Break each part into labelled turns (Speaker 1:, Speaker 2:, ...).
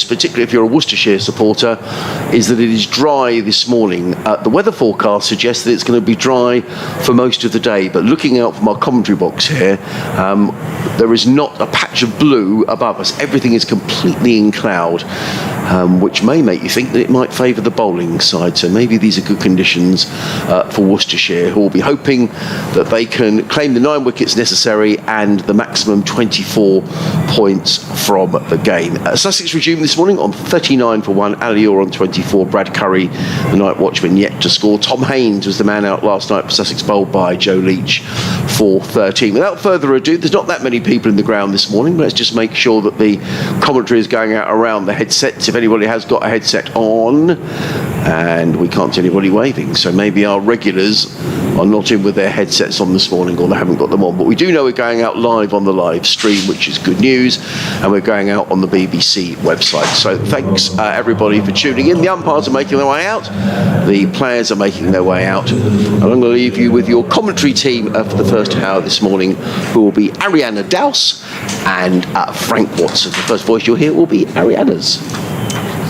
Speaker 1: particularly if you're a Worcestershire supporter, is that it is dry this morning. The weather forecast suggests that it's going to be dry for most of the day, but looking out from our commentary box here, there is not a patch of blue above us. Everything is completely in cloud, which may make you think that it might favour the bowling side. So maybe these are good conditions for Worcestershire, who will be hoping that they can claim the 9 wickets necessary and the maximum 24 points from the game. Sussex resumed this morning on 39 for 1, Ali Orr on 24, Brad Curry, the night watchman, yet to score. Tom Haines was the man out last night for Sussex, bowled by Joe Leach for 13. Without further ado, there's not that many people in the ground this morning, but let's just make sure that the commentary is going out around the headsets, if anybody has got a headset on, and we can't see anybody waving, so maybe our regulars are not in with their headsets on this morning, or they haven't got them on. But we do know we're going out live on the live stream, which is good news, and we're going out on the BBC website. So thanks everybody for tuning in. The umpires are making their way out, the players are making their way out, and I'm going to leave you with your commentary team for the first hour this morning, who will be Arianna Dowse and Frank Watson. The first voice you'll hear will be Arianna's.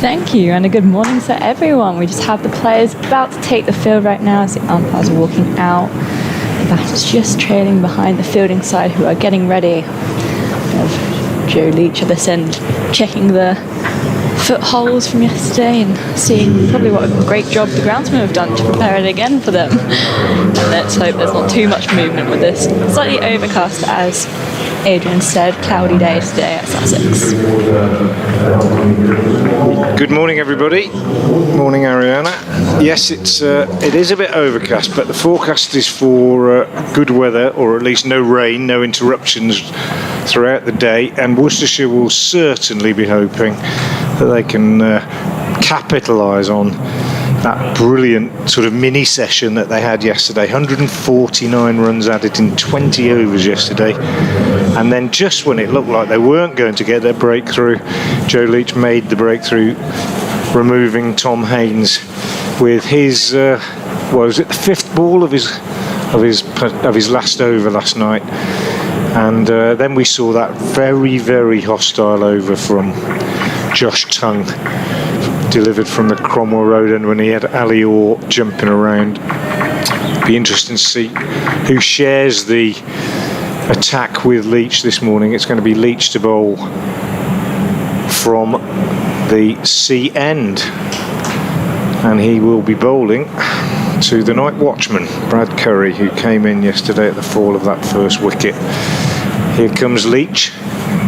Speaker 2: Thank you, and a good morning to everyone. We just have the players about to take the field right now as the umpires are walking out. The batters just trailing behind the fielding side, who are getting ready. We have Joe Leach at this end, checking the footholes from yesterday and seeing probably what a great job the groundsmen have done to prepare it again for them. And let's hope there's not too much movement with this slightly overcast, as Adrian said, cloudy day today at Sussex.
Speaker 3: Good morning, everybody. Morning, Arianna. Yes, it is a bit overcast, but the forecast is for good weather, or at least no rain, no interruptions throughout the day, and Worcestershire will certainly be hoping that they can capitalise on that brilliant sort of mini session that they had yesterday. 149 runs added in 20 overs yesterday, and then just when it looked like they weren't going to get their breakthrough, Joe Leach made the breakthrough, removing Tom Haines with his was it the 5th ball of his last over last night. And then we saw that very, very hostile over from Josh Tongue, delivered from the Cromwell Road end, when he had Ali Orr jumping around. Be interesting to see who shares the attack with Leach this morning. It's going to be Leach to bowl from the C end, and he will be bowling to the night watchman, Brad Curry, who came in yesterday at the fall of that first wicket. Here comes Leach.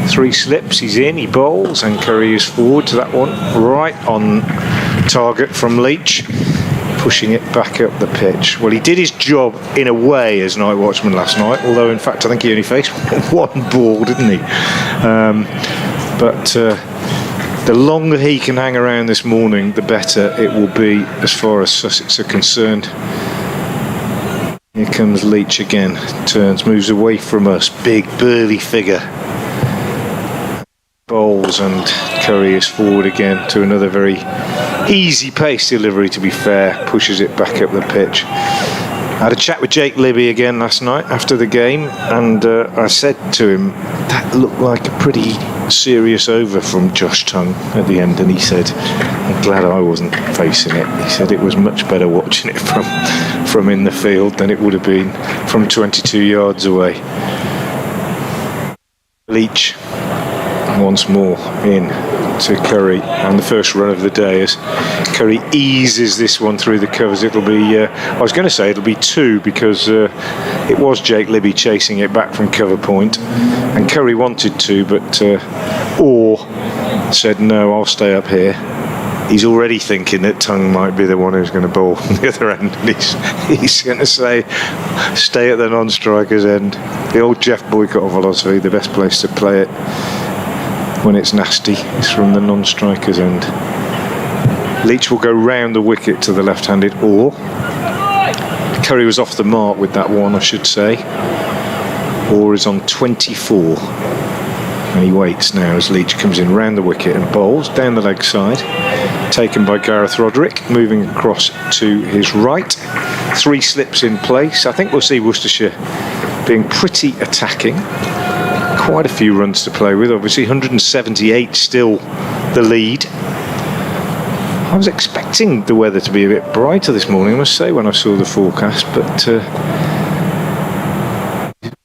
Speaker 3: 3 slips, he's in, he bowls, and Curry is forward to that one, right on target from Leach, pushing it back up the pitch. Well, he did his job in a way as night watchman last night, although in fact I think he only faced 1 ball, didn't he? But the longer he can hang around this morning, the better it will be as far as Sussex are concerned. Here comes Leach again, turns, moves away from us, big burly figure, bowls, and Curry is forward again to another very easy pace delivery, to be fair, pushes it back up the pitch. I had a chat with Jake Libby again last night after the game, and I said to him, that looked like a pretty serious over from Josh Tongue at the end, and he said, I'm glad I wasn't facing it. He said it was much better watching it from in the field than it would have been from 22 yards away. Leach once more in to Curry, and the first run of the day as Curry eases this one through the covers. It'll be I was going to say it'll be 2, because it was Jake Libby chasing it back from cover point, and Curry wanted to, but Orr said no, I'll stay up here. He's already thinking that Tongue might be the one who's going to bowl from the other end, and he's going to say stay at the non-striker's end. The old Jeff Boycott philosophy, the best place to play it when it's nasty is from the non-striker's end. Leach will go round the wicket to the left-handed Orr. Curry was off the mark with that one, I should say. Orr is on 24, and he waits now as Leach comes in round the wicket and bowls down the leg side, taken by Gareth Roderick, moving across to his right. 3 slips in place. I think we'll see Worcestershire being pretty attacking. Quite a few runs to play with, obviously 178 still the lead. I was expecting the weather to be a bit brighter this morning, I must say, when I saw the forecast, but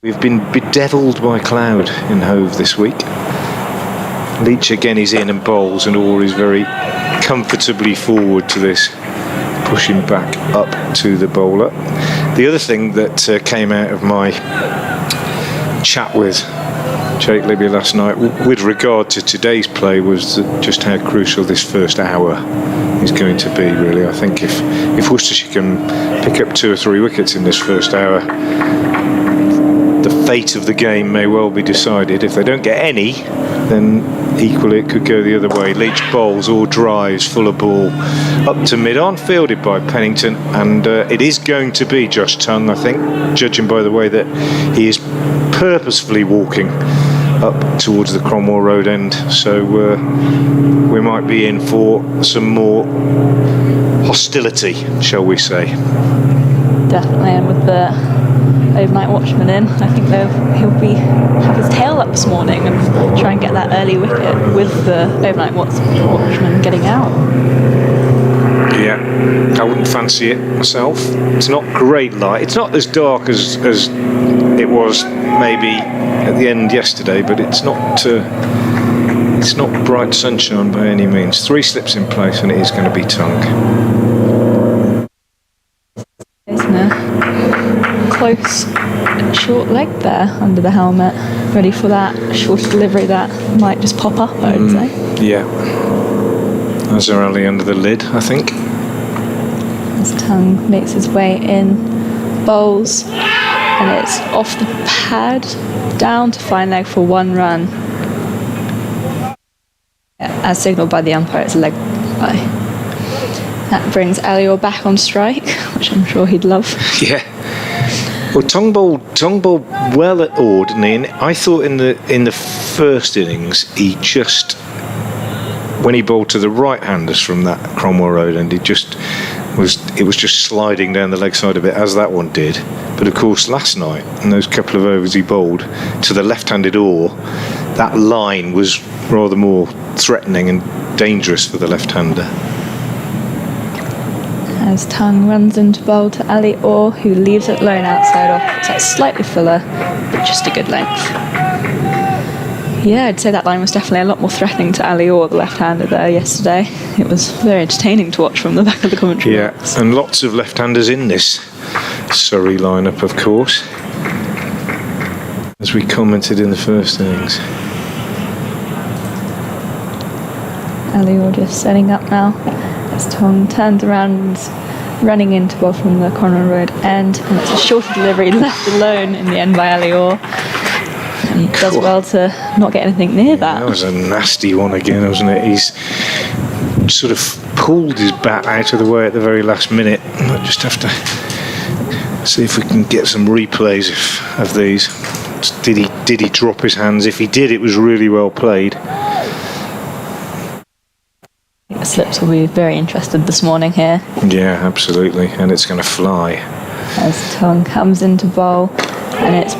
Speaker 3: we've been bedeviled by cloud in Hove this week. Leach again is in and bowls, and Orr is very comfortably forward to this, pushing back up to the bowler. The other thing that came out of my chat with Jake Libby last night with regard to today's play was just how crucial this first hour is going to be, really. I think if Worcestershire can pick up 2 or 3 wickets in this first hour, the fate of the game may well be decided. If they don't get any, then equally it could go the other way. Leach bowls or drives full of ball up to mid-on, fielded by Pennington, and it is going to be Josh Tongue, I think, judging by the way that he is purposefully walking up towards the Cromwell Road end, so we might be in for some more hostility, shall we say.
Speaker 2: Definitely, and with the overnight watchman in, I think he'll have his tail up this morning and try and get that early wicket with the overnight watchman getting out.
Speaker 3: Yeah, I wouldn't fancy it myself. It's not great light. It's not as dark as it was maybe at the end yesterday, but it's not bright sunshine by any means. 3 slips in place, and it is going to be Tongue.
Speaker 2: Isn't it? Close short leg there under the helmet, ready for that short delivery that might just pop up, I would say.
Speaker 3: Yeah. Azhar Ali under the lid, I think.
Speaker 2: As Tongue makes his way in, bowls, and it's off the pad, down to fine leg for 1 run. As signalled by the umpire, it's a leg by. That brings Alior back on strike, which I'm sure he'd love.
Speaker 3: Yeah. Well, Tongue bowled well at Orr, didn't he? And I thought in the first innings, he just, when he bowled to the right-handers from that Cromwell Road end, it was just sliding down the leg side of it, as that one did. But of course, last night, in those couple of overs he bowled to the left-handed Orr, that line was rather more threatening and dangerous for the left-hander.
Speaker 2: As Tongue runs into bowl to Ali Orr, who leaves it lone outside off. It's like slightly fuller, but just a good length. Yeah, I'd say that line was definitely a lot more threatening to Ali Orr, the left-hander, there yesterday. It was very entertaining to watch from the back of the commentary box.
Speaker 3: And lots of left-handers in this Surrey lineup, of course, as we commented in the first innings.
Speaker 2: Ali Orr just setting up now. As Tongue turns around and is running into ball from the Conroy Road end, and it's a shorter delivery left alone in the end by Ali Orr. And he does well to not get anything near that.
Speaker 3: That was a nasty one again, wasn't it? He's sort of pulled his bat out of the way at the very last minute. I just have to see if we can get some replays of these. Did he drop his hands? If he did, it was really well played.
Speaker 2: The slips will be very interested this morning here.
Speaker 3: Yeah, absolutely, and it's going to fly.
Speaker 2: As Tongue comes into bowl, and it's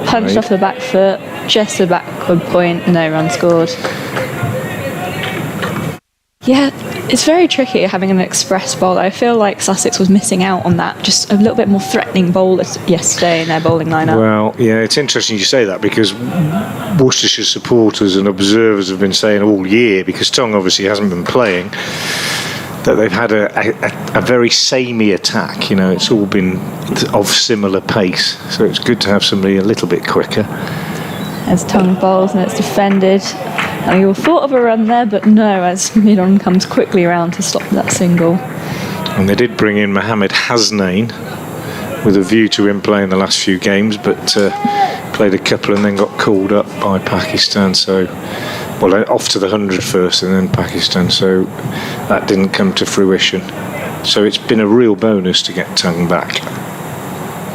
Speaker 2: punched off the back foot, just a backward point, no run scored. Yeah, it's very tricky having an express bowler. I feel like Sussex was missing out on that, just a little bit more threatening bowlers yesterday in their bowling lineup.
Speaker 3: Well, yeah, it's interesting you say that, because Worcestershire supporters and observers have been saying all year, because Tongue obviously hasn't been playing, that they've had a very samey attack. You know, it's all been of similar pace, so it's good to have somebody a little bit quicker.
Speaker 2: As Tongue bowls and it's defended. And you thought of a run there, but no, as mid-on comes quickly around to stop that single.
Speaker 3: And they did bring in Mohammed Hasnain with a view to him playing the last few games, but played a couple and then got called up by Pakistan. So, well, off to the 100 first and then Pakistan, so that didn't come to fruition. So it's been a real bonus to get Tongue back,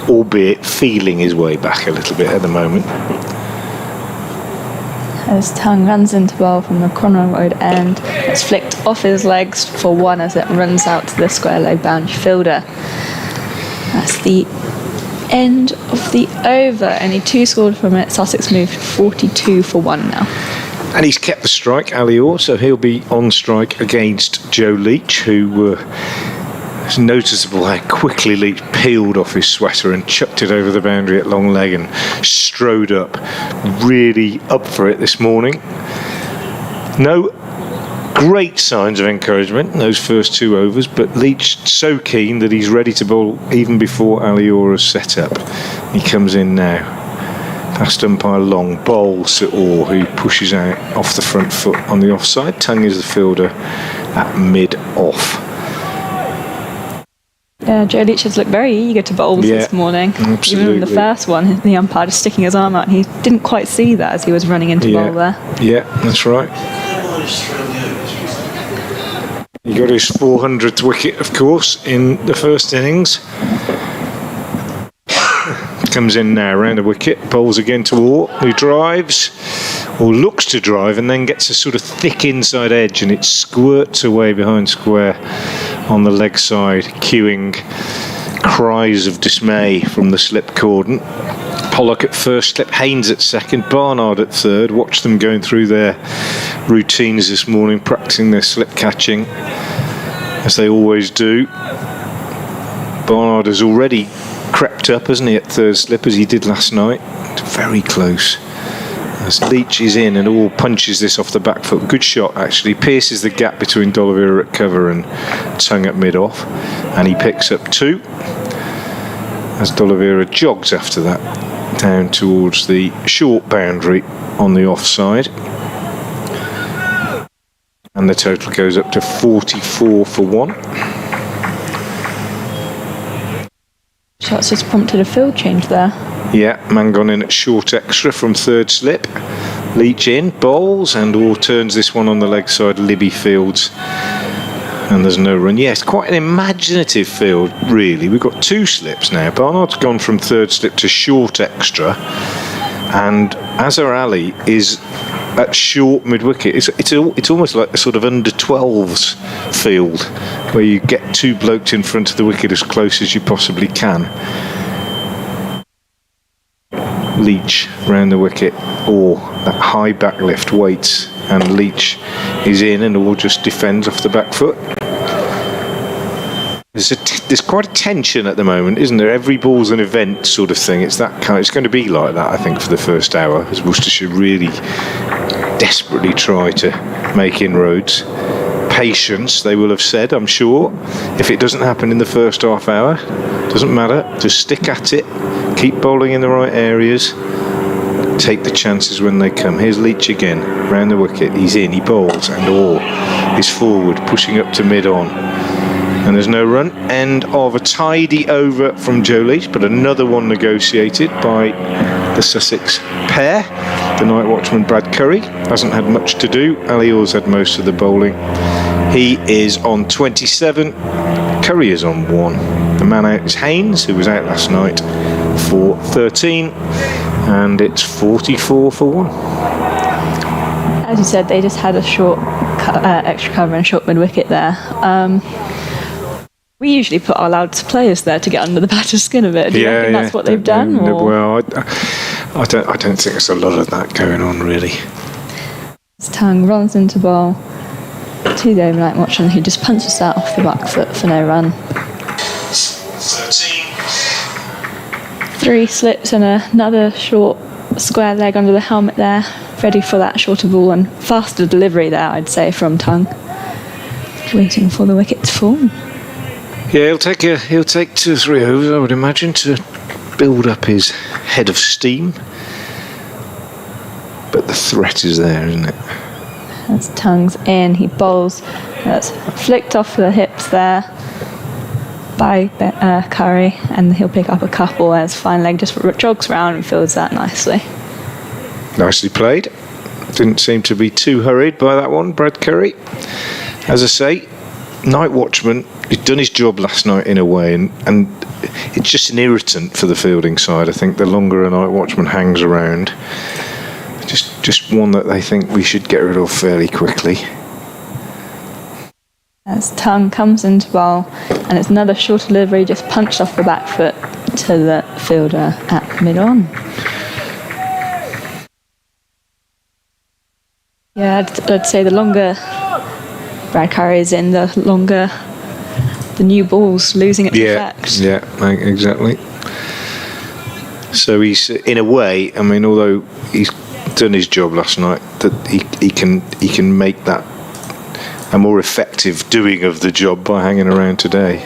Speaker 3: albeit feeling his way back a little bit at the moment.
Speaker 2: As Tongue runs into bowl from the Conroy Road end, it's flicked off his legs for 1 as it runs out to the square leg boundary fielder. That's the end of the over. Only 2 scored from it. Sussex moved 42 for 1 now.
Speaker 3: And he's kept the strike, Alior, so he'll be on strike against Joe Leach, who it's noticeable how quickly Leach peeled off his sweater and chucked it over the boundary at long leg and strode up. Really up for it this morning. No great signs of encouragement in those first 2 overs, but Leach so keen that he's ready to bowl even before Alior has set up. He comes in now. Past umpire Long, bowls to Orr, who pushes out off the front foot on the offside. Tongue is the fielder at mid-off.
Speaker 2: Yeah, Joe Leach has looked very eager to bowl this morning.
Speaker 3: Absolutely.
Speaker 2: Even in the first one, the umpire just sticking his arm out, and he didn't quite see that as he was running into bowl there.
Speaker 3: Yeah, that's right. He got his 400th wicket, of course, in the first innings. Comes in now, round the wicket, bowls again to Orr, who drives, or looks to drive, and then gets a sort of thick inside edge, and it squirts away behind square on the leg side, cueing cries of dismay from the slip cordon. Pollock at first slip, Haynes at second, Barnard at third. Watch them going through their routines this morning, practicing their slip catching, as they always do. Barnard has already crept up, hasn't he, at third slip, as he did last night. Very close. As Leach is in and Orr punches this off the back foot. Good shot, actually. Pierces the gap between D'Oliveira at cover and Tongue at mid-off. And he picks up 2. As D'Oliveira jogs after that down towards the short boundary on the offside. And the total goes up to 44 for 1.
Speaker 2: Shots just prompted a field change there.
Speaker 3: Yeah, man gone in at short extra from third slip. Leach in, bowls, and Orr turns this one on the leg side. Libby fields, and there's no run. Yes, quite an imaginative field, really. We've got 2 slips now. Barnard's gone from third slip to short extra, and Azhar Ali is at short mid-wicket. It's almost like a sort of under-12s field, where you get 2 blokes in front of the wicket as close as you possibly can. Leach round the wicket, or that high back lift waits, and Leach is in, and Orr just defends off the back foot. There's quite a tension at the moment, isn't there? Every ball's an event sort of thing. It's going to be like that, I think, for the first hour, as Worcestershire really desperately try to make inroads. Patience, they will have said, I'm sure. If it doesn't happen in the first half hour, doesn't matter. Just stick at it. Keep bowling in the right areas. Take the chances when they come. Here's Leach again, round the wicket. He's in, he bowls, and Orr is forward, pushing up to mid-on. And there's no run. End of a tidy over from Joe Leach, but another one negotiated by the Sussex pair. The night watchman Brad Curry hasn't had much to do. Alior's had most of the bowling. He is on 27. Curry is on 1. The man out is Haynes, who was out last night, for 13. And it's 44 for 1.
Speaker 2: As you said, they just had a short extra cover and short mid-wicket there. We usually put our loudest players there to get under the batter's skin a bit. Do you reckon that's what they've done?
Speaker 3: Well, I don't think there's a lot of that going on, really.
Speaker 2: Tongue runs into bowl to the overnight watchman, who just punches that off the back foot for no run.
Speaker 3: 13.
Speaker 2: 3 slips and another short square leg under the helmet there, ready for that shorter ball and faster delivery there, I'd say, from Tongue. Waiting for the wicket to fall.
Speaker 3: Yeah, he'll take 2 or 3 overs, I would imagine, to build up his head of steam. But the threat is there, isn't it?
Speaker 2: As Tongue's in, he bowls. That's flicked off the hips there by Curry, and he'll pick up a couple as fine leg just jogs round and fields that nicely.
Speaker 3: Nicely played. Didn't seem to be too hurried by that one, Brad Curry. As I say, night watchman, he'd done his job last night in a way, and it's just an irritant for the fielding side. I think the longer a night watchman hangs around, just one that they think we should get rid of fairly quickly.
Speaker 2: As Tongue comes into bowl, and it's another short delivery just punched off the back foot to the fielder at mid-on. Yeah, I'd say the longer Brad Curry is in, the longer the new ball's losing its effect.
Speaker 3: Yeah, exactly. So he's, in a way, I mean, although he's done his job last night, that he can make that a more effective doing of the job by hanging around today.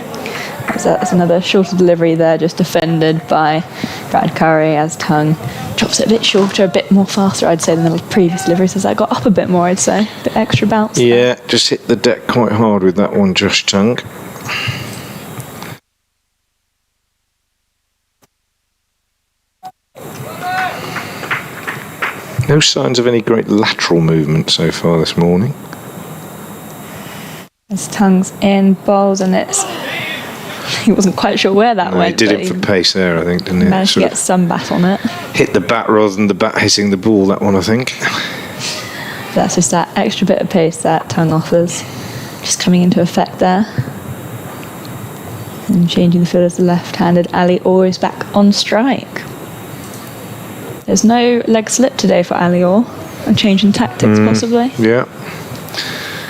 Speaker 2: That's another shorter delivery there, just defended by Brad Curry as Tongue drops it a bit shorter, a bit more faster, I'd say, than the previous deliveries, as I got up a bit more, I'd say. A bit extra bounce.
Speaker 3: Yeah, just hit the deck quite hard with that one, Josh Tongue. No signs of any great lateral movement so far this morning.
Speaker 2: His Tongue's in, bowls, and he wasn't quite sure where that went.
Speaker 3: He did it for pace there, I think, didn't he?
Speaker 2: Managed to get some bat on it.
Speaker 3: Hit the bat rather than the bat hitting the ball, that one, I think.
Speaker 2: That's just that extra bit of pace that Tongue offers. Just coming into effect there. And changing the field as the left-handed. Ali Orr is back on strike. There's no leg slip today for Ali Orr. A change in tactics, possibly.
Speaker 3: Yeah.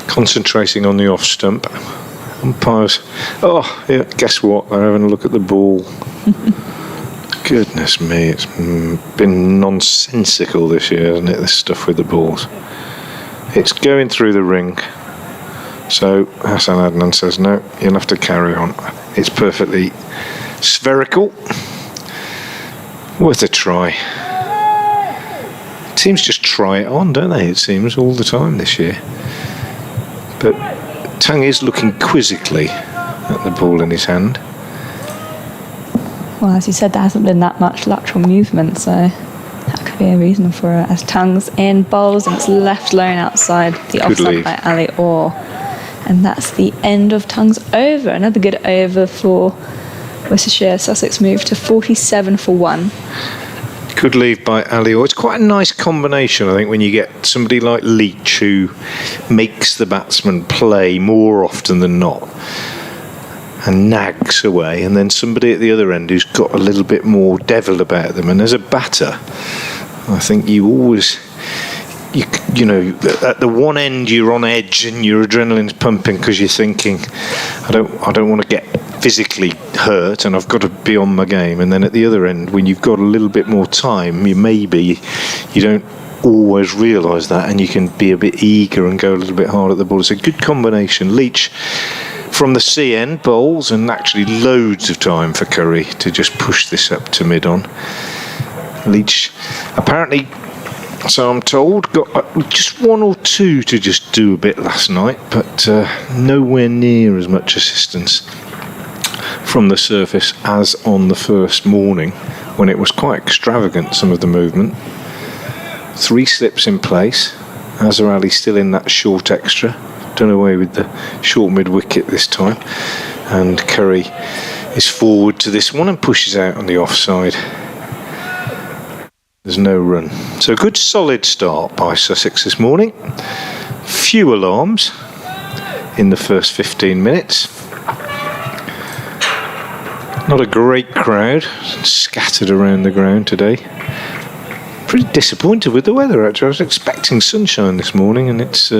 Speaker 3: Concentrating on the off stump. Umpires. Oh, yeah, guess what? They're having a look at the ball. Goodness me, it's been nonsensical this year, hasn't it? This stuff with the balls. It's going through the ring. So Hassan Adnan says, no, you'll have to carry on. It's perfectly spherical. Worth a try. Teams just try it on, don't they? It seems all the time this year. But Tongue is looking quizzically at the ball in his hand.
Speaker 2: Well, as you said, there hasn't been that much lateral movement, so that could be a reason for it. As Tongue's in, bowls, and it's left lone outside the offside by Ali Orr. And that's the end of Tongue's over. Another good over for Worcestershire. Sussex moved to 47 for 1.
Speaker 3: Good leave by Ali Orr. It's quite a nice combination, I think, when you get somebody like Leach who makes the batsman play more often than not and nags away, and then somebody at the other end who's got a little bit more devil about them. And as a batter, I think you always, you know, at the one end you're on edge and your adrenaline's pumping because you're thinking, I don't want to get physically hurt and I've got to be on my game. And then at the other end, when you've got a little bit more time, you don't always realise that, and you can be a bit eager and go a little bit hard at the ball. It's a good combination. Leach from the C end bowls, and actually loads of time for Curry to just push this up to mid-on. Leach apparently, so I'm told, got just one or two to just do a bit last night, but nowhere near as much assistance from the surface as on the first morning, when it was quite extravagant, some of the movement. 3 slips in place. Azhar Ali still in that short extra, done away with the short mid-wicket this time, and Curry is forward to this one and pushes out on the offside. There's no run. So a good solid start by Sussex this morning. Few alarms in the first 15 minutes. Not a great crowd scattered around the ground today. Pretty disappointed with the weather, actually. I was expecting sunshine this morning, and it's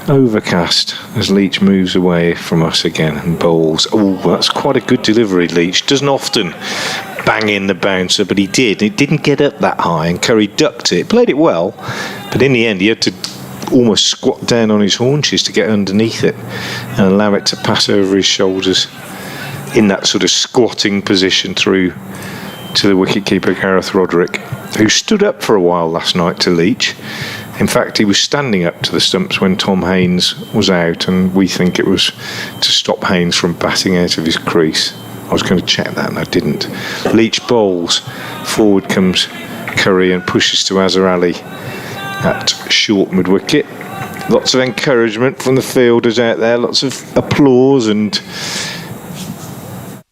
Speaker 3: overcast as Leach moves away from us again and bowls. Oh, that's quite a good delivery, Leach. Doesn't often bang in the bouncer, but he did. It didn't get up that high, and Curry ducked it. Played it well, but in the end he had to almost squat down on his haunches to get underneath it and allow it to pass over his shoulders in that sort of squatting position through to the wicketkeeper Gareth Roderick, who stood up for a while last night to Leach. In fact, he was standing up to the stumps when Tom Haynes was out, and we think it was to stop Haynes from batting out of his crease. I was going to check that and I didn't. Leach bowls. Forward comes Curry and pushes to Azhar Ali at short mid-wicket. Lots of encouragement from the fielders out there. Lots of applause and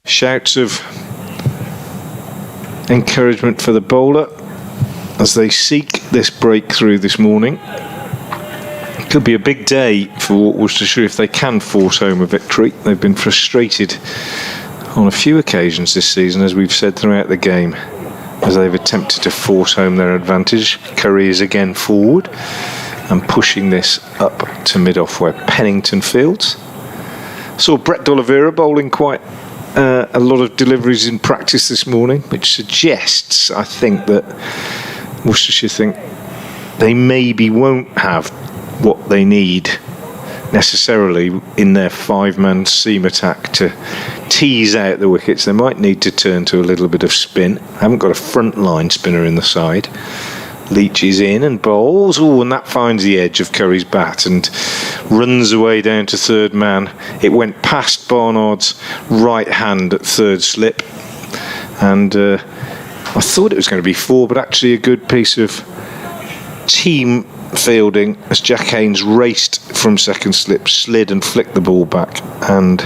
Speaker 3: shouts of encouragement for the bowler as they seek this breakthrough this morning. It could be a big day for Worcestershire if they can force home a victory. They've been frustrated on a few occasions this season, as we've said throughout the game, as they've attempted to force home their advantage. Curry is again forward and pushing this up to mid-off where Pennington fields. Saw Brett D'Oliveira bowling quite a lot of deliveries in practice this morning, which suggests, I think, that Worcestershire think they maybe won't have what they need necessarily in their five-man seam attack to tease out the wickets. They might need to turn to a little bit of spin. Haven't got a front line spinner in the side. Leach is in and bowls. Oh, and that finds the edge of Curry's bat and runs away down to third man. It went past Barnard's right hand at third slip, and I thought it was going to be four, but actually a good piece of team fielding as Jack Haynes raced from second slip, slid and flicked the ball back, and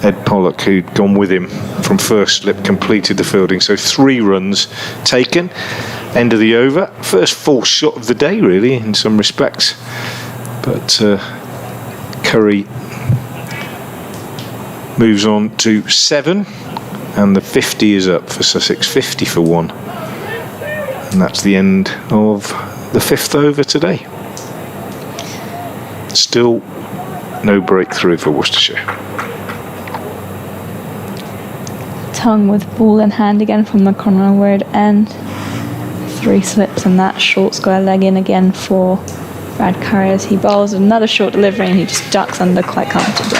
Speaker 3: Ed Pollock, who'd gone with him from first slip, completed the fielding. So 3 runs taken. End of the over. First full shot of the day, really, in some respects. But Curry moves on to 7, and the 50 is up for Sussex. 50 for 1. And that's the end of the 5th over today. Still no breakthrough for Worcestershire.
Speaker 2: Tongue with ball in hand again from the cornerward end. 3 slips and that short square leg in again for Brad Curry as he bowls another short delivery and he just ducks under quite comfortably.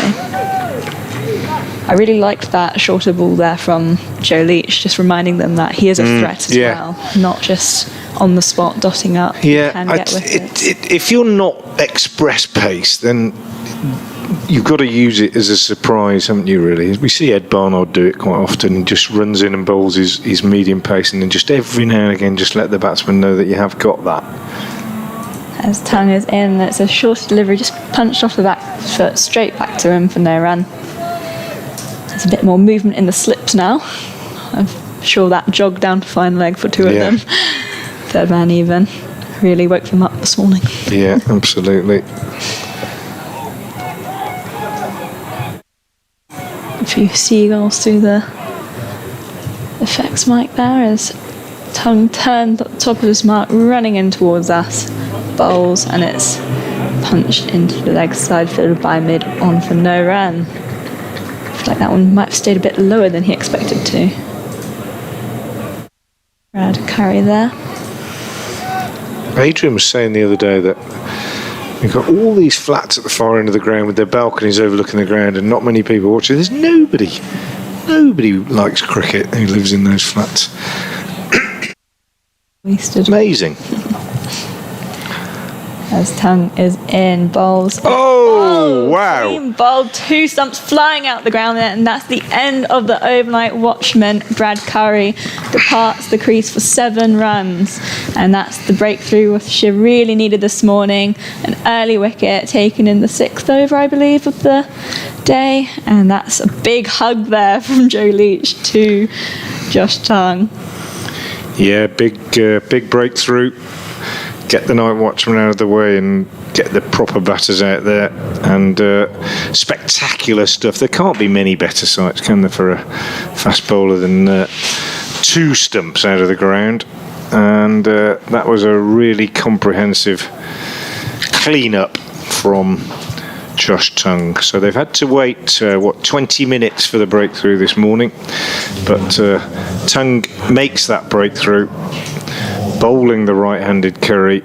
Speaker 2: I really liked that shorter ball there from Joe Leach, just reminding them that he is a threat as well, not just on the spot dotting up.
Speaker 3: If you're not express pace, then you've got to use it as a surprise, haven't you, really? We see Ed Barnard do it quite often. He just runs in and bowls his medium pace, and then just every now and again just let the batsman know that you have got that.
Speaker 2: As Tongue is in, it's a short delivery, just punched off the back foot straight back to him for no run. There's a bit more movement in the slips now. I'm sure that jog down to fine leg for 2 of them. Third man even. Really woke them up this morning.
Speaker 3: Yeah, absolutely.
Speaker 2: A few seagulls through the effects mic there as Tongue turned at the top of his mark, running in towards us. Bowls, and it's punched into the leg side, fielded by mid on for no run. I feel like that one might have stayed a bit lower than he expected to. Brad Curry there.
Speaker 3: Adrian was saying the other day that you've got all these flats at the far end of the ground with their balconies overlooking the ground and not many people watching. There's nobody who likes cricket who lives in those flats.
Speaker 2: Wasted.
Speaker 3: Amazing.
Speaker 2: As Tongue is in, bowls.
Speaker 3: Oh, wow.
Speaker 2: Clean bowled, 2 stumps flying out the ground there, and that's the end of the overnight watchman. Brad Curry departs the crease for 7 runs, and that's the breakthrough Worcestershire really needed this morning. An early wicket taken in the 6th over, I believe, of the day, and that's a big hug there from Joe Leach to Josh Tongue.
Speaker 3: Yeah, big breakthrough. Get the night watchman out of the way and get the proper batters out there, and spectacular stuff. There can't be many better sights, can there, for a fast bowler than 2 stumps out of the ground, and that was a really comprehensive clean-up from Josh Tongue. So they've had to wait 20 minutes for the breakthrough this morning, but Tongue makes that breakthrough, bowling the right-handed Curry.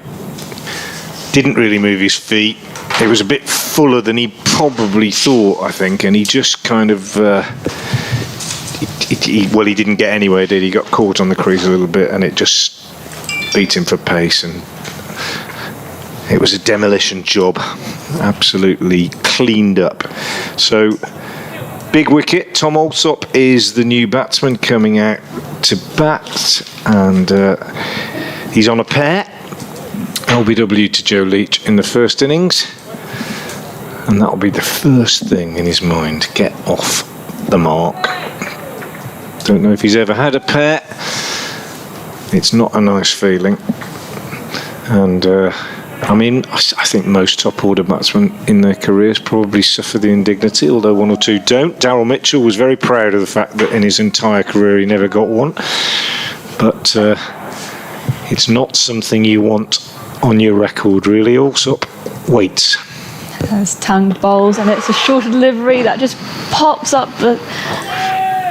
Speaker 3: Didn't really move his feet. It was a bit fuller than he probably thought, I think, and he just kind of he didn't get anywhere, did he? Got caught on the crease a little bit, and it just beat him for pace, and it was a demolition job. Absolutely cleaned up. So big wicket. Tom Alsop is the new batsman coming out to bat, and he's on a pair. LBW to Joe Leach in the first innings, and that'll be the first thing in his mind. Get off the mark. Don't know if he's ever had a pair. It's not a nice feeling, and I think most top order batsmen in their careers probably suffer the indignity, although 1 or 2 don't. Daryl Mitchell was very proud of the fact that in his entire career he never got one. but it's not something you want on your record, really. Allsop waits.
Speaker 2: There's Tongue bowls, and it's a shorter delivery that just pops up. The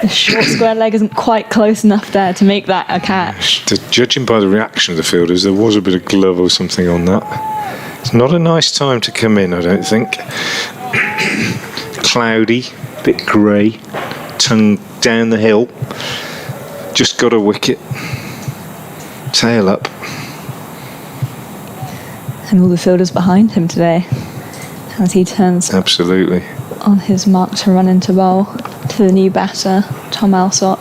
Speaker 2: short square leg isn't quite close enough there to make that a catch.
Speaker 3: Judging by the reaction of the fielders, there was a bit of glove or something on that. It's not a nice time to come in, I don't think. Cloudy, bit grey, Tongue down the hill. Just got a wicket. Tail up.
Speaker 2: And all the fielders behind him today as he turns
Speaker 3: Absolutely.
Speaker 2: on his mark to run into bowl to the new batter, Tom Alsop,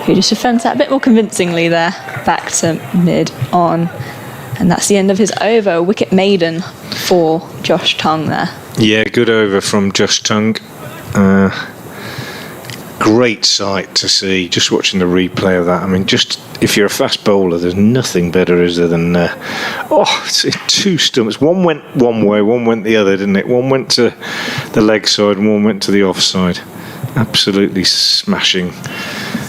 Speaker 2: who just defends that a bit more convincingly there, back to mid-on. And that's the end of his over. Wicket maiden for Josh Tongue there.
Speaker 3: Yeah, good over from Josh Tongue. Great sight to see, just watching the replay of that. I mean, just if you're a fast bowler, there's nothing better, is there, than it's two stumps. One went one way, one went the other, didn't it? One went to the leg side and one went to the offside. Absolutely smashing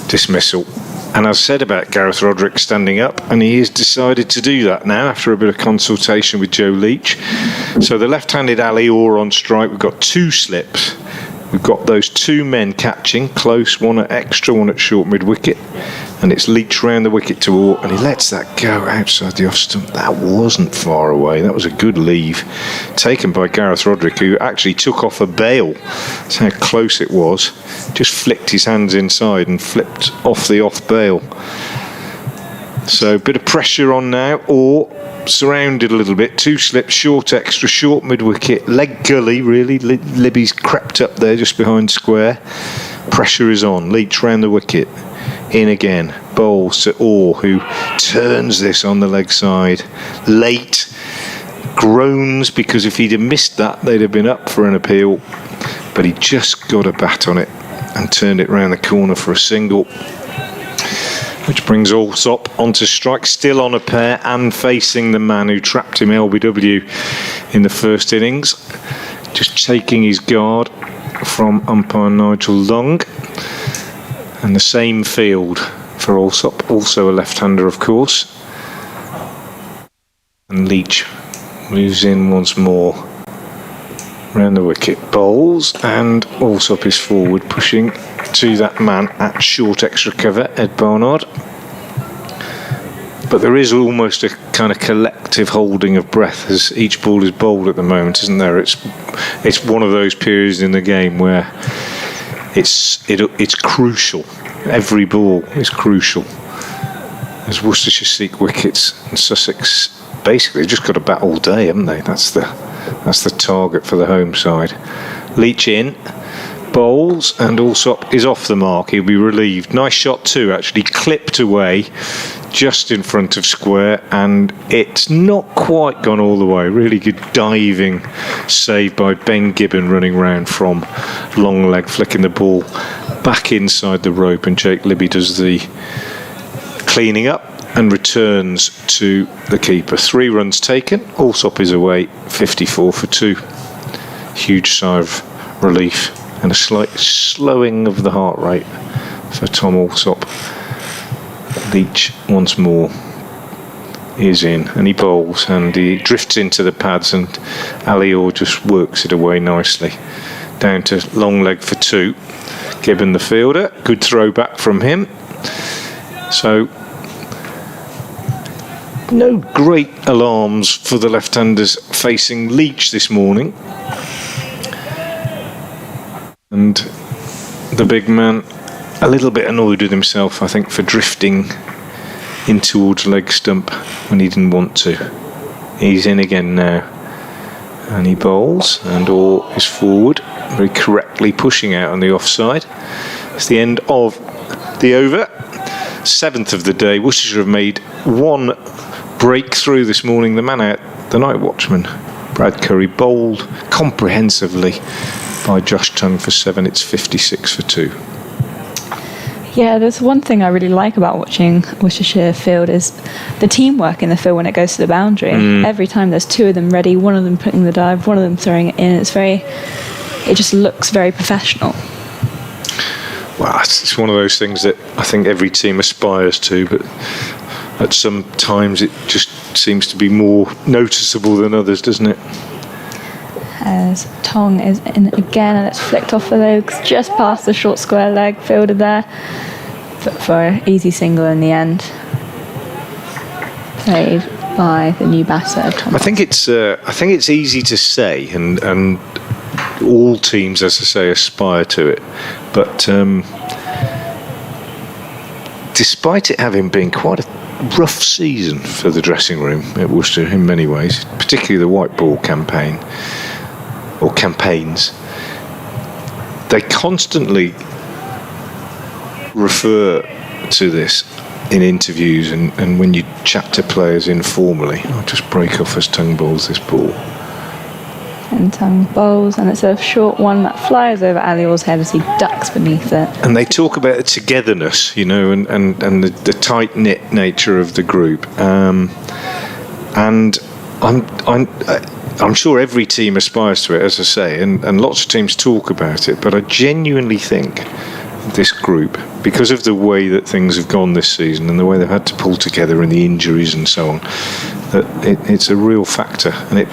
Speaker 3: dismissal. And as I said about Gareth Roderick standing up, and he has decided to do that now after a bit of consultation with Joe Leach. So the left-handed Ali Orr on strike. We've got two slips. We've got those two men catching, close, one at extra, one at short mid-wicket. And it's Leach round the wicket to Orr, and he lets that go outside the off-stump. That wasn't far away. That was a good leave. Taken by Gareth Roderick, who actually took off a bail. That's how close it was. Just flicked his hands inside and flipped off the off bail. So a bit of pressure on now. Orr surrounded a little bit, two slips, short extra, short mid-wicket, leg gully really. Libby's crept up there just behind square. Pressure is on. Leach round the wicket, in again, bowls to Orr, who turns this on the leg side late, groans because if he'd have missed that they'd have been up for an appeal, but he just got a bat on it and turned it round the corner for a single, which brings Allsop onto strike, still on a pair and facing the man who trapped him LBW in the first innings, just taking his guard from umpire Nigel Long. And the same field for Allsop, also a left-hander of course. And Leach moves in once more round the wicket, bowls, and Allsop is forward, pushing to that man at short extra cover, Ed Barnard. But there is almost a kind of collective holding of breath as each ball is bowled at the moment, isn't there? It's one of those periods in the game where it's crucial. Every ball is crucial. As Worcestershire seek wickets, and Sussex basically just got to bat all day, haven't they? That's the target for the home side. Leach in, bowls, and Allsop is off the mark. He'll be relieved. Nice shot too, actually, clipped away just in front of square, and it's not quite gone all the way. Really good diving save by Ben Gibbon, running round from long leg, flicking the ball back inside the rope, and Jake Libby does the cleaning up and returns to the keeper. 3 runs taken. Allsop is away, 54 for 2. Huge sigh of relief and a slight slowing of the heart rate for Tom Allsop. Leach once more is in, and he bowls and he drifts into the pads, and Ali Orr just works it away nicely down to long leg for 2. Gibbon the fielder, good throw back from him. So no great alarms for the left-handers facing Leach this morning, and the big man a little bit annoyed with himself, I think, for drifting in towards leg stump when he didn't want to. He's in again now, and he bowls, and Orr is forward, very correctly pushing out on the offside. It's the end of the over. 7th of the day. Worcestershire have made 1 breakthrough this morning. The man out, the night watchman, Brad Curry, bowled comprehensively by Josh Tongue for 7. It's 56 for 2.
Speaker 2: Yeah, there's one thing I really like about watching Worcestershire field is the teamwork in the field when it goes to the boundary. Every time there's 2 of them ready, one of them putting the dive, one of them throwing it in. It just looks very professional.
Speaker 3: Well, it's one of those things that I think every team aspires to, but at some times it just seems to be more noticeable than others, doesn't it?
Speaker 2: As Tong is in again, and it's flicked off the legs just past the short square leg fielder there, but for an easy single in the end. Played by the new batter, Tom.
Speaker 3: I think it's easy to say, and all teams, as I say, aspire to it. But despite it having been quite a rough season for the dressing room at Worcester in many ways, particularly the white ball campaign or campaigns, they constantly refer to this in interviews and when you chat to players informally. I'll just break off as Tongue bowls this ball.
Speaker 2: And Tongue bowls, and it's a short one that flies over Alior's head as he ducks beneath it.
Speaker 3: And they talk about the togetherness, you know, and the tight-knit nature of the group. And I'm sure every team aspires to it, as I say, and lots of teams talk about it, but I genuinely think this group, because of the way that things have gone this season and the way they've had to pull together and the injuries and so on, that it's a real factor, and it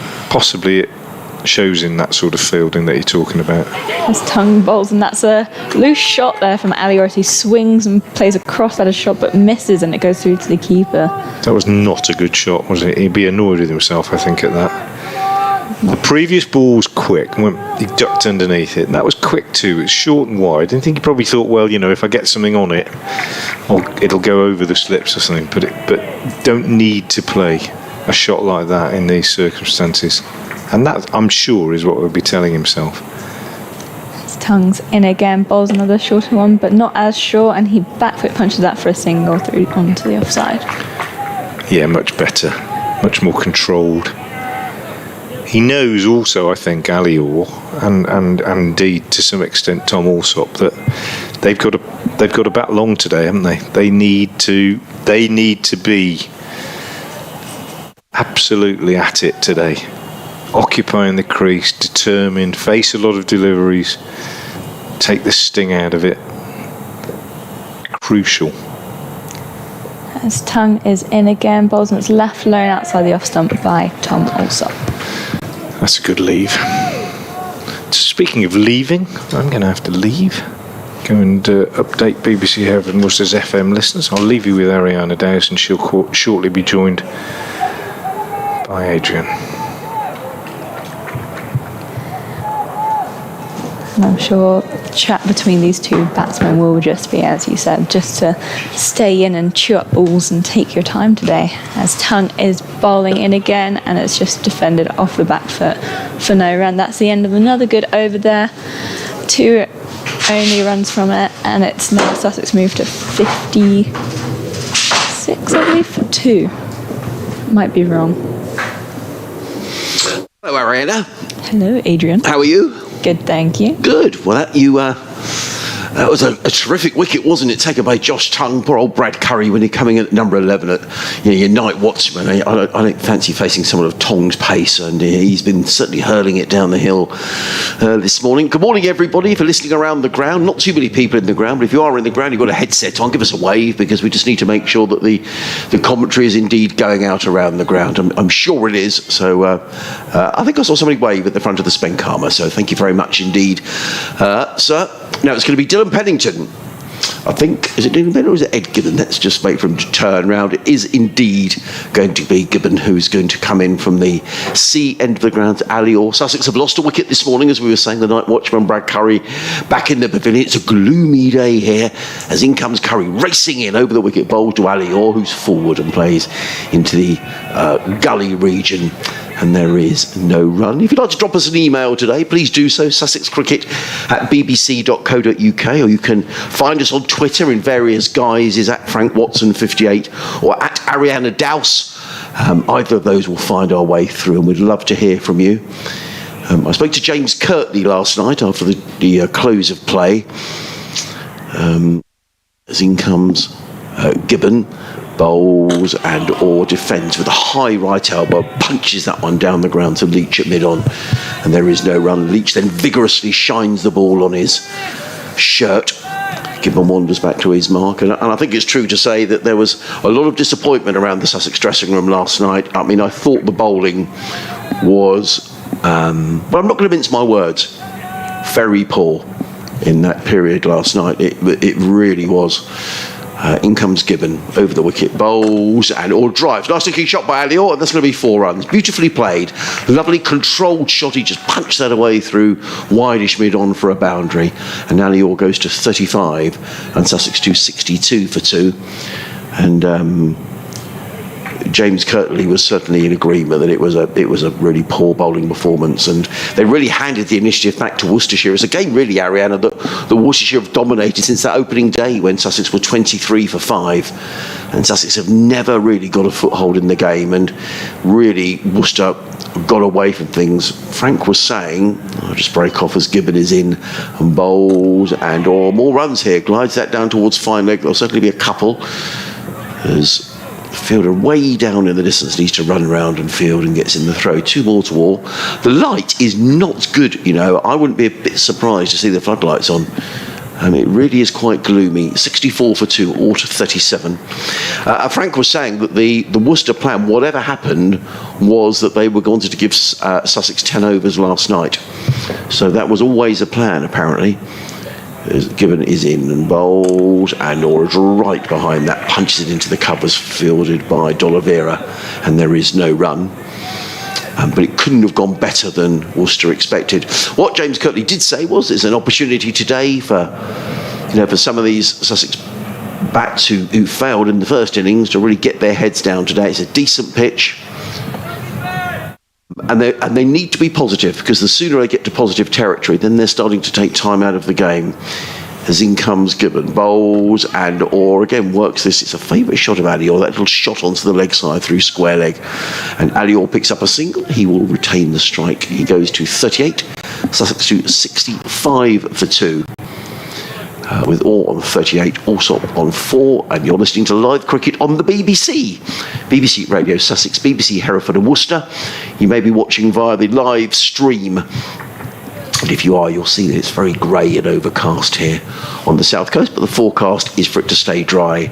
Speaker 3: shows in that sort of fielding that you're talking about.
Speaker 2: As Tongue bowls, and that's a loose shot there from Alior as he swings and plays a cross-headed shot but misses, and it goes through to the keeper.
Speaker 3: That was not a good shot, was it? He'd be annoyed with himself, I think, at that. The previous ball was quick, he ducked underneath it, and that was quick too. It's short and wide. I think he probably thought, well, you know, if I get something on it, it'll go over the slips or something. But don't need to play a shot like that in these circumstances. And that, I'm sure, is what we'll be telling himself.
Speaker 2: His Tongue's in again, bowls another shorter one, but not as short, and he back foot punches that for a single through onto the offside.
Speaker 3: Yeah, much better, much more controlled. He knows also, I think, Alior and indeed to some extent Tom Alsop, that they've got to bat long today, haven't they? They need to be absolutely at it today, occupying the crease, determined, face a lot of deliveries, take the sting out of it. Crucial.
Speaker 2: As Tongue is in again, bowls, and it's left alone outside the off stump by Tom Alsop.
Speaker 3: That's a good leave. Speaking of leaving, I'm going to have to leave. Go and update BBC Hove and Worcester's FM listeners. I'll leave you with Ariana Dowes, and she'll shortly be joined by Adrian.
Speaker 2: And I'm sure the chat between these two batsmen will just be, as you said, just to stay in and chew up balls and take your time today. As Tongue is bowling in again, and it's just defended off the back foot for no run. That's the end of another good over there. 2 only runs from it, and it's now Sussex moved to 56, I believe, for 2. Might be wrong.
Speaker 1: Hello, Ariana.
Speaker 2: Hello, Adrian.
Speaker 1: How are you?
Speaker 2: Good, thank you.
Speaker 1: Good. Well, that was a terrific wicket, wasn't it? Taken by Josh Tongue, poor old Brad Curry, when you're coming in at number 11 at your night watchman. I don't fancy facing someone of Tongue's pace, and he's been certainly hurling it down the hill this morning. Good morning, everybody. If you're listening around the ground, not too many people in the ground, but if you are in the ground, you've got a headset on, give us a wave, because we just need to make sure that the commentary is indeed going out around the ground. I'm sure it is. So I think I saw somebody wave at the front of the Spencama, so thank you very much indeed, sir. Now it's going to be Dylan Pennington. I think, is it Dylan Pennington or is it Ed Gibbon? Let's just wait for him to turn round. It is indeed going to be Gibbon who's going to come in from the C end of the ground to Alior. Sussex have lost a wicket this morning, as we were saying, the night watchman Brad Curry back in the pavilion. It's a gloomy day here as in comes Curry racing in over the wicket, bowled to Alior, who's forward and plays into the gully region. And there is no run. If you'd like to drop us an email today, please do so, sussexcricket@bbc.co.uk, or you can find us on Twitter in various guises at Frank Watson 58 or at Ariana Dowse. Either of those will find our way through, and we'd love to hear from you. I spoke to James Kirtley last night after the close of play. As in comes Gibbon, bowls and or defends with a high right elbow, punches that one down the ground to Leach at mid-on, and there is no run. Leach then vigorously shines the ball on his shirt, Gibbon wanders back to his mark. And I think it's true to say that there was a lot of disappointment around the Sussex dressing room last night. I mean, I thought the bowling was, but I'm not going to mince my words, very poor in that period last night. It really was. In comes Gibbon over the wicket, bowls and or drives. Nice looking shot by Alior, and that's going to be 4 runs. Beautifully played. Lovely controlled shot. He just punched that away through wideish mid on for a boundary. And Alior goes to 35 and Sussex to 62 for 2. And James Kirtley was certainly in agreement that it was a really poor bowling performance, and they really handed the initiative back to Worcestershire. It's a game, really, Ariana, that Worcestershire have dominated since that opening day when Sussex were 23 for 5, and Sussex have never really got a foothold in the game, and really Worcester got away from things. Frank was saying, I'll just break off as Gibbon is in and bowls and or more runs here, glides that down towards fine leg. There'll certainly be a couple as fielder way down in the distance needs to run around and field and gets in the throw. 2 more to all. The light is not good, you know. I wouldn't be a bit surprised to see the floodlights on. It really is quite gloomy. 64 for 2, all to 37. Frank was saying that the Worcester plan, whatever happened, was that they were going to give Sussex 10 overs last night. So that was always a plan, apparently. Gibbon is in and bowls, and or is right behind that, punches it into the covers, fielded by D'Oliveira, and there is no run. But it couldn't have gone better than Worcester expected. What James Kirtley did say was it's an opportunity today for some of these Sussex bats who failed in the first innings to really get their heads down today. It's a decent pitch. And they need to be positive, because the sooner they get to positive territory, then they're starting to take time out of the game. As in comes Gibbon, bowls and or again works this. It's a favourite shot of Alior, that little shot onto the leg side through square leg. And Alior picks up a single. He will retain the strike. He goes to 38, Sussex to 65 for 2. With all on 38, also on 4, and you're listening to live cricket on the BBC Radio Sussex, BBC Hereford and Worcester. You may be watching via the live stream, and if you are, you'll see that it's very grey and overcast here on the south coast, but the forecast is for it to stay dry,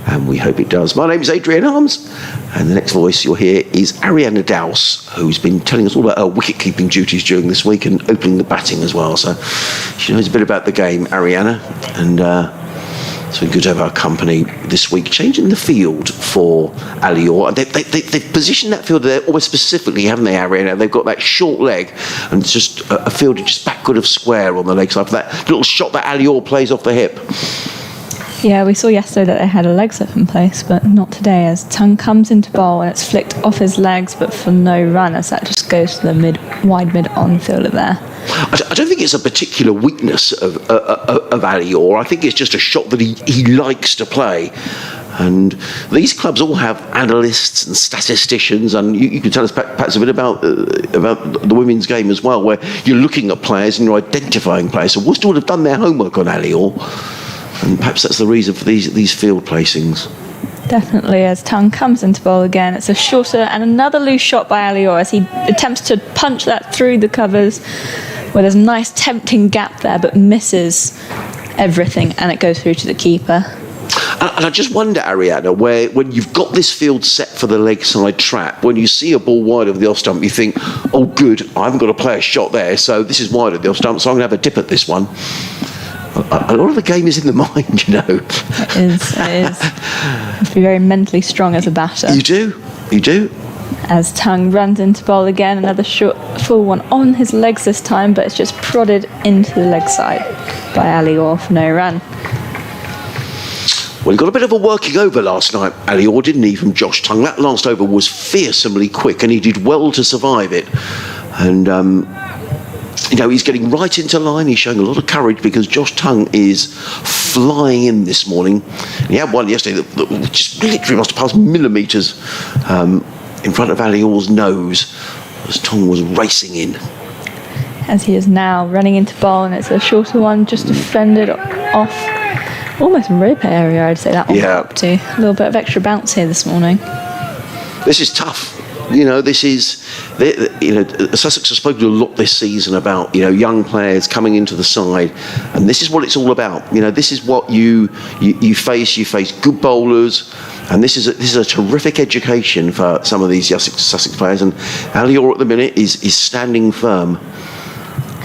Speaker 1: and we hope it does. My name is Adrian Arms, and the next voice you'll hear is Ariana Dowse, who's been telling us all about her wicket-keeping duties during this week and opening the batting as well. So she knows a bit about the game, Ariana, and it's been good to have our company this week, changing the field for Alior. And they've positioned that field there almost specifically, haven't they, Ariana? They've got that short leg, and it's just a field just backward of square on the leg side for that little shot that Alior plays off the hip.
Speaker 2: Yeah, we saw yesterday that they had a leg slip in place, but not today, as Tongue comes into bowl and it's flicked off his legs, but for no run, as that just goes to the wide mid-on fielder there.
Speaker 1: I don't think it's a particular weakness of Alior. I think it's just a shot that he likes to play. And these clubs all have analysts and statisticians, and you can tell us perhaps a bit about the women's game as well, where you're looking at players and you're identifying players. So Worcester would have done their homework on Alior, and perhaps that's the reason for these field placings.
Speaker 2: Definitely, as Tongue comes into bowl again, it's a shorter and another loose shot by Alior as he attempts to punch that through the covers, where there's a nice tempting gap there, but misses everything, and it goes through to the keeper.
Speaker 1: And I just wonder, Ariana, when you've got this field set for the leg side trap, when you see a ball wide of the off stump, you think, oh good, I haven't got to play a shot there, so this is wide of the off stump, so I'm going to have a dip at this one. A lot of the game is in the mind, you know.
Speaker 2: It is. You have to be very mentally strong as a batter.
Speaker 1: You do.
Speaker 2: As Tongue runs into bowl again, another short full one on his legs this time, but it's just prodded into the leg side by Alior for no run.
Speaker 1: Well, he got a bit of a working over last night, Alior, didn't he, from Josh Tongue? That last over was fearsomely quick, and he did well to survive it. And he's getting right into line. He's showing a lot of courage, because Josh Tongue is flying in this morning. And he had one yesterday that just literally must have passed millimetres in front of Alior's nose as Tongue was racing in.
Speaker 2: As he is now running into bowl, and it's a shorter one, just defended off almost rope area, I'd say that one got up to. A little bit of extra bounce here this morning.
Speaker 1: This is tough. This is, Sussex has spoken a lot this season about, young players coming into the side, and this is what it's all about. This is what you face. You face good bowlers, and this is a terrific education for some of these Sussex players. And Ali Orr at the minute is standing firm.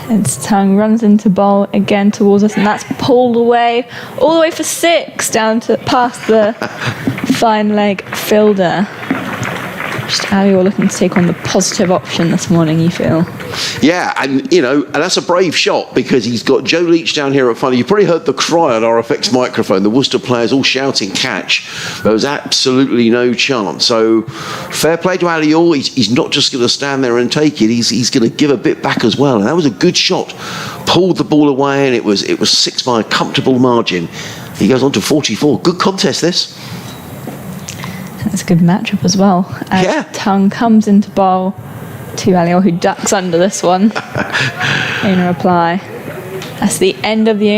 Speaker 2: Its tongue runs into bowl again towards us, and that's pulled away all the way for 6 down to past the fine leg fielder. Just Ali Orr looking to take on the positive option this morning, you feel?
Speaker 1: Yeah, and that's a brave shot, because he's got Joe Leach down here at final. You probably heard the cry on our effects microphone. The Worcester players all shouting catch. There was absolutely no chance. So fair play to Ali Orr. He's not just going to stand there and take it. He's going to give a bit back as well. And that was a good shot. Pulled the ball away, and it was 6 by a comfortable margin. He goes on to 44. Good contest, this.
Speaker 2: It's a good matchup as well. As Tongue comes into bowl to Ali Orr, who ducks under this one. In reply, that's the end of the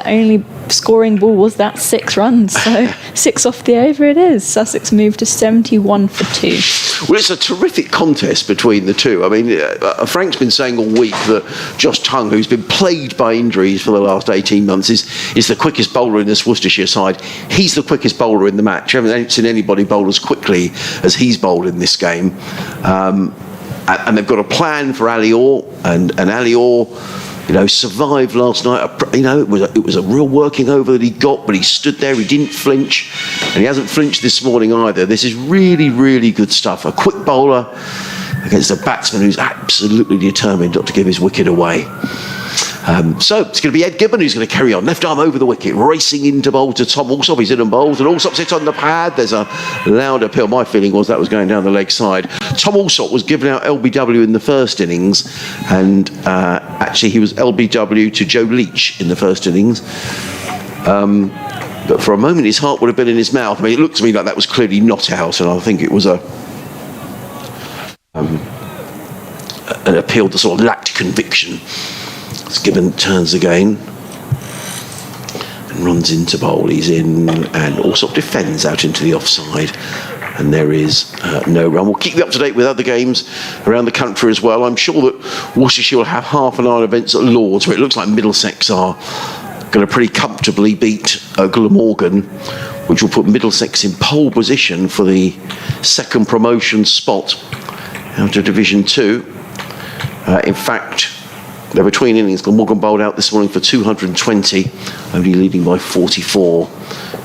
Speaker 2: only scoring ball was that 6 runs. So 6 off the over it is. Sussex moved to 71 for 2.
Speaker 1: Well, it's a terrific contest between the two. I mean, Frank's been saying all week that Josh Tongue, who's been plagued by injuries for the last 18 months, is the quickest bowler in this Worcestershire side. He's the quickest bowler in the match. I haven't seen anybody bowl as quickly as he's bowled in this game. And they've got a plan for Ali Orr, and Ali Orr, survived last night. It was a real working over that he got, but he stood there, he didn't flinch, and he hasn't flinched this morning either. This is really, really good stuff. A quick bowler against a batsman who's absolutely determined not to give his wicket away. So it's going to be Ed Gibbon who's going to carry on. Left arm over the wicket, racing into bowl to Tom Alsop. He's in and bowls, and Alsop sits on the pad. There's a loud appeal. My feeling was that was going down the leg side. Tom Alsop was given out LBW in the first innings, and actually he was LBW to Joe Leach in the first innings. But for a moment his heart would have been in his mouth. I mean, it looked to me like that was clearly not out, and I think it was an appeal that sort of lacked conviction. Gibbon turns again and runs into bowl. He's in, and Alsop defends out into the offside, and there is no run. We'll keep you up to date with other games around the country as well. I'm sure that Worcestershire will have half an hour events at Lords, where it looks like Middlesex are going to pretty comfortably beat Glamorgan, which will put Middlesex in pole position for the second promotion spot out of Division 2. In fact, they're between innings. Glamorgan bowled out this morning for 220, only leading by 44.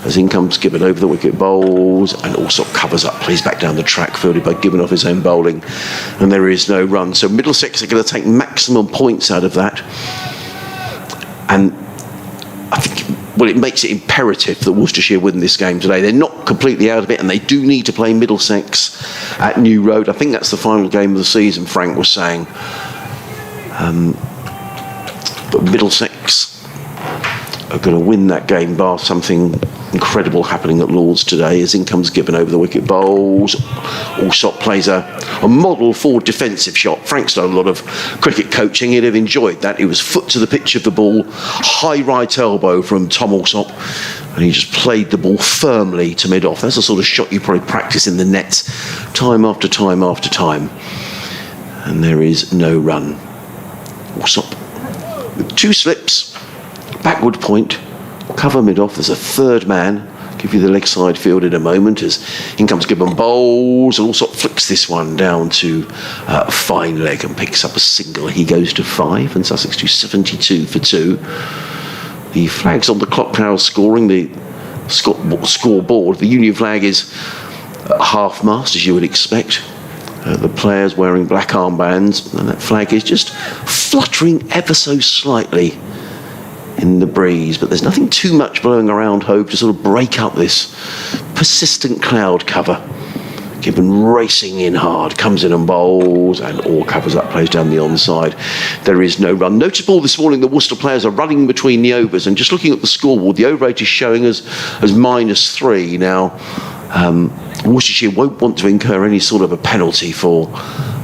Speaker 1: As in comes Gibbon over the wicket, bowls, and Alsop covers up, plays back down the track, fielded by Gibbon off his own bowling, and there is no run. So Middlesex are going to take maximum points out of that, and I think, it makes it imperative that Worcestershire win this game today. They're not completely out of it, and they do need to play Middlesex at New Road. I think that's the final game of the season, Frank was saying. But Middlesex are going to win that game, bar something incredible happening at Lords today. As in comes Gibbon over the wicket, bowls. Alsop plays a model forward defensive shot. Frank's done a lot of cricket coaching. He'd have enjoyed that. It was foot to the pitch of the ball, high right elbow from Tom Alsop, and he just played the ball firmly to mid-off. That's the sort of shot you probably practice in the nets time after time after time. And there is no run. Alsop with 2 slips, backward point, cover mid-off. There's a third man. I'll give you the leg side field in a moment, as in comes Gibbon, bowls, and Alsop flicks this one down to fine leg and picks up a single. He goes to 5, and Sussex to 72 for 2. The flag's on the clock tower scoring, the scoreboard. The Union flag is at half-mast, as you would expect. The players wearing black armbands, and that flag is just fluttering ever so slightly in the breeze, but there's nothing too much blowing around Hove to sort of break up this persistent cloud cover. Gibbon racing in hard, comes in and bowls, and Orr covers up, plays down the onside. There is no run. Noticeable this morning, the Worcester players are running between the overs, and just looking at the scoreboard, the over rate is showing as -3. Now, Worcestershire won't want to incur any sort of a penalty for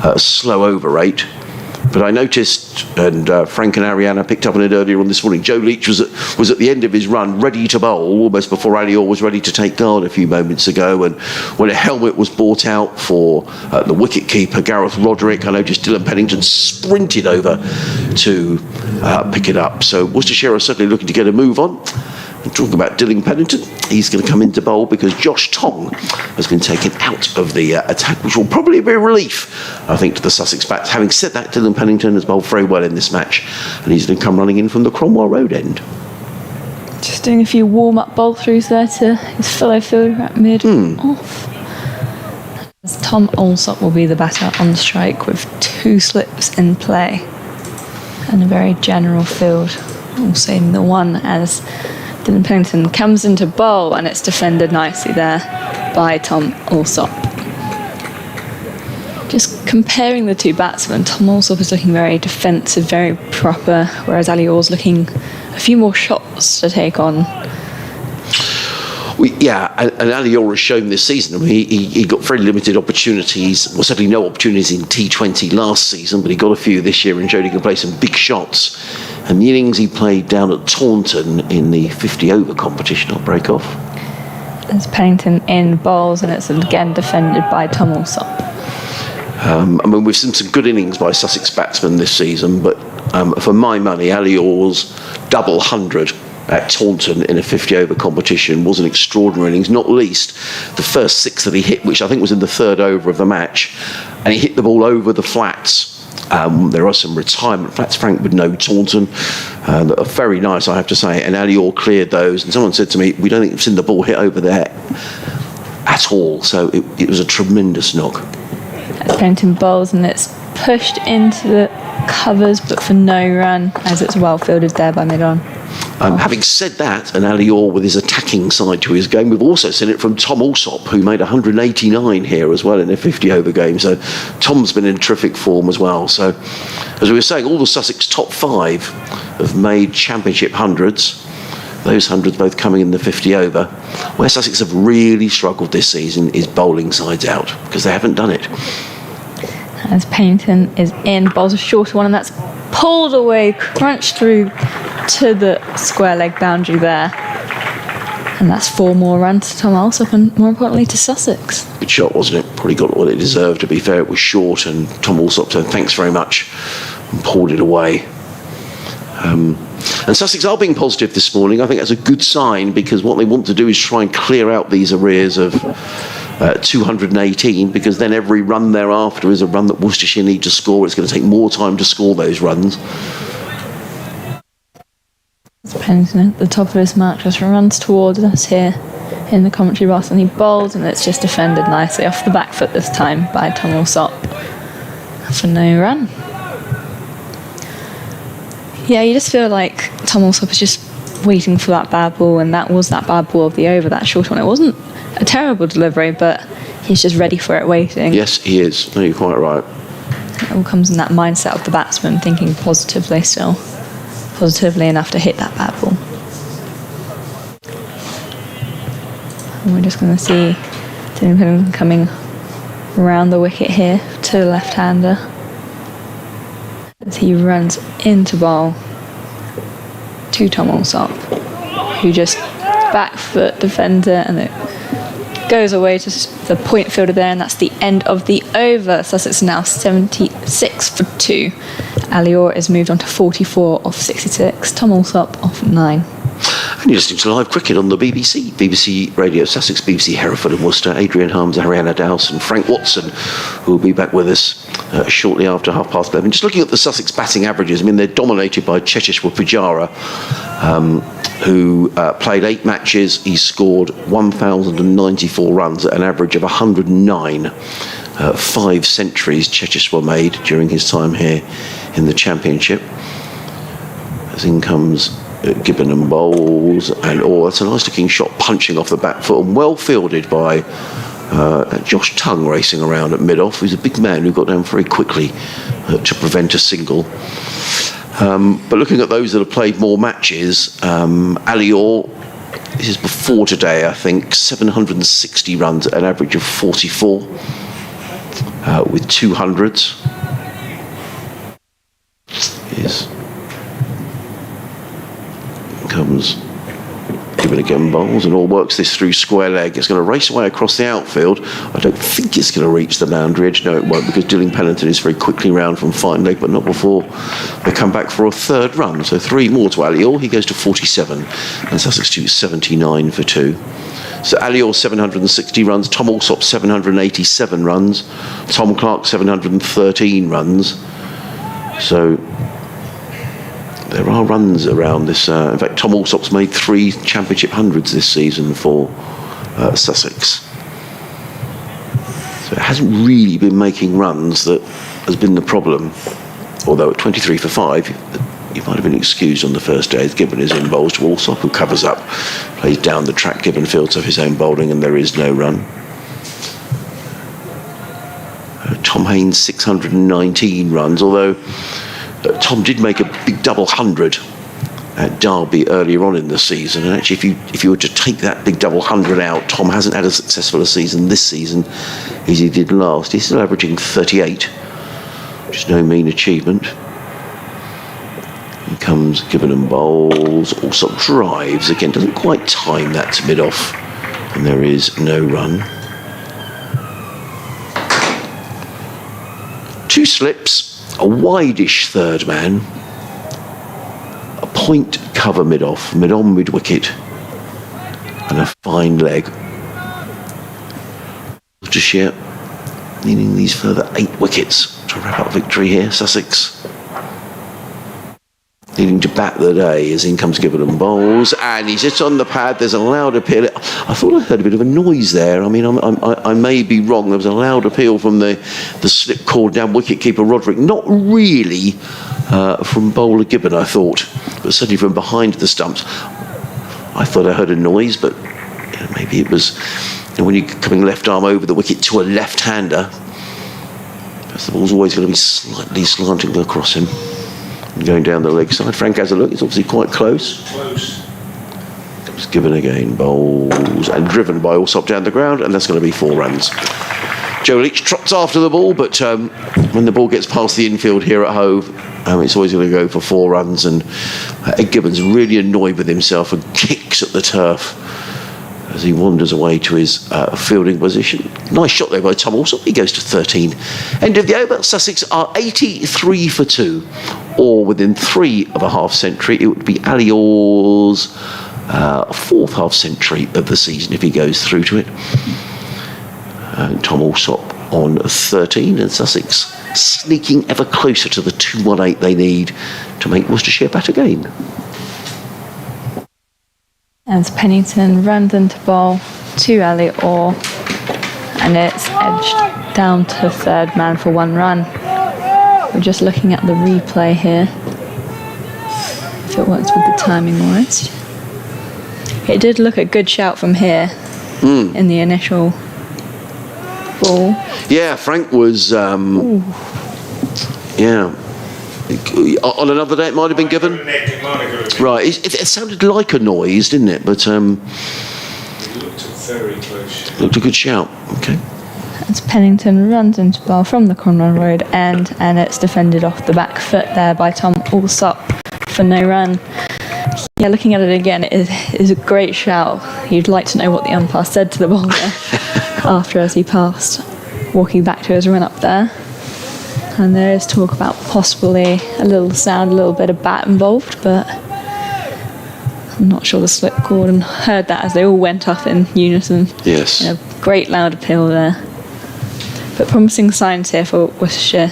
Speaker 1: a slow over rate. But I noticed, and Frank and Ariana picked up on it earlier on this morning, Joe Leach was at the end of his run, ready to bowl, almost before Ali Orr was ready to take guard a few moments ago. And when a helmet was brought out for the wicket-keeper, Gareth Roderick, I noticed Dylan Pennington sprinted over to pick it up. So Worcestershire are certainly looking to get a move on. And talking about Dylan Pennington, he's going to come into bowl because Josh Tong has been taken out of the attack, which will probably be a relief, I think, to the Sussex bats. Having said that, Dylan Pennington has bowled very well in this match, and he's going to come running in from the Cromwell Road end.
Speaker 2: Just doing a few warm-up bowl-throughs there to his fellow fielder at mid-off. As Tom Alsop will be the batter on strike with 2 slips in play and a very general field. Also in the one as Dylan Pennington comes into bowl, and it's defended nicely there by Tom Alsop. Just comparing the two batsmen, Tom Alsop is looking very defensive, very proper, whereas Ali Orr's looking a few more shots to take on.
Speaker 1: And Ali Orr has shown this season. I mean, he got very limited opportunities, well, certainly no opportunities in T20 last season, but he got a few this year and showed he can play some big shots. And the innings he played down at Taunton in the 50-over competition, I'll break off.
Speaker 2: There's Pennington in bowls, and it's again defended by Tom Alsop.
Speaker 1: We've seen some good innings by Sussex batsmen this season, but for my money, Ali Orr's double 100 at Taunton in a 50-over competition was an extraordinary innings, not least the first 6 that he hit, which I think was in the 3rd over of the match, and he hit the ball over the flats. There are some retirement flats, Frank would know Taunton, that are very nice, I have to say, and Ali Orr cleared those, and someone said to me, we don't think we've seen the ball hit over there at all, so it was a tremendous knock.
Speaker 2: That's Pennington bowls, and it's pushed into the covers, but for no run, as it's well fielded there by mid-on.
Speaker 1: Having said that, and Ali Orr with his attacking side to his game, we've also seen it from Tom Alsop, who made 189 here as well in a 50-over game. So Tom's been in terrific form as well. So, as we were saying, all the Sussex top 5 have made championship hundreds. Those hundreds both coming in the 50-over. Where Sussex have really struggled this season is bowling sides out, because they haven't done it.
Speaker 2: As Pennington is in, bowls a shorter one, and that's pulled away, crunched through to the square leg boundary there. And that's 4 more runs to Tom Alsop, and more importantly to Sussex.
Speaker 1: Good shot, wasn't it? Probably got what it deserved. To be fair, it was short, and Tom Alsop said thanks very much and pulled it away. And Sussex are being positive this morning. I think that's a good sign, because what they want to do is try and clear out these arrears of 218, because then every run thereafter is a run that Worcestershire need to score. It's going to take more time to score those runs.
Speaker 2: Pennington at the top of his mark just runs towards us here in the commentary box, and he bowls, and it's just defended nicely off the back foot this time by Tom Alsop for no run. Yeah, you just feel like Tom Alsop is just waiting for that bad ball, and that was that bad ball of the over, that short one. It wasn't a terrible delivery, but he's just ready for it, waiting.
Speaker 1: Yes, he is. No, you're quite right.
Speaker 2: It all comes in that mindset of the batsman, thinking positively still. Positively enough to hit that bad ball. And we're just going to see Dylan Pennington coming around the wicket here to the left-hander as he runs into bowl to Tom Alsop, who just back foot defends it, and it goes away to the point fielder there, and that's the end of the over. Sussex now 76 for 2. Ali Orr is moved on to 44 off 66. Tom Alsop off 9.
Speaker 1: And you're listening to live cricket on the BBC Radio Sussex, BBC Hereford and Worcester. Adrian Harms, Ariana Dowse and Frank Watson, who will be back with us shortly after 11:30. Just looking at the Sussex batting averages, I mean, they're dominated by Cheteshwar Pujara, who played 8 matches. He scored 1,094 runs at an average of 109. 5 centuries Cheteshwar made during his time here in the Championship. As in comes Gibbon and bowls, and that's a nice looking shot punching off the back foot, and well fielded by Josh Tongue racing around at mid-off, who's a big man who got down very quickly to prevent a single. But looking at those that have played more matches, Ali Orr, this is before today, I think, 760 runs at an average of 44 with 200s. comes Gibbon again, bowls, and all works this through square leg. It's going to race away across the outfield. I don't think it's going to reach the boundary edge. No, it won't, because Pennington is very quickly round from fine leg, but not before they come back for a third run. So 3 more to Alior. He goes to 47, and Sussex to 79 for 2. So Alior 760 runs, Tom Alsop 787 runs, Tom Clark 713 runs. So there are runs around this. In fact, Tom Alsop's made 3 championship hundreds this season for Sussex. So it hasn't really been making runs that has been the problem. Although at 23 for 5, you might have been excused on the first day as Gibbon is in bowls to Alsop, who covers up, plays down the track. Gibbon fields off his own bowling, and there is no run. Tom Haynes 619 runs, although Tom did make a big double 100 at Derby earlier on in the season, and actually if you were to take that big double 100 out, Tom hasn't had as successful a season this season as he did last. He's still averaging 38, which is no mean achievement. Here comes Gibbon and bowls, also drives again, doesn't quite time that to mid-off, and there is no run. 2 slips, a wide-ish third man, a point cover mid-off, mid-on mid-wicket, and a fine leg. Worcestershire needing these further 8 wickets to wrap up victory here. Sussex needing to bat the day as in comes Gibbon and bowls, and he sits on the pad. There's a loud appeal. I thought I heard a bit of a noise there. I mean, I may be wrong. There was a loud appeal from the slip called down wicketkeeper Roderick. Not really from bowler Gibbon, I thought, but certainly from behind the stumps. I thought I heard a noise, but maybe it was when you're coming left arm over the wicket to a left-hander. The ball's always going to be slightly slanting across him. Going down the leg side. Frank has a look. It's obviously quite close. Comes Gibbon again. Bowls. And driven by Alsop down the ground. And that's going to be 4 runs. Joe Leach trots after the ball. But when the ball gets past the infield here at Hove, it's always going to go for 4 runs. And Ed Gibbon's really annoyed with himself and kicks at the turf as he wanders away to his fielding position. Nice shot there by Tom Alsop. He goes to 13. End of the over. Sussex are 83 for 2. Or within 3 of a half century, it would be Alior's 4th half century of the season if he goes through to it. Tom Alsop on 13, and Sussex sneaking ever closer to the 218 they need to make Worcestershire bat again.
Speaker 2: As Pennington runs into ball to Alior, and it's edged down to third man for 1 run. We're just looking at the replay here, if it works with the timing wise. It did look a good shout from here in the initial ball.
Speaker 1: Yeah, Frank was on another day it might have been Gibbon. Right, it sounded like a noise, didn't it? But it
Speaker 3: looked very close.
Speaker 1: Looked a good shout. Okay.
Speaker 2: As Pennington runs into ball from the Conroy Road end, and it's defended off the back foot there by Tom Alsop for no run. Yeah, looking at it again, it is a great shout. You'd like to know what the umpire said to the bowler after as he passed, walking back to his run up there. And there is talk about possibly a little sound, a little bit of bat involved, but I'm not sure the slip called, and heard that as they all went up in unison.
Speaker 1: Yes.
Speaker 2: Great loud appeal there. But promising signs here for Worcestershire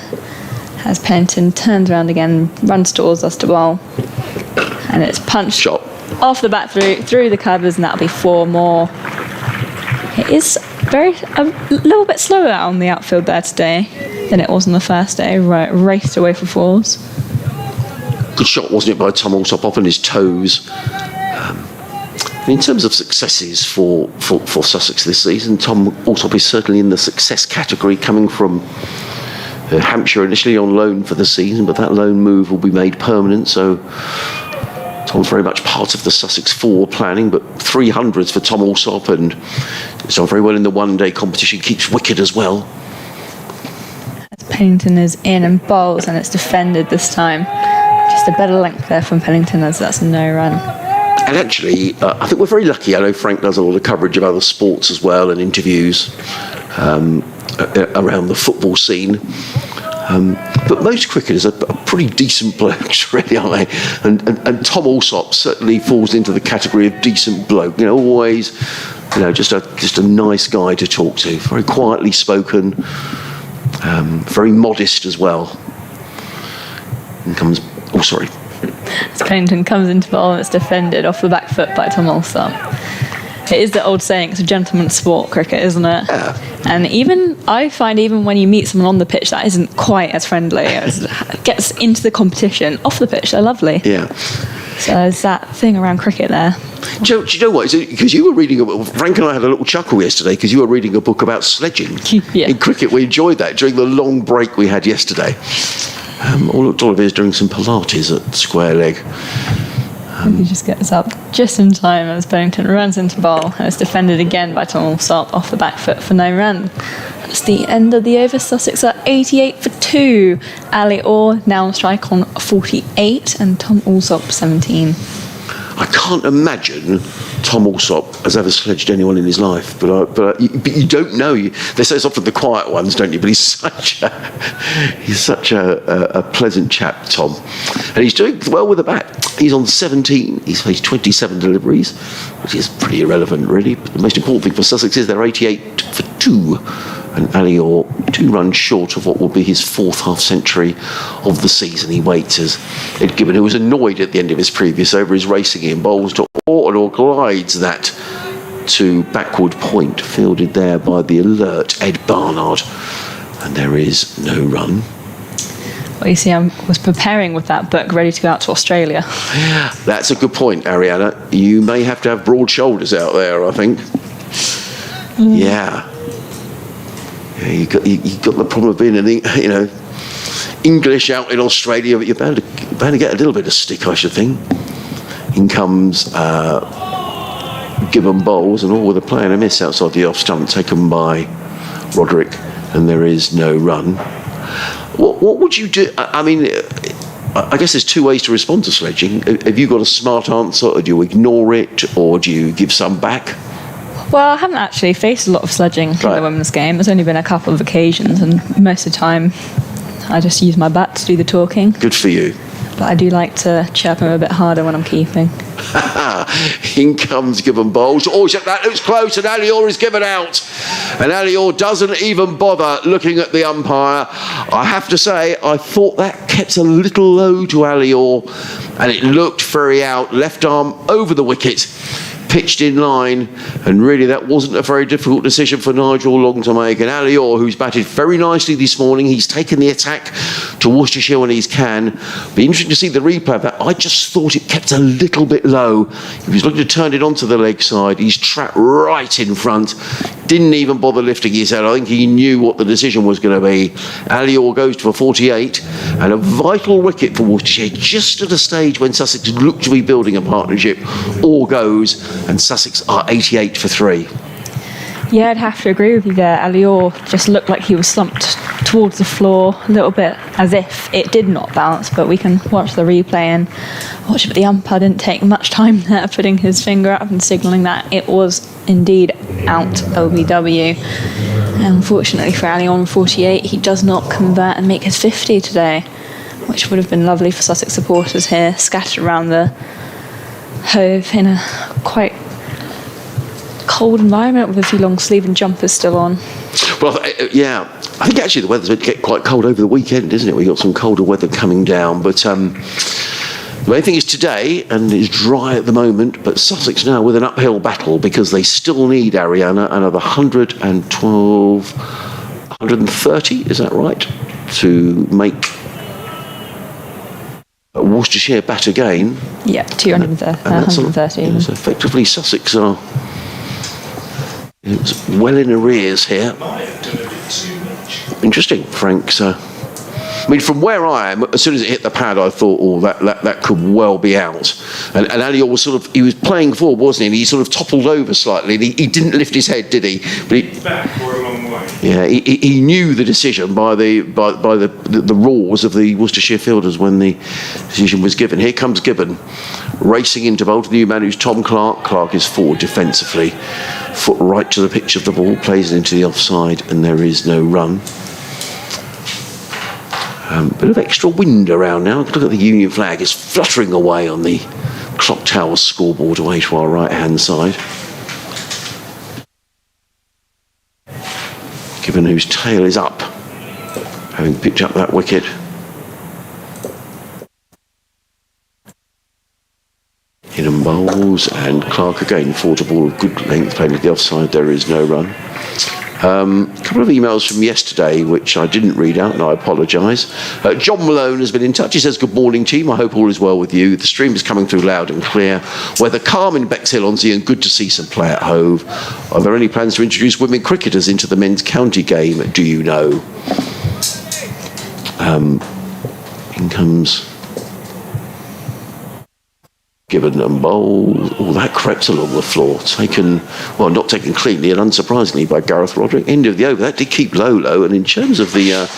Speaker 2: as Pennington turns around again, runs towards us to bowl, and it's punched
Speaker 1: shot
Speaker 2: off the bat through the covers, and that'll be 4 more. It is a little bit slower on the outfield there today than it was on the first day. Right, raced away for 4s.
Speaker 1: Good shot, wasn't it, by Tom Alsop up on his toes. In terms of successes for Sussex this season, Tom Alsop is certainly in the success category, coming from Hampshire initially on loan for the season, but that loan move will be made permanent, so Tom's very much part of the Sussex forward planning. But 300s for Tom Alsop, and it's done very well in the one-day competition, keeps wicket as well.
Speaker 2: As Pennington is in and bowls, and it's defended this time. Just a better length there from Pennington, as that's no run.
Speaker 1: And actually, I think we're very lucky. I know Frank does a lot of coverage of other sports as well and interviews around the football scene. But most cricketers are pretty decent blokes, really, aren't they? And Tom Alsop certainly falls into the category of decent bloke. Always, just a nice guy to talk to. Very quietly spoken, very modest as well. And comes. Oh, sorry.
Speaker 2: As Pennington comes into ball and it's defended off the back foot by Tom Alsop. It is the old saying, it's a gentleman's sport, cricket, isn't it?
Speaker 1: Yeah.
Speaker 2: And I find when you meet someone on the pitch, that isn't quite as friendly. It gets into the competition. Off the pitch, they're lovely.
Speaker 1: Yeah.
Speaker 2: So there's that thing around cricket there.
Speaker 1: Do you know what? Because you were reading, Frank and I had a little chuckle yesterday because you were reading a book about sledging.
Speaker 2: Yeah.
Speaker 1: In cricket, we enjoyed that during the long break we had yesterday. All of it is doing some Pilates at square leg.
Speaker 2: He just gets up just in time as Pennington runs into ball and is defended again by Tom Alsop off the back foot for no run. That's the end of the over. Sussex are 88 for 2. Ali Orr now on strike on 48 and Tom Alsop 17.
Speaker 1: I can't imagine Tom Alsop has ever sledged anyone in his life, but you don't know. They say it's often the quiet ones, don't you? But he's such a pleasant chap, Tom, and he's doing well with the bat. He's on 17. He's faced 27 deliveries, which is pretty irrelevant, really. But the most important thing for Sussex is they're 88 for 2. And Ali Orr 2 runs short of what will be his 4th half-century of the season. He waits as Ed Gibbon, who was annoyed at the end of his previous over, is racing in, bowls to Orr, and Orr glides that to backward point, fielded there by the alert Ed Barnard. And there is no run.
Speaker 2: Well, you see, I was preparing with that book, ready to go out to Australia.
Speaker 1: That's a good point, Ariana. You may have to have broad shoulders out there, I think. Yeah, you got the problem of being English out in Australia, but you're bound to get a little bit of stick, I should think. In comes Gibbon bowls and all with a play and a miss outside the off stump, taken by Roderick, and there is no run. What would you do? I mean, I guess there's 2 ways to respond to sledging. Have you got a smart answer, or do you ignore it, or do you give some back?
Speaker 2: Well, I haven't actually faced a lot of sledging in the women's game. There's only been a couple of occasions, and most of the time I just use my bat to do the talking.
Speaker 1: Good for you.
Speaker 2: But I do like to chirp him a bit harder when I'm keeping.
Speaker 1: In comes Gibbon bowls. Oh, that looks close, and Ali Orr is given out. And Ali Orr doesn't even bother looking at the umpire. I have to say, I thought that kept a little low to Ali Orr, and it looked very out. Left arm over the wicket, pitched in line, and really that wasn't a very difficult decision for Nigel Long to make. And Ali Orr, who's batted very nicely this morning, he's taken the attack to Worcestershire when he can. Be interesting to see the replay of that. I just thought it kept a little bit low. He was looking to turn it onto the leg side. He's trapped right in front. Didn't even bother lifting his head. I think he knew what the decision was going to be. Ali Orr goes to a 48, and a vital wicket for Worcestershire, just at a stage when Sussex looked to be building a partnership. Orr goes, and Sussex are 88 for 3.
Speaker 2: Yeah, I'd have to agree with you there. Ali Orr just looked like he was slumped towards the floor a little bit, as if it did not bounce, but we can watch the replay and watch it. But the umpire didn't take much time there, putting his finger up and signalling that it was indeed out OBW. And unfortunately for Ali Orr on 48, he does not convert and make his 50 today, which would have been lovely for Sussex supporters here, scattered around the Hove in a quite cold environment with a few long sleeve and jumpers still on.
Speaker 1: Well, yeah, I think actually the weather's going to get quite cold over the weekend, isn't it? We've got some colder weather coming down, but the main thing is today, and it's dry at the moment, but Sussex now with an uphill battle because they still need, Ariana, another 112, 130, is that right, to make Worcestershire bat again.
Speaker 2: Yeah, 130.
Speaker 1: So effectively Sussex are well in arrears here. Interesting, Frank. So, I mean, from where I am, as soon as it hit the pad, I thought, oh, that could well be out. And Ali Orr was he was playing forward, wasn't he? And he sort of toppled over slightly. And he didn't lift his head, did he? But
Speaker 3: back for a long way.
Speaker 1: Yeah, he knew the decision by the roars of the Worcestershire fielders when the decision was given. Here comes Gibbon, racing into bowl. The new man who's Tom Clark. Clark is forward defensively, foot right to the pitch of the ball, plays it into the offside, and there is no run. Bit of extra wind around now. Look at the Union flag. It's fluttering away on the clock tower scoreboard away to our right-hand side. Gibbon, whose tail is up, having picked up that wicket. In bowls, and Clark again forward to ball of good length, playing with the offside. There is no run. A couple of emails from yesterday which I didn't read out, and I apologise. John Malone has been in touch. He says, good morning team, I hope all is well with you. The stream is coming through loud and clear. Weather calm in Bexhill-on-Sea and good to see some play at Hove. Are there any plans to introduce women cricketers into the men's county game? Do you know? In comes Gibbon and bowl. Oh, that crept along the floor. Not taken cleanly and unsurprisingly by Gareth Roderick. End of the over. That did keep low. And in terms of the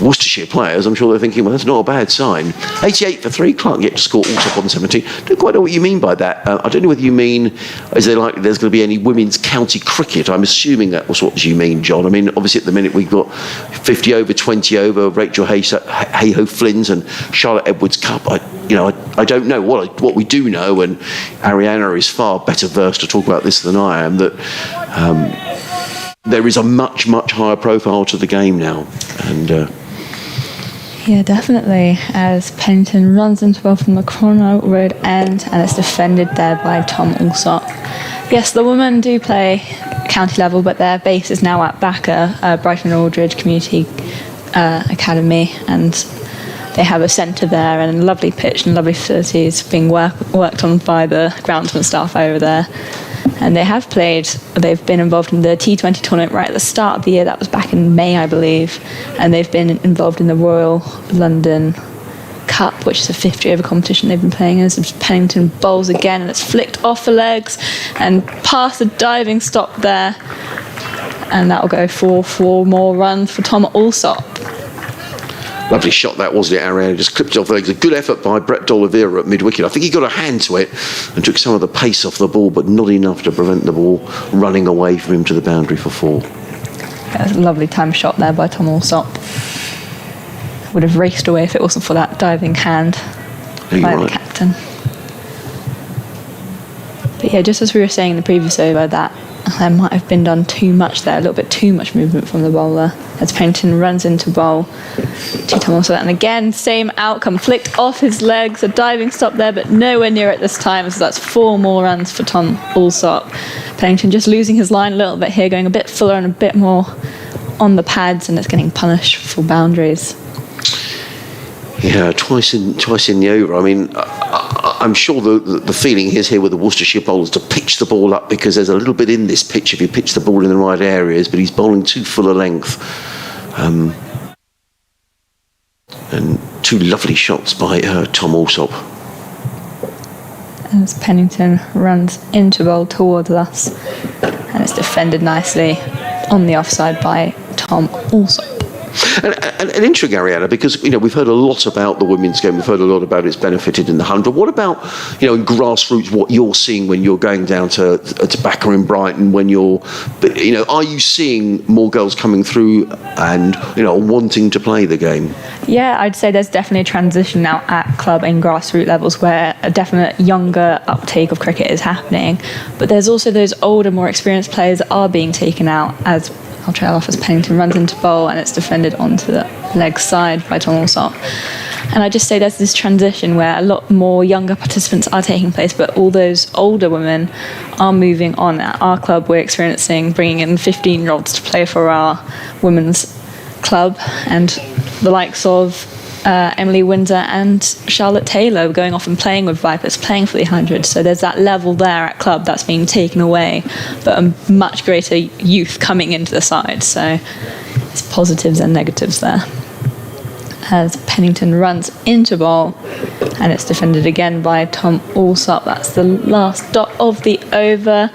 Speaker 1: Worcestershire players, I'm sure they're thinking, well, that's not a bad sign. 88 for 3. Clark yet to score all top on 17. Don't quite know what you mean by that. I don't know whether you mean, is there like there's going to be any women's county cricket? I'm assuming that was what you mean, John. I mean, obviously at the minute we've got 50 over, 20 over, Rachel Hayhoe Flynn's and Charlotte Edwards Cup. I don't know. What we do know, and Ariana is far better versed to talk about this than I am, that there is a much, much higher profile to the game now. And
Speaker 2: yeah, definitely. As Pennington runs into ball from the corner road end, and it's defended there by Tom Alsop. Yes, the women do play county level, but their base is now at Backer, Brighton Aldridge Community Academy, and they have a centre there and a lovely pitch and lovely facilities being worked on by the groundsman staff over there. And they've been involved in the T20 tournament right at the start of the year. That was back in May, I believe. And they've been involved in the Royal London Cup, which is a 50 over competition they've been playing in. So Pennington bowls again, and it's flicked off the legs and past the diving stop there. And that'll go for 4 more runs for Tom Alsop.
Speaker 1: Lovely shot that, wasn't it, Ariana? Just clipped it off the legs. A good effort by Brett D'Oliveira at mid-wicket. I think he got a hand to it and took some of the pace off the ball, but not enough to prevent the ball running away from him to the boundary for 4.
Speaker 2: That was a lovely time shot there by Tom Alsop. Would have raced away if it wasn't for that diving hand by the captain. But yeah, just as we were saying in the previous over, that there might have been done too much there, a little bit too much movement from the bowler, as Pennington runs into bowl to Tom Alsop. And again, same outcome, flicked off his legs, a diving stop there, but nowhere near it this time, so that's 4 more runs for Tom Alsop. Pennington just losing his line a little bit here, going a bit fuller and a bit more on the pads, and it's getting punished for boundaries.
Speaker 1: Yeah, twice in the over. I mean, I'm sure the feeling is here with the Worcestershire bowlers to pitch the ball up, because there's a little bit in this pitch if you pitch the ball in the right areas, but he's bowling too full a length. And 2 lovely shots by Tom Alsop.
Speaker 2: As Pennington runs into bowl towards us, and it's defended nicely on the offside by Tom Alsop.
Speaker 1: And intriguing, Ariana, because we've heard a lot about the women's game. We've heard a lot about it's benefited in the 100. What about in grassroots? What you're seeing when you're going down to Backer in Brighton? When you're, are you seeing more girls coming through and wanting to play the game?
Speaker 2: Yeah, I'd say there's definitely a transition now at club and grassroots levels where a definite younger uptake of cricket is happening. But there's also those older, more experienced players that are being taken out, as I'll trail off as Pennington runs into bowl, and it's defended onto the leg side by Tom Alsop. And I just say there's this transition where a lot more younger participants are taking place, but all those older women are moving on. At our club, we're experiencing bringing in 15-year-olds to play for our women's club, and the likes of Emily Windsor and Charlotte Taylor going off and playing with Vipers, playing for the 100. So there's that level there at club that's being taken away, but a much greater youth coming into the side. So there's positives and negatives there. As Pennington runs into bowl, and it's defended again by Tom Alsop. That's the last dot of the over.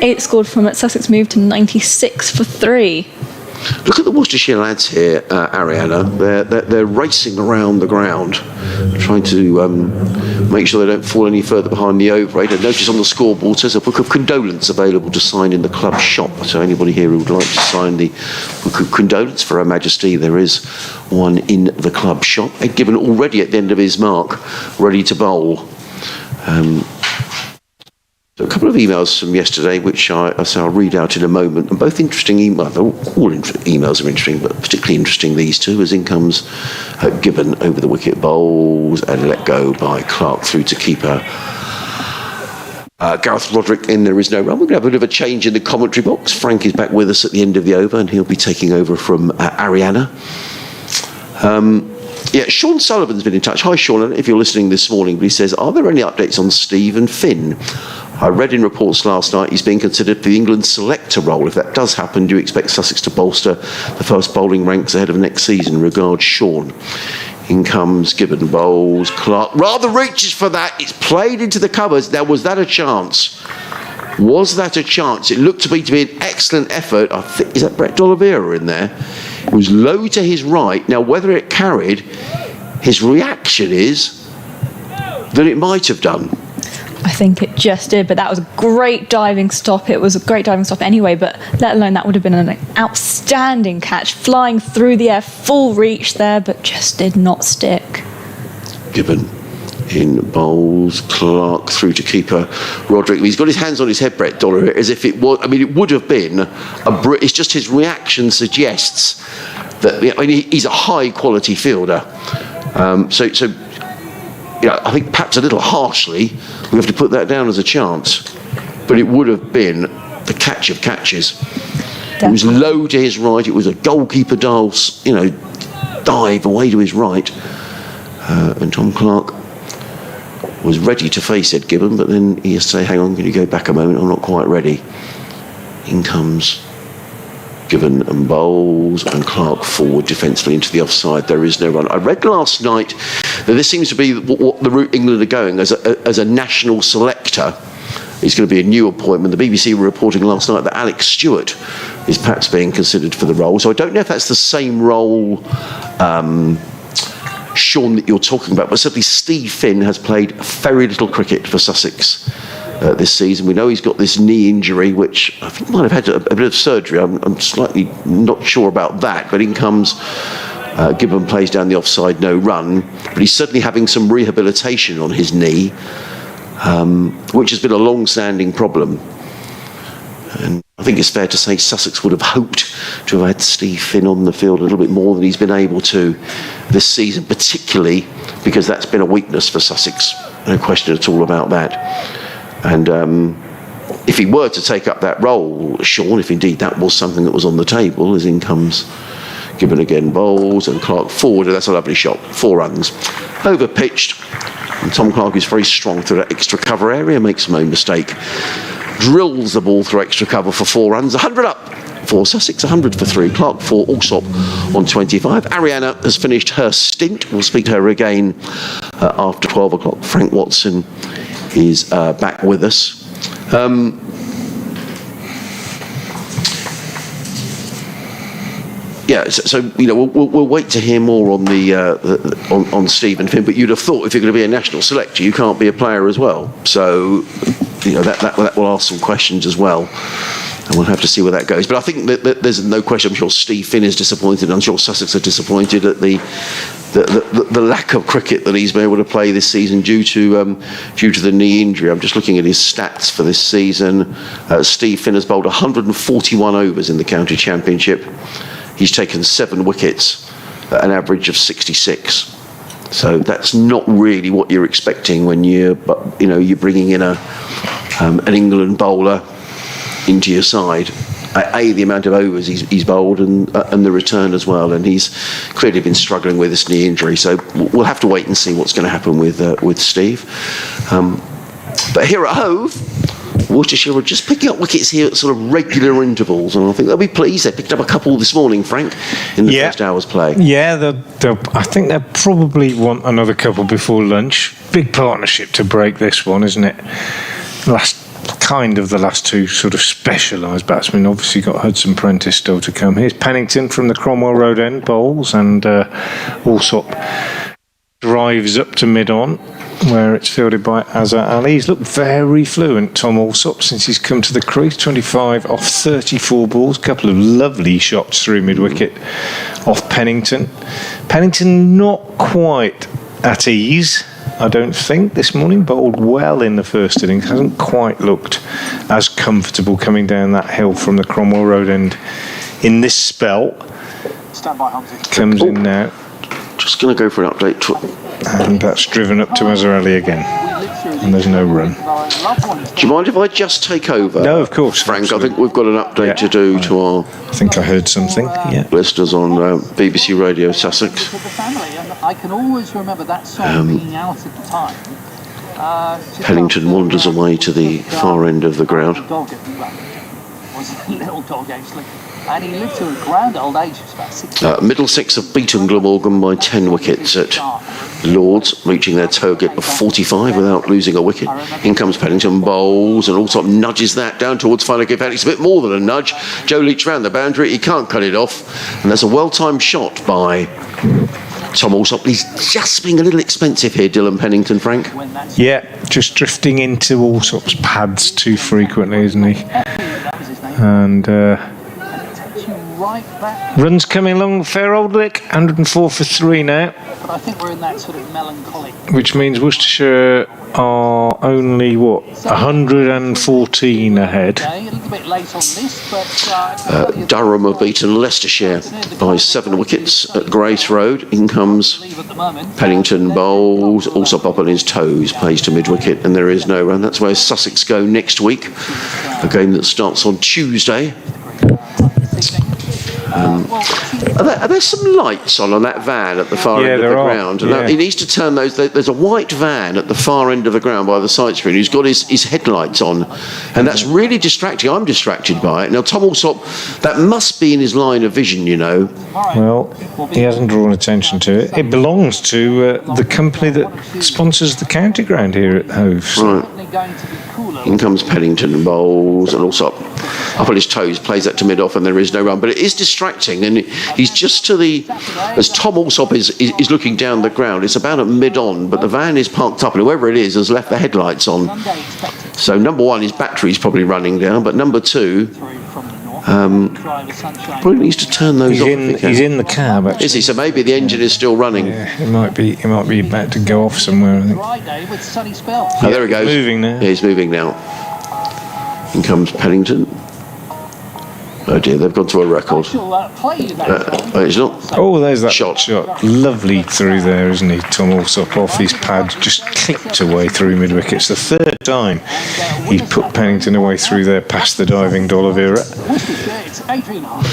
Speaker 2: 8 scored from it. Sussex moved to 96 for 3.
Speaker 1: Look at the Worcestershire lads here, Ariana. They're racing around the ground, trying to make sure they don't fall any further behind the over 8. I notice on the scoreboard says a book of condolence available to sign in the club shop. So anybody here who would like to sign the book of condolence for Her Majesty, there is one in the club shop. Ed Gibbon already at the end of his mark, ready to bowl. So a couple of emails from yesterday, which I'll read out in a moment, and both interesting emails. All emails are interesting, but particularly interesting these two, as in comes Gibbon over the wicket, bowls and let go by Clark through to keeper. Gareth Roderick in, there is no run. We're going to have a bit of a change in the commentary box. Frank is back with us at the end of the over, and he'll be taking over from Ariana. Sean Sullivan's been in touch. Hi, Sean. I don't know if you're listening this morning, but he says, are there any updates on Stephen Finn? I read in reports last night he's being considered for the England selector role. If that does happen, do you expect Sussex to bolster the first bowling ranks ahead of next season? Regards, Sean. In comes Gibbon, bowls, Clark. Rather reaches for that. It's played into the covers. Now, was that a chance? Was that a chance? It looked to me to be an excellent effort. I think, is that Brett D'Oliveira in there? It was low to his right. Now, whether it carried, his reaction is that it might have done.
Speaker 2: I think it just did, but that was a great diving stop. It was a great diving stop anyway, but let alone that would have been an outstanding catch, flying through the air, full reach there, but just did not stick.
Speaker 1: Gibbon in bowls, Clark through to keeper Roderick. He's got his hands on his head, Brett Dollar, as if it was. I mean, it would have been it's just his reaction suggests that. I mean, he's a high quality fielder. I think perhaps a little harshly we have to put that down as a chance, but it would have been the catch of catches. Definitely. It was low to his right. It was a goalkeeper dive away to his right, and Tom Clark was ready to face Ed Gibbon, but then he has to say, hang on, can you go back a moment? I'm not quite ready. In comes Gibbon and bowls, and Clark forward defensively into the offside. There is no run. I read last night that this seems to be what the route England are going as a national selector. It's going to be a new appointment. The BBC were reporting last night that Alex Stewart is perhaps being considered for the role. So I don't know if that's the same role, Sean, that you're talking about, but certainly Steve Finn has played very little cricket for Sussex this season. We know he's got this knee injury, which I think might have had a bit of surgery. I'm slightly not sure about that, but in comes Gibbon, plays down the offside, no run, but he's certainly having some rehabilitation on his knee, which has been a long-standing problem. And I think it's fair to say Sussex would have hoped to have had Steve Finn on the field a little bit more than he's been able to this season, particularly because that's been a weakness for Sussex. No question at all about that. And if he were to take up that role, Sean, if indeed that was something that was on the table, as in comes Gibbon again, bowls, and Clark forward, and that's a lovely shot. 4 runs. Over pitched, and Tom Clark is very strong through that extra cover area, makes no mistake. Drills the ball through extra cover for 4 runs. 100 up for Sussex, 100 for 3. Clark 4, Alsop on 25. Ariana has finished her stint. We'll speak to her again after 12 o'clock. Frank Watson is back with us. So we'll wait to hear more on on Stephen Finn. But you'd have thought if you're going to be a national selector, you can't be a player as well. So that will ask some questions as well, and we'll have to see where that goes. But I think that there's no question. I'm sure Steve Finn is disappointed. I'm sure Sussex are disappointed at the lack of cricket that he's been able to play this season due to the knee injury. I'm just looking at his stats for this season. Steve Finn has bowled 141 overs in the county championship. He's taken 7 wickets at an average of 66. So that's not really what you're expecting when you're bringing in an England bowler into your side. The amount of overs he's bowled and the return as well, and he's clearly been struggling with this knee injury. So we'll have to wait and see what's going to happen with Steve. But here at Hove, Worcestershire are just picking up wickets here at sort of regular intervals, and I think they'll be pleased. They picked up a couple this morning, Frank, in the first hour's play.
Speaker 3: Yeah, I think they'll probably want another couple before lunch. Big partnership to break this one, isn't it? Last kind of the last two sort of specialised batsmen. Obviously got Hudson Prentice still to come. Here's Pennington from the Cromwell Road end bowls, and Allsop drives up to mid-on, where it's fielded by Azhar Ali. He's looked very fluent, Tom Allsop, since he's come to the crease. 25 off 34 balls. A couple of lovely shots through mid-wicket off Pennington. Pennington not quite at ease, I don't think, this morning. Bowled well in the first innings. Hasn't quite looked as comfortable coming down that hill from the Cromwell Road end in this spell.
Speaker 4: Stand by, Humphrey.
Speaker 3: Comes in now.
Speaker 1: Just going to go for an update.
Speaker 3: And that's driven up to Azhar Ali again. And there's no run.
Speaker 1: Do you mind if I just take over?
Speaker 3: No, of course.
Speaker 1: Frank,
Speaker 3: Absolutely.
Speaker 1: I think we've got an update to do to our
Speaker 3: I think I heard something. Yeah.
Speaker 1: listeners on BBC Radio Sussex.
Speaker 4: For the family, and I can always remember that song being out at the time.
Speaker 1: Pennington wanders away to the far end of the ground.
Speaker 4: Dog at the back. Was a little dog actually, and he lived to a grand old age. He was about 6.
Speaker 1: Middlesex have beaten Glamorgan by 10 wickets at Lords, reaching their target of 45 without losing a wicket. In comes Pennington, bowls, and Allsop nudges that down towards final give out. It's a bit more than a nudge. Joe Leach round the boundary, he can't cut it off, and there's a well-timed shot by Tom Allsop. He's just being a little expensive here, Dylan Pennington, Frank.
Speaker 3: Yeah, just drifting into Allsop's pads too frequently, isn't he? And runs coming along, fair old lick, 104 for 3 now.
Speaker 4: But I think we're in that sort of melancholic.
Speaker 3: Which means Worcestershire are only, 114 ahead.
Speaker 4: A little bit late on this, but
Speaker 1: Durham have beaten Leicestershire by 7 wickets at Grace Road. In comes Pennington, bowls, Allsop up on his toes, plays to mid-wicket, and there is no run. That's where Sussex go next week, a game that starts on Tuesday. Are there some lights on that van at the far end of the ground? And he needs to turn those. There's a white van at the far end of the ground by the side screen who's got his headlights on, and that's really distracting. I'm distracted by it. Now, Tom Allsop, that must be in his line of vision, you know.
Speaker 3: Well, he hasn't drawn attention to it. It belongs to the company that sponsors the county ground here at Hove.
Speaker 1: Right. In comes Pennington and bowls, and Allsop up on his toes, plays that to mid-off, and there is no run. But it is distracting, and he's just to the... As Tom Allsop is looking down the ground, it's about at mid-on, but the van is parked up, and whoever it is has left the headlights on. So number one, his battery's probably running down, but number two... probably needs to turn those off.
Speaker 3: He's in the cab, actually.
Speaker 1: Is he? So maybe the engine is still running.
Speaker 3: Yeah, it might be about to go off somewhere, I think.
Speaker 1: Oh, there he goes.
Speaker 3: He's moving now.
Speaker 1: Yeah, he's moving now. In comes Pennington. Oh dear, they've gone to a record. It's not.
Speaker 3: Oh, there's that
Speaker 1: shot.
Speaker 3: Lovely through there, isn't he? Tom Allsop off his pad, just clipped away through mid-wicket. It's the third time he's put Pennington away through there past the diving D'Oliveira.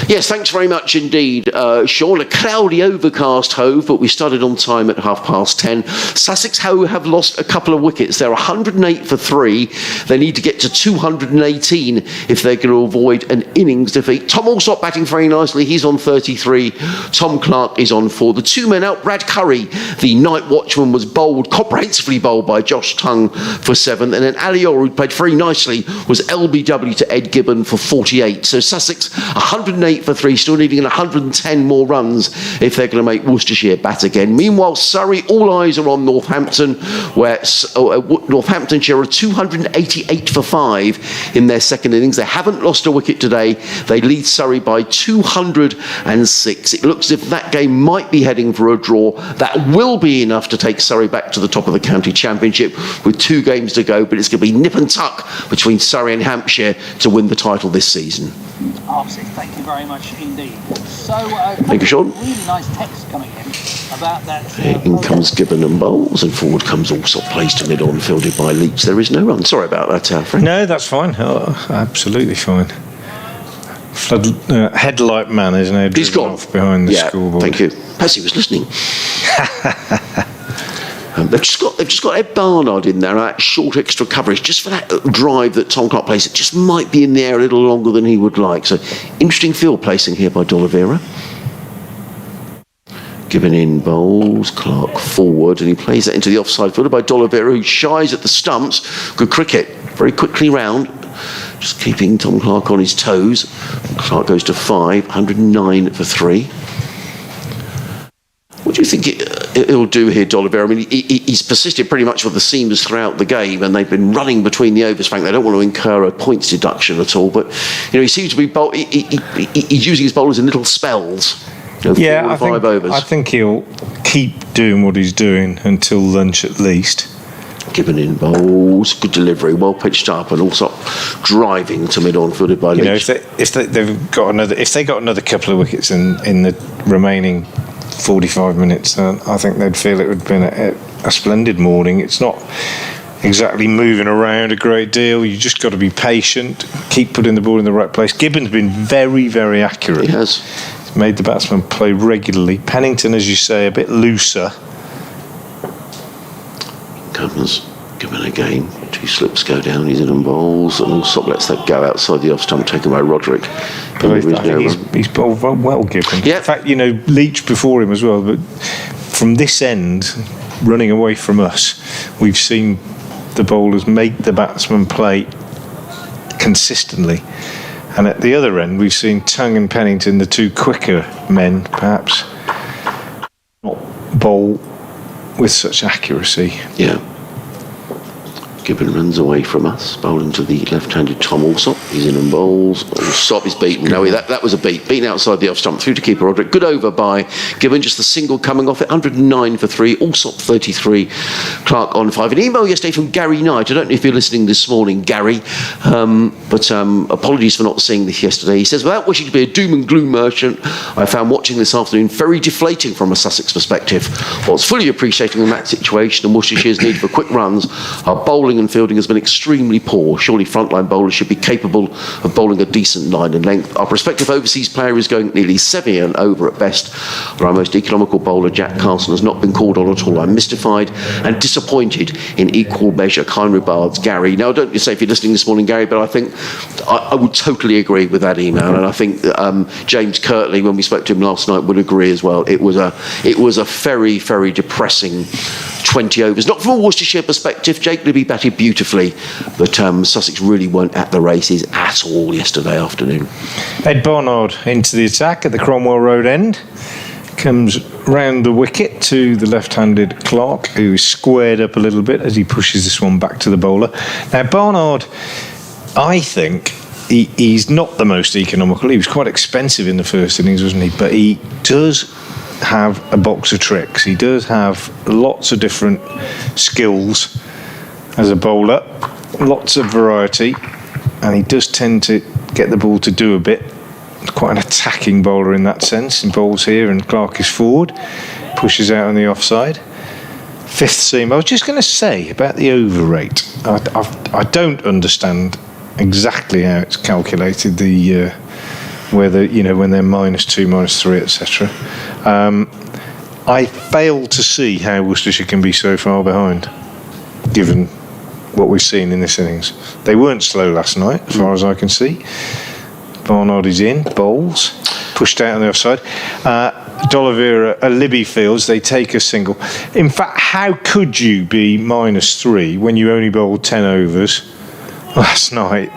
Speaker 1: Yes, thanks very much indeed, Sean. A cloudy, overcast Hove, but we started on time at 10:30. Sussex have lost a couple of wickets. They're 108 for 3. They need to get to 218 if they're going to avoid an innings defeat. Tom Allsop batting very nicely. He's on 33. Tom Clark is on 4. The 2 men out. Brad Curry, the night watchman, was comprehensively bowled by Josh Tongue for 7. And then Alior, who played very nicely, was LBW to Ed Gibbon for 48. So Sussex 108 for 3, still needing 110 more runs if they're going to make Worcestershire bat again. Meanwhile, Surrey, all eyes are on Northampton, where Northamptonshire are 288 for 5 in their second innings. They haven't lost a wicket today. They lead Surrey by 206. It looks as if that game might be heading for a draw. That will be enough to take Surrey back to the top of the county championship with 2 games to go, but it's going to be nip and tuck between Surrey and Hampshire to win the title this season.
Speaker 4: Thank you very much indeed. So,
Speaker 1: thank you, Sean.
Speaker 4: Really nice text coming in about that.
Speaker 1: In comes Gibbon and bowls, and forward comes Allsop, plays to mid-on, fielded by Leach. There is no run. Sorry about that, Frank.
Speaker 3: No, that's fine. Oh, absolutely fine. Headlight man is now
Speaker 1: He's gone
Speaker 3: off behind the scoreboard.
Speaker 1: Thank you. Perhaps he was listening. They've just got Ed Barnard in there, short extra coverage, just for that drive that Tom Clark plays. It just might be in the air a little longer than he would like. So, interesting field placing here by D'Oliveira. Given in bowls, Clark forward, and he plays that into the offside fielder by D'Oliveira, who shies at the stumps. Good cricket. very quickly round, just keeping Tom Clark on his toes. Clark goes to 5, 109 for 3. What do you think it'll do here, D'Oliveira? I mean, he's persisted pretty much with the seamers throughout the game, and they've been running between the overs. Frank, they don't want to incur a points deduction at all, but he seems to be he's using his bowlers in little spells. 4 and 5 overs.
Speaker 3: I think he'll keep doing what he's doing until lunch at least.
Speaker 1: Gibbon in bowls, good delivery, well pitched up, and also driving to mid-on, fielded by Leach.
Speaker 3: If they got another couple of wickets in the remaining 45 minutes, I think they'd feel it would have been a splendid morning. It's not exactly moving around a great deal. You just got to be patient, keep putting the ball in the right place. Gibbon's been very, very accurate.
Speaker 1: He has.
Speaker 3: He's made the batsman play regularly. Pennington, as you say, a bit looser.
Speaker 1: Covers Gibbon again. 2 slips go down. He's in and bowls, and also lets that go outside the off stump, taken by Roderick.
Speaker 3: But he's bowled well, Gibbon.
Speaker 1: Yeah.
Speaker 3: In fact, Leach before him as well. But from this end, running away from us, we've seen the bowlers make the batsman play consistently. And at the other end, we've seen Tongue and Pennington, the 2 quicker men, perhaps, not bowl with such accuracy.
Speaker 1: Yeah. Gibbon runs away from us, bowling to the left-handed Tom Alsop. He's in and bowls. Alsop is beaten. No, that was a beat. Beaten outside the off-stump, through to keeper Roderick. Good over by Gibbon, just the single coming off it. 109 for 3. Alsop 33. Clark on 5. An email yesterday from Gary Knight. I don't know if you're listening this morning, Gary, but apologies for not seeing this yesterday. He says, without wishing to be a doom and gloom merchant, I found watching this afternoon very deflating from a Sussex perspective. Whilst fully appreciating the match situation and Worcestershire's need for quick runs, our bowling and fielding has been extremely poor. Surely frontline bowlers should be capable of bowling a decent line and length. Our prospective overseas player is going nearly 7 and over at best. Our most economical bowler, Jack Carson, has not been called on at all. I'm mystified and disappointed in equal measure. Kind regards, Gary. Now, don't you say if you're listening this morning, Gary, but I think I would totally agree with that email, and I think James Kirtley, when we spoke to him last night, would agree as well. It was a very, very depressing 20 overs. Not from a Worcestershire perspective. Jake Libby batted beautifully, but Sussex really weren't at the races at all yesterday afternoon.
Speaker 3: Ed Barnard into the attack at the Cromwell Road end. Comes round the wicket to the left-handed Clark, who is squared up a little bit as he pushes this one back to the bowler. Now, Barnard, I think he's not the most economical. He was quite expensive in the first innings, wasn't he? But he does have a box of tricks. He does have lots of different skills as a bowler, lots of variety, and he does tend to get the ball to do a bit. Quite an attacking bowler in that sense. He bowls here and Clark is forward, pushes out on the offside. 5th seam. I was just going to say about the over rate. I don't understand exactly how it's calculated, the whether, when they're -2, -3, etc. I fail to see how Worcestershire can be so far behind, given what we've seen in this innings. They weren't slow last night, as far as I can see. Barnard is in, bowls, pushed out on the offside. D'Oliveira, Libby fields, they take a single. In fact, how could you be -3 when you only bowled 10 overs last night?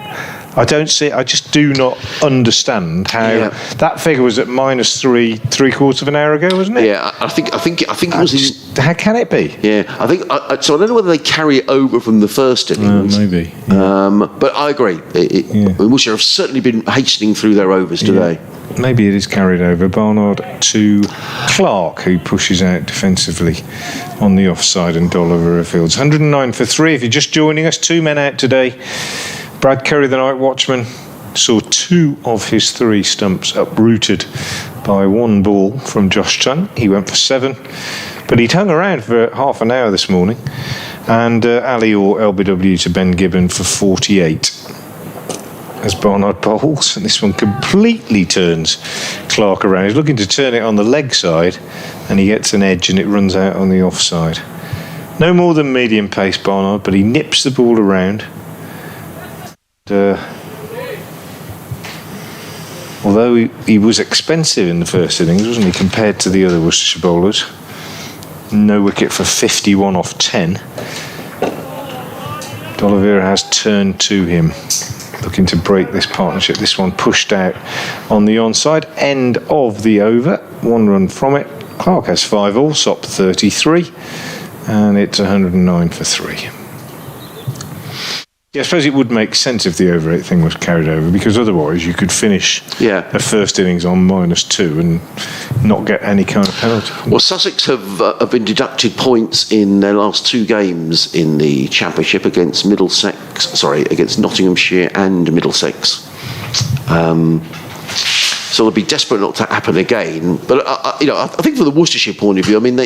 Speaker 3: I don't see. I just do not understand how that figure was at -3 3/4 of an hour ago, wasn't it?
Speaker 1: Yeah, I think it was.
Speaker 3: How can it be?
Speaker 1: Yeah, I think so. I don't know whether they carry it over from the first innings.
Speaker 3: Maybe.
Speaker 1: Yeah. But I agree. Worcestershire have certainly been hastening through their overs today.
Speaker 3: Maybe it is carried over. Barnard to Clark, who pushes out defensively on the offside, and D'Oliveira fields. 109 for 3. If you're just joining us, 2 men out today. Brad Curry, the night watchman, saw 2 of his 3 stumps uprooted by 1 ball from Josh Tongue. He went for 7, but he'd hung around for half an hour this morning. And Ali or LBW to Ben Gibbon for 48. As Barnard bowls, and this one completely turns Clark around. He's looking to turn it on the leg side, and he gets an edge and it runs out on the offside. No more than medium pace, Barnard, but he nips the ball around. Although he was expensive in the first innings, wasn't he, compared to the other Worcestershire bowlers? No wicket for 51 off 10. D'Oliveira has turned to him, looking to break this partnership. This one pushed out on the onside end of the over. 1 run from it. Clark has 5 all, Sop 33, and it's 109 for 3. Yeah, I suppose it would make sense if the over 8 thing was carried over, because otherwise you could finish a first innings on -2 and not get any kind of penalty.
Speaker 1: Well, Sussex have been deducted points in their last 2 games in the Championship against against Nottinghamshire and Middlesex. So they'll be desperate not to happen again. But I think from the Worcestershire point of view, I mean,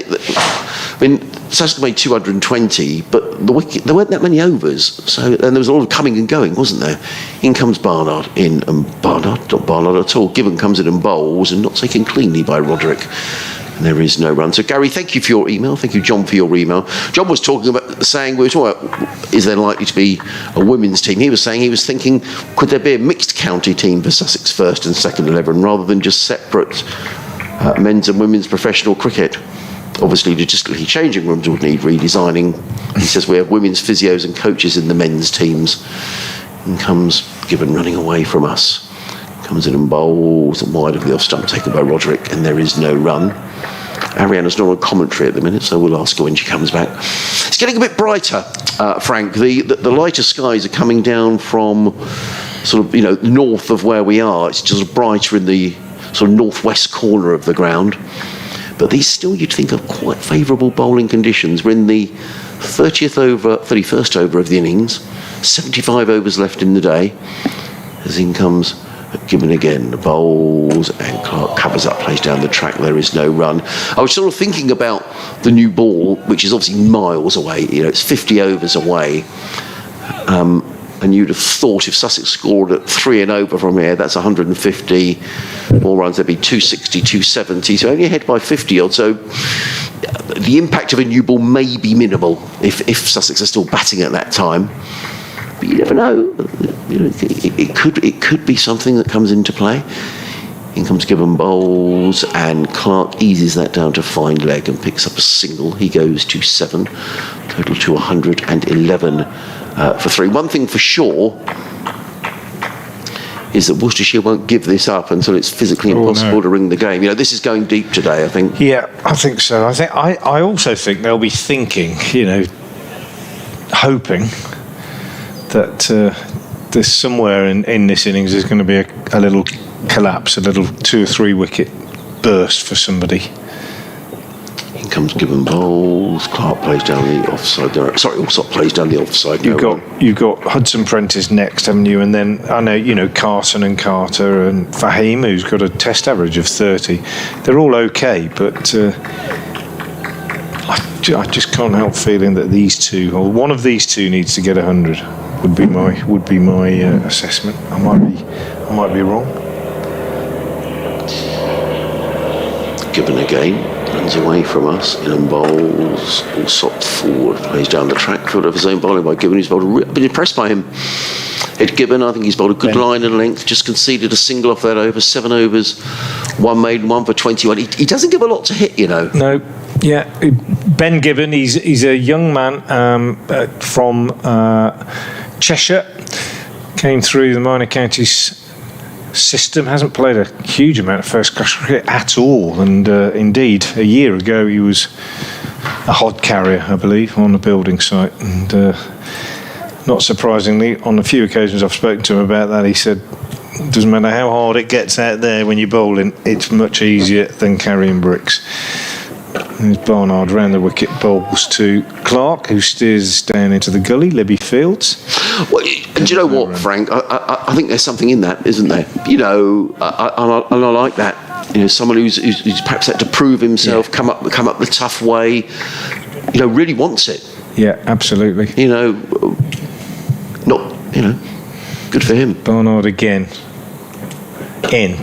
Speaker 1: Sussex made 220, but there weren't that many overs. So, and there was a lot of coming and going, wasn't there? In comes Barnard not Barnard at all. Gibbon comes in and bowls, and not taken cleanly by Roderick. And there is no run. So Gary, thank you for your email. Thank you, John, for your email. John was we were talking about, is there likely to be a women's team? He was thinking, could there be a mixed county team for Sussex first and second 11 rather than just separate men's and women's professional cricket? Obviously, logistically, changing rooms would need redesigning. He says we have women's physios and coaches in the men's teams. And comes Gibbon running away from us. Comes in and bowls and wide of the off stump, taken by Roderick, and there is no run. Ariana's not on commentary at the minute, so we'll ask her when she comes back. It's getting a bit brighter, Frank. The lighter skies are coming down from sort of north of where we are. It's just brighter in the sort of northwest corner of the ground. But these still, you'd think, are quite favourable bowling conditions. We're in the 31st over of the innings. 75 overs left in the day. As in comes Gibbon again, bowls, and Clark covers up, plays down the track. There is no run. I was sort of thinking about the new ball, which is obviously miles away. It's 50 overs away. And you'd have thought if Sussex scored at 3 and over from here, that's 150 more runs. There'd be 260, 270. So only ahead by 50 odd. So the impact of a new ball may be minimal if Sussex are still batting at that time. But you never know. It could be something that comes into play. In comes Gibbon bowls, and Clark eases that down to fine leg and picks up a single. He goes to 7, total to 111 for 3. One thing for sure is that Worcestershire won't give this up until it's physically impossible to ring the game. This is going deep today, I think.
Speaker 3: Yeah, I think so. I also think they'll be thinking, hoping that there's somewhere in this innings there's going to be a little collapse, a little 2 or 3 wicket burst for somebody.
Speaker 1: In comes Gibbon bowls. Clark plays down the offside. Allsop plays down the offside.
Speaker 3: You've got Hudson Prentice next, haven't you? And then I know Carson and Carter and Fahim, who's got a test average of 30. They're all okay, but I just can't help feeling that these two, or one of these two, needs to get 100. Would be my assessment. I might be wrong.
Speaker 1: Gibbon again runs away from us and bowls. Allsop forward, plays down the track, field of his own bowling by Gibbon. He's bowled. I've been impressed by him. Ed Gibbon, I think he's bowled a good line and length. Just conceded a single off that over. 7 overs, 1 maiden, 1 for 21. He doesn't give a lot to hit, No.
Speaker 3: Yeah, Ben Gibbon. He's a young man from Cheshire. Came through the minor counties system, hasn't played a huge amount of first class cricket at all, and indeed a year ago he was a hod carrier, I believe, on a building site, and not surprisingly on a few occasions I've spoken to him about that, he said it doesn't matter how hard it gets out there when you're bowling, it's much easier than carrying bricks. There's Barnard round the wicket, bowls to Clark, who steers down into the gully, Libby Fields.
Speaker 1: Well, do you know what, Frank? I think there's something in that, isn't there? And I like that. Someone who's perhaps had to prove himself, come up the tough way. Really wants it.
Speaker 3: Yeah, absolutely.
Speaker 1: Good for him.
Speaker 3: Barnard again.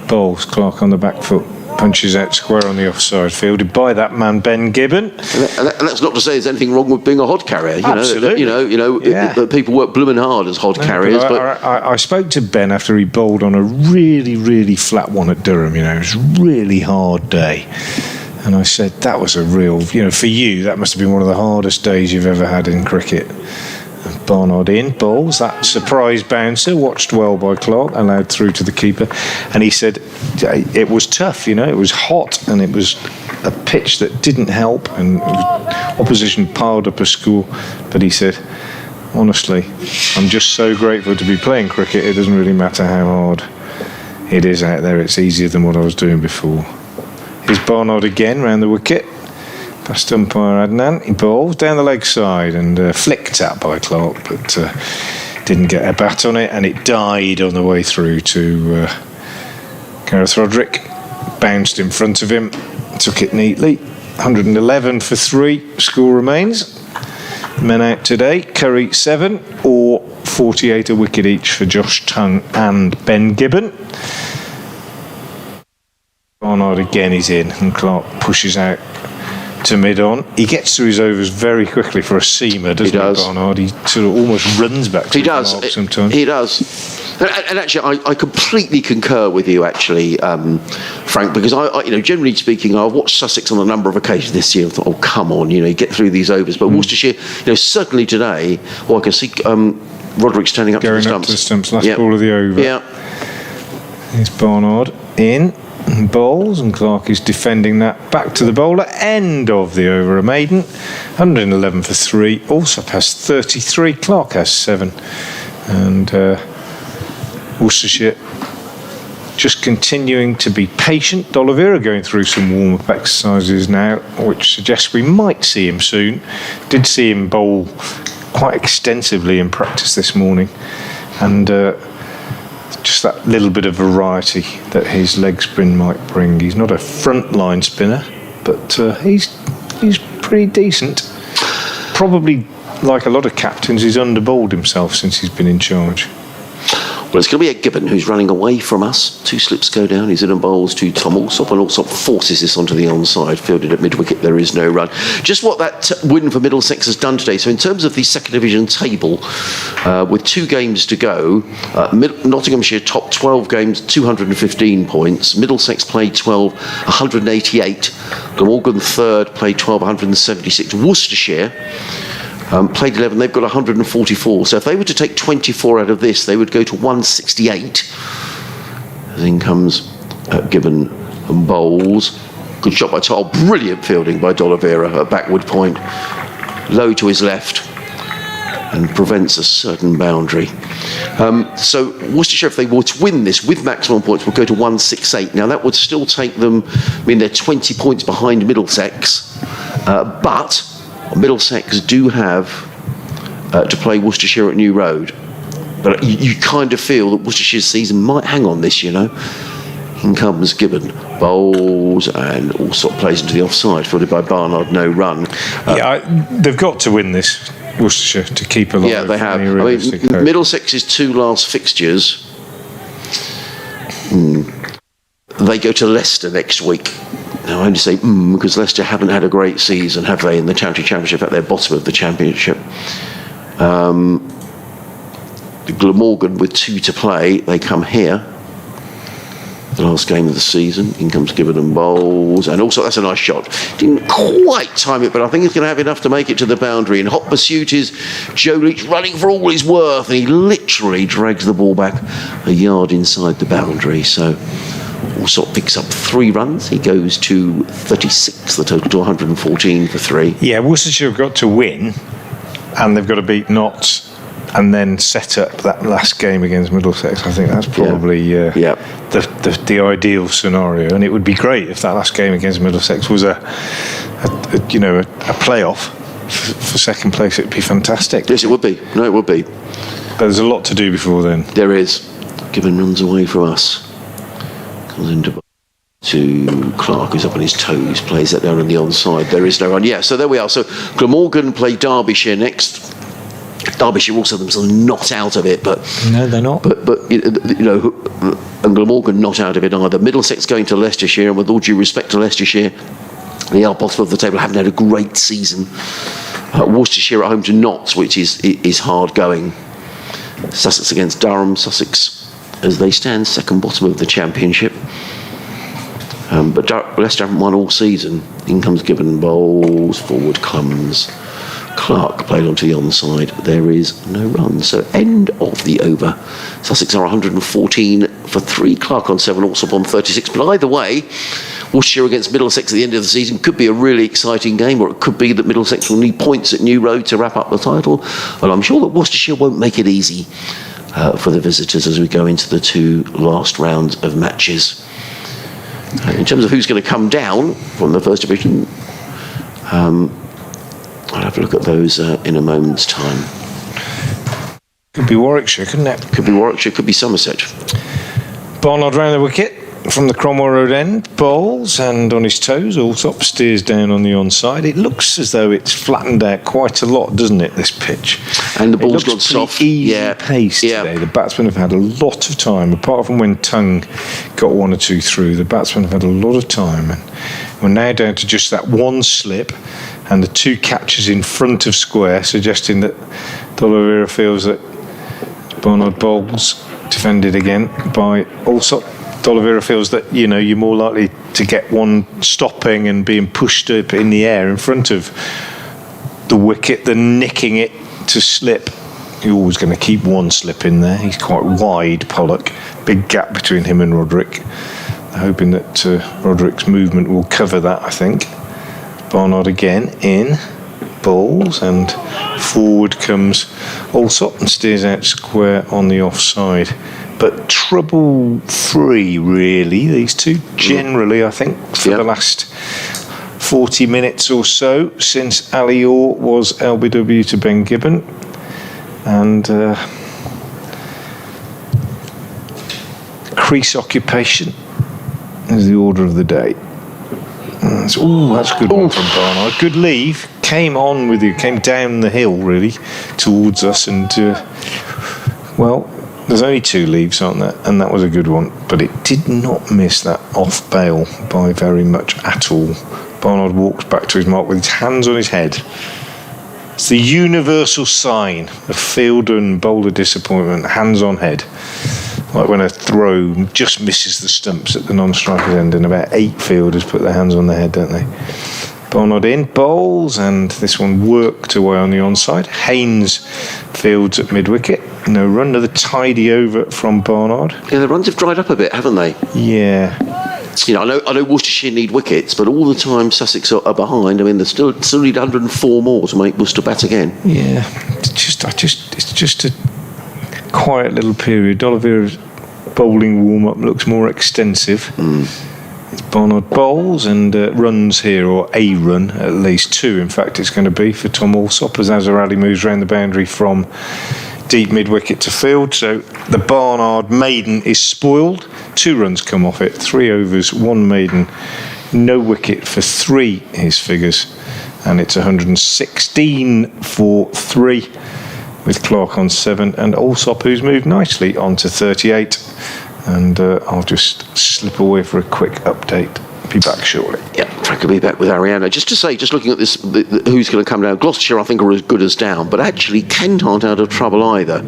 Speaker 3: Bowls Clark on the back foot. Punches out square on the offside, fielded by that man Ben Gibbon.
Speaker 1: And that's not to say there's anything wrong with being a hod carrier.
Speaker 3: Absolutely.
Speaker 1: People work blooming hard as hod carriers.
Speaker 3: But I spoke to Ben after he bowled on a really, really flat one at Durham. It was a really hard day, and I said that was a real. For you, that must have been one of the hardest days you've ever had in cricket. Barnard in, bowls. That surprise bouncer, watched well by Clark, allowed through to the keeper. And he said it was tough, it was hot and it was a pitch that didn't help and opposition piled up a score. But he said, honestly, I'm just so grateful to be playing cricket. It doesn't really matter how hard it is out there. It's easier than what I was doing before. Here's Barnard again round the wicket. Past umpire Adnan. He bowls down the leg side and flicked out by Clark, but didn't get a bat on it, and it died on the way through to Gareth Roderick. Bounced in front of him, took it neatly. 111 for 3. Score remains. Men out today: Curry 7 or 48 a wicket each for Josh Tongue and Ben Gibbon. Barnard again is in, and Clark pushes out to mid-on. He gets through his overs very quickly for a seamer, doesn't he, Barnard? He sort of almost runs back to his mark sometimes.
Speaker 1: He does. And actually, I completely concur with you, actually, Frank, because I generally speaking, I've watched Sussex on a number of occasions this year. I thought, oh, come on, get through these overs. But Worcestershire, certainly today, I can see Roderick standing up to the stumps.
Speaker 3: Going up to the stumps, last ball of the over.
Speaker 1: Yeah.
Speaker 3: Here's Barnard in. Bowls, and Clark is defending that back to the bowler. End of the over, a maiden. 111 for 3. Also has 33. Clark has 7. And Worcestershire just continuing to be patient. D'Oliveira going through some warm-up exercises now, which suggests we might see him soon. Did see him bowl quite extensively in practice this morning, and just that little bit of variety that his leg spin might bring. He's not a front-line spinner, but he's pretty decent. Probably, like a lot of captains, he's underbowled himself since he's been in charge.
Speaker 1: Well, it's going to be a Gibbon who's running away from us. 2 slips go down. He's in and bowls to Tom Alsop, and Alsop forces this onto the onside. Fielded at mid-wicket, there is no run. Just what that win for Middlesex has done today. So in terms of the second division table, with 2 games to go, Nottinghamshire top 12 games, 215 points. Middlesex played 12, 188. Glamorgan third, played 12, 176. Worcestershire played 11, they've got 144. So if they were to take 24 out of this, they would go to 168. As in comes Gibbon and bowls. Good shot by Tyle, brilliant fielding by D'Oliveira at backward point. Low to his left and prevents a certain boundary. So Worcestershire, if they were to win this with maximum points, will go to 168. Now that would still take them, they're 20 points behind Middlesex, but Middlesex do have to play Worcestershire at New Road. But you kind of feel that Worcestershire's season might hang on this, In comes Gibbon, bowls, and also plays into the offside, fielded by Barnard, no run.
Speaker 3: They've got to win this, Worcestershire, to keep alive.
Speaker 1: Yeah, they have.
Speaker 3: Hope.
Speaker 1: Middlesex's 2 last fixtures, they go to Leicester next week. Now, I only say because Leicester haven't had a great season, have they, in the County Championship? At their bottom of the Championship. Glamorgan with 2 to play. They come here. The last game of the season. In comes Gibbon and bowls. And also, that's a nice shot. Didn't quite time it, but I think he's going to have enough to make it to the boundary. In hot pursuit is Joe Leach, running for all he's worth. And he literally drags the ball back a yard inside the boundary. So Alsop picks up 3 runs. He goes to 36, the total to 114 for 3.
Speaker 3: Yeah, Worcestershire have got to win, and they've got to beat Notts, and then set up that last game against Middlesex. I think that's probably the ideal scenario, and it would be great if that last game against Middlesex was a playoff for second place. It'd be fantastic.
Speaker 1: Yes, it would be. No, it would be.
Speaker 3: But there's a lot to do before then.
Speaker 1: There is. Gibbon runs away from us. Comes into to Clark, who's up on his toes, plays that down on the onside. There is no run. Yeah, so there we are. So Glamorgan play Derbyshire next. Derbyshire also themselves not out of it, but
Speaker 3: no, they're not.
Speaker 1: But and Glamorgan not out of it either. Middlesex going to Leicestershire, and with all due respect to Leicestershire, they are bottom of the table, haven't had a great season. Worcestershire at home to Notts, which is hard going. Sussex against Durham. Sussex, as they stand, second bottom of the Championship. But Leicester haven't won all season. In comes Gibbon, bowls, forward comes Clark played onto the onside. There is no run. So end of the over. Sussex are 114 for 3. Clark on 7, Allsop on 36. But either way, Worcestershire against Middlesex at the end of the season could be a really exciting game, or it could be that Middlesex will need points at New Road to wrap up the title. And I'm sure that Worcestershire won't make it easy for the visitors as we go into the 2 last rounds of matches. In terms of who's going to come down from the First Division, I'll have a look at those in a moment's time.
Speaker 3: Could be Warwickshire, couldn't it?
Speaker 1: Could be Warwickshire, could be Somerset.
Speaker 3: Barnard round the wicket from the Cromwell Road end, bowls and on his toes, Allsop steers down on the onside. It looks as though it's flattened out quite a lot, doesn't it, this pitch?
Speaker 1: And the ball's got soft.
Speaker 3: Easy pace today. The batsmen have had a lot of time, apart from when Tongue got 1 or 2 through. The batsmen have had a lot of time, and we're now down to just that 1 slip and the 2 catches in front of square, suggesting that D'Oliveira feels that Barnard bowls defended again by Allsop. D'Oliveira feels that, you know, you're more likely to get one stopping and being pushed up in the air in front of the wicket than nicking it to slip. You're always going to keep 1 slip in there. He's quite wide, Pollock. Big gap between him and Roderick. They're hoping that Roderick's movement will cover that, I think. Barnard again in, bowls, and forward comes Allsop and steers out square on the offside. But trouble-free, really, these two, generally, I think, for the last 40 minutes or so, since Ali Orr was LBW to Ben Gibbon. And crease occupation is the order of the day. That's a good one from Barnard. Good leave. Came down the hill, really, towards us. And, there's only 2 leaves, aren't there? And that was a good one. But it did not miss that off bail by very much at all. Barnard walks back to his mark with his hands on his head. It's the universal sign of fielder and bowler disappointment, hands on head. Like when a throw just misses the stumps at the non-striker's end, and about 8 fielders put their hands on their head, don't they? Barnard in, bowls, and this one worked away on the onside. Haynes fields at mid-wicket. No run, another tidy over from Barnard.
Speaker 1: Yeah, the runs have dried up a bit, haven't they?
Speaker 3: Yeah.
Speaker 1: You know, I know Worcestershire need wickets, but all the time Sussex are behind. I mean, they still need 104 more to make Worcester bat again.
Speaker 3: Yeah, it's just a quiet little period. D'Oliveira's bowling warm-up looks more extensive. It's Barnard bowls and runs here, or a run, at least 2, in fact, it's going to be for Tom Allsop as Azhar Ali moves round the boundary from deep mid-wicket to field. So the Barnard maiden is spoiled. 2 runs come off it, 3 overs, 1 maiden, no wicket for 3, his figures, and it's 116 for 3 with Clark on 7 and Allsop, who's moved nicely on to 38. And I'll just slip away for a quick update. Be back shortly.
Speaker 1: Yeah, Frank will be back with Ariana. Just to say, just looking at this, who's going to come down, Gloucestershire I think are as good as down, but actually Kent aren't out of trouble either.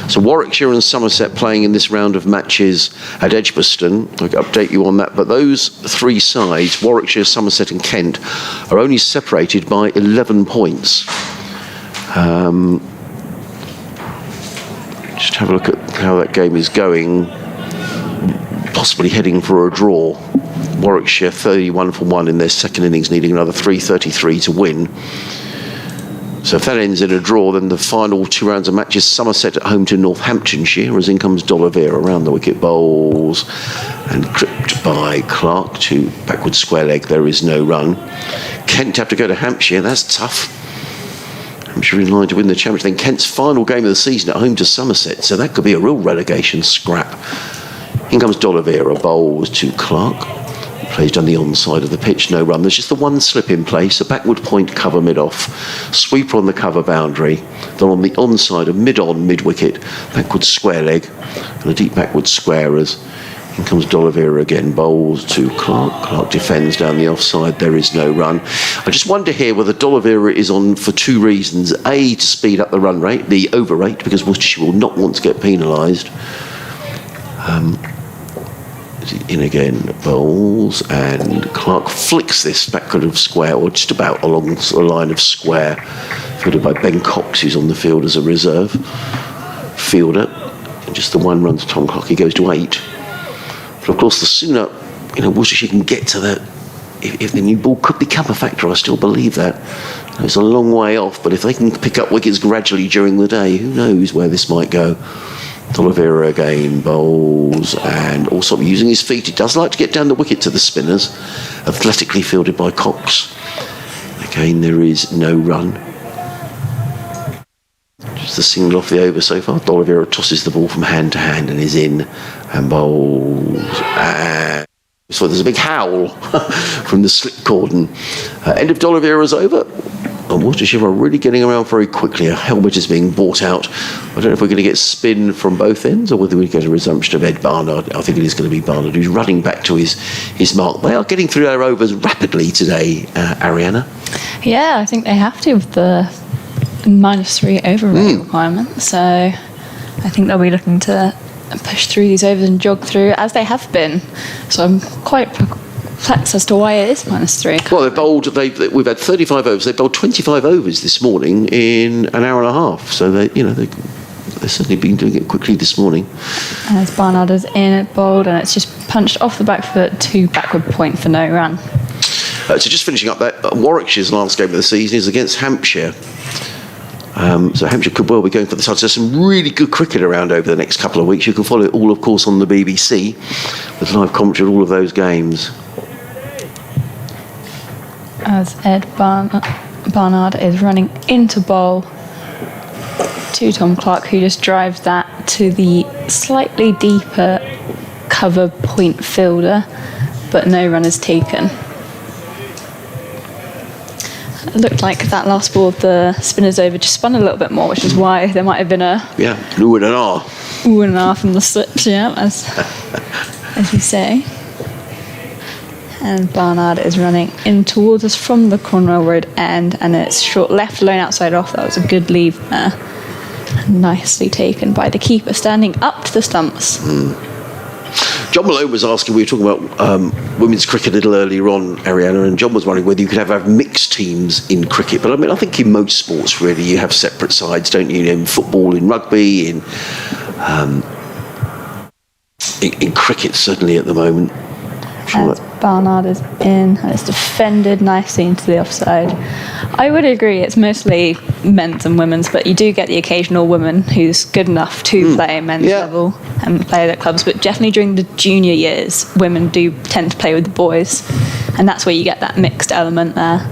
Speaker 1: So Warwickshire and Somerset playing in this round of matches at Edgbaston. I can update you on that, but those 3 sides, Warwickshire, Somerset and Kent, are only separated by 11 points. Just have a look at how that game is going. Possibly heading for a draw. Warwickshire 31 for 1 in their second innings, needing another 333 to win. So if that ends in a draw, then the final 2 rounds of matches, Somerset at home to Northamptonshire, as in comes D'Oliveira around the wicket, bowls and clipped by Clark to backward square leg. There is no run. Kent have to go to Hampshire. That's tough. Hampshire in line to win the championship. Then Kent's final game of the season at home to Somerset, so that could be a real relegation scrap. In comes D'Oliveira, bowls to Clark. Plays down the onside of the pitch, no run. There's just the 1 slip in place, a backward point cover mid-off, sweeper on the cover boundary, then on the onside, a mid-on, mid-wicket, backward square leg, and a deep backward square as in comes D'Oliveira again, bowls to Clark. Clark defends down the offside, there is no run. I just wonder here whether D'Oliveira is on for 2 reasons. A, to speed up the run rate, the over rate, because Worcestershire will not want to get penalised. In again, bowls, and Clark flicks this backward of square, or just about along the line of square, fielded by Ben Cox, who's on the field as a reserve fielder. And just the one run to Tom Clark, he goes to 8. But of course, the sooner Worcestershire can get to that, if the new ball could become a factor, I still believe that. It's a long way off, but if they can pick up wickets gradually during the day, who knows where this might go. D'Oliveira again bowls, and also using his feet. He does like to get down the wicket to the spinners, athletically fielded by Cox. Again, there is no run. Just a single off the over so far. D'Oliveira tosses the ball from hand to hand and is in, and bowls. And so there's a big howl from the slip cordon. End of D'Oliveira's over. And Worcestershire are really getting around very quickly. A helmet is being bought out. I don't know if we're going to get spin from both ends or whether we get a resumption of Ed Barnard. I think it is going to be Barnard who's running back to his mark. They are getting through their overs rapidly today, Ariana.
Speaker 2: Yeah, I think they have to with the -3 over rate requirement. So I think they'll be looking to push through these overs and jog through as they have been. So I'm quite perplexed as to why it is -3.
Speaker 1: Well, they've bowled. We've had 35 overs. They've bowled 25 overs this morning in an hour and a half. So they've certainly been doing it quickly this morning.
Speaker 2: As Barnard is in at bowled, and it's just punched off the back foot to backward point for no run.
Speaker 1: So just finishing up that, Warwickshire's last game of the season is against Hampshire. So Hampshire could well be going for the title. There's some really good cricket around over the next couple of weeks. You can follow it all, of course, on the BBC with live commentary of all of those games.
Speaker 2: As Ed Barnard is running into bowl to Tom Clark, who just drives that to the slightly deeper cover point fielder, but no run is taken. It looked like that last ball of the spinners over just spun a little bit more, which is why there might have been a
Speaker 1: ooh and an ah.
Speaker 2: Ooh and an ah from the slips, as you say. And Barnard is running in towards us from the Cornwall Road end, and it's short left alone outside off. That was a good leave there. Nicely taken by the keeper, standing up to the stumps.
Speaker 1: John Malone was asking, we were talking about women's cricket a little earlier on, Ariana, and John was wondering whether you could have mixed teams in cricket. But I mean, I think in most sports, really, you have separate sides, don't you? In football, in rugby, in cricket, certainly at the moment.
Speaker 2: As Barnard is in, and it's defended nicely into the offside. I would agree, it's mostly men's and women's, but you do get the occasional woman who's good enough to play men's level and play at clubs. But definitely during the junior years, women do tend to play with the boys, and that's where you get that mixed element there.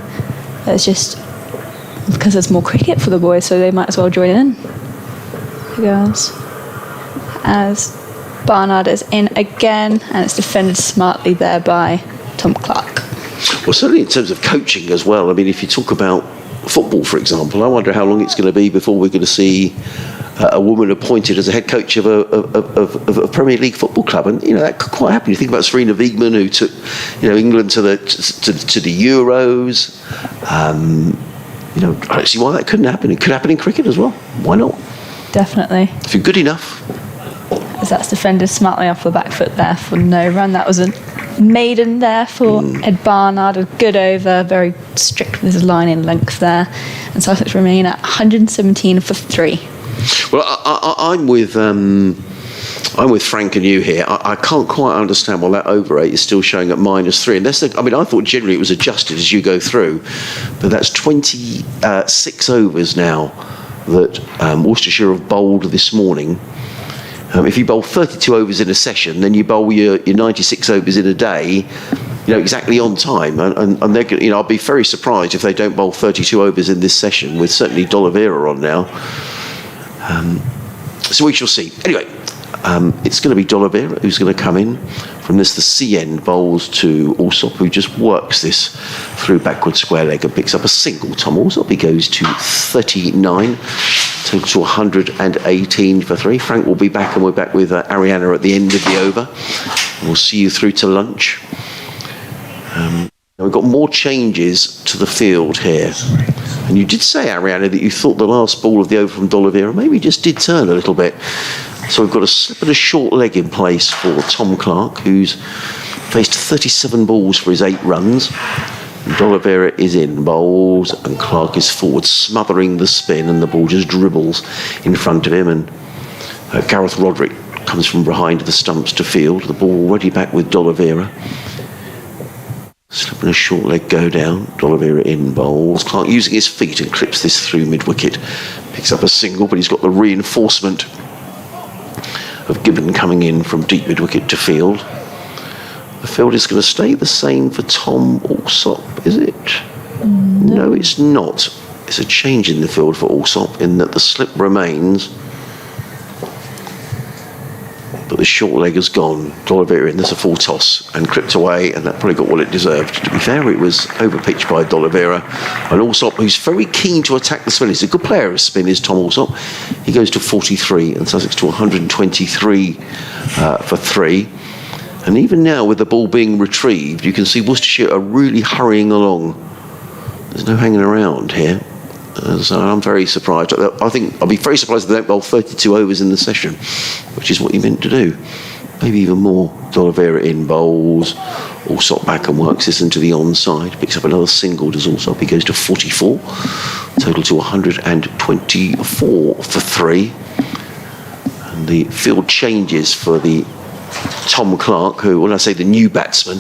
Speaker 2: It's just because there's more cricket for the boys, so they might as well join in. The girls. As Barnard is in again, and it's defended smartly there by Tom Clark.
Speaker 1: Well, certainly in terms of coaching as well. I mean, if you talk about football, for example, I wonder how long it's going to be before we're going to see a woman appointed as a head coach of a Premier League football club, and that could quite happen. You think about Serena Wiegman, who took England to the Euros. I don't see why that couldn't happen. It could happen in cricket as well. Why not?
Speaker 2: Definitely.
Speaker 1: If you're good enough.
Speaker 2: As that's defended smartly off the back foot there for no run. That was a maiden there for Ed Barnard. A good over, very strict with his line in length there. And Sussex remain at 117 for 3.
Speaker 1: Well, I'm with Frank and you here. I can't quite understand why that over 8 is still showing at -3. And I thought generally it was adjusted as you go through, but that's 26 overs now that Worcestershire have bowled this morning. If you bowl 32 overs in a session, then you bowl your 96 overs in a day, exactly on time. And they're, I'll be very surprised if they don't bowl 32 overs in this session, with certainly D'Oliveira on now. So we shall see. Anyway, it's going to be D'Oliveira who's going to come in. From this, the C end bowls to Alsop, who just works this through backward square leg and picks up a single. Tom Alsop, he goes to 39. Total to 118 for 3. Frank will be back, and we're back with Ariana at the end of the over. We'll see you through to lunch. We've got more changes to the field here. And you did say, Ariana, that you thought the last ball of the over from D'Oliveira maybe just did turn a little bit. So we've got a slip and a short leg in place for Tom Clark, who's faced 37 balls for his 8 runs. D'Oliveira is in bowls and Clark is forward, smothering the spin, and the ball just dribbles in front of him. And Gareth Roderick comes from behind the stumps to field. The ball already back with D'Oliveira. Slip and a short leg go down. D'Oliveira in bowls. Clark using his feet and clips this through mid-wicket. Picks up a single, but he's got the reinforcement of Gibbon coming in from deep mid-wicket to field. The field is going to stay the same for Tom Alsop, is it? No, it's not. It's a change in the field for Alsop in that the slip remains, but the short leg has gone. D'Oliveira in, there's a full toss and clipped away, and that probably got what it deserved. To be fair, it was overpitched by D'Oliveira. And Alsop, who's very keen to attack the spin, he's a good player of spin, is Tom Alsop. He goes to 43 and Sussex to 123 for 3. And even now, with the ball being retrieved, you can see Worcestershire are really hurrying along. There's no hanging around here. So I'm very surprised. I think I'll be very surprised if they don't bowl 32 overs in the session, which is what you meant to do. Maybe even more. D'Oliveira in bowls. Alsop back and works this into the onside. Picks up another single, does Alsop. He goes to 44. Total to 124 for 3. And the field changes for the Tom Clark, who, when I say the new batsman,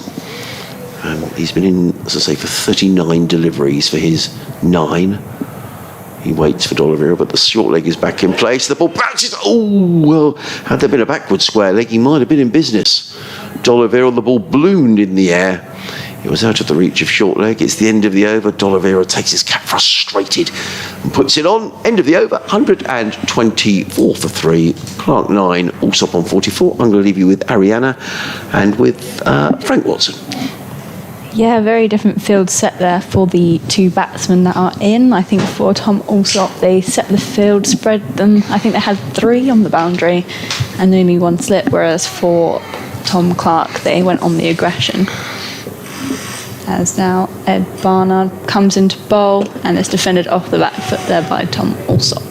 Speaker 1: he's been in, as I say, for 39 deliveries for his 9. He waits for D'Oliveira, but the short leg is back in place. The ball bounces. Oh, well, had there been a backward square leg, he might have been in business. D'Oliveira, the ball ballooned in the air. It was out of the reach of short leg. It's the end of the over. D'Oliveira takes his cap frustrated and puts it on. End of the over, 124 for 3. Clark 9, Alsop on 44. I'm going to leave you with Ariana and with Frank Watson.
Speaker 2: Yeah, very different field set there for the 2 batsmen that are in. I think for Tom Alsop, they set the field, spread them. I think they had 3 on the boundary and only 1 slip, whereas for Tom Clark, they went on the aggression. As now Ed Barnard comes into bowl and is defended off the back foot there by Tom Alsop.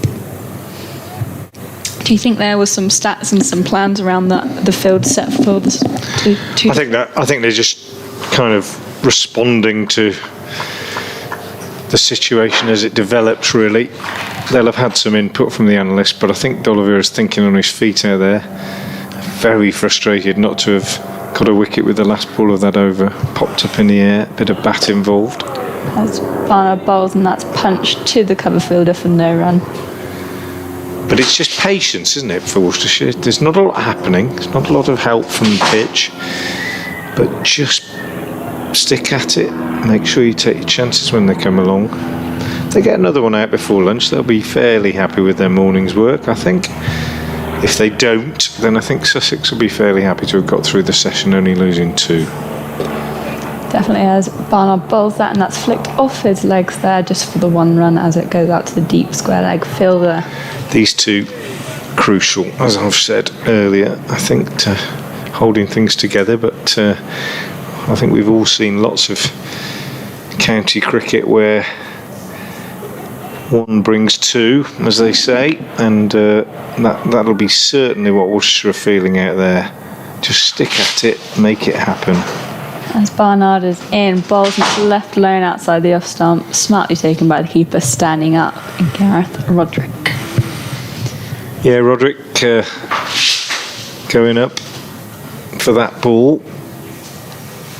Speaker 2: Do you think there was some stats and some plans around the field set for the two?
Speaker 3: I think they're just kind of responding to the situation as it develops, really. They'll have had some input from the analysts, but I think D'Oliveira's thinking on his feet out there. Very frustrated not to have got a wicket with the last ball of that over. Popped up in the air, bit of bat involved.
Speaker 2: As Barnard bowls, and that's punched to the cover fielder for no run.
Speaker 3: But it's just patience, isn't it, for Worcestershire? There's not a lot happening. There's not a lot of help from the pitch. But just stick at it. Make sure you take your chances when they come along. If they get another one out before lunch, they'll be fairly happy with their morning's work, I think. If they don't, then I think Sussex will be fairly happy to have got through the session only losing 2.
Speaker 2: Definitely, as Barnard bowls that, and that's flicked off his legs there just for the 1 run as it goes out to the deep square leg fielder.
Speaker 3: These 2 crucial, as I've said earlier, I think, to holding things together, but I think we've all seen lots of county cricket where 1 brings 2, as they say, and that'll be certainly what Worcestershire are feeling out there. Just stick at it, make it happen.
Speaker 2: As Barnard is in, bowls and it's left alone outside the off stump, smartly taken by the keeper, standing up, and Gareth Roderick.
Speaker 3: Yeah, Roderick going up for that ball.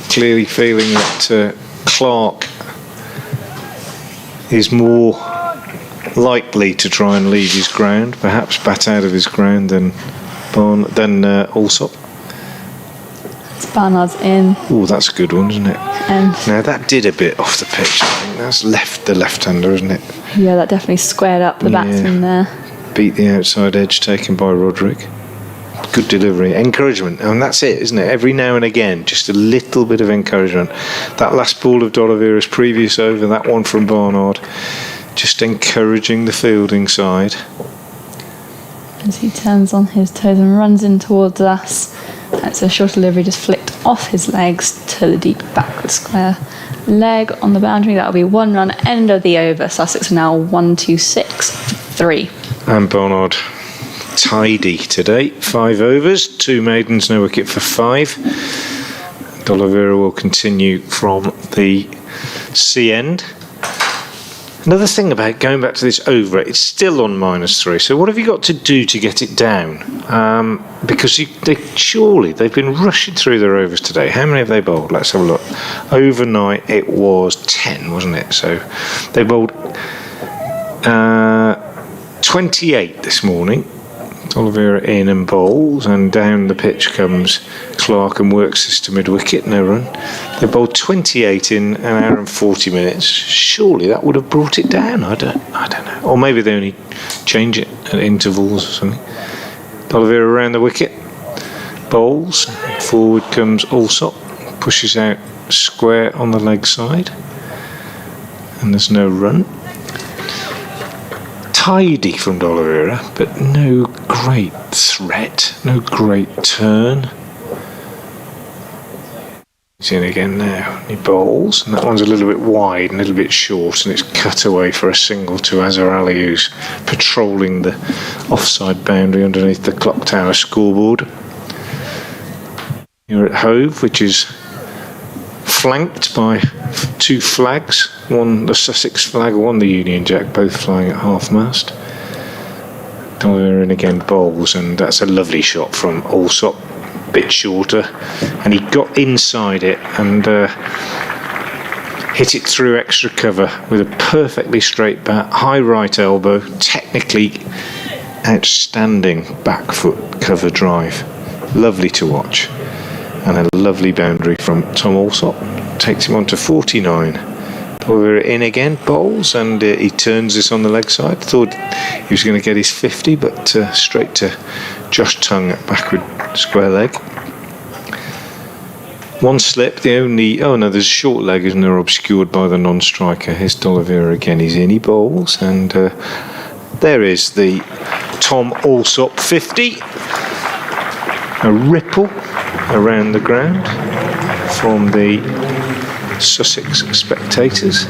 Speaker 3: Clearly feeling that Clark is more likely to try and leave his ground, perhaps bat out of his ground than Alsop.
Speaker 2: Barnard's in.
Speaker 3: Oh, that's a good one, isn't it?
Speaker 2: And
Speaker 3: now that did a bit off the pitch. I think that's the left-hander, isn't it?
Speaker 2: Yeah, that definitely squared up the batsman there.
Speaker 3: Beat the outside edge taken by Roderick. Good delivery, encouragement, and that's it, isn't it? Every now and again, just a little bit of encouragement. That last ball of D'Oliveira's previous over, that one from Barnard, just encouraging the fielding side.
Speaker 2: As he turns on his toes and runs in towards us. That's a short delivery just flicked off his legs to the deep backward square leg on the boundary. That'll be 1 run, end of the over. Sussex are now 1-2-6-3.
Speaker 3: And Barnard tidy today, 5 overs, 2 maidens, no wicket for 5. D'Oliveira will continue from the sea end. Another thing about going back to this over, it's still on -3. So what have you got to do to get it down? Because they've been rushing through their overs today. How many have they bowled? Let's have a look. Overnight it was 10, wasn't it? So they bowled 28 this morning. D'Oliveira in and bowls, and down the pitch comes Clark and works this to mid-wicket, no run. They bowled 28 in an hour and 40 minutes. Surely that would have brought it down. I don't know. Or maybe they only change it at intervals or something. D'Oliveira around the wicket, bowls. Forward comes Allsop, pushes out square on the leg side, and there's no run. Tidy from D'Oliveira, but no great threat, no great turn. He's in again now. He bowls, and that one's a little bit wide and a little bit short, and it's cut away for a single to Azhar Ali, who's patrolling the offside boundary underneath the clock tower scoreboard. You're at Hove, which is flanked by 2 flags, one the Sussex flag, one the Union Jack, both flying at half-mast. D'Oliveira in again, bowls, and that's a lovely shot from Allsop, bit shorter, and he got inside it and hit it through extra cover with a perfectly straight bat, high right elbow, technically outstanding back foot cover drive. Lovely to watch, and a lovely boundary from Tom Allsop. Takes him on to 49. D'Oliveira in again, bowls, and he turns this on the leg side. Thought he was going to get his 50, but straight to Josh Tongue at backward square leg. One slip, there's a short leg, isn't there, obscured by the non-striker. Here's D'Oliveira again, he's in, he bowls, and there is the Tom Allsop 50. A ripple around the ground from the Sussex spectators,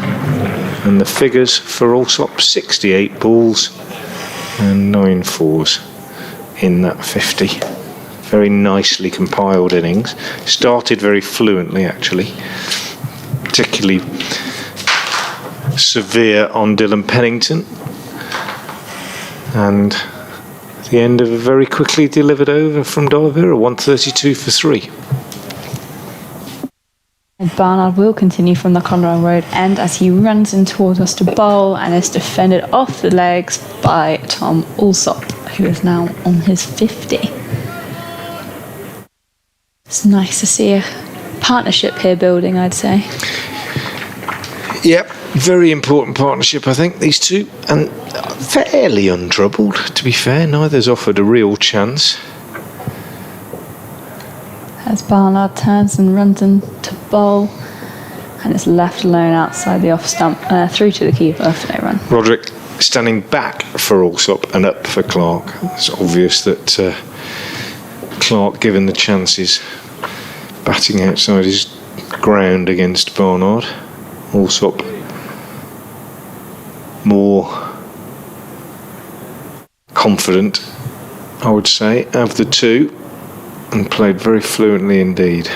Speaker 3: and the figures for Allsop: 68 balls and 9 fours in that 50. Very nicely compiled innings. Started very fluently, actually, particularly severe on Dylan Pennington, and the end of a very quickly delivered over from D'Oliveira, 132 for 3.
Speaker 2: Barnard will continue from the Conroe Road end as he runs in towards us to bowl, and is defended off the legs by Tom Allsop, who is now on his 50. It's nice to see a partnership here building, I'd say.
Speaker 3: Yep, very important partnership, I think, these two, and fairly untroubled, to be fair. Neither's offered a real chance.
Speaker 2: As Barnard turns and runs in to bowl, and it's left alone outside the off stump, through to the keeper for no run.
Speaker 3: Roderick standing back for Allsop and up for Clark. It's obvious that Clark, given the chances, batting outside his ground against Barnard. Allsop more confident, I would say, of the two, and played very fluently indeed.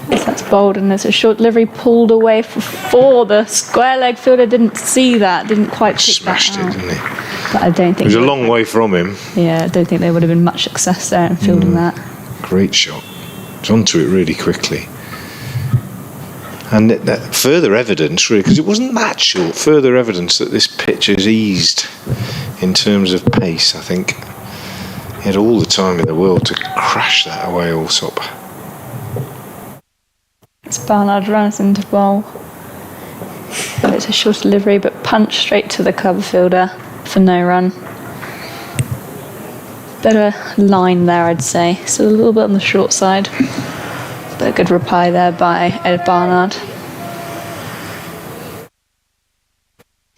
Speaker 2: Yes, that's bold, and there's a short delivery pulled away for 4. The square leg fielder didn't see that, didn't quite pick
Speaker 3: Smashed
Speaker 2: that out.
Speaker 3: it, didn't he?
Speaker 2: But I don't think
Speaker 3: It was a long way from him.
Speaker 2: Yeah, I don't think there would have been much success there in fielding that.
Speaker 3: Great shot. It's onto it really quickly. And that further evidence, really, because it wasn't that short, further evidence that this pitch has eased in terms of pace, I think. He had all the time in the world to crash that away, Allsop.
Speaker 2: As Barnard runs into bowl, and it's a short delivery, but punch straight to the cover fielder for no run. Better line there, I'd say. So a little bit on the short side, but a good reply there by Ed Barnard.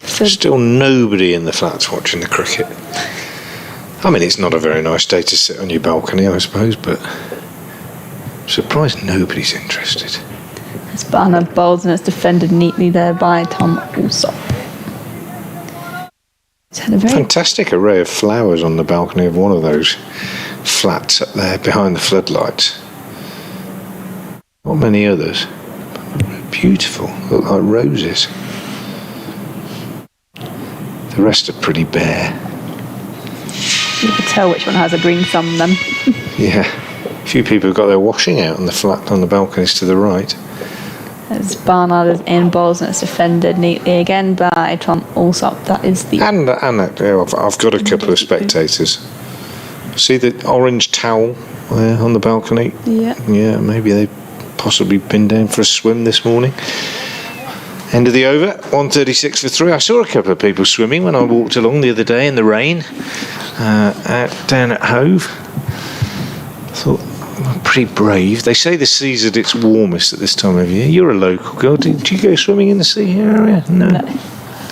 Speaker 3: Still nobody in the flats watching the cricket. I mean, it's not a very nice day to sit on your balcony, I suppose, but Surprised nobody's interested.
Speaker 2: As Barnard bowls and it's defended neatly there by Tom Alsop. He's had a very
Speaker 3: Fantastic array of flowers on the balcony of one of those flats up there behind the floodlights. Not many others. Beautiful, look like roses. The rest are pretty bare.
Speaker 2: You can tell which one has a green thumb then.
Speaker 3: Yeah, a few people have got their washing out on the flat on the balconies to the right.
Speaker 2: As Barnard is in bowls and it's defended neatly again by Tom Alsop. That is the...
Speaker 3: And I've got a couple of spectators. See the orange towel there on the balcony?
Speaker 2: Yeah.
Speaker 3: Yeah, maybe they've possibly been down for a swim this morning. End of the over, 136 for 3. I saw a couple of people swimming when I walked along the other day in the rain, down at Hove. I thought, pretty brave. They say the sea's at its warmest at this time of year. You're a local girl. Do you go swimming in the sea area? No.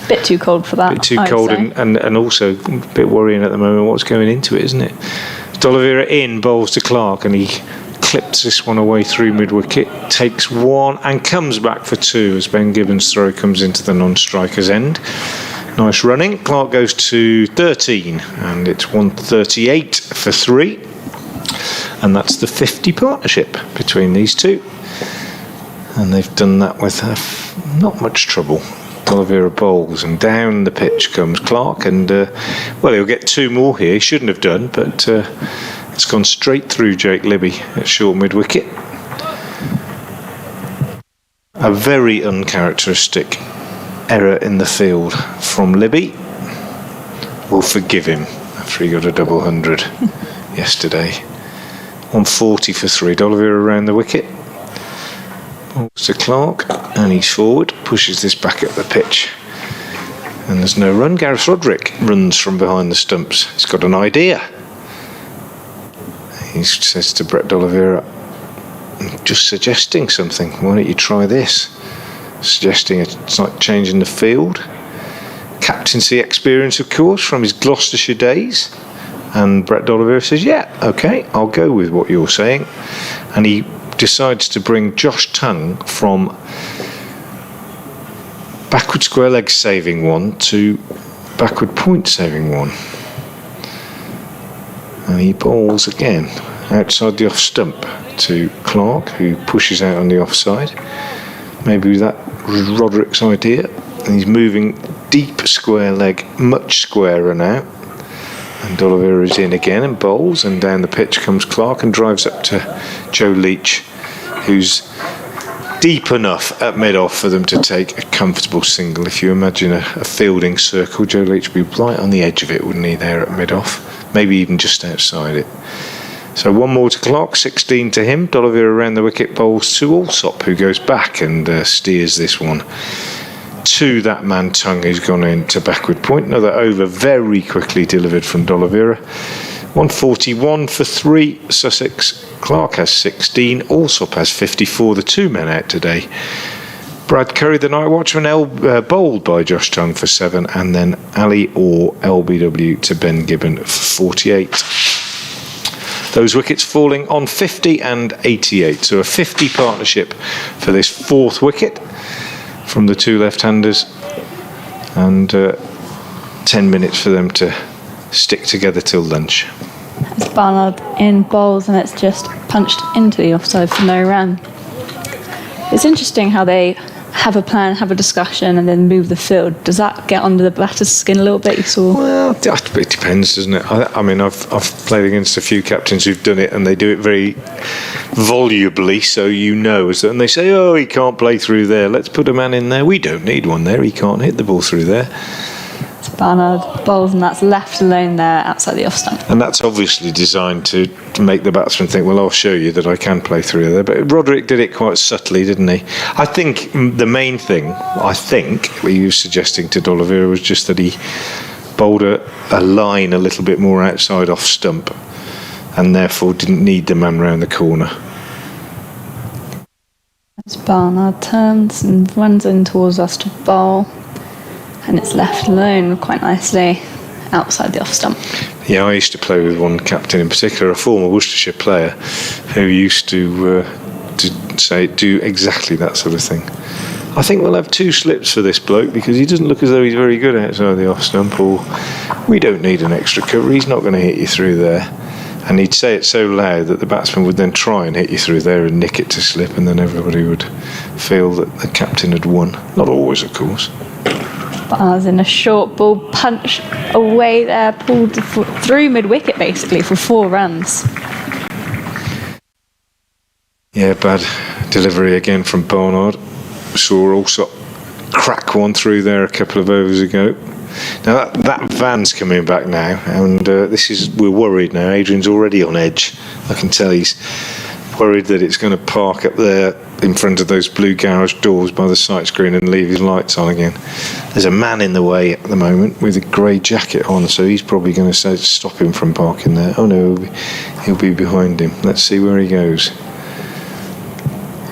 Speaker 2: Bit too cold for that.
Speaker 3: Bit too cold and also a bit worrying at the moment what's going into it, isn't it? D'Oliveira in, bowls to Clark, and he clips this one away through mid-wicket, takes one and comes back for 2 as Ben Gibbon's throw comes into the non-striker's end. Nice running. Clark goes to 13 and it's 138 for 3. And that's the 50 partnership between these two. And they've done that with not much trouble. D'Oliveira bowls and down the pitch comes Clark and well, he'll get 2 more here. He shouldn't have done, but it's gone straight through Jake Libby at short mid-wicket. A very uncharacteristic error in the field from Libby. We'll forgive him after he got a double 100 yesterday. 140 for 3. D'Oliveira around the wicket. Balls to Clark and he's forward. Pushes this back up the pitch. And there's no run. Gareth Roderick runs from behind the stumps. He's got an idea. He says to Brett D'Oliveira, just suggesting something. Why don't you try this? Suggesting it's like changing the field. Captaincy experience, of course, from his Gloucestershire days. And Brett D'Oliveira says, yeah, OK, I'll go with what you're saying. And he decides to bring Josh Tongue from backward square leg saving one to backward point saving one. And he bowls again outside the off stump to Clark, who pushes out on the offside. Maybe that was Roderick's idea. And he's moving deep square leg, much squarer now. And D'Oliveira is in again and bowls, and down the pitch comes Clark and drives up to Joe Leach, who's deep enough at mid-off for them to take a comfortable single. If you imagine a fielding circle, Joe Leach would be right on the edge of it, wouldn't he, there at mid-off? Maybe even just outside it. So 1 more to Clark, 16 to him. D'Oliveira around the wicket, bowls to Alsop, who goes back and steers this one to that man Tongue, who's gone into backward point. Another over very quickly delivered from D'Oliveira. 141 for 3. Sussex. Clark has 16. Alsop has 54. The 2 men out today. Brad Curry, the night watchman, bowled by Josh Tongue for 7, and then Ali Orr, LBW, to Ben Gibbon for 48. Those wickets falling on 50 and 88. So a 50 partnership for this 4th wicket from the 2 left-handers, and 10 minutes for them to stick together till lunch.
Speaker 2: It's Barnard in bowls and it's just punched into the offside for no run. It's interesting how they have a plan, have a discussion, and then move the field. Does that get under the batter's skin a little bit? You saw.
Speaker 3: Well, it depends, doesn't it? I mean, I've played against a few captains who've done it, and they do it very volubly, so you know. And they say, "Oh, he can't play through there. Let's put a man in there. We don't need one there. He can't hit the ball through there."
Speaker 2: It's Barnard bowls, and that's left alone there outside the off stump.
Speaker 3: And that's obviously designed to make the batsman think, well, I'll show you that I can play through there. But Roderick did it quite subtly, didn't he? I think the main thing, what he was suggesting to D'Oliveira was just that he bowled a line a little bit more outside off stump and therefore didn't need the man round the corner.
Speaker 2: As Barnard turns and runs in towards us to bowl, and it's left alone quite nicely outside the off stump.
Speaker 3: Yeah, I used to play with one captain in particular, a former Worcestershire player, who used to say do exactly that sort of thing. I think we'll have 2 slips for this bloke because he doesn't look as though he's very good outside the off stump, or we don't need an extra cover, he's not going to hit you through there. And he'd say it so loud that the batsman would then try and hit you through there and nick it to slip, and then everybody would feel that the captain had won. Not always, of course.
Speaker 2: Bars in a short ball punch away there, pulled through mid-wicket basically for 4 runs.
Speaker 3: Yeah, bad delivery again from Barnard. Saw also crack one through there a couple of overs ago. Now that van's coming back now, and we're worried now. Adrian's already on edge. I can tell he's worried that it's going to park up there in front of those blue garage doors by the sight screen and leave his lights on again. There's a man in the way at the moment with a grey jacket on, so he's probably going to say stop him from parking there. Oh no, he'll be behind him. Let's see where he goes.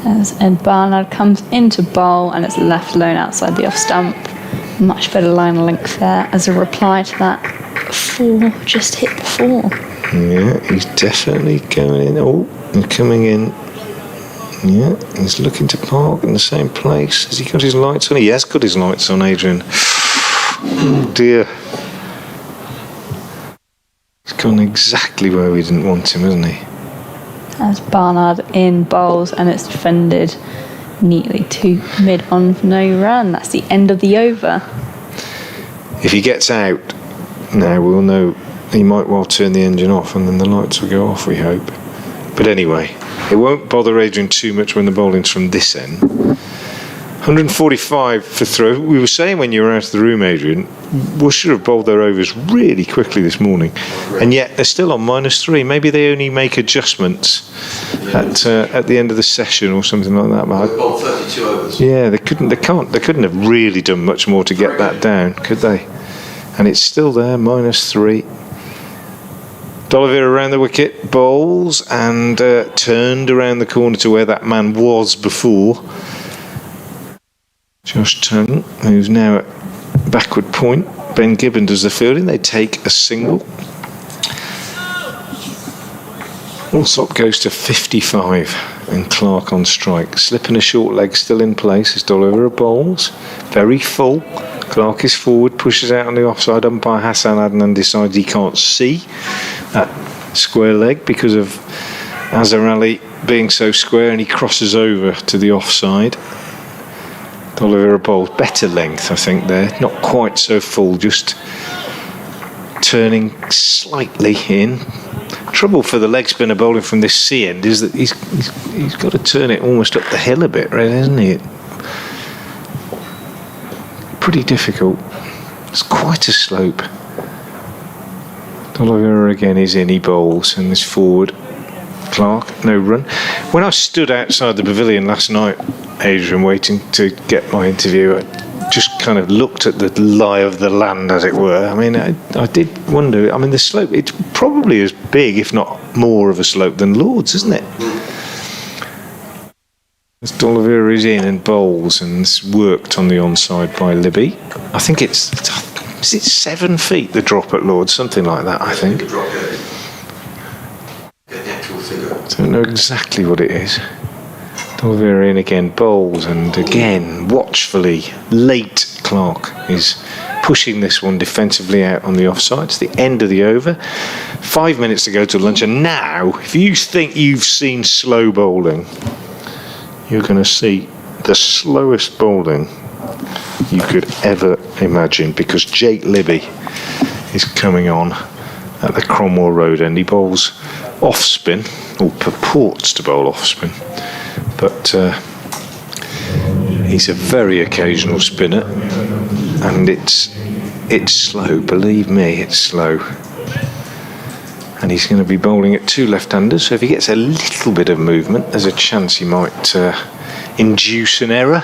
Speaker 2: As Ed Barnard comes into bowl and it's left alone outside the off stump. Much better line of length there as a reply to that 4 just hit before.
Speaker 3: Yeah, he's definitely going in. Oh, and coming in. Yeah, he's looking to park in the same place. Has he got his lights on? He has got his lights on, Adrian. Oh dear. He's gone exactly where we didn't want him, hasn't he?
Speaker 2: As Barnard in bowls and it's defended neatly to mid on for no run. That's the end of the over.
Speaker 3: If he gets out now, we'll know he might well turn the engine off and then the lights will go off, we hope. But anyway, it won't bother Adrian too much when the bowling's from this end. 145 for throw. We were saying when you were out of the room, Adrian, Worcestershire have bowled their overs really quickly this morning, and yet they're still on -3. Maybe they only make adjustments at the end of the session or something like that.
Speaker 1: They've bowled 32 overs.
Speaker 3: Yeah, they couldn't have really done much more to get that down, could they? And it's still there, -3. D'Oliveira around the wicket, bowls and turned around the corner to where that man was before. Josh Turner, who's now at backward point. Ben Gibbon does the fielding. They take a single. Allsop goes to 55 and Clark on strike. Slip and a short leg still in place as D'Oliveira bowls. Very full. Clark is forward, pushes out on the offside. Umpire Hassan Adnan decides he can't see that square leg because of Azhar Ali being so square, and he crosses over to the offside. D'Oliveira bowls better length, I think, there. Not quite so full, just turning slightly in. Trouble for the leg spinner bowling from this sea end is that he's got to turn it almost up the hill a bit, really, isn't he? Pretty difficult. It's quite a slope. D'Oliveira again is in, he bowls and is forward. Clark, no run. When I stood outside the pavilion last night, Adrian, waiting to get my interview, I just kind of looked at the lie of the land, as it were. I mean, I did wonder, I mean, the slope, it's probably as big, if not more of a slope than Lord's, isn't it? As D'Oliveira is in and bowls, and it's worked on the onside by Libby. I think is it 7 feet, the drop at Lord's, something like that, I think. I don't know exactly what it is. D'Oliveira in again, bowls, and again, watchfully, late Clark is pushing this one defensively out on the offside. It's the end of the over. 5 minutes to go to lunch, and now, if you think you've seen slow bowling, you're going to see the slowest bowling you could ever imagine, because Jake Libby is coming on at the Cromwell Road end. He bowls off spin, or purports to bowl off spin, but he's a very occasional spinner, and it's slow, believe me, it's slow. And he's going to be bowling at 2 left-handers, so if he gets a little bit of movement, there's a chance he might induce an error.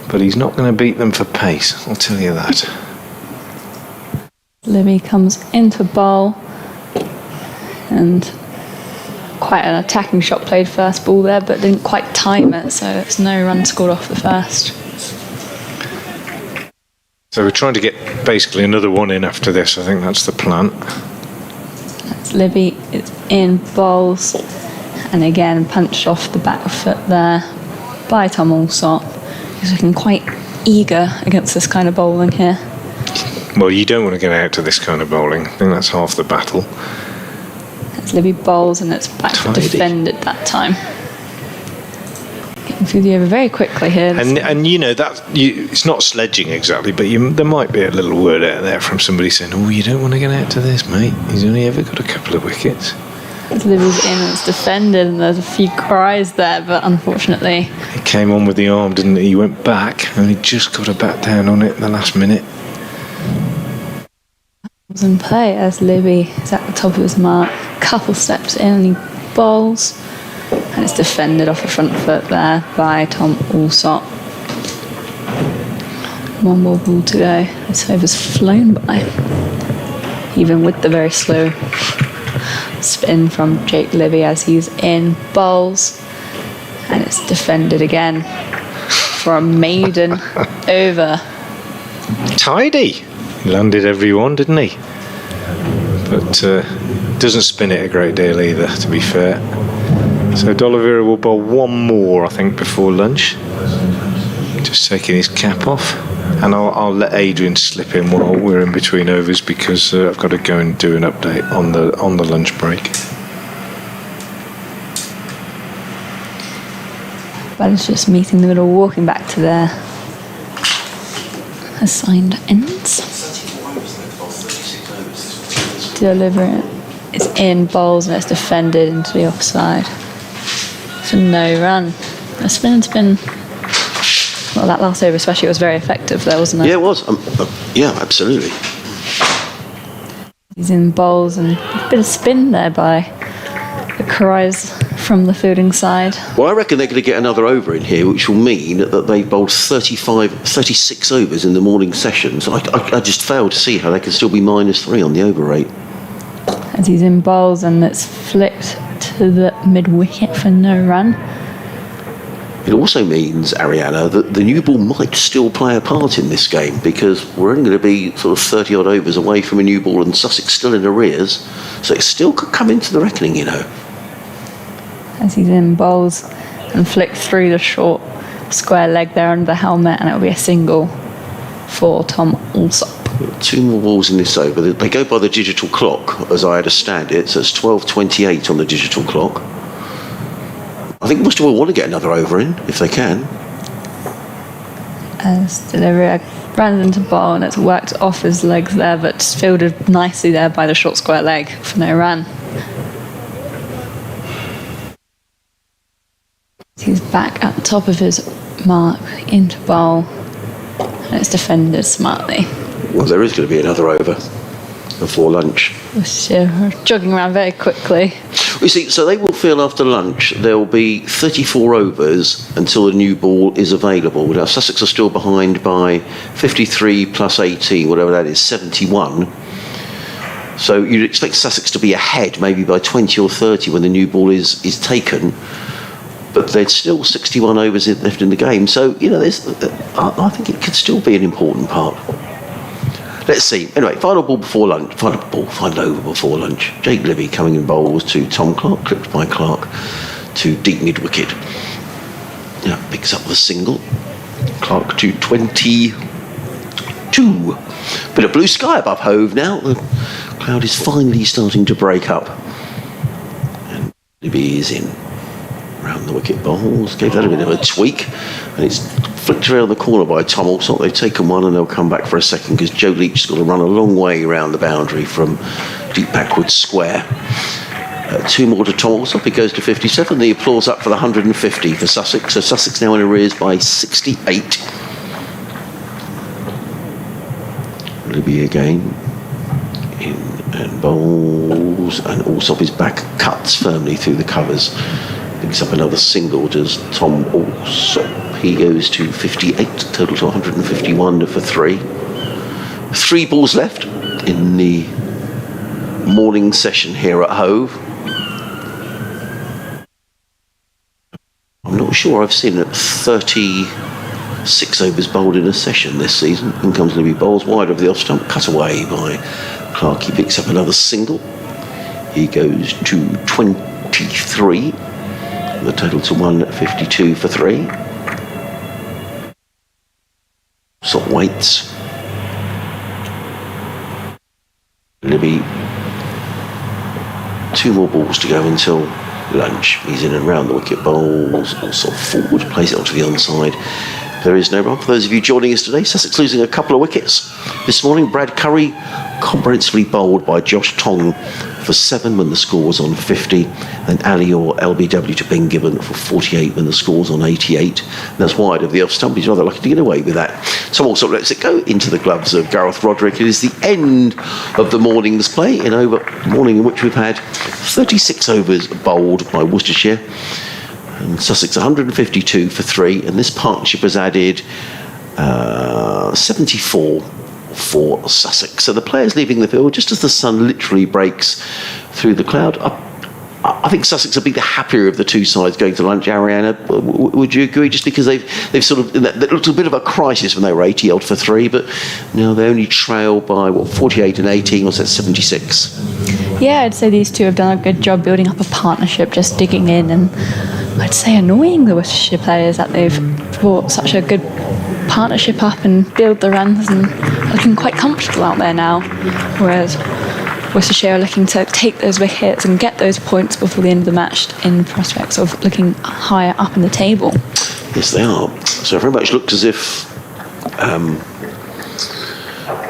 Speaker 3: But he's not going to beat them for pace, I'll tell you that.
Speaker 2: Libby comes into bowl, and quite an attacking shot played first ball there, but didn't quite time it, so it's no run scored off the first.
Speaker 3: So we're trying to get basically another one in after this. I think that's the plan.
Speaker 2: That's Libby. It's in bowls. And again, punched off the back foot there by Tom Alsop. He's looking quite eager against this kind of bowling here.
Speaker 3: Well, you don't want to get out to this kind of bowling. I think that's half the battle.
Speaker 2: That's Libby bowls, and it's back to defended that time. Getting through the over very quickly here.
Speaker 3: And you know, it's not sledging exactly, but there might be a little word out there from somebody saying, oh, you don't want to get out to this, mate. He's only ever got a couple of wickets.
Speaker 2: Libby's in and it's defended, and there's a few cries there, but unfortunately...
Speaker 3: He came on with the arm, didn't he? He went back, and he just got a bat down on it in the last minute.
Speaker 2: Was in play as Libby is at the top of his mark. Couple steps in and he bowls, and it's defended off the front foot there by Tom Alsop. One more ball to go. This over's flown by, even with the very slow spin from Jake Libby as he's in bowls, and it's defended again for a maiden over.
Speaker 3: Tidy. He landed every one, didn't he? But doesn't spin it a great deal either, to be fair. So D'Oliveira will bowl one more, I think, before lunch. Just taking his cap off. And I'll let Adrian slip in while we're in between overs, because I've got to go and do an update on the lunch break.
Speaker 2: Balance just meeting in the middle, walking back to their assigned ends. D'Oliveira is in bowls, and it's defended into the offside. So no run. The spin's been... Well, that last over especially was very effective there, wasn't it?
Speaker 1: Yeah, it was. Yeah, absolutely.
Speaker 2: He's in bowls, and a bit of spin there by the cries from the fielding side.
Speaker 1: Well, I reckon they're going to get another over in here, which will mean that they bowled 36 overs in the morning sessions. I just fail to see how they can still be -3 on the over rate.
Speaker 2: As he's in bowls, and it's flicked to the mid-wicket for no run.
Speaker 1: It also means, Ariana, that the new ball might still play a part in this game, because we're only going to be sort of 30-odd overs away from a new ball, and Sussex still in arrears, so it still could come into the reckoning, you know.
Speaker 2: As he's in bowls and flicked through the short square leg there under the helmet, and it'll be a single for Tom Alsop.
Speaker 1: 2 more balls in this over. They go by the digital clock, as I understand it, so it's 12:28 on the digital clock. I think most will want to get another over in, if they can.
Speaker 2: As D'Oliveira runs into bowl, and it's worked off his legs there, but just fielded nicely there by the short square leg for no run. He's back at the top of his mark into bowl, and it's defended smartly.
Speaker 1: Well, there is going to be another over before lunch.
Speaker 2: We're jogging around very quickly.
Speaker 1: You see, so they will feel after lunch there will be 34 overs until a new ball is available. Now, Sussex are still behind by 53 plus 18, whatever that is, 71. So you'd expect Sussex to be ahead maybe by 20 or 30 when the new ball is taken. But there's still 61 overs left in the game. So, you know, I think it could still be an important part. Let's see. Anyway, final ball before lunch. Final over before lunch. Jake Libby coming in bowls to Tom Clark, clipped by Clark to deep mid-wicket. Now, picks up the single. Clark to 22. Bit of blue sky above Hove now. The cloud is finally starting to break up. And Libby is in. Round the wicket bowls. Gave that a bit of a tweak. And it's flicked around the corner by Tom Alsop. They've taken one and they'll come back for a second, because Joe Leach's got to run a long way around the boundary from deep backwards square. 2 more to Tom Alsop. He goes to 57. The applause up for the 150 for Sussex. So Sussex now in arrears by 68. Libby again. In and bowls. And Alsop is back. Cuts firmly through the covers. Picks up another single, does Tom Alsop. He goes to 58, total to 151 for 3. 3 balls left in the morning session here at Hove. I'm not sure I've seen 30 6 overs bowled in a session this season. In comes Libby bowls wide of the off stump, cut away by Clark. He picks up another single. He goes to 23. The total to 152 for 3. Sort waits. Libby, 2 more balls to go until lunch. He's in and round the wicket, bowls also forward, plays it onto the onside. There is no run. For those of you joining us today, Sussex losing a couple of wickets this morning. Brad Curry comprehensively bowled by Josh Tong for 7 when the score was on 50, and Ali or LBW to Ben Gibbon for 48 when the score was on 88. And that's wide of the off stump. He's rather lucky to get away with that. So also lets it go into the gloves of Gareth Roderick. It is the end of the morning's play in morning in which we've had 36 overs bowled by Worcestershire. And Sussex 152 for 3, and this partnership has added 74 for Sussex. So the players leaving the field just as the sun literally breaks through the cloud. I think Sussex will be the happier of the two sides going to lunch. Ariana, would you agree? Just because they've sort of, it looked a bit of a crisis when they were 80 odd for 3, but now they only trail by 48 and 18, or so 76.
Speaker 2: Yeah, I'd say these two have done a good job building up a partnership, just digging in, and I'd say annoying the Worcestershire players that they've brought such a good partnership up and build the runs and looking quite comfortable out there now, whereas Worcestershire are looking to take those wickets and get those points before the end of the match in prospects of looking higher up in the table.
Speaker 1: Yes, they are. So very much looked as if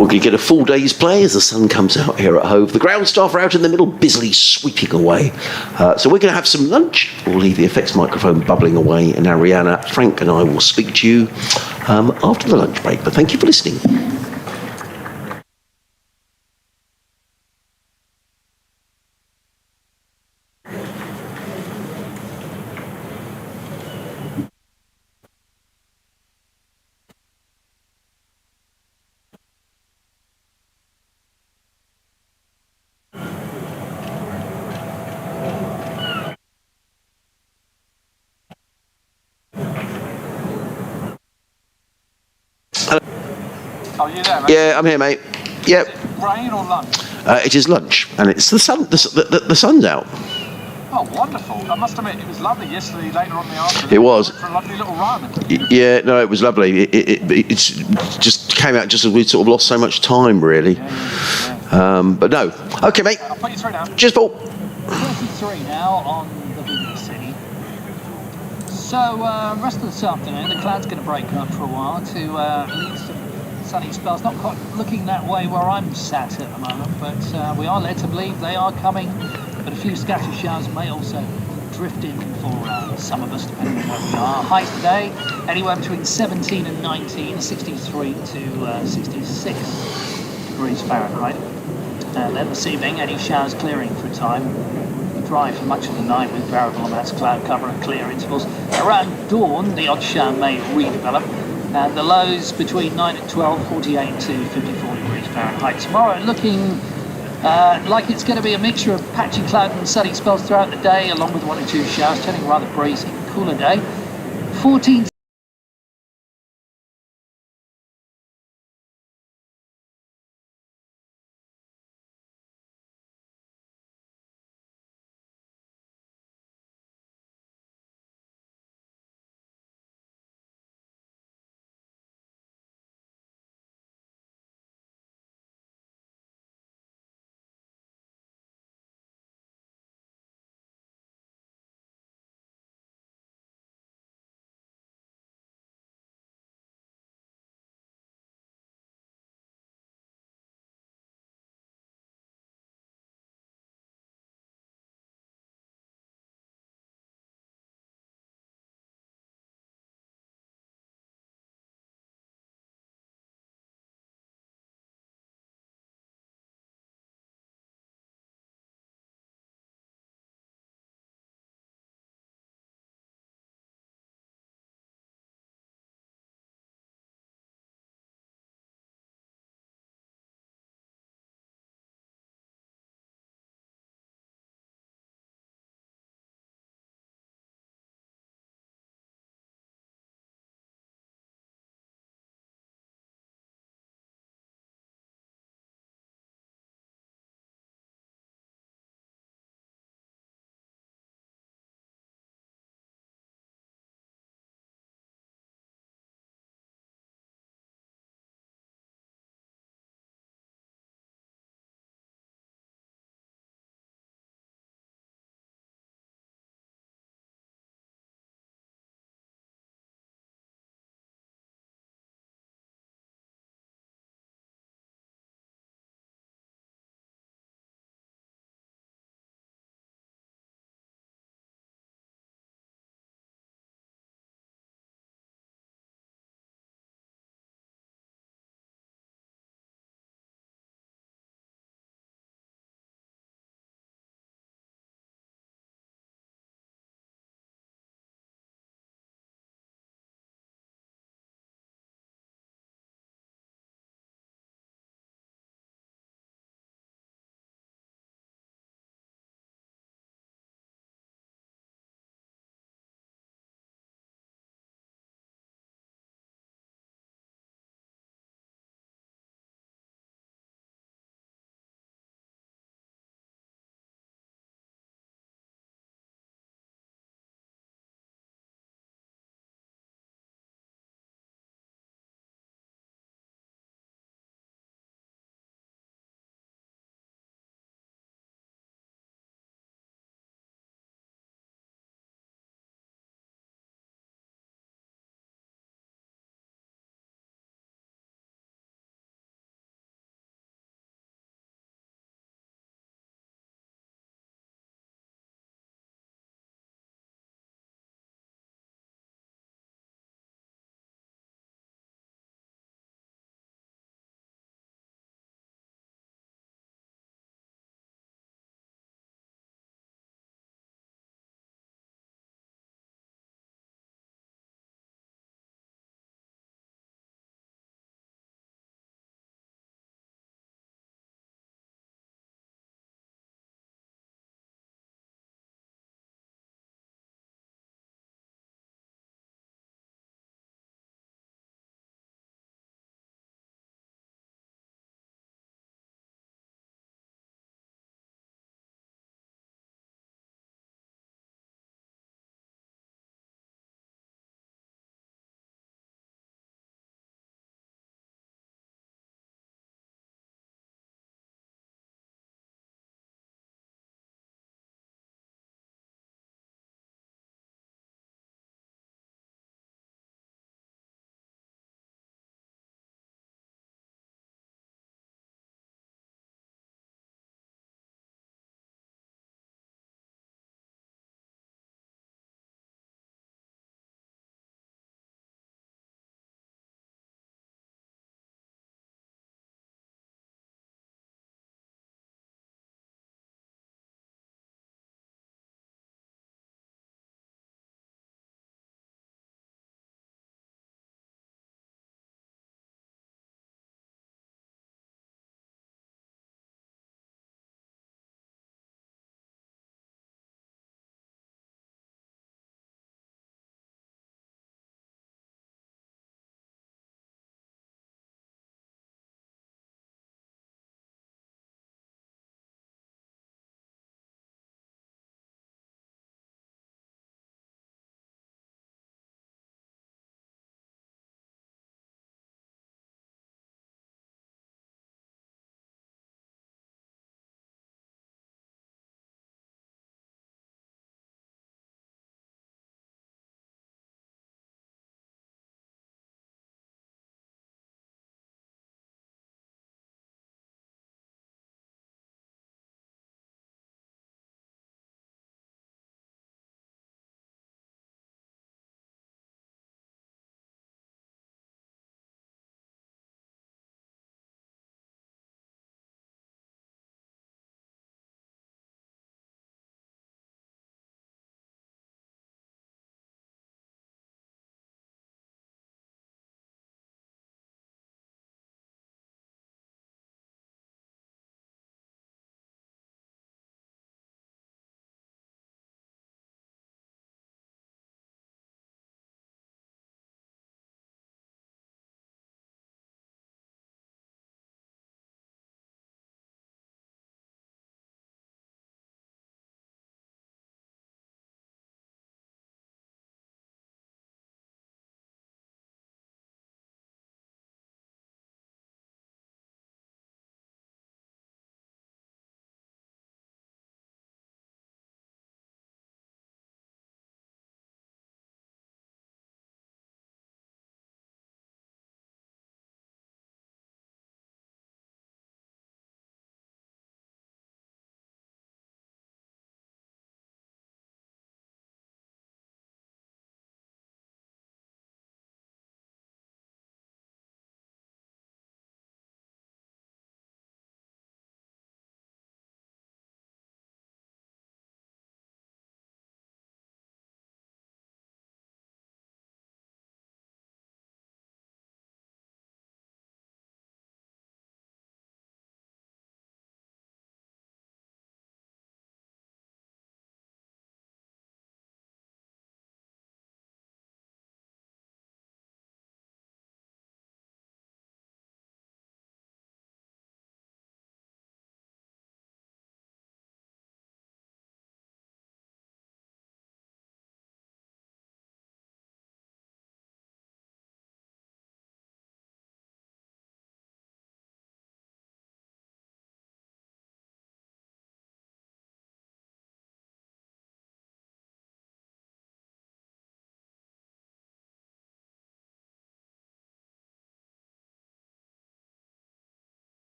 Speaker 1: we could get a full day's play as the sun comes out here at Hove. The ground staff are out in the middle, busily sweeping away. So we're going to have some lunch. We'll leave the effects microphone bubbling away, and Ariana, Frank and I will speak to you after the lunch break. But thank you for listening.
Speaker 4: Oh, you there, mate?
Speaker 1: Yeah, I'm here, mate. Yep.
Speaker 4: Rain or lunch?
Speaker 1: It is lunch, and it's the sun. The sun's out.
Speaker 4: Oh, wonderful. I must admit, it was lovely yesterday, later on in the afternoon.
Speaker 1: It was.
Speaker 4: For a lovely little run.
Speaker 1: Yeah, no, it was lovely. It just came out just as we'd sort of lost so much time, really.
Speaker 4: Yeah.
Speaker 1: But no. Okay, mate.
Speaker 4: I'll put you through now.
Speaker 1: Cheers, Paul.
Speaker 4: 33 now on the BBC. So, rest of this afternoon, the cloud's going to break up for a while to lead some sunny spells. Not quite looking that way where I'm sat at the moment, but we are led to believe they are coming. But a few scattered showers may also drift in for some of us, depending on where we are. Highs today, anywhere between 17 and 19, 63 to 66 degrees Fahrenheit. Then this evening, any showers clearing for a time. Dry for much of the night with variable amounts of cloud cover at clear intervals. Around dawn, the odd shower may redevelop. And the lows between 9 and 12, 48 to 54 degrees Fahrenheit. Tomorrow looking like it's going to be a mixture of patchy cloud and sunny spells throughout the day, along with 1 or 2 showers, turning rather breezy, cooler day. 14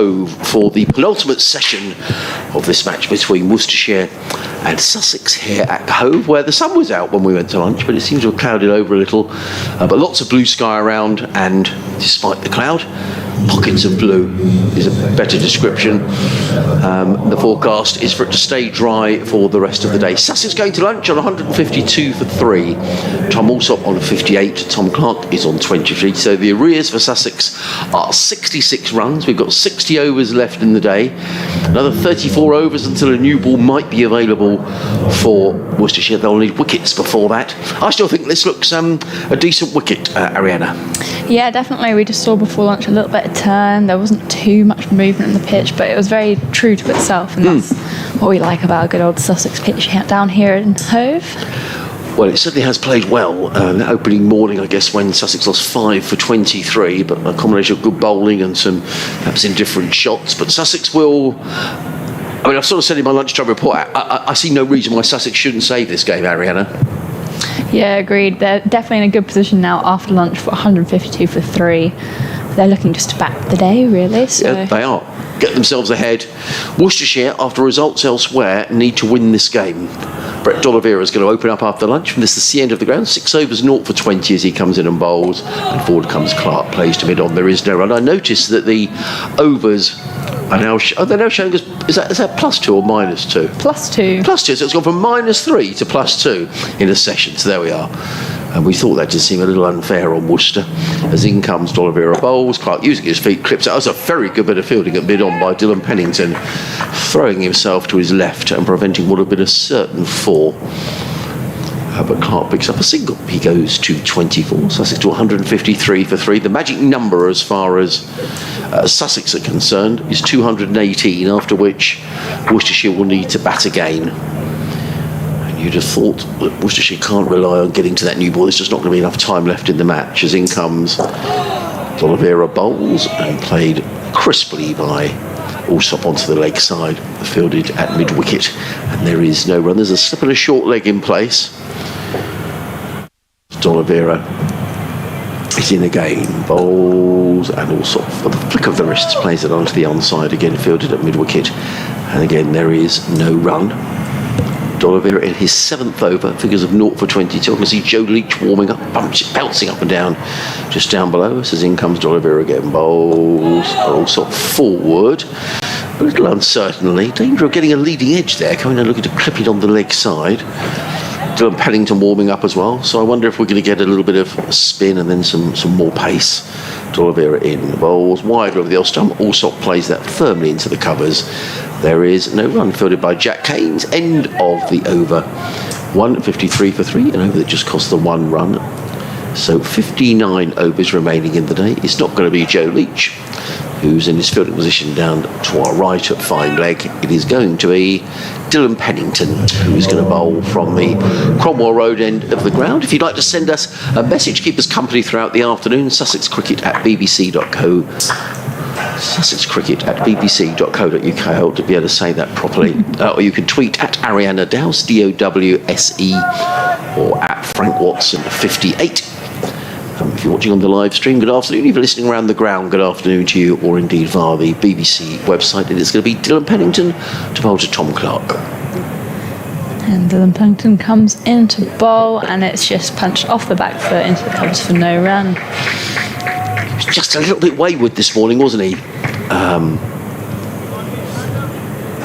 Speaker 1: Hove for the penultimate session of this match between Worcestershire and Sussex here at Hove, where the sun was out when we went to lunch, but it seems to have clouded over a little. But lots of blue sky around, and despite the cloud, pockets of blue is a better description. The forecast is for it to stay dry for the rest of the day. Sussex going to lunch on 152 for 3. Tom Alsop on 58. Tom Clark is on 23. So the arrears for Sussex are 66 runs. We've got 60 overs left in the day. Another 34 overs until a new ball might be available for Worcestershire. They'll need wickets before that. I still think this looks a decent wicket, Ariana.
Speaker 2: Yeah, definitely. We just saw before lunch a little bit of turn. There wasn't too much movement in the pitch, but it was very true to itself, and that's what we like about a good old Sussex pitch down here in Hove.
Speaker 1: Well, it certainly has played well. That opening morning, I guess, when Sussex lost 5 for 23, but a combination of good bowling and some perhaps indifferent shots. But Sussex will... I mean, I've sort of said in my lunchtime report, I see no reason why Sussex shouldn't save this game, Ariana.
Speaker 2: Yeah, agreed. They're definitely in a good position now after lunch for 152 for 3. They're looking just to back the day, really. So.
Speaker 1: Yeah, they are. Get themselves ahead. Worcestershire, after results elsewhere, need to win this game. Brett D'Oliveira is going to open up after lunch. This is the end of the ground. 6 overs, 0 for 20 as he comes in and bowls. And forward comes Clark, plays to mid-on. There is no run. I noticed that the overs are now, they're now showing us, is that +2 or -2?
Speaker 2: +2.
Speaker 1: +2, so it's gone from -3 to +2 in a session. So there we are. And we thought that did seem a little unfair on Worcester. As in comes D'Oliveira bowls. Clark using his feet, clips out. That was a very good bit of fielding at mid-on by Dylan Pennington, throwing himself to his left and preventing what would have been a certain 4. But Clark picks up a single. He goes to 24. Sussex to 153 for 3. The magic number as far as Sussex are concerned is 218, after which Worcestershire will need to bat again. You'd have thought that Worcestershire can't rely on getting to that new ball. There's just not going to be enough time left in the match. As in comes D'Oliveira bowls and played crisply by Alsop onto the leg side, fielded at mid-wicket, and there is no run. There's a slip and a short leg in place. D'Oliveira is in again, bowls, and Alsop, with a flick of the wrists, plays it onto the onside again, fielded at mid-wicket, and again there is no run. D'Oliveira in his 7th over, figures of 0 for 22. I can see Joe Leach warming up, bouncing up and down, just down below us. As in comes D'Oliveira again, bowls, are also forward, a little uncertainly. Danger of getting a leading edge there, coming and looking to clip it on the leg side. Dylan Pennington warming up as well, so I wonder if we're going to get a little bit of spin and then some more pace. D'Oliveira in, bowls wide over the off stump. Alsop plays that firmly into the covers. There is no run, fielded by Jack Keynes. End of the over. 153 for 3, an over that just cost the 1 run. So 59 overs remaining in the day. It's not going to be Joe Leach, who's in his fielding position down to our right at fine leg. It is going to be Dylan Pennington, who is going to bowl from the Cromwell Road end of the ground. If you'd like to send us a message, keep us company throughout the afternoon, sussexcricket@bbc.co. sussexcricket@bbc.co.uk. I hope to be able to say that properly. Or you can tweet at Ariana Dowse, DOWSE, or at Frank Watson 58. If you're watching on the live stream, good afternoon. If you're listening around the ground, good afternoon to you, or indeed via the BBC website. It is going to be Dylan Pennington to bowl to Tom Clark.
Speaker 2: And Dylan Pennington comes into bowl, and it's just punched off the back foot into the covers for no run.
Speaker 1: He was just a little bit wayward this morning, wasn't he?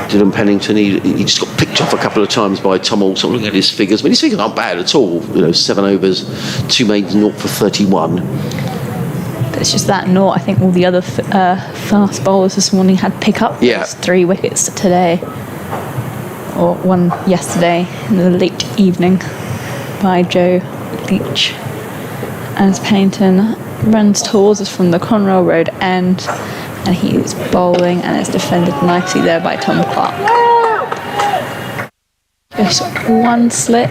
Speaker 1: Dylan Pennington, he just got picked off a couple of times by Tom Alsop. Looking at his figures, I mean, his figures aren't bad at all. 7 overs, 2 maidens, 0 for 31.
Speaker 2: It's just that not. I think all the other fast bowlers this morning had pick up those 3 wickets today, or 1 yesterday in the late evening by Joe Leach. As Pennington runs towards us from the Conrail Road end, and he is bowling, and it's defended nicely there by Tom Clark. Just 1 slip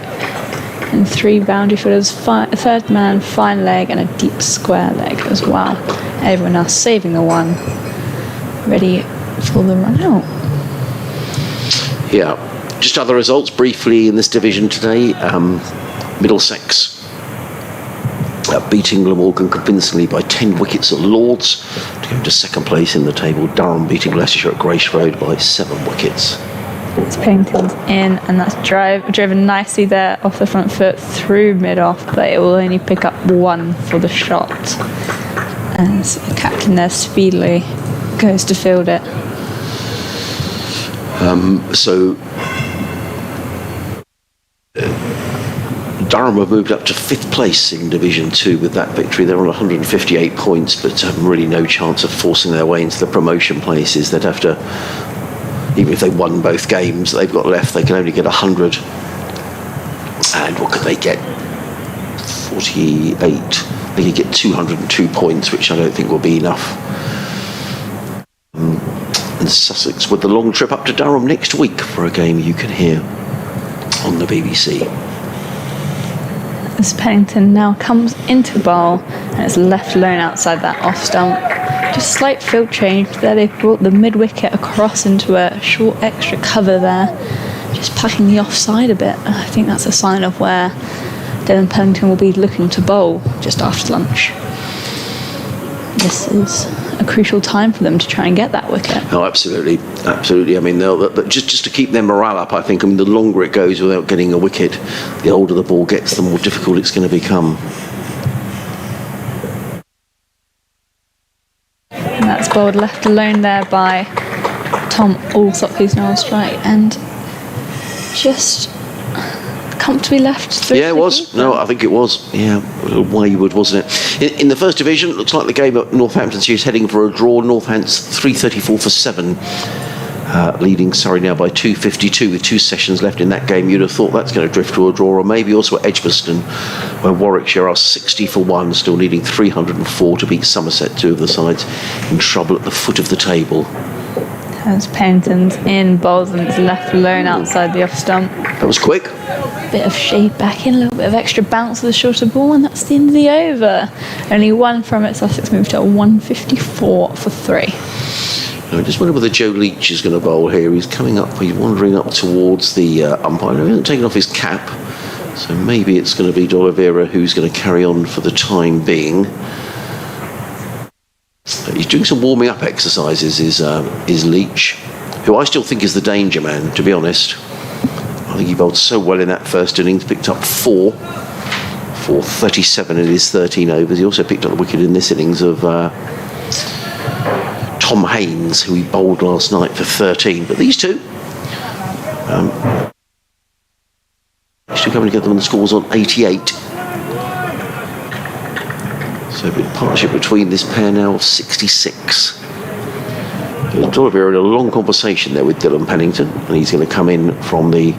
Speaker 2: and 3 boundary footers, a third man, fine leg, and a deep square leg as well. Everyone else saving the 1, ready for the run out.
Speaker 1: Yeah, just other results briefly in this division today. Middlesex beating Glamorgan convincingly by 10 wickets at Lords to go into second place in the table. Durham beating Leicestershire at Grace Road by 7 wickets.
Speaker 2: It's Pennington's in, and that's driven nicely there off the front foot through mid-off, but it will only pick up 1 for the shot as the captain there speedily goes to field it.
Speaker 1: Durham have moved up to 5th place in Division 2 with that victory. They're on 158 points, but really no chance of forcing their way into the promotion places. They'd have to, even if they won both games they've got left, they can only get 100. And what could they get? 48. They could get 202 points, which I don't think will be enough. And Sussex with the long trip up to Durham next week for a game you can hear on the BBC.
Speaker 2: As Pennington now comes into bowl and it's left alone outside that off stump. Just slight field change there. They've brought the mid wicket across into a short extra cover there, just packing the offside a bit. I think that's a sign of where Dylan Pennington will be looking to bowl just after lunch. This is a crucial time for them to try and get that wicket.
Speaker 1: Oh, absolutely. I mean, just to keep their morale up, I think. I mean, the longer it goes without getting a wicket, the older the ball gets, the more difficult it's going to become.
Speaker 2: And that's bowled left alone there by Tom Alsop, who's now on strike, and just comfortably left through.
Speaker 1: Yeah, it was. No, I think it was. Yeah, a little wayward, wasn't it? In the first division, it looks like the game at Northamptonshire is heading for a draw. Northants 334 for 7, leading Surrey now by 252 with 2 sessions left in that game. You'd have thought that's going to drift to a draw, or maybe also at Edgbaston, where Warwickshire are 60 for 1, still needing 304 to beat Somerset, 2 of the sides in trouble at the foot of the table.
Speaker 2: As Pennington's in, bowls and it's left alone outside the off stump.
Speaker 1: That was quick.
Speaker 2: Bit of shade back in, a little bit of extra bounce with the shorter ball, and that's the end of the over. Only 1 from it. Sussex moved to 154 for 3.
Speaker 1: I just wonder whether Joe Leach is going to bowl here. He's coming up, he's wandering up towards the umpire. He hasn't taken off his cap, so maybe it's going to be D'Oliveira who's going to carry on for the time being. He's doing some warming up exercises, is Leach, who I still think is the danger man, to be honest. I think he bowled so well in that first innings, picked up 4 for 37 in his 13 overs. He also picked up the wicket in this innings of Tom Haynes, who he bowled last night for 13. But these two still coming together when the score's on 88. So a bit of partnership between this pair now of 66. D'Oliveira in a long conversation there with Dylan Pennington, and he's going to come in from the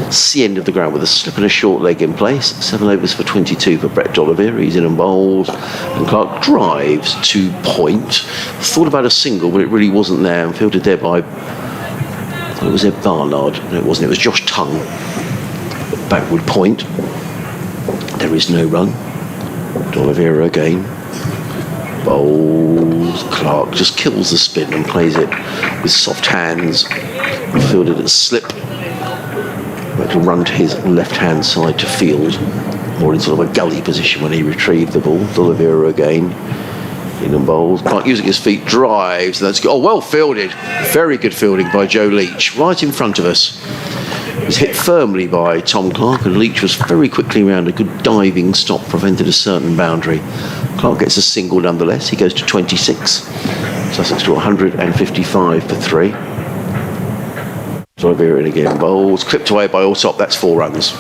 Speaker 1: C end of the ground with a slip and a short leg in place. 7 overs for 22 for Brett D'Oliveira. He's in and bowls, and Clark drives to point. Thought about a single, but it really wasn't there, and fielded there by, I thought it was Ed Barnard. No, it wasn't. It was Josh Tongue. Backward point. There is no run. D'Oliveira again. Bowls. Clark just kills the spin and plays it with soft hands. Fielded at slip. Had to run to his left-hand side to field, more in sort of a gully position when he retrieved the ball. D'Oliveira again. In and bowls. Clark using his feet, drives. That's good. Oh, well fielded. Very good fielding by Joe Leach. Right in front of us. It was hit firmly by Tom Clark, and Leach was very quickly around. A good diving stop prevented a certain boundary. Clark gets a single nonetheless. He goes to 26. Sussex to 155 for 3. D'Oliveira in again, bowls, clipped away by Alsop. That's 4 runs.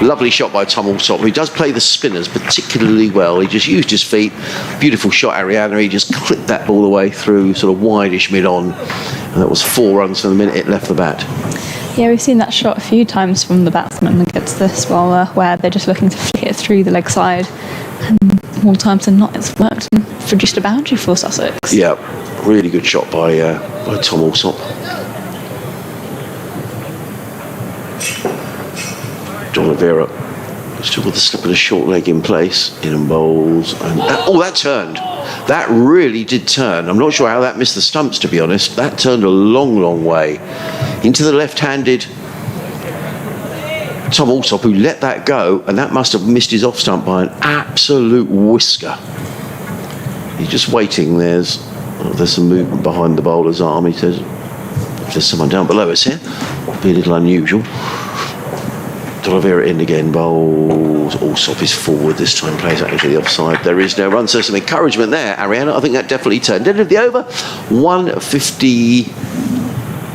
Speaker 1: Lovely shot by Tom Alsop. He does play the spinners particularly well. He just used his feet. Beautiful shot, Ariana. He just clipped that ball away through sort of wideish mid-on, and that was 4 runs from the minute it left the bat.
Speaker 2: Yeah, we've seen that shot a few times from the batsman against this bowler, where they're just looking to flick it through the leg side, and more times than not it's worked and produced a boundary for Sussex.
Speaker 1: Yeah, really good shot by Tom Alsop. D'Oliveira still with the slip of the short leg in place, in and bowls, and that turned. That really did turn. I'm not sure how that missed the stumps, to be honest. That turned a long way into the left-handed Tom Alsop, who let that go, and that must have missed his off stump by an absolute whisker. He's just waiting. There's some movement behind the bowler's arm. He says, there's someone down below us here. Be a little unusual. D'Oliveira in again, bowls. Alsop is forward this time, plays out into the offside. There is no run, so some encouragement there, Ariana. I think that definitely turned. End of the over, 150.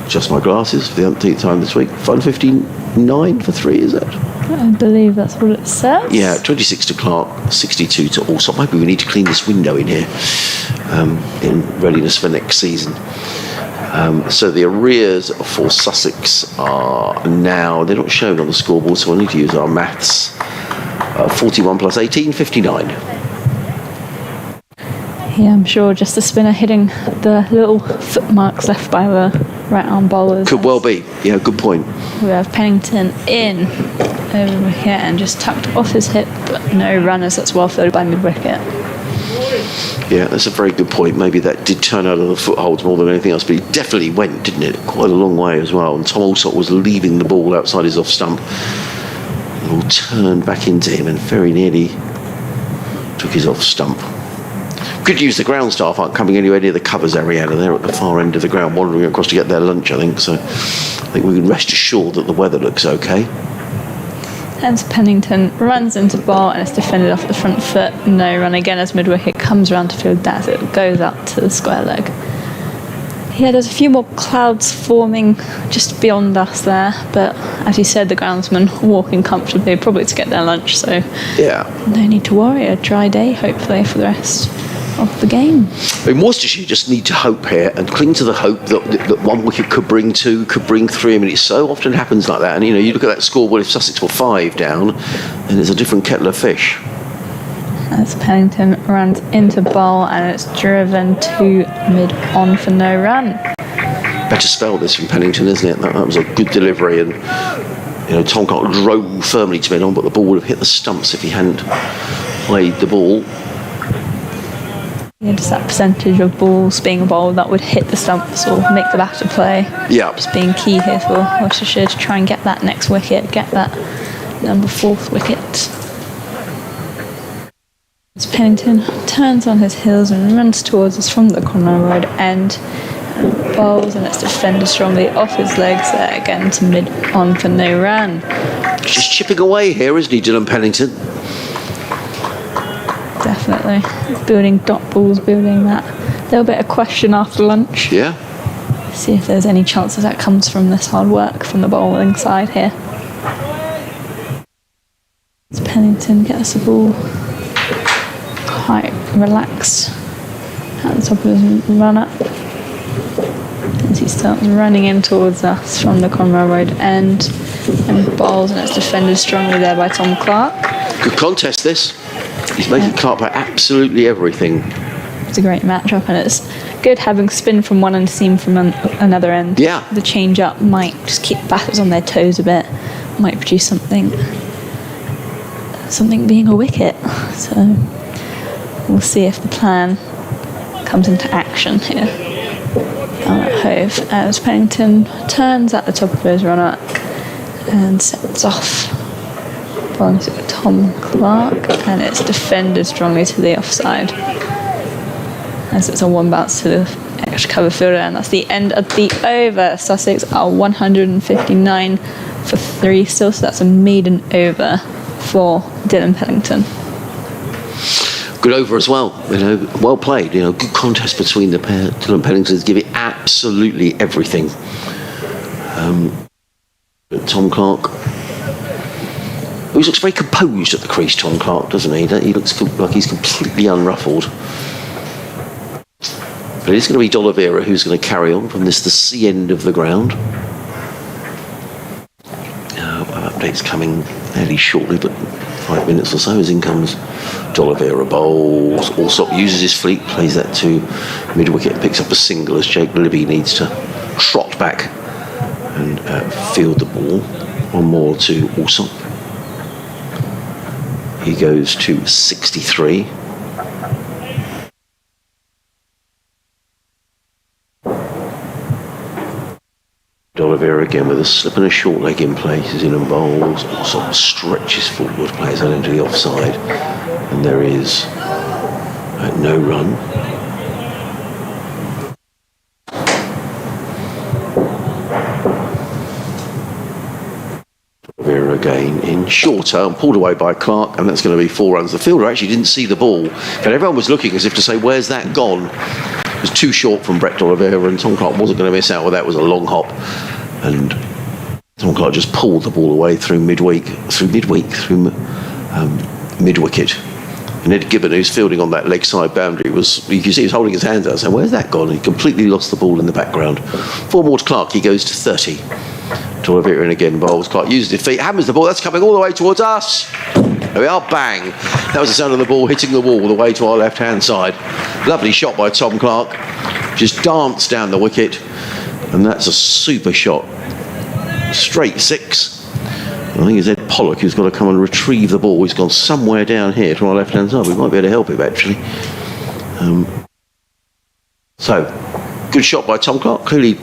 Speaker 1: Just my glasses for the umpteenth time this week. 159 for 3, is that?
Speaker 2: I believe that's what it says.
Speaker 1: Yeah, 26 to Clark, 62 to Alsop. Maybe we need to clean this window in here in readiness for next season. So the arrears for Sussex are now, they're not shown on the scoreboard, so we'll need to use our maths. 41 plus 18, 59.
Speaker 2: Yeah, I'm sure just the spinner hitting the little footmarks left by the right arm bowlers.
Speaker 1: Could well be. Yeah, good point.
Speaker 2: We have Pennington in over here and just tucked off his hip, but no runners. That's well fielded by mid-wicket.
Speaker 1: Yeah, that's a very good point. Maybe that did turn out of the footholds more than anything else, but he definitely went, didn't it? Quite a long way as well. And Tom Alsop was leaving the ball outside his off stump. The ball turned back into him and very nearly took his off stump. Could use the ground staff aren't coming anywhere near the covers, Ariana. They're at the far end of the ground, wandering across to get their lunch, I think. So I think we can rest assured that the weather looks okay.
Speaker 2: Hence Pennington runs into bowl and it's defended off the front foot. No run again as mid-wicket comes round to field that. It goes up to the square leg. Yeah, there's a few more clouds forming just beyond us there, but as you said, the groundsmen walking comfortably, probably to get their lunch, so
Speaker 1: yeah,
Speaker 2: no need to worry. A dry day, hopefully, for the rest of the game.
Speaker 1: In Worcestershire, just need to hope here and cling to the hope that one wicket could bring 2, could bring 3. I mean, it so often happens like that. And, you look at that scoreboard, if Sussex were 5 down, then it's a different kettle of fish.
Speaker 2: As Pennington runs into bowl and it's driven to mid-on for no run.
Speaker 1: Better spell this from Pennington, isn't it? That was a good delivery, and Tom Clark drove firmly to mid-on, but the ball would have hit the stumps if he hadn't played the ball.
Speaker 2: Yeah, just that percentage of balls being bowled that would hit the stumps or make the batter play.
Speaker 1: Yeah.
Speaker 2: Just being key here for Worcestershire to try and get that next wicket, get that number 4th wicket. As Pennington turns on his heels and runs towards us from the Conroy Road end and bowls, and it's defended strongly off his legs there again to mid-on for no run.
Speaker 1: Just chipping away here, isn't he, Dylan Pennington?
Speaker 2: Definitely. Building dot balls, building that little bit of question after lunch.
Speaker 1: Yeah.
Speaker 2: See if there's any chances that comes from this hard work from the bowling side here. As Pennington gets the ball quite relaxed at the top of his run-up. As he starts running in towards us from the Conroy Road end and bowls, and it's defended strongly there by Tom Clark.
Speaker 1: Good contest, this. He's making Clark by absolutely everything.
Speaker 2: It's a great matchup, and it's good having spin from one end, seam from another end.
Speaker 1: Yeah.
Speaker 2: The change-up might just keep batters on their toes a bit, might produce something being a wicket. So we'll see if the plan comes into action here down at Hove as Pennington turns at the top of his run-up and sets off bowling to Tom Clark, and it's defended strongly to the offside as it's a 1 bounce to the extra cover fielder, and that's the end of the over. Sussex are 159 for 3 still, so that's a maiden over for Dylan Pennington.
Speaker 1: Good over as well, well played. Good contest between the pair. Dylan Pennington's give it absolutely everything. Tom Clark, he looks very composed at the crease, Tom Clark, doesn't he? He looks like he's completely unruffled. But it is going to be D'Oliveira who's going to carry on from the C end of the ground. Updates coming fairly shortly, but 5 minutes or so as in comes D'Oliveira bowls. Alsop uses his fleet, plays that to mid-wicket, picks up a single as Jake Libby needs to trot back and field the ball. One more to Alsop. He goes to 63. D'Oliveira again with a slip and a short leg in place. He's in and bowls. Also stretches forward, plays that into the offside. And there is no run. D'Oliveira again in shorter and pulled away by Clark, and that's going to be 4 runs. The fielder actually didn't see the ball, but everyone was looking as if to say, where's that gone? It was too short from Brett D'Oliveira, and Tom Clark wasn't going to miss out with that. It was a long hop, and Tom Clark just pulled the ball away through mid-wicket. And Ed Gibbon, who's fielding on that leg side boundary, you can see he was holding his hands out, saying, where's that gone? And he completely lost the ball in the background. 4 more to Clark, he goes to 30. D'Oliveira in again, bowls. Clark uses his feet, hammers the ball, that's coming all the way towards us. There we are, bang. That was the sound of the ball hitting the wall all the way to our left-hand side. Lovely shot by Tom Clark. Just danced down the wicket, and that's a super shot. Straight 6. I think it's Ed Pollock who's got to come and retrieve the ball. He's gone somewhere down here to our left-hand side. We might be able to help him, actually. So, good shot by Tom Clark. Clearly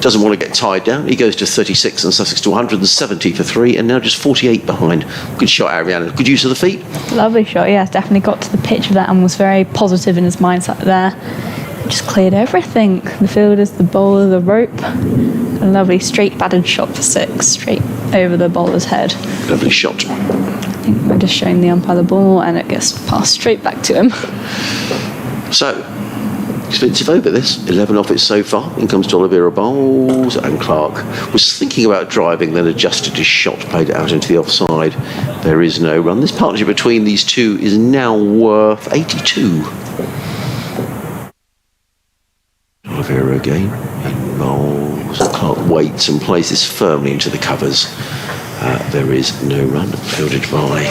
Speaker 1: doesn't want to get tied down. He goes to 36 and Sussex to 170 for 3, and now just 48 behind. Good shot, Ariana. Good use of the feet.
Speaker 2: Lovely shot, yeah. Definitely got to the pitch of that and was very positive in his mindset there. Just cleared everything. The fielders, the bowler, the rope. A lovely straight batted shot for 6, straight over the bowler's head.
Speaker 1: Lovely shot.
Speaker 2: I think we're just showing the umpire the ball and it gets passed straight back to him.
Speaker 1: So, expensive over this. 11 off it so far. In comes D'Oliveira, bowls, and Clark was thinking about driving, then adjusted his shot, played it out into the offside. There is no run. This partnership between these two is now worth 82. D'Oliveira again, in bowls. Clark waits and plays this firmly into the covers. There is no run. Fielded by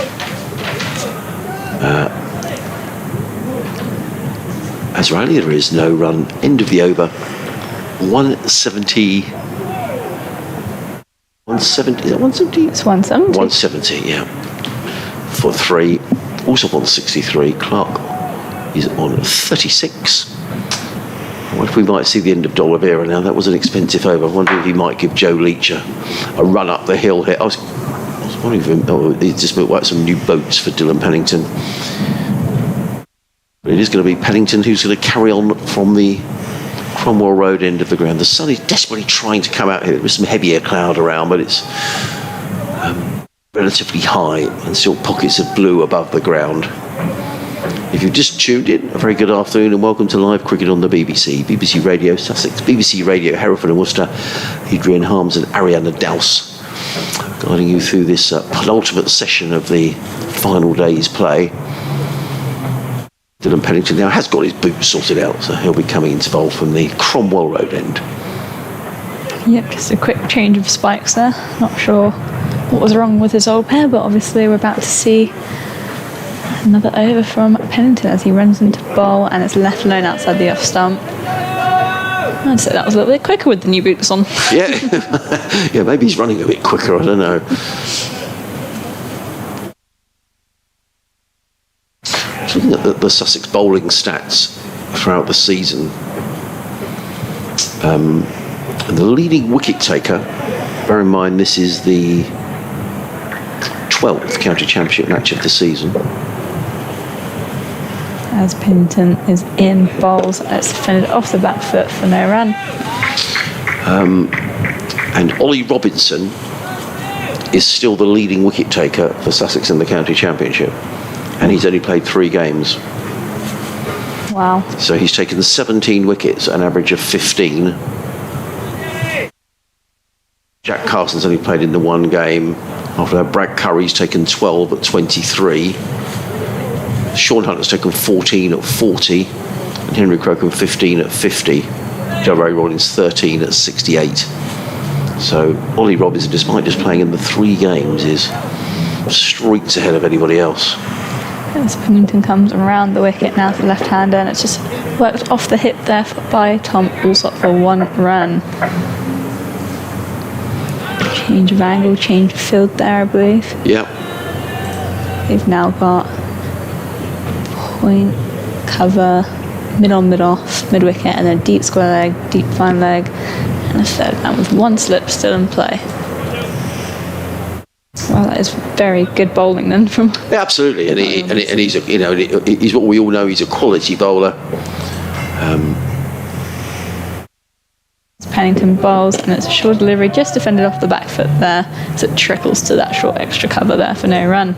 Speaker 1: Azraeli. There is no run. End of the over. 170. 170. Is that 170?
Speaker 2: It's 170.
Speaker 1: 170, yeah. For 3. Also 163. Clark is on 36. I wonder if we might see the end of D'Oliveira now. That was an expensive over. I wonder if he might give Joe Leach a run up the hill here. I was wondering if he just built some new boats for Dylan Pennington. But it is going to be Pennington who's going to carry on from the Cromwell Road end of the ground. The sun is desperately trying to come out here. There's some heavier cloud around, but it's relatively high and still pockets of blue above the ground. If you've just tuned in, a very good afternoon and welcome to live cricket on the BBC. BBC Radio Sussex, BBC Radio Hereford and Worcester. Adrian Harms and Ariana Dowse guiding you through this penultimate session of the final day's play. Dylan Pennington now has got his boots sorted out, so he'll be coming into bowl from the Cromwell Road end.
Speaker 2: Yep, just a quick change of spikes there. Not sure what was wrong with his old pair, but obviously we're about to see another over from Pennington as he runs into bowl and it's left alone outside the off stump. I'd say that was a little bit quicker with the new boots on.
Speaker 1: Yeah, yeah, maybe he's running a bit quicker, I don't know. Looking at the Sussex bowling stats throughout the season, and the leading wicket taker, bear in mind this is the 12th county championship match of the season.
Speaker 2: As Pennington is in bowls, it's defended off the back foot for no run.
Speaker 1: And Ollie Robinson is still the leading wicket taker for Sussex in the county championship, and he's only played 3 games.
Speaker 2: Wow.
Speaker 1: So he's taken 17 wickets, an average of 15. Jack Carson's only played in the 1 game. After that, Brad Curry's taken 12 at 23. Sean Hunter's taken 14 at 40. And Henry Crocombe 15 at 50. Joe Ray Rollins 13 at 68. So Ollie Robinson, despite just playing in the 3 games, is streaks ahead of anybody else.
Speaker 2: As Pennington comes around the wicket now to the left-hander, and it's just worked off the hip there by Tom Alsop for 1 run. Change of angle, change of field there, I believe.
Speaker 1: Yeah.
Speaker 2: They've now got point, cover, mid-on, mid-off, mid-wicket, and then deep square leg, deep fine leg, and And a third down with one slip still in play. Well, that is very good bowling then from.
Speaker 1: Yeah, absolutely, and he's he's what we all know. He's a quality bowler.
Speaker 2: Pennington bowls, and it's a short delivery, just defended off the back foot there, so it trickles to that short extra cover there for no run.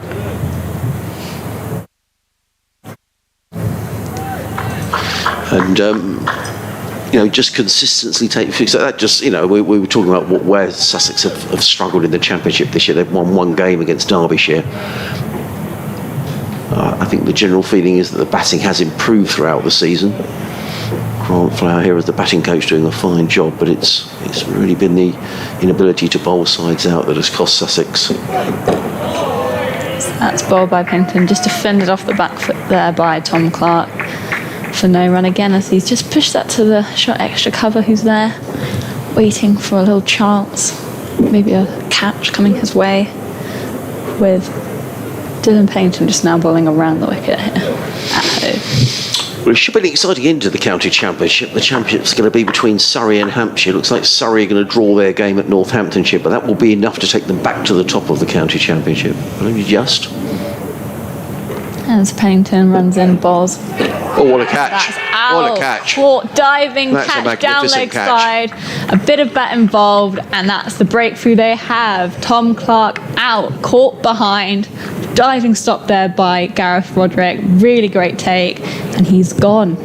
Speaker 1: And just consistently take so that just we were talking about where Sussex have struggled in the Championship this year. They've won one game against Derbyshire. I think the general feeling is that the batting has improved throughout the season. Grant Flower here as the batting coach doing a fine job, but it's really been the inability to bowl sides out that has cost Sussex.
Speaker 2: So that's bowled by Pennington, just defended off the back foot there by Tom Clark for no run again, as he's just pushed that to the short extra cover, who's there waiting for a little chance, maybe a catch coming his way, with Dylan Pennington just now bowling around the wicket here at Hove.
Speaker 1: Well, it should be an exciting end to the county championship. The championship's going to be between Surrey and Hampshire. It looks like Surrey are going to draw their game at Northamptonshire, but that will be enough to take them back to the top of the county championship. But only just.
Speaker 2: As Pennington runs in, bowls.
Speaker 1: Oh, what a catch.
Speaker 2: That's out.
Speaker 1: What a catch.
Speaker 2: Caught, diving
Speaker 1: That's
Speaker 2: catch down leg side. A bit of bat involved, and that's the breakthrough they have. Tom Clark out, caught behind. Diving stop there by Gareth Roderick. Really great take, and he's gone.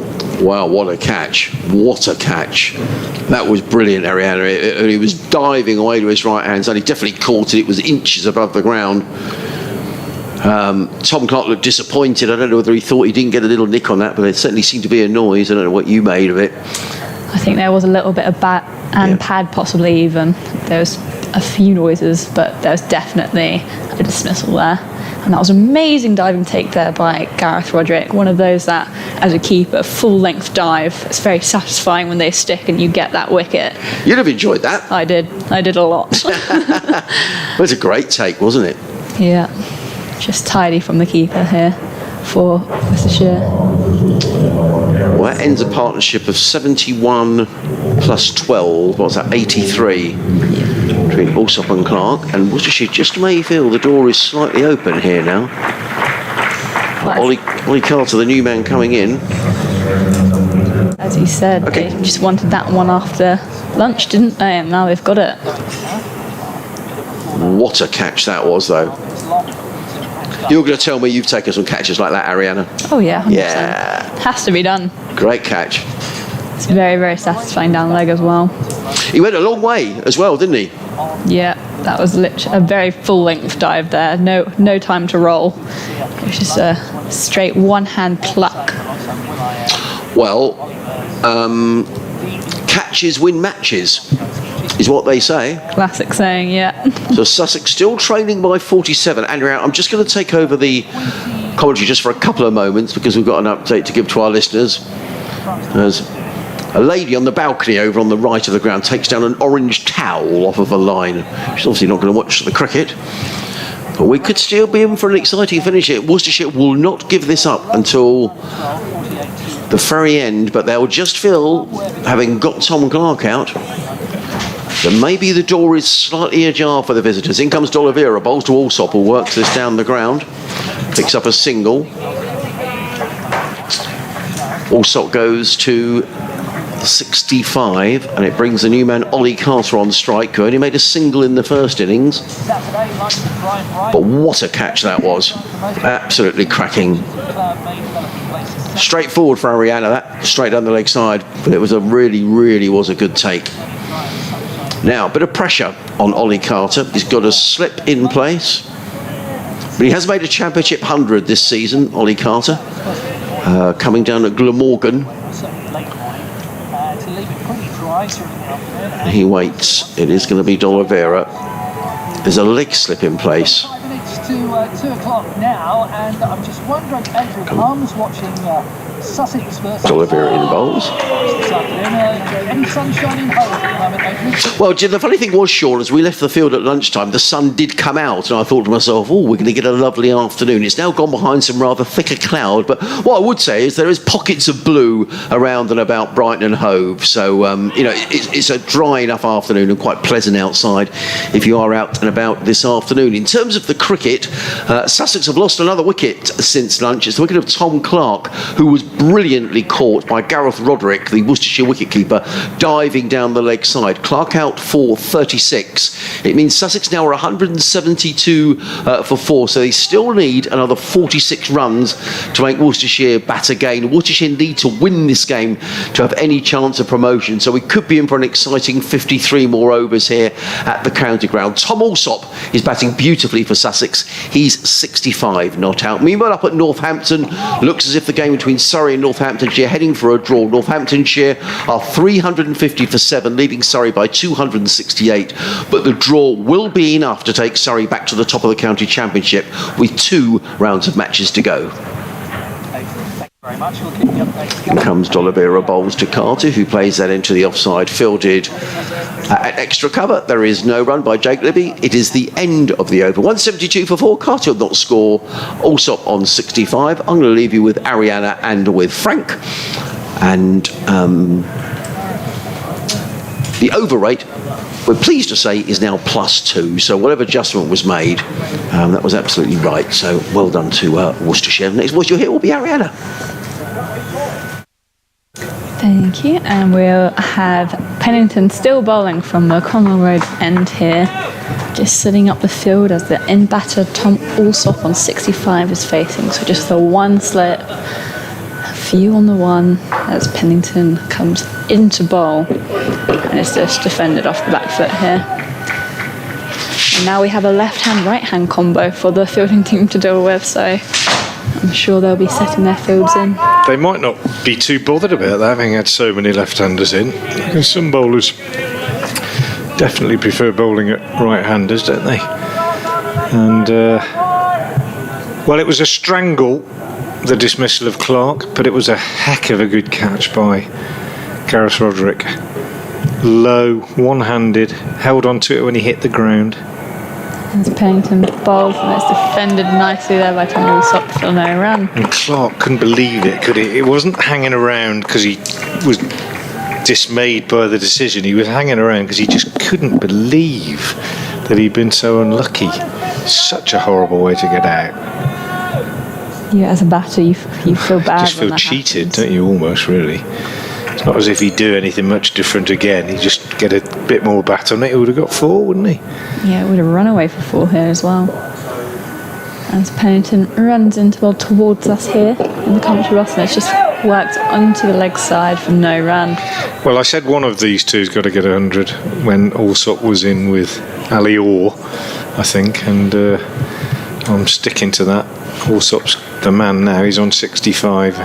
Speaker 1: Wow, what a catch. What a catch. That was brilliant, Ariana. He was diving away to his right hand side. He definitely caught it. It was inches above the ground. Tom Clark looked disappointed. I don't know whether he thought he didn't get a little nick on that, but there certainly seemed to be a noise. I don't know what you made of it.
Speaker 2: I think there was a little bit of bat and pad, possibly even. There was a few noises, but there was definitely a dismissal there. And that was an amazing diving take there by Gareth Roderick. One of those that, as a keeper, full-length dive. It's very satisfying when they stick and you get that wicket.
Speaker 1: You'd have enjoyed that.
Speaker 2: I did a lot.
Speaker 1: It was a great take, wasn't it?
Speaker 2: Yeah. Just tidy from the keeper here for Worcestershire.
Speaker 1: Well, that ends a partnership of 71 plus 12. What's that? 83 between Alsop and Clark. And Worcestershire just may feel the door is slightly open here now. Ollie Carter, the new man coming in.
Speaker 2: As you said, they just wanted that one after lunch, didn't they? And now they've got it.
Speaker 1: What a catch that was, though. You're going to tell me you've taken some catches like that, Ariana?
Speaker 2: Oh, yeah. 100%.
Speaker 1: Yeah.
Speaker 2: Has to be done.
Speaker 1: Great catch.
Speaker 2: It's very, very satisfying down leg as well.
Speaker 1: He went a long way as well, didn't he?
Speaker 2: Yeah, that was literally a very full-length dive there. No time to roll. It was just a straight one-hand pluck.
Speaker 1: Well, catches win matches, is what they say.
Speaker 2: Classic saying, yeah.
Speaker 1: So Sussex still trailing by 47. Andrew, I'm just going to take over the commentary just for a couple of moments because we've got an update to give to our listeners. There's a lady on the balcony over on the right of the ground takes down an orange towel off of a line. She's obviously not going to watch the cricket. But we could still be in for an exciting finish here. Worcestershire will not give this up until the very end, but they'll just feel, having got Tom Clark out, that maybe the door is slightly ajar for the visitors. In comes D'Oliveira, bowls to Alsop, who works this down the ground, picks up a single. Alsop goes to 65, and it brings the new man Ollie Carter on strike, who only made a single in the first innings. But what a catch that was. Absolutely cracking. Straightforward for Ariana, that straight down the leg side, but it was really was a good take. Now, a bit of pressure on Ollie Carter. He's got a slip in place, but he has made a championship 100 this season, Ollie Carter, coming down at Glamorgan. He waits. It is going to be D'Oliveira. There's a leg slip in place.
Speaker 4: 5 minutes to 2 o'clock now, and I'm just wondering, Andrew, Palmer's watching Sussex versus
Speaker 1: Oliveira in bowls.
Speaker 4: this afternoon. Any sunshine in Hove at the moment, Adrian?
Speaker 1: Well, Jim, the funny thing was, Sean, as we left the field at lunchtime, the sun did come out, and I thought to myself, oh, we're going to get a lovely afternoon. It's now gone behind some rather thicker cloud, but what I would say is there is pockets of blue around and about Brighton and Hove, so, it's a dry enough afternoon and quite pleasant outside if you are out and about this afternoon. In terms of the cricket, Sussex have lost another wicket since lunch. It's the wicket of Tom Clark, who was brilliantly caught by Gareth Roderick, the Worcestershire wicketkeeper, diving down the leg side. Clark out for 36. It means Sussex now are 172 for 4, so they still need another 46 runs to make Worcestershire bat again. Worcestershire need to win this game to have any chance of promotion, so we could be in for an exciting 53 more overs here at the county ground. Tom Alsop is batting beautifully for Sussex. He's 65 not out. Meanwhile, up at Northampton, looks as if the game between Surrey and Northamptonshire heading for a draw. Northamptonshire are 350 for 7, leading Surrey by 268, but the draw will be enough to take Surrey back to the top of the county championship with 2 rounds of matches to go.
Speaker 4: Very much. We'll keep the updates going.
Speaker 1: Comes D'Oliveira bowls to Carter, who plays that into the offside, fielded at extra cover. There is no run by Jake Libby. It is the end of the over. 172 for 4. Carter will not score. Alsop on 65. I'm going to leave you with Ariana and with Frank. And the over rate, we're pleased to say, is now +2. So whatever adjustment was made, that was absolutely right. So well done to Worcestershire. Next voice you'll hear will be Ariana.
Speaker 2: Thank you, and we'll have Pennington still bowling from the Cromwell Road end here, just setting up the field as the end batter Tom Alsop on 65 is facing, so just the one slip, a few on the one as Pennington comes into bowl, and it's just defended off the back foot here. And now we have a left-hand, right-hand combo for the fielding team to deal with, so I'm sure they'll be setting their fields in.
Speaker 3: They might not be too bothered about that, having had so many left-handers in. Because some bowlers definitely prefer bowling at right-handers, don't they? And, well, it was a strangle, the dismissal of Clark, but it was a heck of a good catch by Gareth Roderick. Low, one-handed, held on to it when he hit the ground.
Speaker 2: As Pennington bowls, and it's defended nicely there by Tom Alsop for no run.
Speaker 3: And Clark couldn't believe it, could he? It wasn't hanging around because he was dismayed by the decision. He was hanging around because he just couldn't believe that he'd been so unlucky. Such a horrible way to get out.
Speaker 2: Yeah, as a batter, you feel bad.
Speaker 3: Just feel
Speaker 2: when that
Speaker 3: cheated,
Speaker 2: happens.
Speaker 3: don't you, almost, really? It's not as if he'd do anything much different again. He'd just get a bit more bat on it. He would have got 4, wouldn't he?
Speaker 2: Yeah, it would have run away for 4 here as well. As Pennington runs into ball towards us here in the country box, and it's just worked onto the leg side for no run.
Speaker 3: Well, I said one of these two's got to get 100 when Alsop was in with Ali Orr, I think, and I'm sticking to that. Alsop's the man now. He's on 65.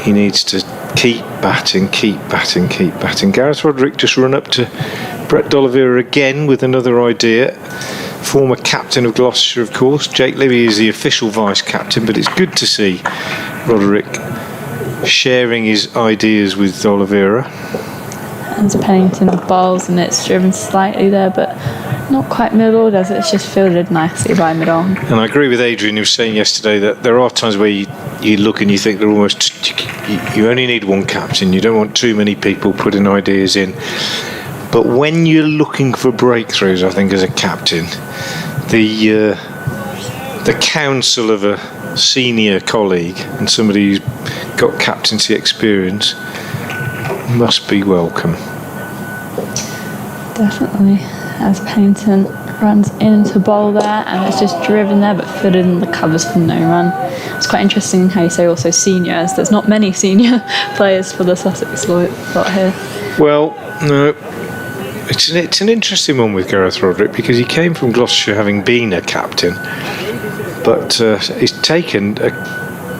Speaker 3: He needs to keep batting. Gareth Roderick just run up to Brett D'Oliveira again with another idea. Former captain of Gloucestershire, of course. Jake Libby is the official vice-captain, but it's good to see Roderick sharing his ideas with D'Oliveira.
Speaker 2: As Pennington bowls, and it's driven slightly there, but not quite middle, does it? It's just fielded nicely by middle.
Speaker 3: And I agree with Adrian, who was saying yesterday that there are times where you look and you think they're almost, you only need one captain. You don't want too many people putting ideas in. But when you're looking for breakthroughs, I think as a captain, the counsel of a senior colleague and somebody who's got captaincy experience must be welcome.
Speaker 2: Definitely. As Pennington runs into bowl there, and it's just driven there but fitted in the covers for no run. It's quite interesting how you say also senior, as there's not many senior players for the Sussex lot here.
Speaker 3: Well, no, it's an interesting one with Gareth Roderick because he came from Gloucestershire having been a captain, but it's taken a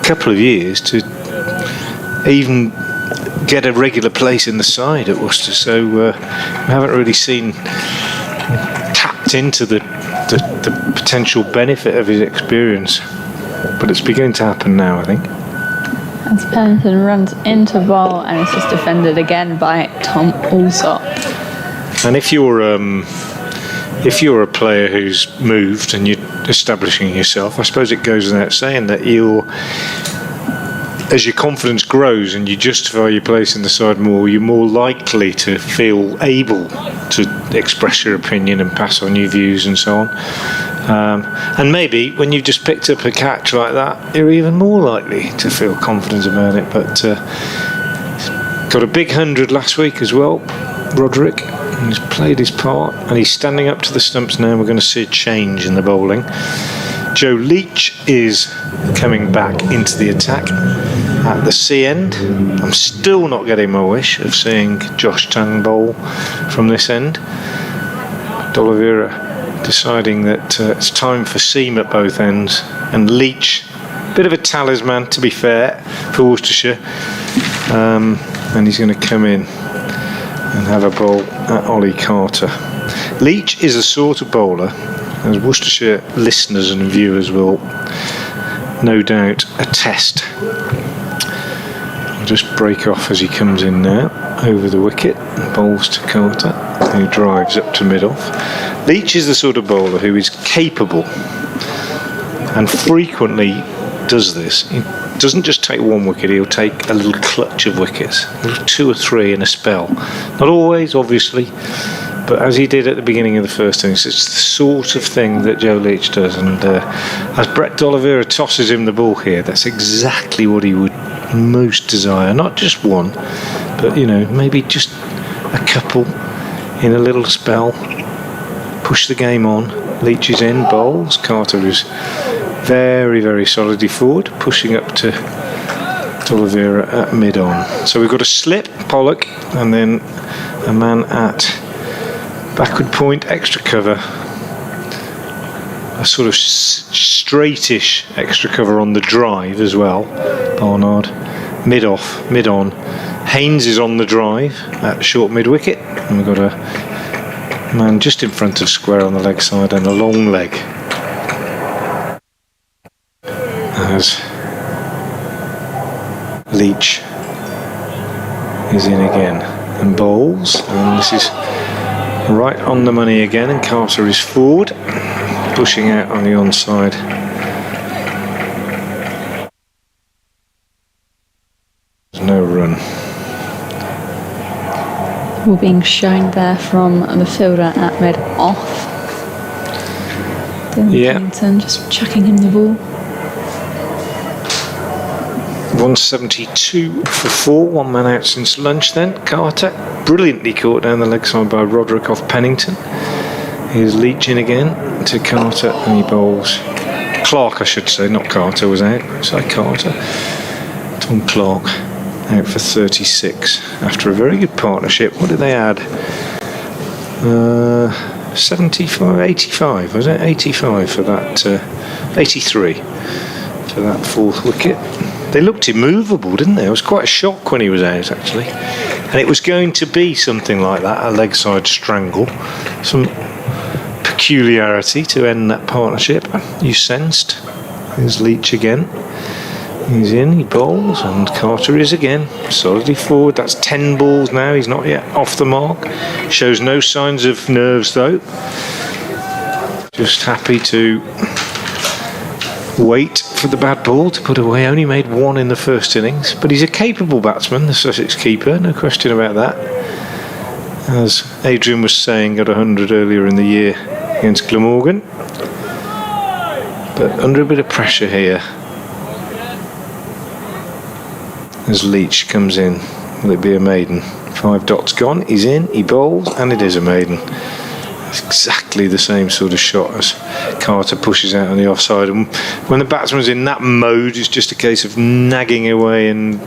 Speaker 3: couple of years to even get a regular place in the side at Worcester, so we haven't really seen tapped into the potential benefit of his experience, but it's beginning to happen now, I think.
Speaker 2: As Pennington runs into bowl and is just defended again by Tom Allsop.
Speaker 3: And if you're a player who's moved and you're establishing yourself, I suppose it goes without saying that as your confidence grows and you justify your place in the side more, you're more likely to feel able to express your opinion and pass on your views and so on. And maybe when you've just picked up a catch like that, you're even more likely to feel confident about it. But got a big 100 last week as well, Roderick. He's played his part and he's standing up to the stumps now. We're going to see a change in the bowling. Joe Leach is coming back into the attack at the C end. I'm still not getting my wish of seeing Josh Tang bowl from this end. D'Oliveira deciding that it's time for seam at both ends, and Leach, bit of a talisman to be fair for Worcestershire, and he's going to come in and have a bowl at Ollie Carter. Leach is a sort of bowler, as Worcestershire listeners and viewers will no doubt attest. I'll just break off as he comes in now, over the wicket, bowls to Carter, who drives up to mid-off. Leach is the sort of bowler who is capable and frequently does this. He doesn't just take one wicket, he'll take a little clutch of wickets, 2 or 3 in a spell. Not always, obviously, but as he did at the beginning of the first innings, it's the sort of thing that Joe Leach does. And as Brett D'Oliveira tosses him the ball here, that's exactly what he would most desire. Not just one, but maybe just a couple in a little spell. Push the game on. Leach is in, bowls. Carter is very, very solidly forward, pushing up to D'Oliveira at mid-on. So we've got a slip, Pollock, and then a man at backward point, extra cover. A sort of straightish extra cover on the drive as well. Barnard, mid-off, mid-on. Haynes is on the drive at short mid-wicket. And we've got a man just in front of square on the leg side and a long leg. As Leach is in again and bowls, and this is right on the money again, and Carter is forward, pushing out on the onside. There's no run.
Speaker 2: Ball being shown there from the fielder at mid-off. Pennington just chucking him the ball.
Speaker 3: 172 for 4, 1 man out since lunch then. Carter, brilliantly caught down the leg side by Roderick off Pennington. Here's Leach in again to Carter, and he bowls. Clark, I should say, not Carter was out. So Carter. Tom Clark out for 36 after a very good partnership. What did they add? 75, 85, was it? 85 for that, 83 for that 4th wicket. They looked immovable, didn't they? It was quite a shock when he was out, actually. And it was going to be something like that, a leg side strangle. Some peculiarity to end that partnership, you sensed. Here's Leach again. He's in, he bowls, and Carter is again solidly forward. That's 10 balls now, he's not yet off the mark. Shows no signs of nerves though. Just happy to wait for the bad ball to put away. Only made 1 in the first innings, but he's a capable batsman, the Sussex keeper, no question about that. As Adrian was saying, got 100 earlier in the year against Glamorgan, but under a bit of pressure here as Leach comes in. Will it be a maiden? 5 dots gone, he's in, he bowls, and it is a maiden. It's exactly the same sort of shot as Carter pushes out on the offside, and when the batsman's in that mode, it's just a case of nagging away and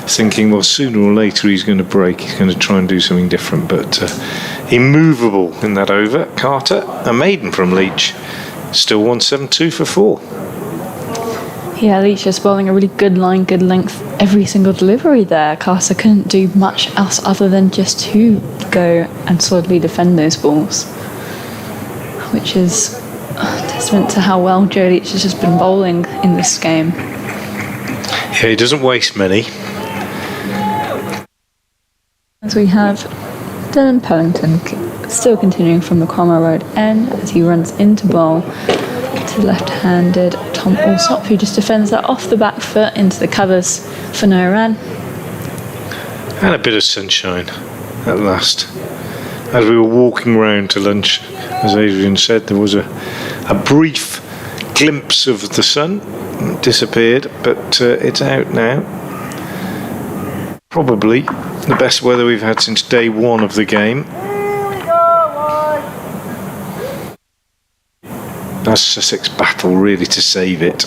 Speaker 3: thinking, well, sooner or later he's going to break, he's going to try and do something different. But immovable in that over. Carter, a maiden from Leach, still 172 for 4.
Speaker 2: Yeah, Leach is bowling a really good line, good length, every single delivery there. Carter couldn't do much else other than just to go and solidly defend those balls, which is a testament to how well Joe Leach has just been bowling in this game.
Speaker 3: Yeah, he doesn't waste many.
Speaker 2: As we have Dylan Pennington still continuing from the Cromwell Road end as he runs into bowl to left-handed Tom Alsop, who just defends that off the back foot into the covers for no run.
Speaker 3: And a bit of sunshine at last. As we were walking round to lunch, as Adrian said, there was a brief glimpse of the sun. It disappeared, but it's out now. Probably the best weather we've had since day one of the game. As Sussex battle really to save it.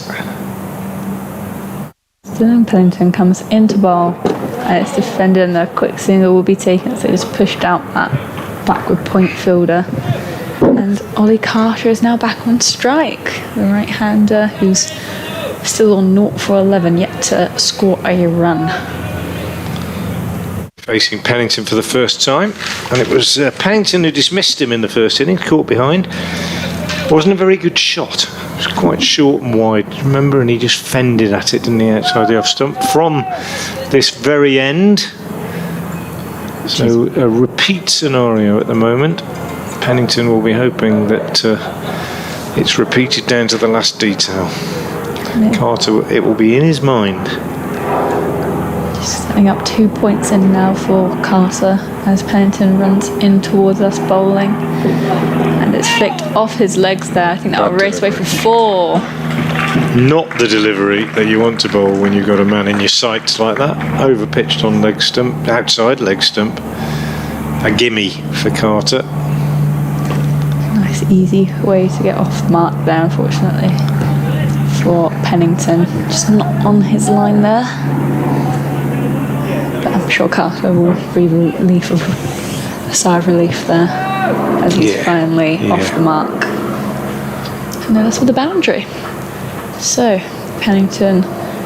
Speaker 2: Dylan Pennington comes into bowl and it's defended, and a quick single will be taken, so it's pushed out that backward point fielder. And Ollie Carter is now back on strike, the right-hander who's still on 0 for 11, yet to score a run.
Speaker 3: Facing Pennington for the first time, and it was Pennington who dismissed him in the first inning, caught behind. Wasn't a very good shot. It was quite short and wide, remember, and he just fended at it in the outside the off stump from this very end. So a repeat scenario at the moment. Pennington will be hoping that it's repeated down to the last detail. Carter, it will be in his mind.
Speaker 2: Just setting up 2 points in now for Carter as Pennington runs in towards us bowling. And it's flicked off his legs there. I think that will race away for 4.
Speaker 3: Not the delivery that you want to bowl when you've got a man in your sights like that. Over pitched on leg stump, outside leg stump. A gimme for Carter.
Speaker 2: Nice easy way to get off the mark there, unfortunately, for Pennington. Just not on his line there. But I'm sure Carter will breathe a sigh of relief there as he's finally off the mark. And then that's with the boundary. So Pennington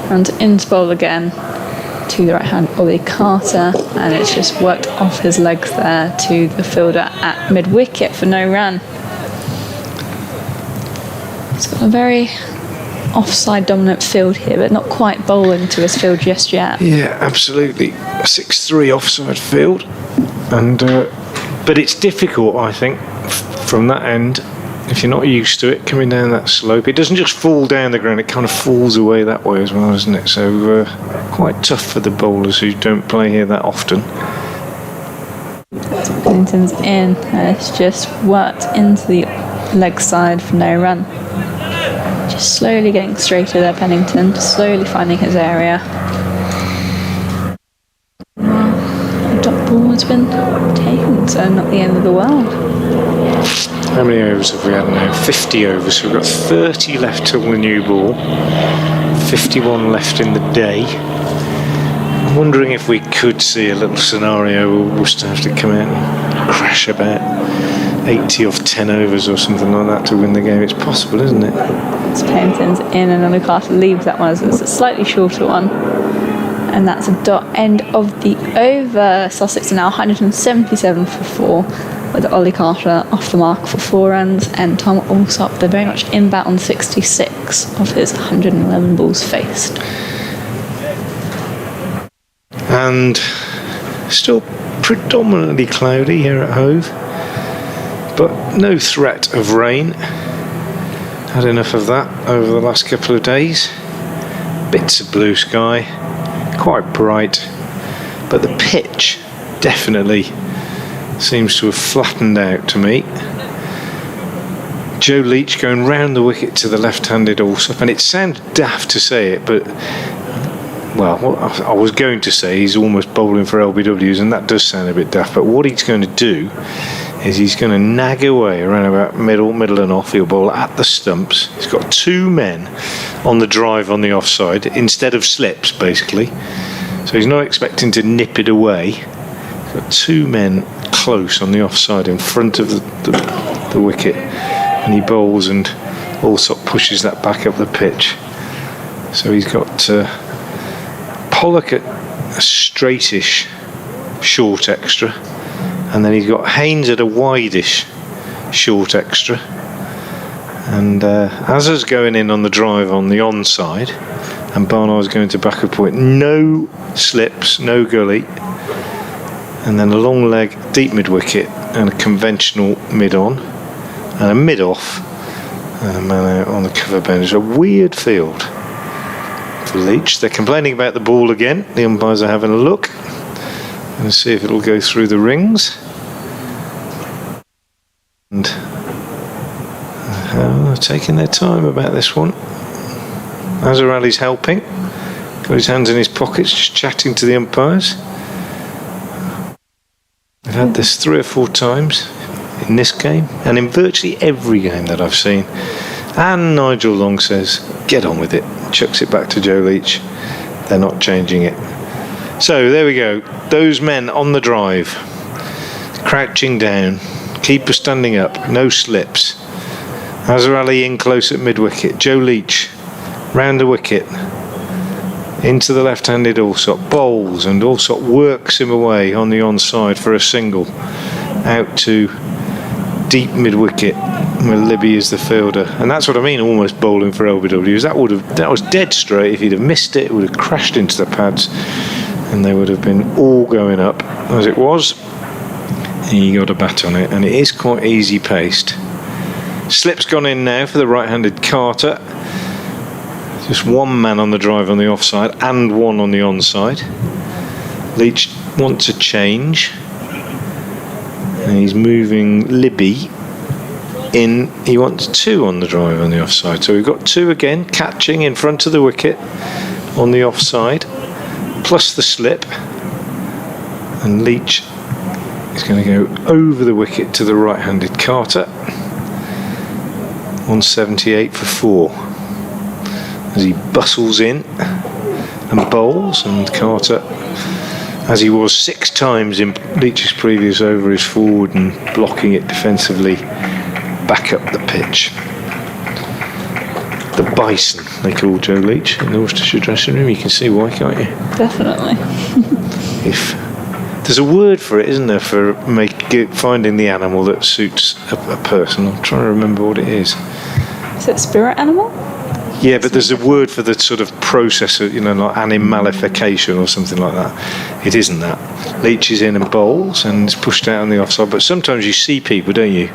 Speaker 2: runs into bowl again to the right hand Ollie Carter, and it's just worked off his legs there to the fielder at mid wicket for no run. It's got a very offside dominant field here, but not quite bowling to his field just yet.
Speaker 3: Yeah, absolutely. 6-3 offside field, and but it's difficult, I think, from that end. If you're not used to it coming down that slope, it doesn't just fall down the ground, it kind of falls away that way as well, doesn't it? So quite tough for the bowlers who don't play here that often.
Speaker 2: Pennington's in, and it's just worked into the leg side for no run. Just slowly getting straighter there, Pennington, just slowly finding his area. Well, the dot ball has been taken, so not the end of the world.
Speaker 3: How many overs have we had now? 50 overs, so we've got 30 left till the new ball, 51 left in the day. I'm wondering if we could see a little scenario where we'll just have to come out and crash about 80 off 10 overs or something like that to win the game. It's possible, isn't it?
Speaker 2: So Pennington's in, and Ollie Carter leaves that one as it's a slightly shorter one. And that's a dot end of the over. Sussex are now 177 for 4, with Ollie Carter off the mark for 4 runs, and Tom Alsop, they're very much inbound on 66 of his 111 balls faced. And
Speaker 3: still predominantly cloudy here at Hove, but no threat of rain. Had enough of that over the last couple of days. Bits of blue sky, quite bright, but the pitch definitely seems to have flattened out to me. Joe Leach going round the wicket to the left-handed Alsop, and it sounds daft to say it, but well, what I was going to say he's almost bowling for LBWs, and that does sound a bit daft, but what he's going to do is he's going to nag away around about middle and off. He'll bowl at the stumps. He's got 2 men on the drive on the offside instead of slips, basically, so he's not expecting to nip it away. He's got 2 men close on the offside in front of the wicket, and he bowls, and Alsop pushes that back up the pitch. So he's got Pollock at a straightish short extra, and then he's got Haynes at a wideish short extra, and Azza's going in on the drive on the onside, and Barnard's going to backward point. No slips, no gully, and then a long leg, deep mid wicket, and a conventional mid on, and a mid off, and a man out on the cover bend. It's a weird field for Leach. They're complaining about the ball again. The umpires are having a look and see if it'll go through the rings. And they're taking their time about this one. Azhar Ali's helping. Got his hands in his pockets, just chatting to the umpires. I've had this 3 or 4 times in this game, and in virtually every game that I've seen. And Nigel Long says, get on with it. Chucks it back to Joe Leach. They're not changing it. So there we go. Those men on the drive, crouching down, keeper standing up, no slips. Azhar Ali in close at mid-wicket. Joe Leach round the wicket into the left-handed Allsop, bowls, and Allsop works him away on the onside for a single out to deep mid-wicket where Libby is the fielder. And that's what I mean, almost bowling for LBWs. That was dead straight. If he'd have missed it, it would have crashed into the pads and they would have been all going up. As it was, he got a bat on it, and it is quite easy paced. Slip's gone in now for the right-handed Carter. Just one man on the drive on the offside and one on the onside. Leach wants a change, and he's moving Libby in. He wants 2 on the drive on the offside, so we've got 2 again catching in front of the wicket on the offside, plus the slip, and Leach is going to go over the wicket to the right-handed Carter. 178 for 4 as he bustles in and bowls, and Carter, as he was 6 times in Leach's previous over, is forward and blocking it defensively back up the pitch. The Bison, they call Joe Leach in the Worcestershire dressing room. You can see why, can't you?
Speaker 2: Definitely.
Speaker 3: If there's a word for it, isn't there, for finding the animal that suits a person. I'm trying to remember what it is.
Speaker 2: Is it spirit animal?
Speaker 3: Yeah, but there's a word for the sort of process of, like animalification or something like that. It isn't that. Leach is in and bowls and is pushed out on the offside. But sometimes you see people, don't you,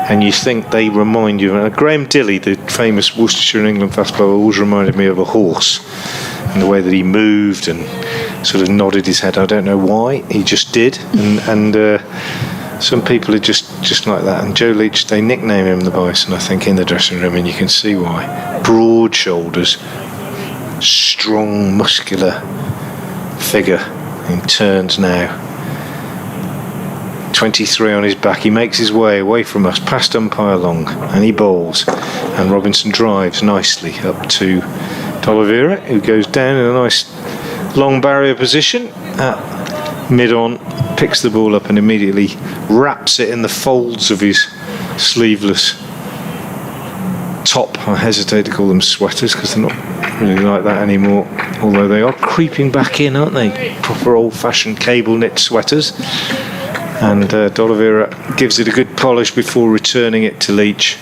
Speaker 3: and you think they remind you. Graham Dilley, the famous Worcestershire and England fast bowler, always reminded me of a horse, and the way that he moved and sort of nodded his head. I don't know why, he just did. And some people are just like that. And Joe Leach, they nickname him the Bison, I think, in the dressing room, and you can see why. Broad shoulders, strong, muscular figure in turns now. 23 on his back. He makes his way away from us, past umpire Long, and he bowls. And Robinson drives nicely up to D'Oliveira, who goes down in a nice long barrier position at mid-on, picks the ball up and immediately wraps it in the folds of his sleeveless top. I hesitate to call them sweaters because they're not really like that anymore, although they are creeping back in, aren't they? Proper old-fashioned cable knit sweaters. And D'Oliveira gives it a good polish before returning it to Leach,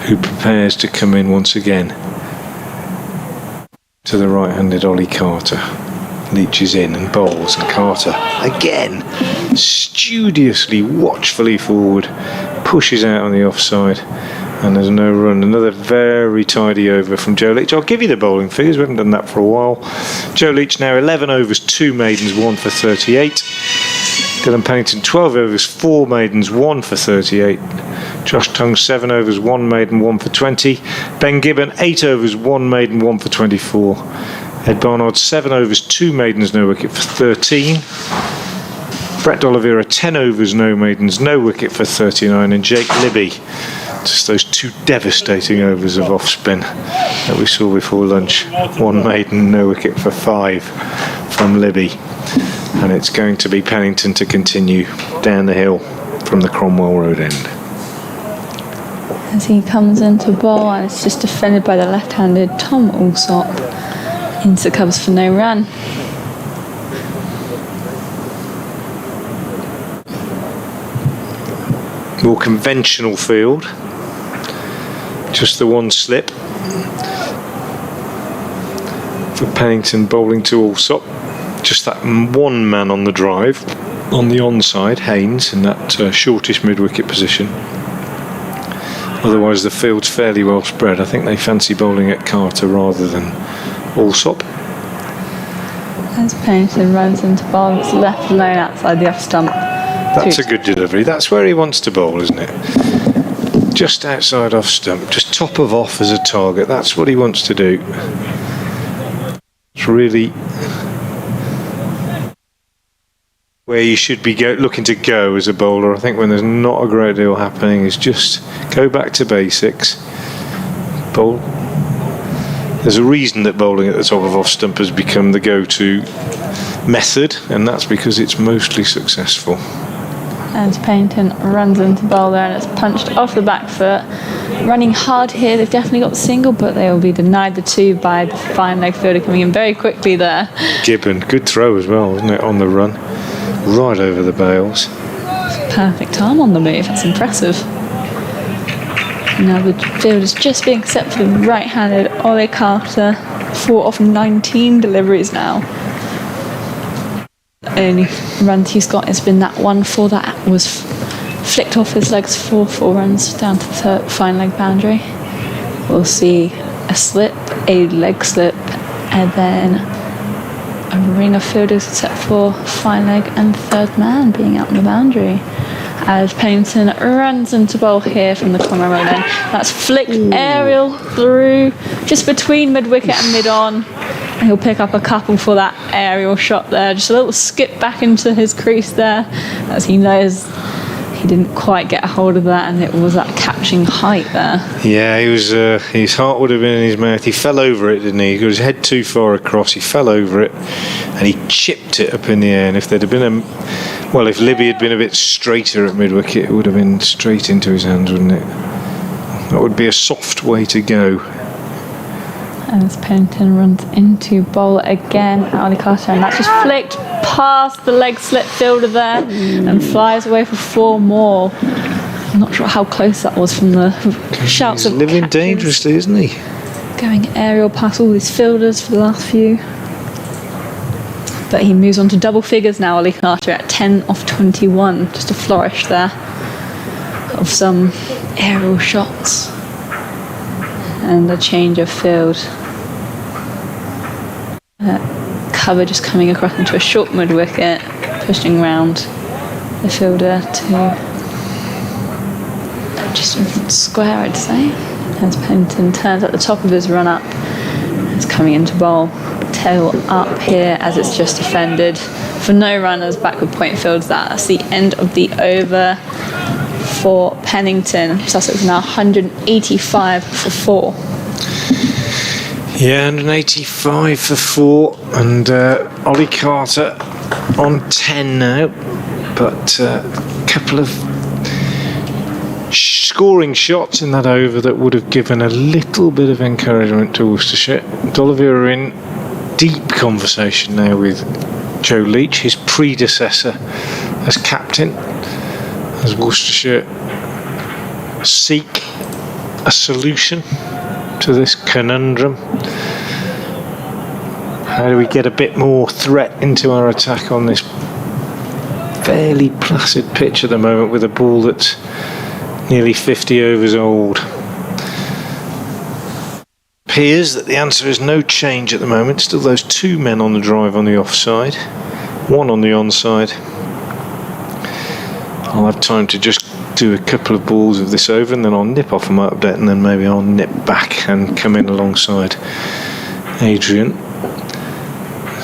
Speaker 3: who prepares to come in once again to the right-handed Ollie Carter. Leach is in and bowls, and Carter again studiously, watchfully forward, pushes out on the offside, and there's no run. Another very tidy over from Joe Leach. I'll give you the bowling figures, we haven't done that for a while. Joe Leach now 11 overs, 2 maidens, 1 for 38. Dylan Pennington 12 overs, 4 maidens, 1 for 38. Josh Tongue 7 overs, 1 maiden, 1 for 20. Ben Gibbon 8 overs, 1 maiden, 1 for 24. Ed Barnard 7 overs, 2 maidens, no wicket for 13. Brett D'Oliveira 10 overs, no maidens, no wicket for 39. And Jake Libby, just those 2 devastating overs of off spin that we saw before lunch. 1 maiden, no wicket for 5 from Libby. And it's going to be Pennington to continue down the hill from the Cromwell Road end.
Speaker 2: As he comes into bowl, and it's just defended by the left-handed Tom Allsop. Into covers for no run.
Speaker 3: More conventional field. Just the one slip. for Pennington bowling to Allsop. Just that one man on the drive. On the onside, Haynes in that shortish mid-wicket position. Otherwise the field's fairly well spread. I think they fancy bowling at Carter rather than Allsop.
Speaker 2: As Pennington runs into bowl, it's left alone outside the off stump.
Speaker 3: That's a good delivery. That's where he wants to bowl, isn't it? Just outside off stump, just top of off as a target. That's what he wants to do. It's really where you should be looking to go as a bowler. I think when there's not a great deal happening, is just go back to basics. Bowl. There's a reason that bowling at the top of off stump has become the go-to method, and that's because it's mostly successful.
Speaker 2: As Pennington runs into bowl there, and it's punched off the back foot. Running hard here, they've definitely got the single, but they will be denied the two by the fine leg fielder coming in very quickly there.
Speaker 3: Gibbon, good throw as well, wasn't it, on the run? Right over the bails.
Speaker 2: Perfect arm on the move, that's impressive. Now the field is just being set for the right-handed Ollie Carter. 4 off 19 deliveries now. The only runs he's got has been that 1-4 that was flicked off his legs for 4 runs down to the fine leg boundary. We'll see a slip, a leg slip, and then a ring of fielders set for fine leg and third man being out on the boundary. As Pennington runs into bowl here from the corner road end. That's flicked aerial through just between mid-wicket and mid-on. And he'll pick up a couple for that aerial shot there. Just a little skip back into his crease there, as he knows he didn't quite get a hold of that, and it was that catching height there.
Speaker 3: Yeah, he was. His heart would have been in his mouth. He fell over it, didn't he? He got his head too far across. He fell over it, and he chipped it up in the air. And if there'd have been if Libby had been a bit straighter at mid-wicket, it would have been straight into his hands, wouldn't it? That would be a soft way to go.
Speaker 2: As Pennington runs into bowl again, Ali Carter, and that's just flicked past the leg slip fielder there and flies away for 4 more. I'm not sure how close that was from the shouts of
Speaker 3: living
Speaker 2: catches.
Speaker 3: dangerously, isn't he?
Speaker 2: Going aerial past all these fielders for the last few. But he moves on to double figures now, Ali Carter, at 10 off 21. Just a flourish there of some aerial shots. And a change of field. Cover just coming across into a short mid-wicket, pushing round the fielder to just in front square, I'd say. As Pennington turns at the top of his run-up, it's coming into bowl. Tail up here as it's just defended for no runners, backward point fields. That's the end of the over for Pennington. Sussex now 185 for 4.
Speaker 3: Yeah, 185 for 4, and Ollie Carter on 10 now, but a couple of scoring shots in that over that would have given a little bit of encouragement to Worcestershire. Dolliver are in deep conversation now with Joe Leach, his predecessor as captain, as Worcestershire seek a solution to this conundrum. How do we get a bit more threat into our attack on this fairly placid pitch at the moment with a ball that's nearly 50 overs old? Appears that the answer is no change at the moment. Still those 2 men on the drive on the offside, 1 on the onside. I'll have time to just do a couple of balls of this over, and then I'll nip off my update, and then maybe I'll nip back and come in alongside Adrian.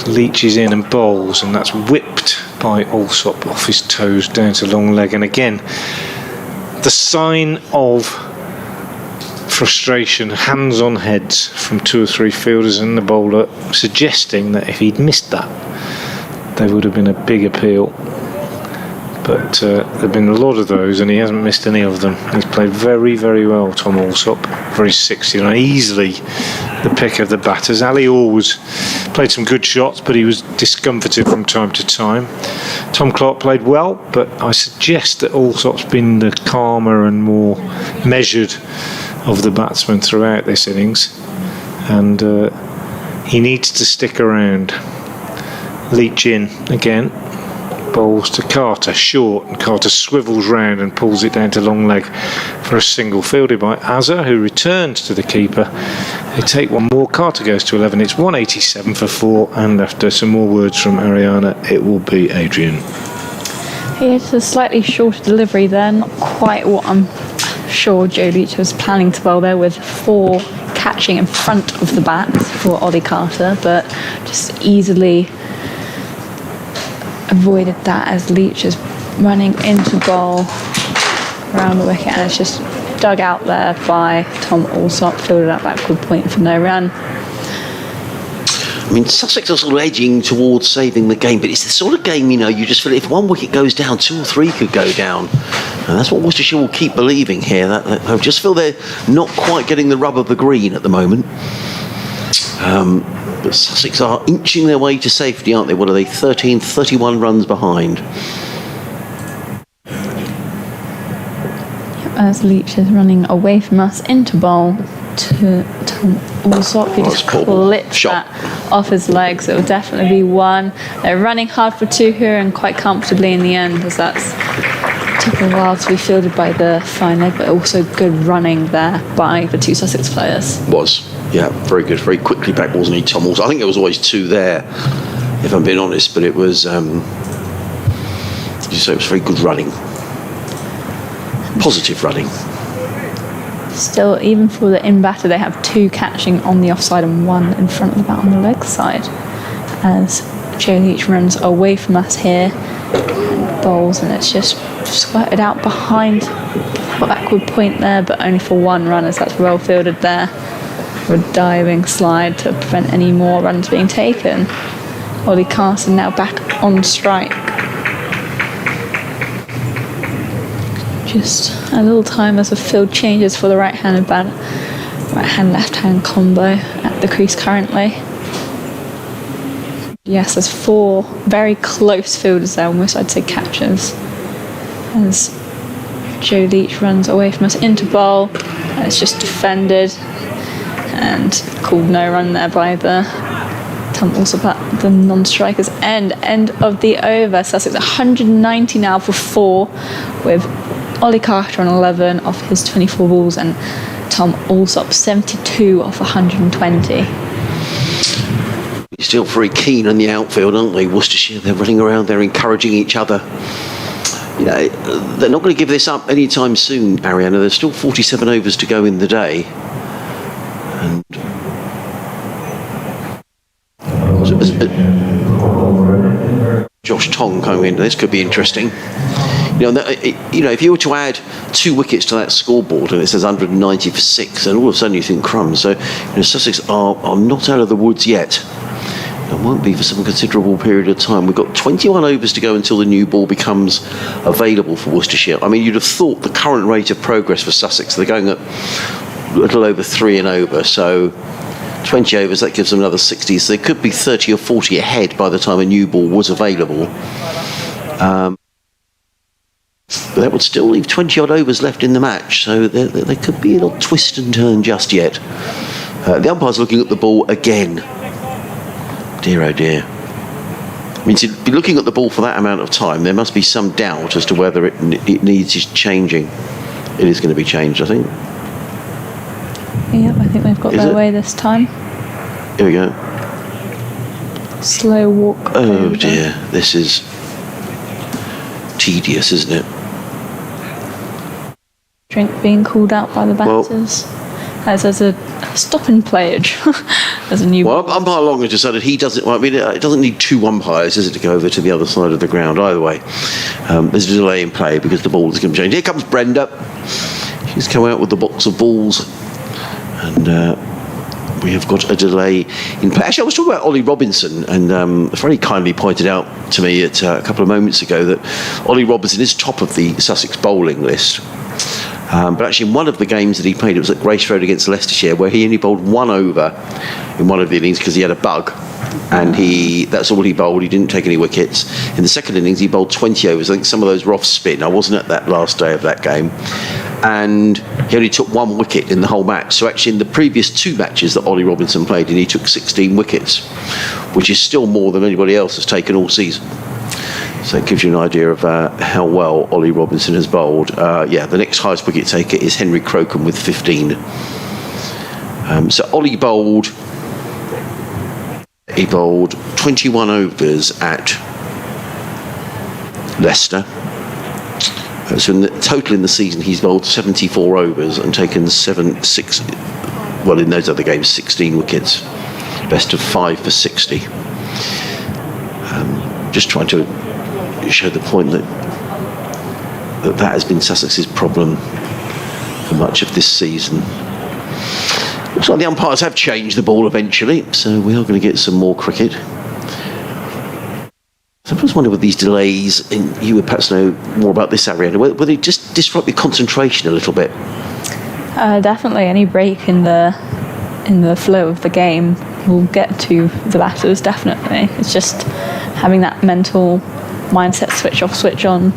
Speaker 3: Leach is in and bowls, and that's whipped by Allsop off his toes down to long leg. And again, the sign of frustration, hands on heads from 2 or 3 fielders and the bowler, suggesting that if he'd missed that, there would have been a big appeal. But there have been a lot of those, and he hasn't missed any of them. He's played very, very well, Tom Allsop, for his 69. Easily the pick of the batters. Ali always played some good shots, but he was discomforted from time to time. Tom Clark played well, but I suggest that Allsop's been the calmer and more measured of the batsmen throughout this innings. And He needs to stick around. Leach in again. Bowls to Carter, short, and Carter swivels round and pulls it down to long leg for a single fielded by Azza, who returns to the keeper. They take one more. Carter goes to 11. It's 187 for 4, and after some more words from Ariana, it will be Adrian.
Speaker 2: It's a slightly shorter delivery there, not quite what I'm sure Joe Leach was planning to bowl there, with 4 catching in front of the bat for Ollie Carter, but just easily avoided that as Leach is running into bowl around the wicket, and it's just dug out there by Tom Alsop, fielded at backward point for no run.
Speaker 1: I mean, Sussex are sort of edging towards saving the game, but it's the sort of game, you know, you just feel if one wicket goes down, 2 or 3 could go down. And that's what Worcestershire will keep believing here. That I just feel they're not quite getting the rub of the green at the moment. But Sussex are inching their way to safety, aren't they? What are they, 31 runs behind?
Speaker 2: As Leach is running away from us into bowl to Tom Alsop, who just clips that off his legs. It will definitely be 1. They're running hard for 2 here and quite comfortably in the end, as that's took a while to be fielded by the fine leg, but also good running there by the 2 Sussex players.
Speaker 1: Yeah, very good, very quickly back, wasn't he, Tom Alsop? I think there was always 2 there, if I'm being honest, but it was, you say it was very good running. Positive running.
Speaker 2: Still, even for the in-batter, they have 2 catching on the offside and 1 in front of the bat on the leg side. As Joe Leach runs away from us here and bowls, and it's just squirted out behind the backward point there, but only for 1 run, as that's well fielded there. A diving slide to prevent any more runs being taken. Ollie Carson now back on strike. Just a little time as the field changes for the right-handed bat, right-hand, left-hand combo at the crease currently. Yes, there's 4 very close fielders there, almost I'd say catchers. As Joe Leach runs away from us into bowl, and it's just defended and called no run there by the Tom Alsop at the non-strikers end of the over. Sussex 190 now for 4, with Ollie Carter on 11 off his 24 balls and Tom Alsop 72 off 120.
Speaker 1: Still very keen on the outfield, aren't they? Worcestershire, they're running around, they're encouraging each other. You know, they're not going to give this up anytime soon, Ariana. There's still 47 overs to go in the day. And Josh Tong coming in. This could be interesting. You know, if you were to add 2 wickets to that scoreboard and it says 190 for 6, and all of a sudden you think crumbs. So, Sussex are not out of the woods yet. It won't be for some considerable period of time. We've got 21 overs to go until the new ball becomes available for Worcestershire. I mean, you'd have thought the current rate of progress for Sussex, they're going at a little over 3 and over, so 20 overs, that gives them another 60, so they could be 30 or 40 ahead by the time a new ball was available. But that would still leave 20 odd overs left in the match, so there could be a little twist and turn just yet. The umpire's looking at the ball again. Dear oh dear. I mean, to be looking at the ball for that amount of time, there must be some doubt as to whether it needs changing. It is going to be changed, I think.
Speaker 2: Yep, I think they've got their way this time.
Speaker 1: Here we go.
Speaker 2: Slow walk.
Speaker 1: Oh dear, this is tedious, isn't it?
Speaker 2: Drink being called out by the batters. As there's a stop in playage. There's a new.
Speaker 1: Well, umpire Long has decided he doesn't. Well, I mean, it doesn't need 2 umpires, is it, to go over to the other side of the ground? Either way, there's a delay in play because the ball is going to change. Here comes Brenda. She's come out with the box of balls, and we have got a delay in play. Actually, I was talking about Ollie Robinson, and very kindly pointed out to me a couple of moments ago that Ollie Robinson is top of the Sussex bowling list. But actually, in one of the games that he played, it was at Grace Road against Leicestershire, where he only bowled 1 over in one of the innings because he had a bug, and that's all he bowled. He didn't take any wickets. In the second innings, he bowled 20 overs. I think some of those were off spin. I wasn't at that last day of that game. and he only took 1 wicket in the whole match. So actually in the previous 2 matches that Ollie Robinson played in, he took 16 wickets, which is still more than anybody else has taken all season. So it gives you an idea of how well Ollie Robinson has bowled. The next highest wicket taker is Henry Crocombe with 15. So Ollie bowled 21 overs at Leicester. So in the total in the season, he's bowled 74 overs and taken in those other games, 16 wickets. Best of 5 for 60. Just trying to show the point that has been Sussex's problem for much of this season. Looks like the umpires have changed the ball eventually, so we are going to get some more cricket. Sometimes wonder with these delays, and you would perhaps know more about this, Ariana, whether they just disrupt your concentration a little bit.
Speaker 2: Definitely, any break in the flow of the game will get to the batters. Definitely, it's just having that mental mindset, switch off, switch on,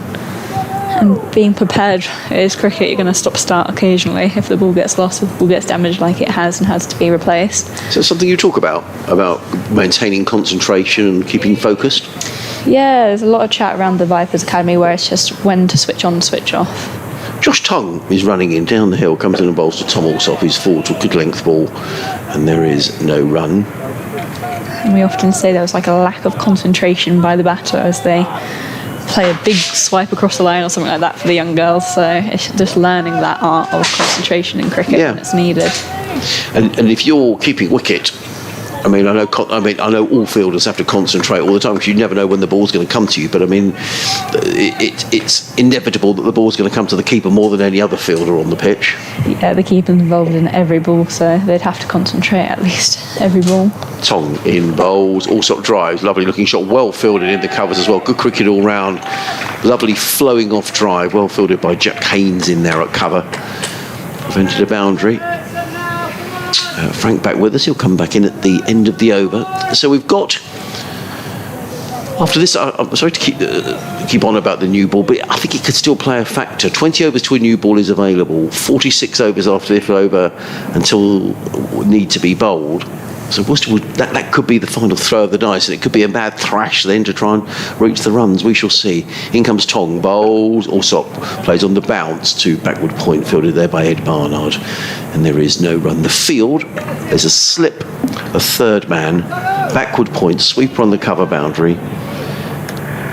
Speaker 2: and being prepared. It is cricket. You're going to stop-start occasionally if the ball gets lost, if the ball gets damaged like it has and has to be replaced.
Speaker 1: So it's something you talk about maintaining concentration and keeping focused?
Speaker 2: Yeah, there's a lot of chat around the Vipers Academy where it's just when to switch on, switch off.
Speaker 1: Josh Tongue is running in down the hill, comes in and bowls to Tom Alsop, who's forward to a good length ball, and there is no run.
Speaker 2: And we often say there was like a lack of concentration by the batter as they play a big swipe across the line or something like that for the young girls. So it's just learning that art of concentration in cricket when it's needed.
Speaker 1: And if you're keeping wicket, I know all fielders have to concentrate all the time because you never know when the ball's going to come to you. But I mean, it's inevitable that the ball's going to come to the keeper more than any other fielder on the pitch. Yeah,
Speaker 2: the keeper's involved in every ball, so they'd have to concentrate at least every ball.
Speaker 1: Tong in bowls, Alsop drives, lovely looking shot, well fielded in the covers as well. Good cricket all round, lovely flowing off drive, well fielded by Jack Haynes in there at cover. Prevented a boundary. Frank back with us, he'll come back in at the end of the over. So we've got, after this, I'm sorry to keep on about the new ball, but I think it could still play a factor. 20 overs to a new ball is available, 46 overs after the over until need to be bowled. So Worcester that could be the final throw of the dice, and it could be a bad thrash then to try and reach the runs. We shall see. In comes Tong, bowls, Alsop plays on the bounce to backward point, fielded there by Ed Barnard, and there is no run. The field, there's a slip, a third man, backward point, sweeper on the cover boundary,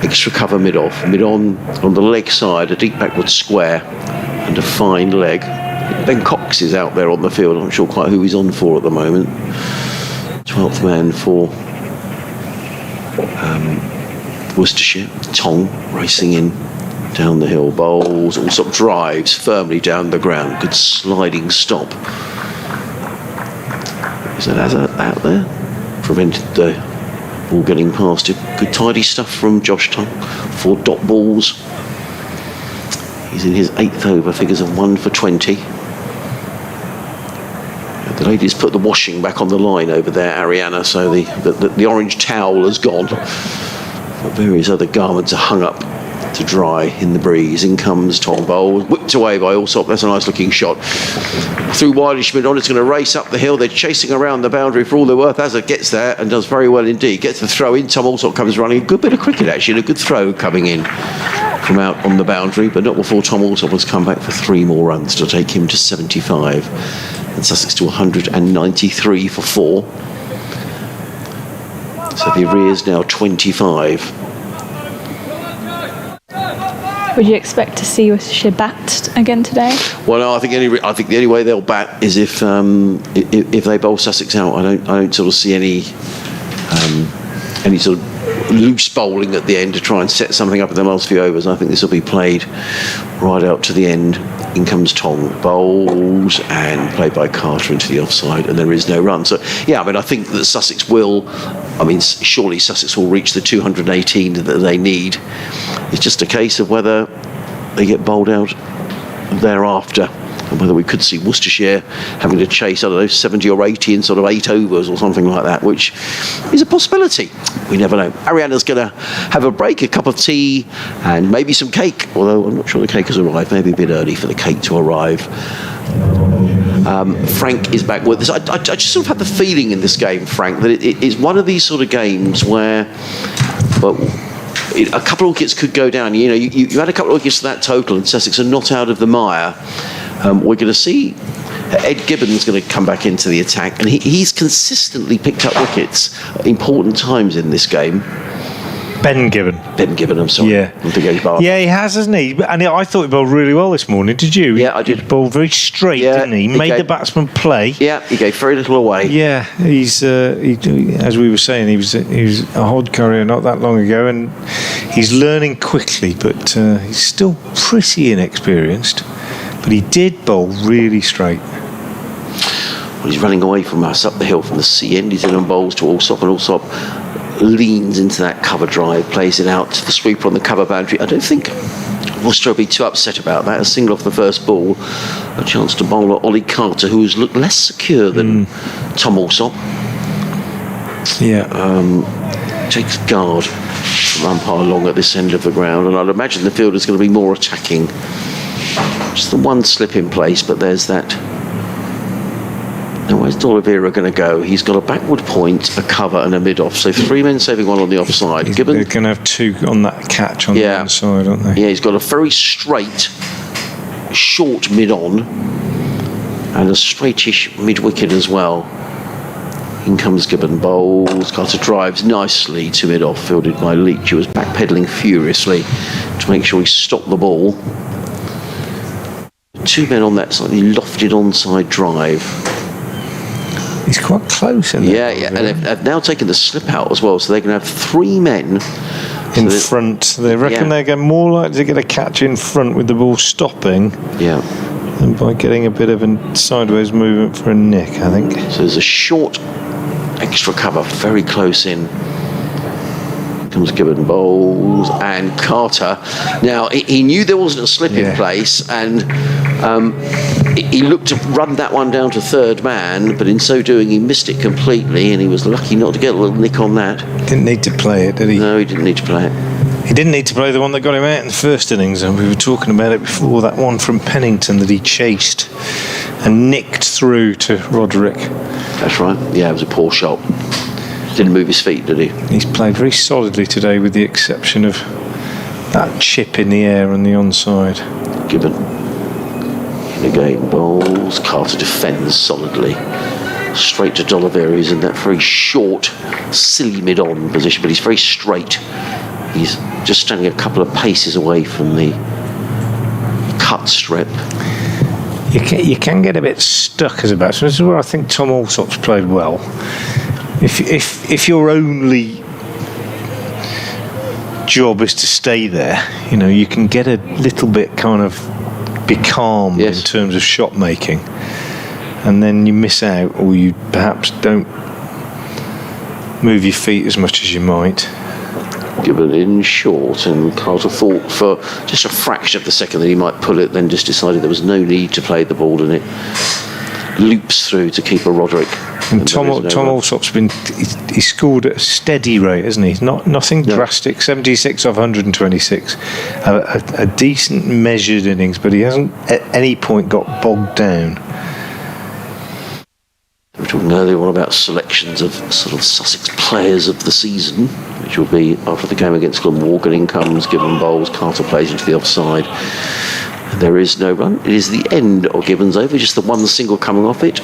Speaker 1: extra cover mid-off, mid-on the leg side, a deep backward square, and a fine leg. Ben Cox is out there on the field. I'm not sure quite who he's on for at the moment. 12th man for Worcestershire. Tong racing in down the hill, bowls, Alsop drives firmly down the ground. Good sliding stop. Is that Azza out there? Prevented the ball getting past him. Good tidy stuff from Josh Tong. 4 dot balls. He's in his 8th over, figures of 1 for 20. The ladies put the washing back on the line over there, Ariana, so the orange towel has gone. But various other garments are hung up to dry in the breeze. In comes Tom Bowl, whipped away by Alsop. That's a nice looking shot. Through Wildish mid-on, it's going to race up the hill. They're chasing around the boundary for all they're worth. Azza gets there and does very well indeed. Gets the throw in. Tom Alsop comes running. A good bit of cricket actually, and a good throw coming in from out on the boundary, but not before Tom Alsop has come back for 3 more runs to take him to 75. And Sussex to 193 for 4. So the arrears now 25.
Speaker 2: Would you expect to see Worcestershire bat again today?
Speaker 1: Well, no, I think the only way they'll bat is if they bowl Sussex out. I don't sort of see any sort of loose bowling at the end to try and set something up in the last few overs. I think this will be played right out to the end. In comes Tong, bowls and played by Carter into the offside, and there is no run. So yeah, I think that Sussex will. Surely Sussex will reach the 218 that they need. It's just a case of whether they get bowled out thereafter. and whether we could see Worcestershire having to chase, I don't know, 70 or 80 in sort of 8 overs or something like that, which is a possibility. We never know. Ariana's going to have a break, a cup of tea, and maybe some cake, although I'm not sure the cake has arrived. Maybe a bit early for the cake to arrive. Frank is back with us. I just sort of have the feeling in this game, Frank, that it is one of these sort of games where, well, a couple of wickets could go down. You know, you had a couple of wickets to that total, and Sussex are not out of the mire. We're going to see Ed Gibbon's going to come back into the attack, and he's consistently picked up wickets at important times in this game.
Speaker 3: Ben Gibbon,
Speaker 1: I'm sorry.
Speaker 3: Yeah. Yeah, he has, hasn't he? And I thought he bowled really well this morning, did you?
Speaker 1: Yeah, I did.
Speaker 3: He bowled very straight, didn't he? Made the batsman play.
Speaker 1: Yeah, he gave very little away.
Speaker 3: Yeah, he's, as we were saying, he was a hod carrier not that long ago, and he's learning quickly, but he's still pretty inexperienced. But he did bowl really straight.
Speaker 1: Well, he's running away from us up the hill from the sea end. He's in on bowls to Allsop, and Allsop leans into that cover drive, plays it out to the sweeper on the cover boundary. I don't think Worcester will be too upset about that. A single off the first ball, a chance to bowl at Ollie Carter, who's looked less secure than Tom Allsop.
Speaker 3: Yeah.
Speaker 1: Takes guard from umpire Long at this end of the ground, and I'd imagine the field is going to be more attacking. Just the one slip in place, but there's that. Now, where's D'Oliveira going to go? He's got a backward point, a cover, and a mid-off. So 3 men saving one on the offside.
Speaker 3: They're going to have 2 on that catch on the other side, aren't they?
Speaker 1: Yeah, he's got a very straight, short mid-on, and a straightish mid-wicket as well. In comes Gibbon, bowls. Carter drives nicely to mid-off, fielded by Leach, who was backpedaling furiously to make sure he stopped the ball. 2 men on that slightly lofted onside drive.
Speaker 3: He's quite close, isn't he?
Speaker 1: Yeah, and they've now taken the slip out as well, so they can have 3 men
Speaker 3: in front. They reckon they're more likely to get a catch in front with the ball stopping.
Speaker 1: Yeah.
Speaker 3: And by getting a bit of a sideways movement for a nick, I think.
Speaker 1: So there's a short extra cover, very close in. Comes Gibbon, bowls, and Carter. Now, he knew there wasn't a slip in place, and he looked to run that one down to third man, but in so doing he missed it completely, and he was lucky not to get a little nick on that.
Speaker 3: Didn't need to play it, did he?
Speaker 1: No, he didn't need to play it.
Speaker 3: He didn't need to play the one that got him out in the first innings, and we were talking about it before, that one from Pennington that he chased and nicked through to Roderick.
Speaker 1: That's right. Yeah, it was a poor shot. Didn't move his feet, did he?
Speaker 3: He's played very solidly today, with the exception of that chip in the air on the onside.
Speaker 1: Gibbon in again, bowls. Carter defends solidly. Straight to D'Oliveira. He's in that very short, silly mid-on position, but he's very straight. He's just standing a couple of paces away from the cut strip.
Speaker 3: You can get a bit stuck as a batsman. This is where I think Tom Allsop's played well. If your only job is to stay there, you know, you can get a little bit kind of becalmed in terms of shot making, and then you miss out, or you perhaps don't move your feet as much as you might.
Speaker 1: Gibbon in short, and Carter thought for just a fraction of the second that he might pull it, then just decided there was no need to play the ball, and it loops through to keeper Roderick.
Speaker 3: And Tom Allsop's been, he scored at a steady rate, hasn't he? Nothing drastic. 76 off 126, a decent measured innings, but he hasn't at any point got bogged down.
Speaker 1: We were talking earlier on about selections of sort of Sussex players of the season, which will be after the game against Glamorgan. In comes Gibbon, bowls. Carter plays into the offside. There is no run. It is the end of Gibbon's over, just the one single coming off it.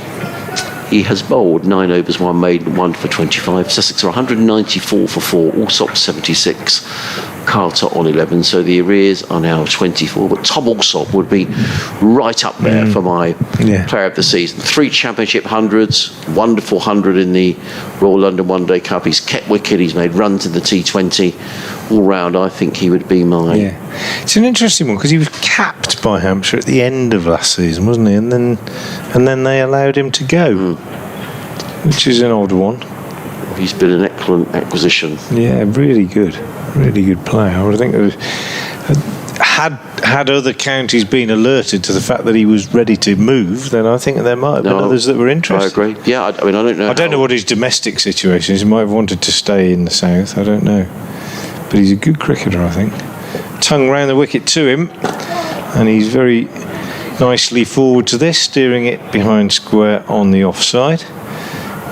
Speaker 1: He has bowled 9 overs, 1 maiden, 1 for 25. Sussex are 194 for 4, Allsop 76, Carter on 11. So the arrears are now 24. But Tom Allsop would be right up there for my player of the season. 3 championship hundreds, wonderful 100 in the Royal London One Day Cup. He's kept wicket, he's made runs in the T20. All round, I think he would be my...
Speaker 3: Yeah. It's an interesting one, because he was capped by Hampshire at the end of last season, wasn't he? And then they allowed him to go, which is an odd one.
Speaker 1: He's been an excellent acquisition.
Speaker 3: Yeah, really good player. I would think had other counties been alerted to the fact that he was ready to move, then I think there might have been others that were interested.
Speaker 1: I agree. Yeah, I don't know.
Speaker 3: I don't know what his domestic situation is. He might have wanted to stay in the south. I don't know. But he's a good cricketer, I think. Tongue round the wicket to him, and he's very nicely forward to this, steering it behind square on the offside.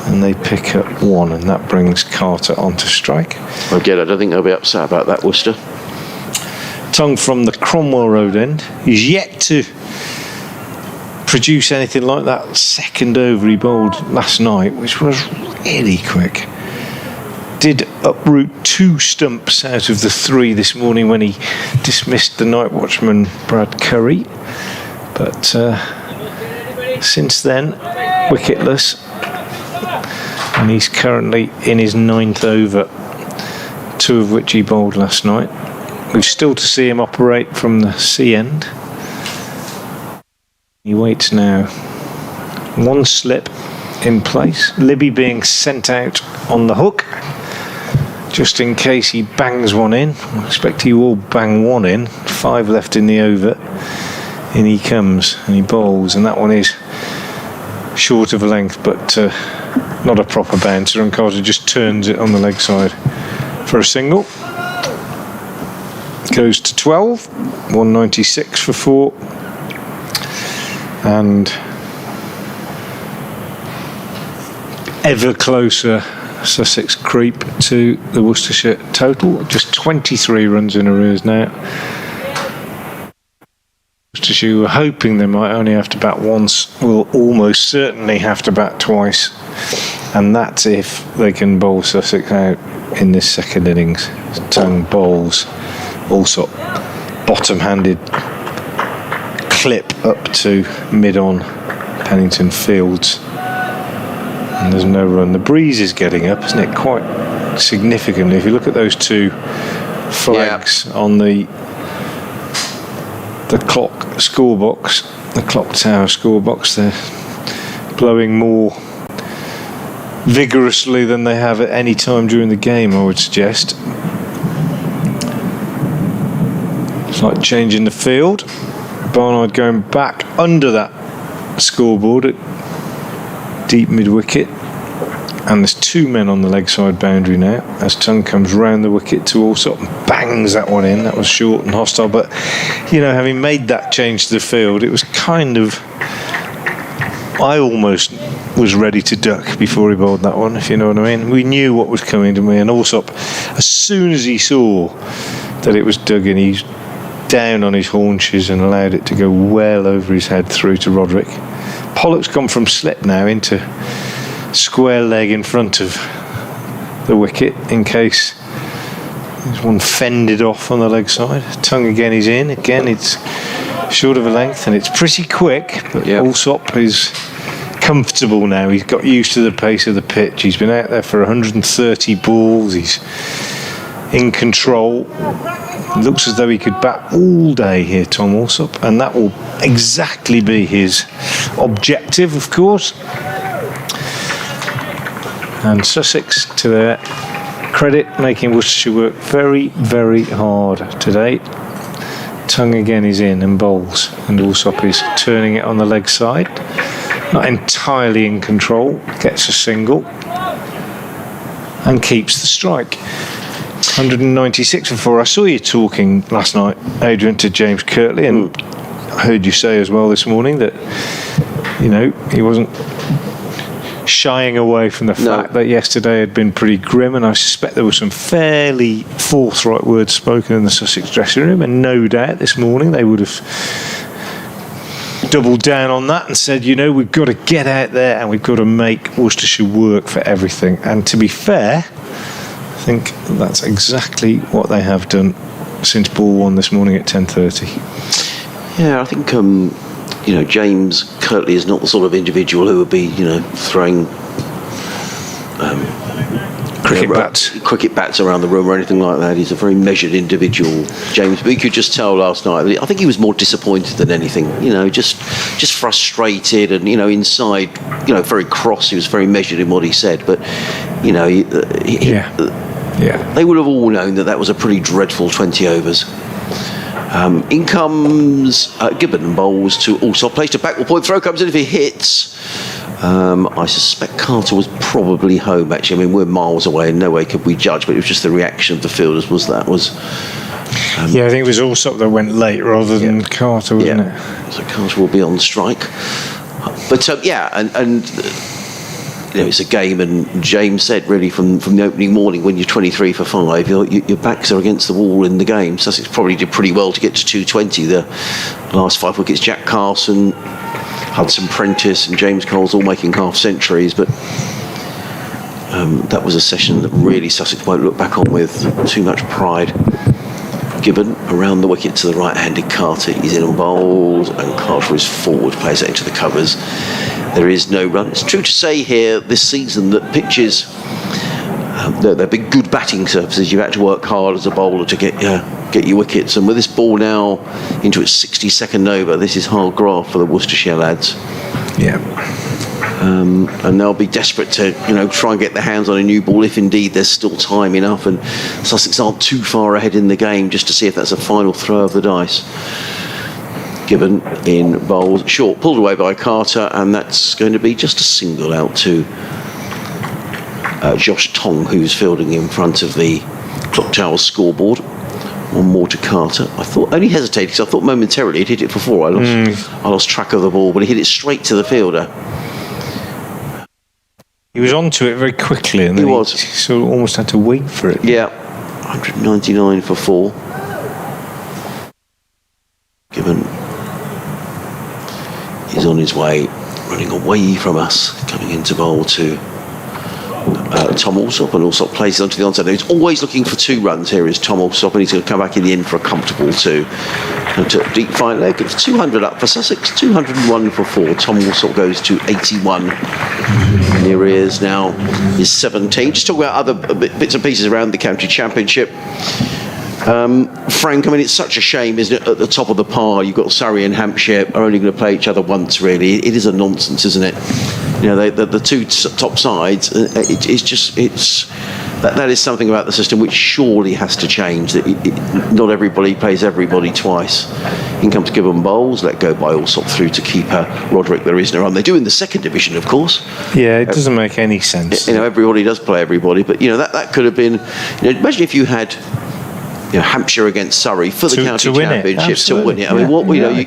Speaker 3: And they pick up 1, and that brings Carter onto strike.
Speaker 1: Again, I don't think they'll be upset about that, Worcester.
Speaker 3: Tongue from the Cromwell Road end. He's yet to produce anything like that second over he bowled last night, which was really quick. Did uproot 2 stumps out of the 3 this morning when he dismissed the night watchman Brad Curry. But since then, wicketless. And he's currently in his 9th over, 2 of which he bowled last night. We've still to see him operate from the C end. He waits now. 1 slip in place. Libby being sent out on the hook, just in case he bangs one in. I expect he will bang 1 in. 5 left in the over. In he comes and he bowls, and that one is short of a length, but not a proper bouncer, and Carter just turns it on the leg side for a single. Goes to 12, 196 for 4, and ever closer Sussex creep to the Worcestershire total. Just 23 runs in arrears now. Worcestershire were hoping they might only have to bat once, will almost certainly have to bat twice, and that's if they can bowl Sussex out in this second innings. Tongue bowls also bottom-handed clip up to mid-on Pennington Fields, and there's no run. The breeze is getting up, isn't it, quite significantly. If you look at those 2 flags on the clock scorebox, the clock tower scorebox, they're blowing more vigorously than they have at any time during the game, I would suggest. It's like changing the field. Barnard going back under that scoreboard at deep mid-wicket, and there's 2 men on the leg side boundary now as Tongue comes round the wicket to Allsop and bangs that one in. That was short and hostile, but having made that change to the field, it was kind of, I almost was ready to duck before he bowled that one, if you know what I mean. We knew what was coming to me, and Allsop, as soon as he saw that it was dug in, he's down on his haunches and allowed it to go well over his head through to Roderick. Pollock's gone from slip now into square leg in front of the wicket in case there's one fended off on the leg side. Tongue again is in. Again, it's short of a length and it's pretty quick, but Allsop is comfortable now. He's got used to the pace of the pitch. He's been out there for 130 balls. He's in control. It looks as though he could bat all day here, Tom Allsop, and that will exactly be his objective, of course. And Sussex, to their credit, making Worcestershire work very, very hard today. Tongue again is in and bowls, and Allsop is turning it on the leg side. Not entirely in control, gets a single and keeps the strike. 196 for 4. I saw you talking last night, Adrian, to James Kirtley, and I heard you say as well this morning that he wasn't shying away from the fact that yesterday had been pretty grim, and I suspect there were some fairly forthright words spoken in the Sussex dressing room, and no doubt this morning they would have doubled down on that and said, we've got to get out there and we've got to make Worcestershire work for everything. And to be fair, I think that's exactly what they have done since ball one this morning at 10:30.
Speaker 1: Yeah, I think James Kirtley is not the sort of individual who would be throwing cricket bats around the room or anything like that. He's a very measured individual, James. But you could just tell last night. I think he was more disappointed than anything. Just frustrated and inside, very cross. He was very measured in what he said. But they would have all known that was a pretty dreadful 20 overs. In comes Gibbon, bowls to Allsop, placed a backward point, throw comes in if he hits. I suspect Carter was probably home, actually. I mean, we're miles away, in no way could we judge, but it was just the reaction of the fielders
Speaker 3: I think it was Allsop that went late rather than Carter, wasn't it?
Speaker 1: So Carter will be on strike. But and it's a game, and James said really from the opening morning, when you're 23 for 5, your backs are against the wall in the game. Sussex probably did pretty well to get to 220. The last 5 wickets, Jack Carson, Hudson Prentice and James Cole's all making half centuries, but that was a session that really Sussex won't look back on with too much pride. Gibbon around the wicket to the right-handed Carter. He's in on bowls, and Carter is forward, plays that into the covers. There is no run. It's true to say here this season that pitches, they've been good batting surfaces. You've had to work hard as a bowler to get your wickets. And with this ball now into its 62nd over, this is hard graft for the Worcestershire lads.
Speaker 3: Yeah.
Speaker 1: And they'll be desperate to, try and get their hands on a new ball if indeed there's still time enough. And Sussex aren't too far ahead in the game just to see if that's a final throw of the dice. Gibbon in bowls, short, pulled away by Carter, and that's going to be just a single out to Josh Tong, who's fielding in front of the Clock Tower scoreboard. One more to Carter. I thought, only hesitated because I thought momentarily he'd hit it for 4. I lost track of the ball, but he hit it straight to the fielder.
Speaker 3: He was onto it very quickly, and then he sort of almost had to wait for it.
Speaker 1: Yeah, 199 for 4. Gibbon is on his way, running away from us, coming into bowl to Tom Allsop, and Allsop plays onto the onside. He's always looking for 2 runs here is Tom Allsop, and he's going to come back in the end for a comfortable 2. And to deep fine leg, it's 200 up for Sussex, 201 for 4. Tom Allsop goes to 81. In the arrears now is 17. Just talk about other bits and pieces around the county championship. Frank, I mean, it's such a shame, isn't it? At the top of the par, you've got Surrey and Hampshire are only going to play each other once, really. It is a nonsense, isn't it? The 2 top sides, that is something about the system which surely has to change. That not everybody plays everybody twice. In comes Gibbon bowls, let go by Allsop through to keeper Roderick. There is no run. They do in the 2nd division, of course.
Speaker 3: Yeah, it doesn't make any sense.
Speaker 1: Everybody does play everybody, but that could have been. Imagine if you had Hampshire against Surrey for the county championship to win it. I mean,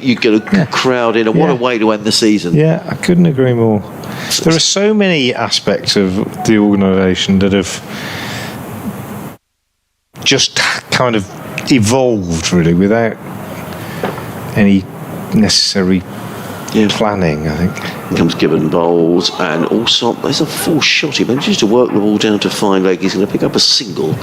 Speaker 1: you get a crowd in, and what a way to end the season.
Speaker 3: Yeah, I couldn't agree more. There are so many aspects of the organisation that have just kind of evolved, really, without any necessary planning, I think.
Speaker 1: Here comes Gibbon bowls, and Allsop, there's a 4 shot. He manages to work the ball down to fine leg. He's going to pick up a single.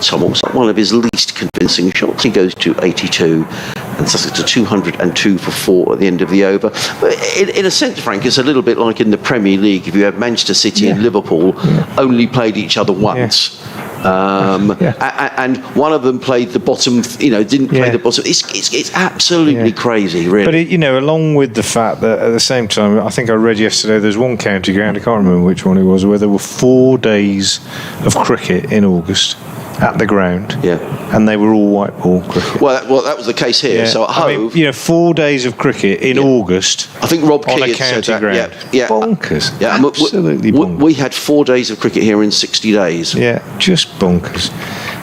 Speaker 1: Tom Allsop, one of his least convincing shots. He goes to 82, and Sussex to 202 for 4 at the end of the over. But in a sense, Frank, it's a little bit like in the Premier League. If you have Manchester City and Liverpool only played each other once. And one of them played the bottom, didn't play the bottom. It's absolutely crazy, really.
Speaker 3: But along with the fact that at the same time, I think I read yesterday there's one county ground, I can't remember which one it was, where there were 4 days of cricket in August at the ground, and they were all white ball cricket.
Speaker 1: Well, that was the case here. So at Hove,
Speaker 3: 4 days of cricket in August.
Speaker 1: I think Rob
Speaker 3: on
Speaker 1: King
Speaker 3: a
Speaker 1: had
Speaker 3: county
Speaker 1: said
Speaker 3: ground.
Speaker 1: that. Yeah,
Speaker 3: bonkers.
Speaker 1: Yeah,
Speaker 3: absolutely bonkers.
Speaker 1: We had 4 days of cricket here in 60 days.
Speaker 3: Yeah, just bonkers.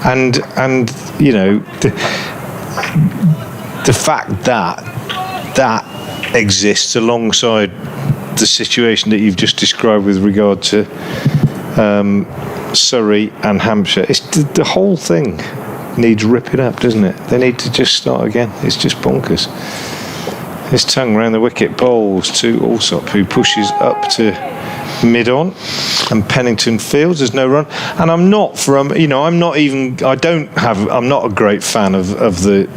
Speaker 3: And the fact that exists alongside the situation that you've just described with regard to Surrey and Hampshire, it's the whole thing needs ripping up, doesn't it? They need to just start again. It's just bonkers. His tongue round the wicket, bowls to Allsop, who pushes up to mid-on, and Pennington fields. There's no run, and I'm not a great fan of the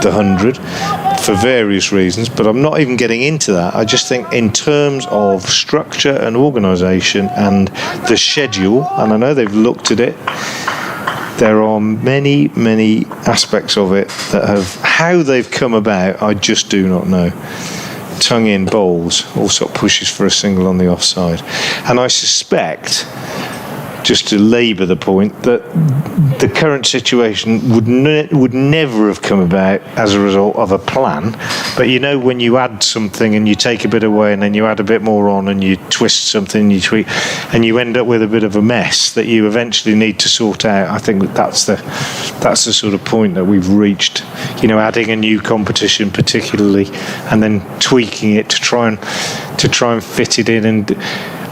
Speaker 3: 100 for various reasons, but I'm not even getting into that. I just think in terms of structure and organisation and the schedule, and I know they've looked at it, there are many, many aspects of it that how they've come about, I just do not know. Tongue in bowls, Allsop pushes for a single on the offside, and I suspect just to labour the point that the current situation would never have come about as a result of a plan. But you know, when you add something and you take a bit away and then you add a bit more on and you twist something and you tweak and you end up with a bit of a mess that you eventually need to sort out. I think that's the sort of point that we've reached. You know, adding a new competition particularly and then tweaking it to try and fit it in, and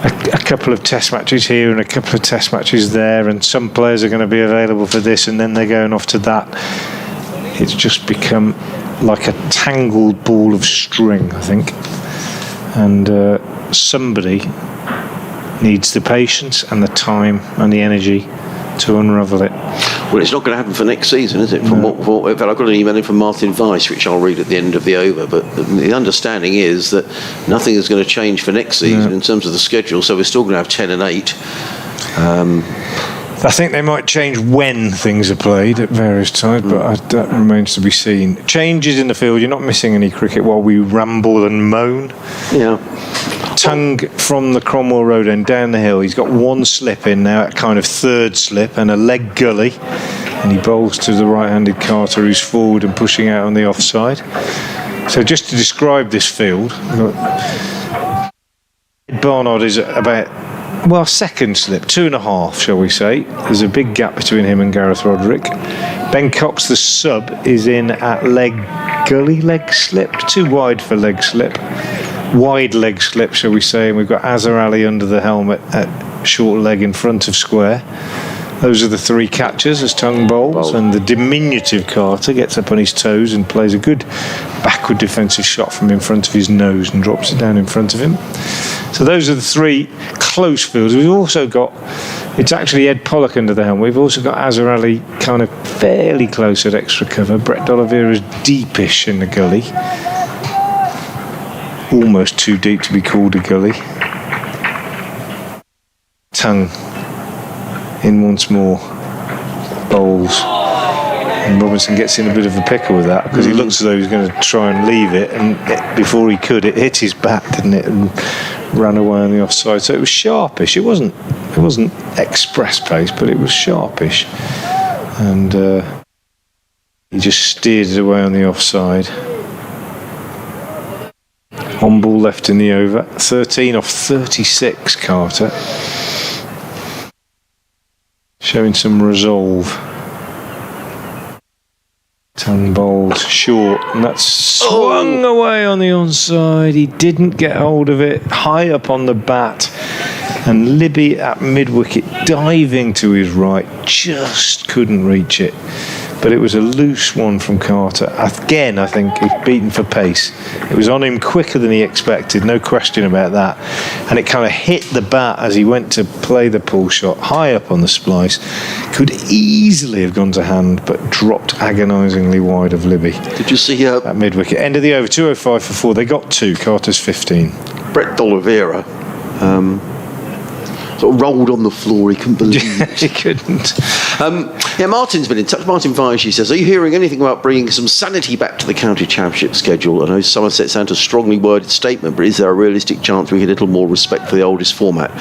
Speaker 3: a couple of test matches here and a couple of test matches there, and some players are going to be available for this and then they're going off to that. It's just become like a tangled ball of string, I think, and somebody needs the patience and the time and the energy to unravel it.
Speaker 1: Well, it's not going to happen for next season, is it? In fact, I've got an email in from Martin Weiss, which I'll read at the end of the over, but the understanding is that nothing is going to change for next season in terms of the schedule, so we're still going to have 10 and 8.
Speaker 3: I think they might change when things are played at various times, but that remains to be seen. Changes in the field, you're not missing any cricket while we ramble and moan.
Speaker 1: Yeah.
Speaker 3: Tongue from the Cromwell Road end down the hill. He's got one slip in now, a kind of third slip, and a leg gully. And he bowls to the right-handed Carter, who's forward and pushing out on the offside. So just to describe this field, Barnard is about, well, second slip, 2.5, shall we say. There's a big gap between him and Gareth Roderick. Ben Cox, the sub, is in at leg gully, leg slip, too wide for leg slip. Wide leg slip, shall we say, and we've got Azhar Ali under the helmet at short leg in front of square. Those are the three catchers as Tongue bowls, and the diminutive Carter gets up on his toes and plays a good backward defensive shot from in front of his nose and drops it down in front of him. So those are the three close fielders. We've also got, it's actually Ed Pollock under the helm. We've also got Azhar Ali kind of fairly close at extra cover. Brett D'Oliveira's deepish in the gully. Almost too deep to be called a gully. Tongue in once more, bowls, and Robinson gets in a bit of a pickle with that because he looks as though he's going to try and leave it, and before he could, it hit his bat, didn't it, and ran away on the offside. So it was sharpish. It wasn't express pace, but it was sharpish, and he just steered it away on the offside. On ball left in the over. 13 off 36, Carter. Showing some resolve. Tongue bowls short, and that's swung away on the onside. He didn't get hold of it. High up on the bat. And Libby at mid-wicket, diving to his right, just couldn't reach it. But it was a loose one from Carter. Again, I think he's beaten for pace. It was on him quicker than he expected, no question about that. And it kind of hit the bat as he went to play the pull shot, high up on the splice. Could easily have gone to hand, but dropped agonisingly wide of Libby.
Speaker 1: Did you see
Speaker 3: at mid-wicket? End of the over, 205 for 4. They got 2, Carter's 15.
Speaker 1: Brett D'Oliveira sort of rolled on the floor. He couldn't believe it.
Speaker 3: He couldn't.
Speaker 1: Martin's been in touch. Martin Viage, he says, are you hearing anything about bringing some sanity back to the county championship schedule? I know Somerset sent a strongly worded statement, but is there a realistic chance we get a little more respect for the oldest format?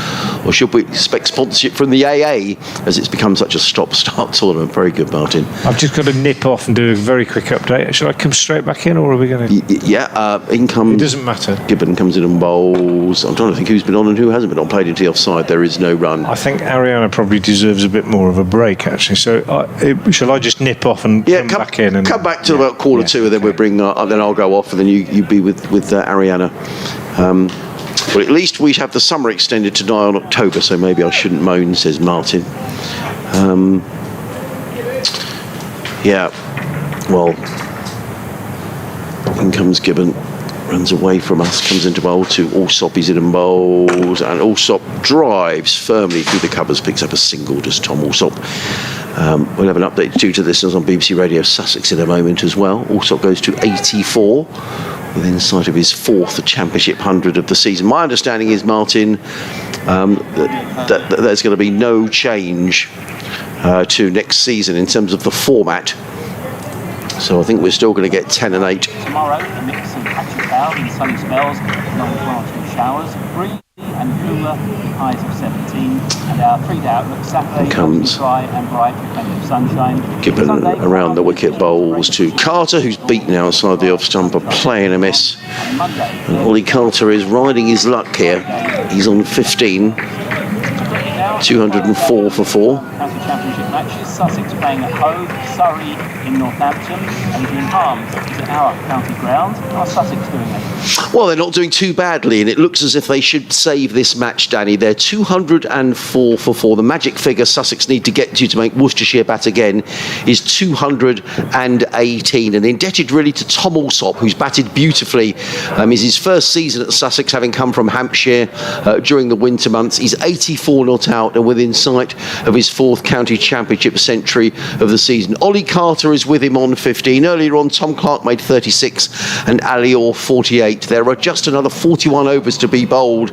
Speaker 1: Or should we expect sponsorship from the AA as it's become such a stop-start tournament? Very good, Martin.
Speaker 3: I've just got to nip off and do a very quick update. Should I come straight back in, or are we going to...
Speaker 1: in comes...
Speaker 3: It doesn't matter.
Speaker 1: Gibbon comes in and bowls. I'm trying to think who's been on and who hasn't been on. Played into the offside. There is no run.
Speaker 3: I think Ariana probably deserves a bit more of a break, actually. So shall I just nip off and come back in? And
Speaker 1: come back to about quarter 2, and then we'll bring. Then I'll go off, and then you be with Ariana. Well, at least we have the summer extended to 9 October, so maybe I shouldn't moan, says Martin. Well, in comes Gibbon. Runs away from us, comes into bowl to Allsop, he's in and bowls, and Allsop drives firmly through the covers, picks up a single, just Tom Allsop. We'll have an update due to this on BBC Radio Sussex in a moment as well. Allsop goes to 84 within sight of his 4th championship 100 of the season. My understanding is, Martin, that there's going to be no change to next season in terms of the format. So I think we're still going to get 10 and 8.
Speaker 4: Tomorrow, a mix of patchy cloud and sunny spells, non-planting showers, breezy and cooler, highs of 17, and our 3-day outlook Saturday
Speaker 1: Comes
Speaker 4: dry and bright with plenty of sunshine.
Speaker 1: Gibbon
Speaker 4: Sunday,
Speaker 1: around the wicket, bowls to Carter, who's beaten outside the off stumper, playing a miss.
Speaker 4: And Monday,
Speaker 1: And Ollie Carter is riding his luck here. He's on 15, 204 for 4.
Speaker 4: County Championship matches. Sussex playing at Hove, Surrey in Northampton, Adrian Harms is at our county ground. How's Sussex doing it?
Speaker 1: Well, they're not doing too badly, and it looks as if they should save this match, Danny. They're 204 for 4. The magic figure Sussex need to get to make Worcestershire bat again is 218, and indebted really to Tom Alsop, who's batted beautifully. Is his first season at Sussex, having come from Hampshire during the winter months. He's 84 not out and within sight of his 4th county championship century of the season. Ollie Carter is with him on 15. Earlier on, Tom Clark made 36 and Ali Orr 48. There are just another 41 overs to be bowled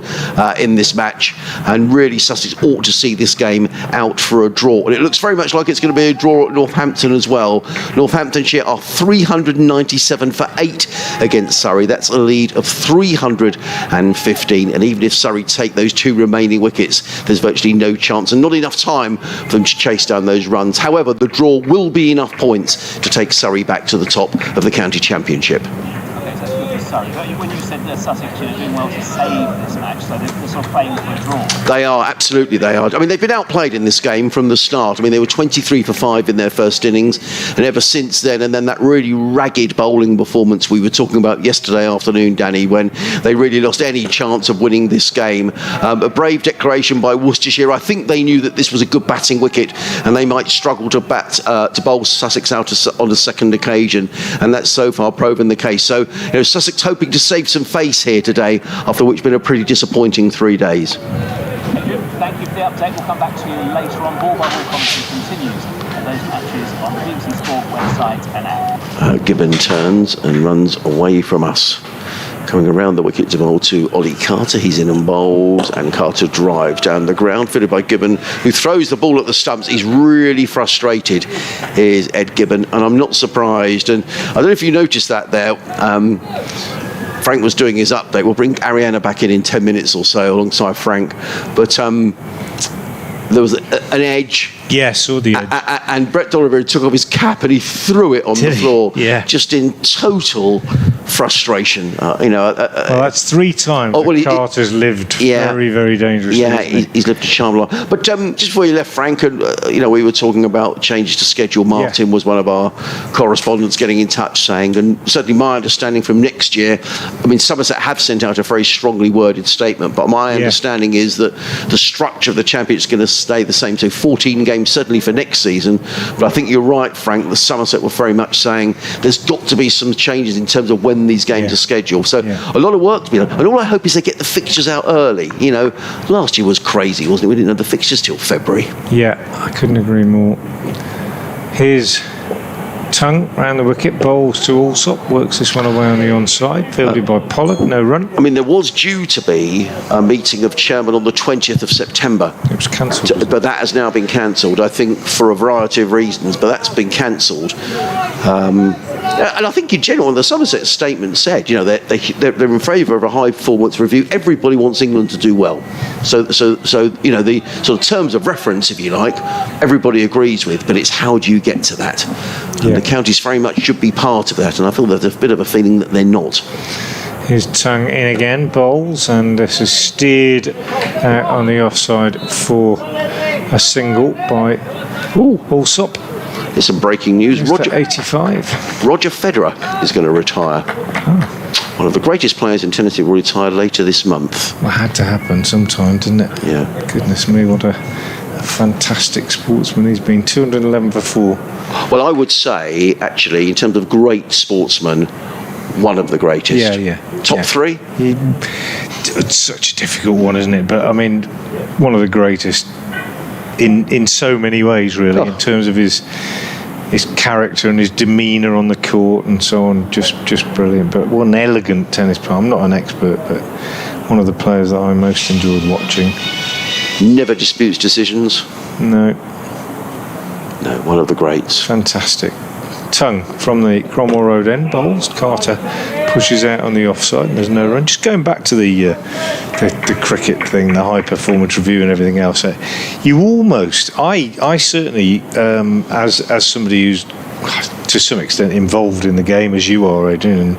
Speaker 1: in this match, and really Sussex ought to see this game out for a draw. And it looks very much like it's going to be a draw at Northampton as well. Northamptonshire are 397 for 8 against Surrey. That's a lead of 315, and even if Surrey take those 2 remaining wickets, there's virtually no chance and not enough time for them to chase down those runs. However, the draw will be enough points to take Surrey back to the top of the county championship.
Speaker 4: Okay, so that's good for Surrey. But when you said that Sussex are doing well to save this match, so they're sort of playing for a draw.
Speaker 1: They are, absolutely they are. I mean, they've been outplayed in this game from the start. I mean, they were 23 for 5 in their first innings, and ever since then, and then that really ragged bowling performance we were talking about yesterday afternoon, Danny, when they really lost any chance of winning this game. A brave declaration by Worcestershire. I think they knew that this was a good batting wicket, and they might struggle to bowl Sussex out on a second occasion, and that's so far proven the case. So, Sussex hoping to save some face here today, after which been a pretty disappointing 3 days.
Speaker 4: Thank you for the update. We'll come back to you later on. Ball by ball commentary continues and those matches on the BBC Sport website and app.
Speaker 1: Gibbon turns and runs away from us. Coming around the wicket to bowl to Ollie Carter. He's in and bowls, and Carter drives down the ground, fitted by Gibbon, who throws the ball at the stumps. He's really frustrated. Here's Ed Gibbon, and I'm not surprised. And I don't know if you noticed that there. Frank was doing his update. We'll bring Ariana back in 10 minutes or so alongside Frank. But there was an edge.
Speaker 5: Yeah, saw the edge.
Speaker 1: And Brett Dolliver took off his cap and he threw it on the floor.
Speaker 5: Yeah.
Speaker 1: Just in total frustration.
Speaker 5: Well, that's 3 times Carter's lived very, very dangerously.
Speaker 1: Yeah, he's lived a charmed life. But just before you left, Frank, and we were talking about changes to schedule. Martin was one of our correspondents getting in touch saying, and certainly my understanding from next year, I mean, Somerset have sent out a very strongly worded statement, but my understanding is that the structure of the championship is going to stay the same. So 14 games certainly for next season. But I think you're right, Frank, the Somerset were very much saying there's got to be some changes in terms of when these games are scheduled. So a lot of work to be done. And all I hope is they get the fixtures out early. Last year was crazy, wasn't it? We didn't have the fixtures till February.
Speaker 5: Yeah, I couldn't agree more. Here's Tongue round the wicket, bowls to Alsop, works this one away on the onside, fielded by Pollard, no run.
Speaker 1: I mean, there was due to be a meeting of chairmen on the 20th of September.
Speaker 5: It was cancelled.
Speaker 1: But that has now been cancelled, I think, for a variety of reasons, but that's been cancelled. And I think in general, the Somerset statement said, they're in favour of a high performance review. Everybody wants England to do well. So the sort of terms of reference, if you like, everybody agrees with, but it's how do you get to that? And the counties very much should be part of that, and I feel there's a bit of a feeling that they're not.
Speaker 5: Here's Tongue in again, bowls, and this is steered out on the offside for a single by Alsop.
Speaker 1: There's some breaking news.
Speaker 5: Roger 85.
Speaker 1: Roger Federer is going to retire. One of the greatest players in tennis will retire later this month.
Speaker 5: Well, it had to happen sometime, didn't it?
Speaker 1: Yeah.
Speaker 5: Goodness me, what a fantastic sportsman he's been. 211 for 4.
Speaker 1: Well, I would say, actually, in terms of great sportsmen, one of the greatest. Top 3?
Speaker 5: It's such a difficult one, isn't it? But I mean, one of the greatest in so many ways, really, in terms of his character and his demeanour on the court and so on. Just brilliant. But what an elegant tennis player. I'm not an expert, but one of the players that I most enjoyed watching.
Speaker 1: Never disputes decisions.
Speaker 5: No,
Speaker 1: one of the greats.
Speaker 5: Fantastic. Tongue from the Cromwell Road end, bowls. Carter pushes out on the offside and there's no run. Just going back to the cricket thing, the high performance review and everything else, you almost, I certainly, as somebody who's to some extent involved in the game as you are, Adrian, and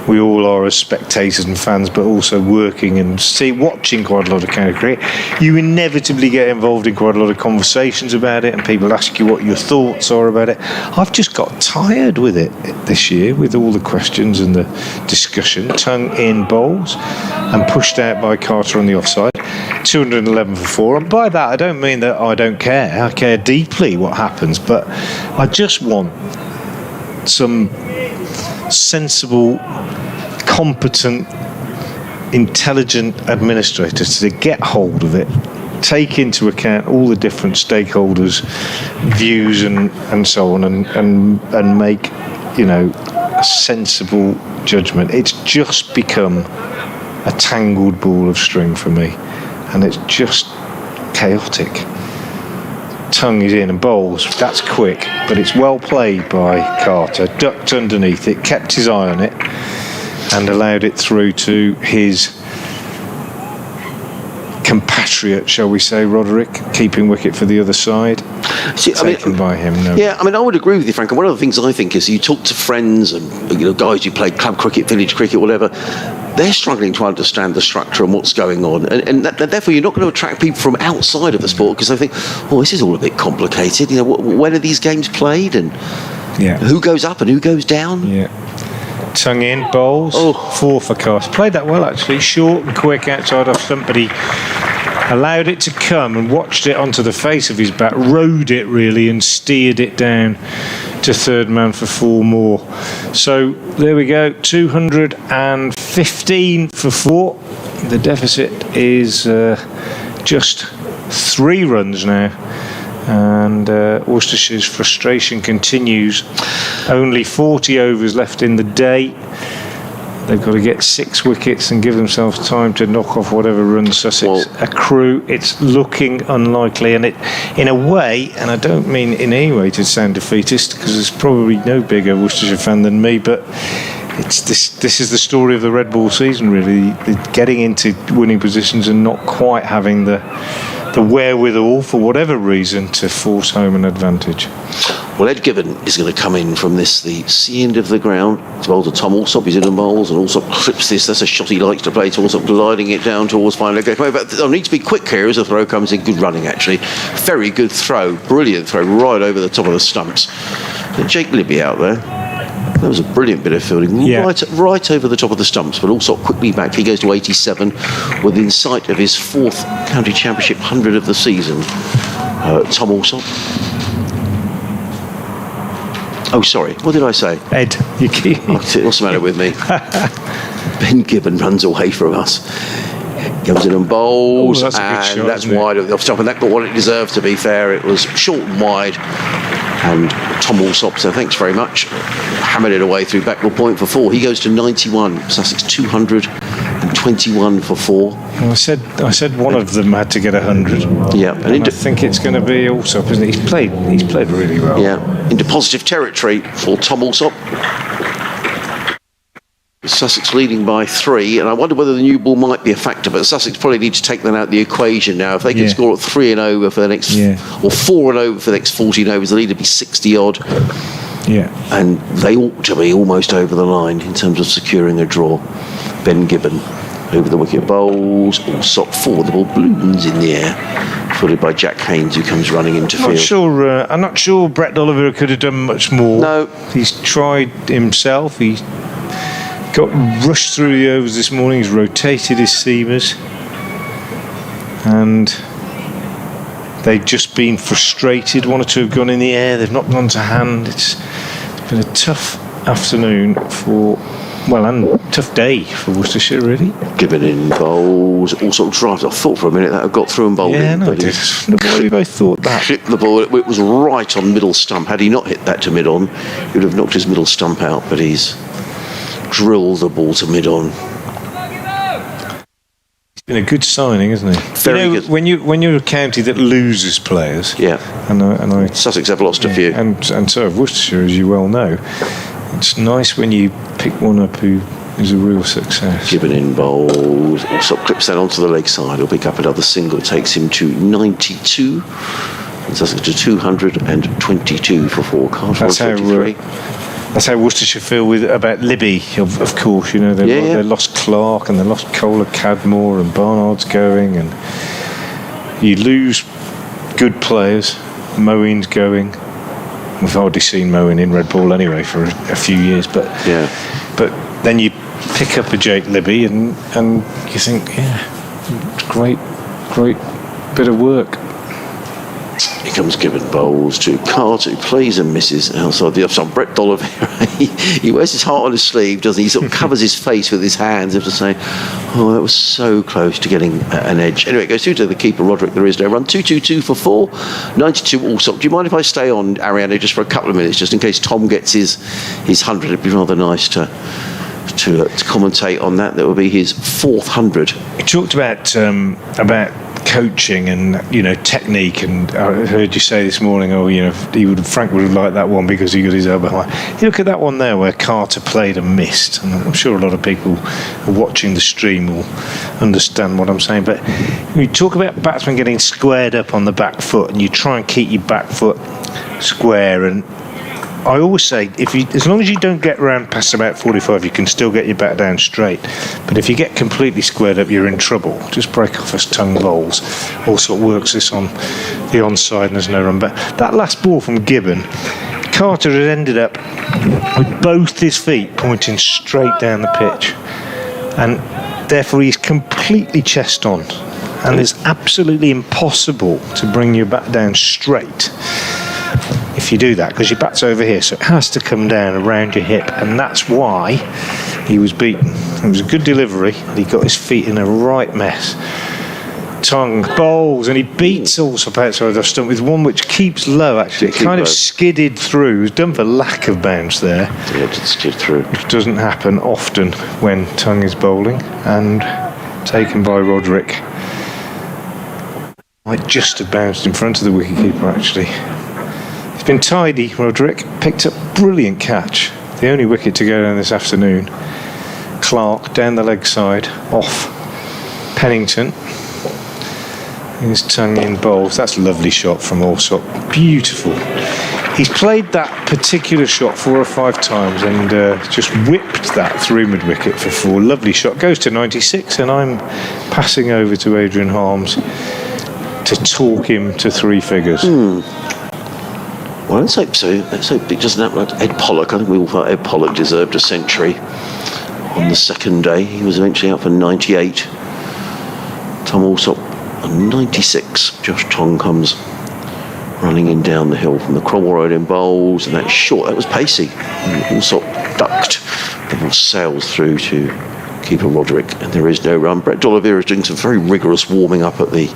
Speaker 5: we all are as spectators and fans, but also working and watching quite a lot of county cricket, you inevitably get involved in quite a lot of conversations about it, and people ask you what your thoughts are about it. I've just got tired with it this year, with all the questions and the discussion. Tongue in bowls and pushed out by Carter on the offside. 211 for 4, and by that I don't mean that I don't care. I care deeply what happens, but I just want some sensible, competent, intelligent administrators to get hold of it, take into account all the different stakeholders' views and so on, and make, a sensible judgment. It's just become a tangled ball of string for me, and it's just chaotic. Tongue is in and bowls, that's quick, but it's well played by Carter, ducked underneath it, kept his eye on it and allowed it through to his compatriot, shall we say, Roderick, keeping wicket for the other side. Taken by him. No.
Speaker 1: Yeah, I would agree with you, Frank. And one of the things I think is you talk to friends and guys who play club cricket, village cricket, whatever. They're struggling to understand the structure and what's going on, and therefore you're not going to attract people from outside of the sport because they think, oh, this is all a bit complicated. When are these games played, and who goes up and who goes down?
Speaker 5: Yeah. Tongue in, bowls, 4 for Carter. Played that well, actually. Short and quick outside off stump, but he allowed it to come and watched it onto the face of his bat, rode it really and steered it down to third man for 4 more. So there we go, 215 for 4. The deficit is just 3 runs now, and Worcestershire's frustration continues. Only 40 overs left in the day. They've got to get 6 wickets and give themselves time to knock off whatever runs Sussex accrue. It's looking unlikely, and it, in a way, and I don't mean in any way to sound defeatist, because there's probably no bigger Worcestershire fan than me, but it's this is the story of the red ball season, really. Getting into winning positions and not quite having the wherewithal, for whatever reason, to force home an advantage.
Speaker 1: Well, Ed Gibbon is going to come in from the sea end of the ground to bowl to Tom Alsop. He's in the bowls, and Alsop clips this. That's a shot he likes to play to Alsop, gliding it down towards final. But I need to be quick here as the throw comes in. Good running, actually. Very good throw. Brilliant throw right over the top of the stumps. Jake Libby out there. That was a brilliant bit of fielding, right over the top of the stumps, but also quickly back. He goes to 87 within sight of his 4th county championship 100 of the season. Tom Alsop. Oh, sorry, what did I say?
Speaker 5: Ed, you keep...
Speaker 1: What's the matter with me? Ben Gibbon runs away from us. Comes in and bowls,
Speaker 5: that's a good shot,
Speaker 1: that's wide off the top, and that got what it deserved, to be fair. It was short and wide, and Tom Alsop, so thanks very much, hammered it away through backward point for 4. He goes to 91. Sussex 221 for 4.
Speaker 5: Well, I said one of them had to get 100.
Speaker 1: Yeah,
Speaker 5: and I think it's going to be Alsop, isn't it? He's played really well.
Speaker 1: Yeah, into positive territory for Tom Alsop. Sussex leading by 3, and I wonder whether the new ball might be a factor, but Sussex probably need to take that out of the equation now. If they can score at 3 and over for the next, or 4 and over for the next 14 overs, they need to be 60 odd.
Speaker 5: Yeah. And
Speaker 1: they ought to be almost over the line in terms of securing a draw. Ben Gibbon over the wicket, bowls, Alsop 4, the ball balloons in the air, footed by Jack Haynes, who comes running into field.
Speaker 5: I'm not sure Brett Oliver could have done much more.
Speaker 1: No.
Speaker 5: He's tried himself. He got rushed through the overs this morning. He's rotated his seamers, and they've just been frustrated. 1 or 2 have gone in the air. They've not gone to hand. It's been a tough afternoon and tough day for Worcestershire, really.
Speaker 1: Gibbon in bowls, all sort of drives. I thought for a minute that had got through and bowled in.
Speaker 5: I did. Nobody both thought that.
Speaker 1: Hit the ball. It was right on middle stump. Had he not hit that to mid-on, he would have knocked his middle stump out, but he's drilled the ball to mid-on.
Speaker 5: It's been a good signing, isn't it?
Speaker 1: Very good.
Speaker 5: When you're a county that loses players, and
Speaker 1: Sussex have lost a few,
Speaker 5: and so have Worcestershire, as you well know. It's nice when you pick one up who is a real success.
Speaker 1: Gibbon in bowls. Also clips that onto the leg side. He'll pick up another single, takes him to 92. And Sussex to 222 for 4. Carter
Speaker 5: That's
Speaker 1: on 23.
Speaker 5: That's how Worcestershire feel about Libby, of course. You know, they lost Clark and they lost Kohler, Cadmore, and Barnard's going, and you lose good players. Moeen's going. We've hardly seen Moeen in red ball anyway for a few years, but then you pick up a Jake Libby and you think, great bit of work.
Speaker 1: Here comes Gibbon bowls to Carter, who plays and misses outside the offside. Brett D'Oliveira, he wears his heart on his sleeve, doesn't he? He sort of covers his face with his hands, as to say, oh, that was so close to getting an edge. Anyway, it goes through to the keeper, Roderick. There is no run. 2-2-2 for 4. 92 also. Do you mind if I stay on, Ariana, just for a couple of minutes, just in case Tom gets his 100? It'd be rather nice to commentate on that. That would be his 4th 100.
Speaker 5: He talked about coaching and technique, and I heard you say this morning, Frank would have liked that one because he got his elbow high. You look at that one there where Carter played and missed, and I'm sure a lot of people watching the stream will understand what I'm saying, but you talk about batsmen getting squared up on the back foot and you try and keep your back foot square, and I always say, as long as you don't get round past about 45, you can still get your bat down straight. But if you get completely squared up, you're in trouble. Just break off as tongue bowls. Also works this on the onside and there's no run. But that last ball from Gibbon, Carter had ended up with both his feet pointing straight down the pitch. And therefore he's completely chest on. And it's absolutely impossible to bring your bat down straight if you do that, because your bat's over here, so it has to come down around your hip, and that's why he was beaten. It was a good delivery, and he got his feet in a right mess. Tongue bowls, and he beats also outside the stump with one which keeps low. Actually, it kind of skidded through. It was done for lack of bounce there.
Speaker 1: Yeah, it did skid through.
Speaker 5: It doesn't happen often when Tongue is bowling, and taken by Roderick. Might just have bounced in front of the wicketkeeper, actually. Been tidy, Roderick. Picked up brilliant catch. The only wicket to go down this afternoon. Clark down the leg side, off Pennington. His tongue in bowls. That's a lovely shot from Allsop. Beautiful. He's played that particular shot 4 or 5 times and just whipped that through mid-wicket for 4. Lovely shot. Goes to 96, and I'm passing over to Adrian Harms to talk him to 3 figures.
Speaker 1: Well, let's hope so. Let's hope it doesn't happen like Ed Pollock. I think we all thought Ed Pollock deserved a century on the second day. He was eventually out for 98. Tom Allsop on 96. Josh Tong comes running in down the hill from the Cromwell Road in bowls, and that's short. That was pacey. Allsop ducked. The ball sails through to keeper Roderick, and there is no run. Brett D'Oliveira is doing some very rigorous warming up at the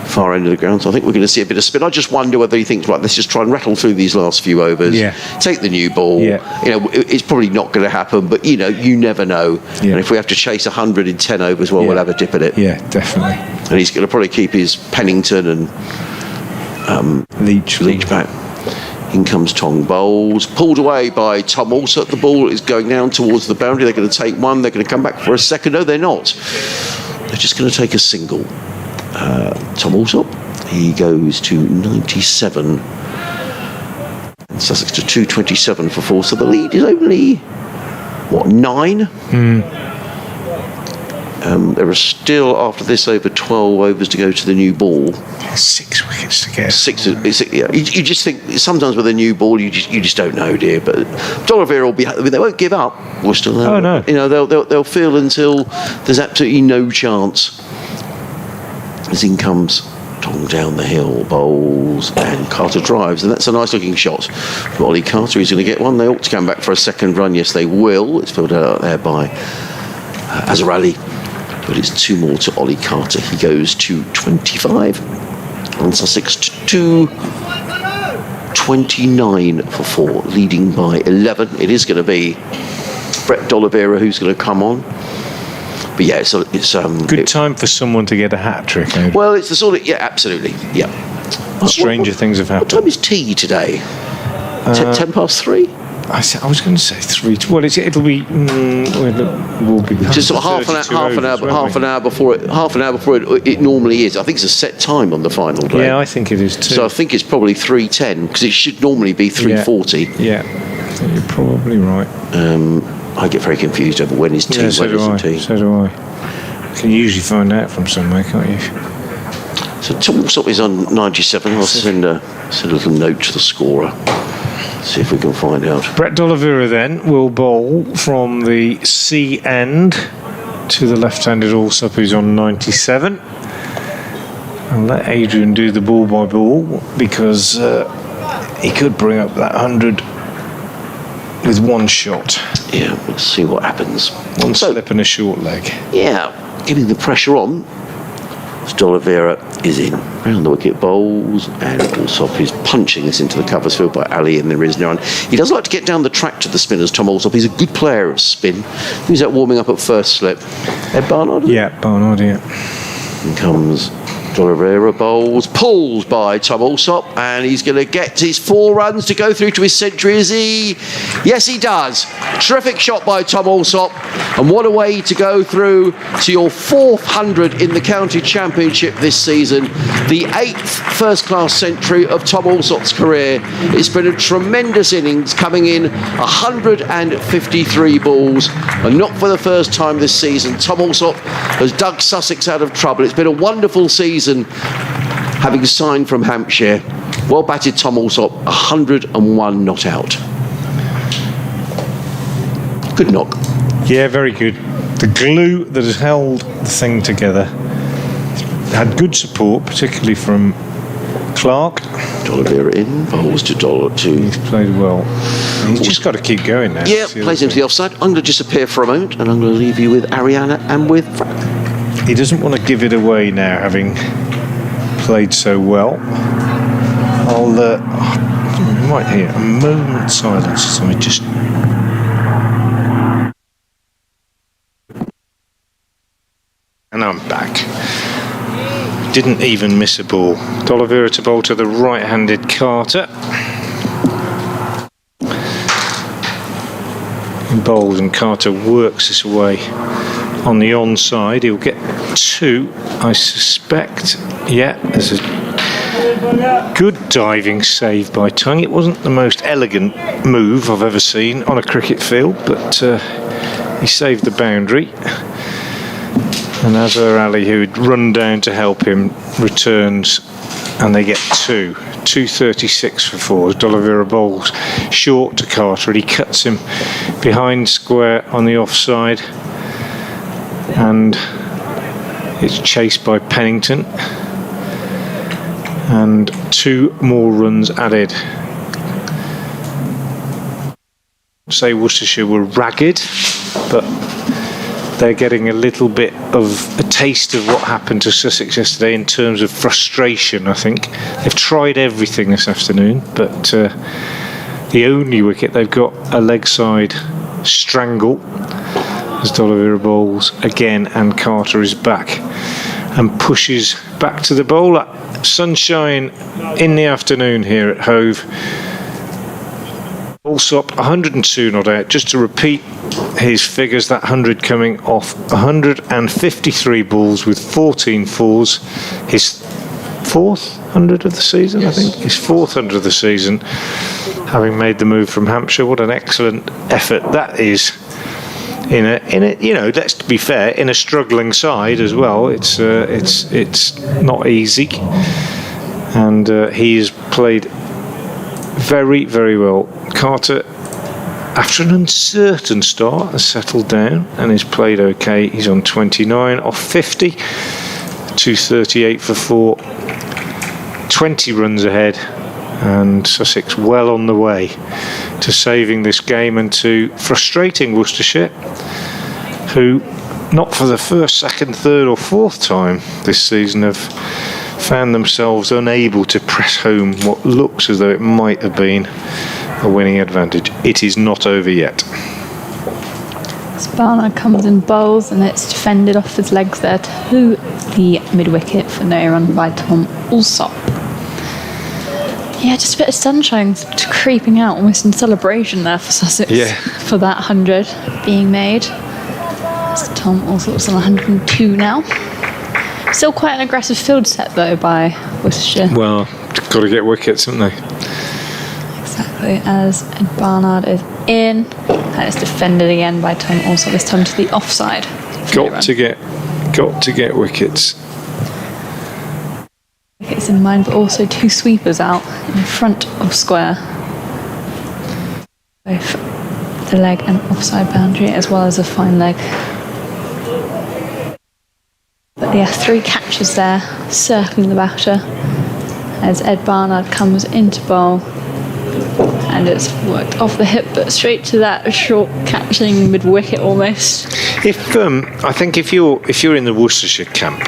Speaker 1: far end of the ground, so I think we're going to see a bit of spin. I just wonder whether he thinks, right, let's just try and rattle through these last few overs, take the new ball. It's probably not going to happen, but you never know. And if we have to chase 100 in 10 overs, well, we'll have a dip at it.
Speaker 5: Yeah, definitely.
Speaker 1: And he's going to probably keep his Pennington and Leach back. In comes Tong bowls, pulled away by Tom Allsop. The ball is going down towards the boundary. They're going to take one. They're going to come back for a second. No, they're not. They're just going to take a single. Tom Allsop, he goes to 97. Sussex to 227 for 4. So the lead is only 9? There are still, after this over, 12 overs to go to the new ball.
Speaker 5: 6 wickets to get.
Speaker 1: 6. You just think sometimes with a new ball, you just don't know, dear. But D'Oliveira will be. They won't give up. We're still there.
Speaker 5: Oh no.
Speaker 1: They'll feel until there's absolutely no chance. As in comes Tong down the hill, bowls, and Carter drives, and that's a nice looking shot from Ollie Carter. He's going to get one. They ought to come back for a second run. Yes, they will. It's filled out there by Azarali, but it's 2 more to Ollie Carter. He goes to 25, and Sussex to 29 for 4, leading by 11. It is going to be Brett D'Oliveira who's going to come on. But yeah, it's
Speaker 5: good time for someone to get a hat trick.
Speaker 1: Well, it's the sort of absolutely,
Speaker 5: Stranger things have happened.
Speaker 1: What time is tea today? 10 past 3.
Speaker 5: I was going to say 3. Well, it'll be. We'll be
Speaker 1: Just sort of half an hour before it normally is. I think it's a set time on the final day.
Speaker 5: Yeah, I think it is too.
Speaker 1: So I think it's probably 3:10 because it should normally be 3:40.
Speaker 5: Yeah, I think you're probably right.
Speaker 1: I get very confused over when is tea,
Speaker 5: Yeah, so
Speaker 1: when
Speaker 5: do
Speaker 1: isn't
Speaker 5: I.
Speaker 1: tea.
Speaker 5: So do I. You can usually find out from somewhere, can't you?
Speaker 1: So Tom Alsop is on 97. I'll send a little note to the scorer. See if we can find out.
Speaker 5: Brett D'Oliveira then will bowl from the C end to the left-handed Alsop, who's on 97. I'll let Adrian do the ball by ball because he could bring up that 100 with one shot.
Speaker 1: Yeah, let's see what happens.
Speaker 5: One slip and a short leg.
Speaker 1: Yeah, getting the pressure on. D'Oliveira is in. Round the wicket bowls, and Alsop is punching this into the covers field by Ali and there is no one. He does like to get down the track to the spinners, Tom Alsop. He's a good player of spin. Who's that warming up at first slip? Ed Barnard?
Speaker 5: Yeah, Barnard, yeah.
Speaker 1: And comes D'Oliveira, bowls, pulled by Tom Alsop, and he's going to get his 4 runs to go through to his century, is he? Yes, he does. Terrific shot by Tom Alsop, and what a way to go through to your 4th 100 in the county championship this season, the 8th first-class century of Tom Alsop's career. It's been a tremendous innings, coming in 153 balls, and not for the first time this season. Tom Alsop has dug Sussex out of trouble. It's been a wonderful season, having signed from Hampshire. Well batted, Tom Alsop, 101 not out. Good knock.
Speaker 5: Yeah, very good. The glue that has held the thing together had good support, particularly from Clark.
Speaker 1: D'Oliveira in, bowls to
Speaker 5: He's played well. He's just got to keep going now.
Speaker 1: Yeah, plays into the offside. I'm going to disappear for a moment, and I'm going to leave you with Ariana and with Frank.
Speaker 5: He doesn't want to give it away now, having played so well. You might hear a moment's silence, so I just... And I'm back. Didn't even miss a ball. D'Oliveira to bowl to the right-handed Carter. He bowls and Carter works this away on the onside. He'll get 2, I suspect. Yeah, there's a good diving save by Tongue. It wasn't the most elegant move I've ever seen on a cricket field, but he saved the boundary. And Azhar Ali, who had run down to help him, returns, and they get 2. 236 for 4 as D'Oliveira bowls short to Carter, and he cuts him behind square on the offside, and it's chased by Pennington, and 2 more runs added. Say Worcestershire were ragged, but they're getting a little bit of a taste of what happened to Sussex yesterday in terms of frustration, I think. They've tried everything this afternoon, but the only wicket they've got a leg side strangle as D'Oliveira bowls again, and Carter is back and pushes back to the bowler. Sunshine in the afternoon here at Hove. Alsop 102 not out. Just to repeat his figures, that 100 coming off 153 balls with 14 fours. His 4th 100 of the season, I think. His 4th 100 of the season, having made the move from Hampshire. What an excellent effort that is. In a, you know, let's be fair, in a struggling side as well. It's not easy, and he has played very, very well. Carter, after an uncertain start, has settled down and has played okay. He's on 29 off 50, 238 for 4, 20 runs ahead, and Sussex well on the way to saving this game and to frustrating Worcestershire, who, not for the 1st, 2nd, 3rd or 4th time this season, have found themselves unable to press home what looks as though it might have been a winning advantage. It is not over yet.
Speaker 2: Barnard comes in bowls, and it's defended off his legs there to the mid-wicket for no run by Tom Alsop. Yeah, just a bit of sunshine creeping out, almost in celebration there for Sussex.
Speaker 5: Yeah.
Speaker 2: For that 100 being made. So Tom Allsop's on 102 now. Still quite an aggressive field set though by Worcestershire.
Speaker 5: Well, got to get wickets, haven't they?
Speaker 2: Exactly, as Ed Barnard is in, and it's defended again by Tom Allsop, this time to the offside.
Speaker 5: Got to get wickets.
Speaker 2: Wickets in mind, but also 2 sweepers out in front of square. Both the leg and offside boundary, as well as a fine leg. But yeah, 3 catches there, circling the batter, as Ed Barnard comes into bowl. And it's worked off the hip, but straight to that short catching mid wicket almost.
Speaker 5: I think if you're in the Worcestershire camp,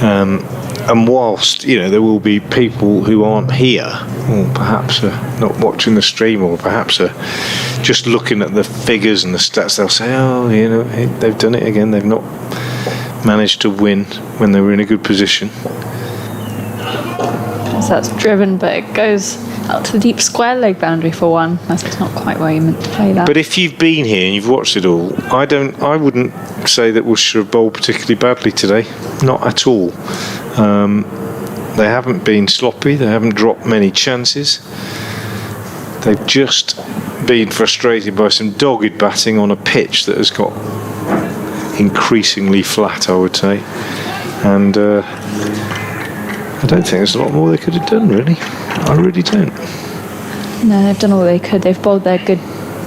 Speaker 5: and whilst there will be people who aren't here, or perhaps are not watching the stream, or perhaps are just looking at the figures and the stats, they'll say, "Oh, they've done it again. They've not managed to win when they were in a good position."
Speaker 2: So that's driven, but it goes out to the deep square leg boundary for one. That's not quite where you meant to play that.
Speaker 5: But if you've been here and you've watched it all, I wouldn't say that Worcestershire have bowled particularly badly today. Not at all. They haven't been sloppy. They haven't dropped many chances. They've just been frustrated by some dogged batting on a pitch that has got increasingly flat, I would say. And I don't think there's a lot more they could have done, really. I really don't.
Speaker 2: No, they've done all they could. They've bowled their good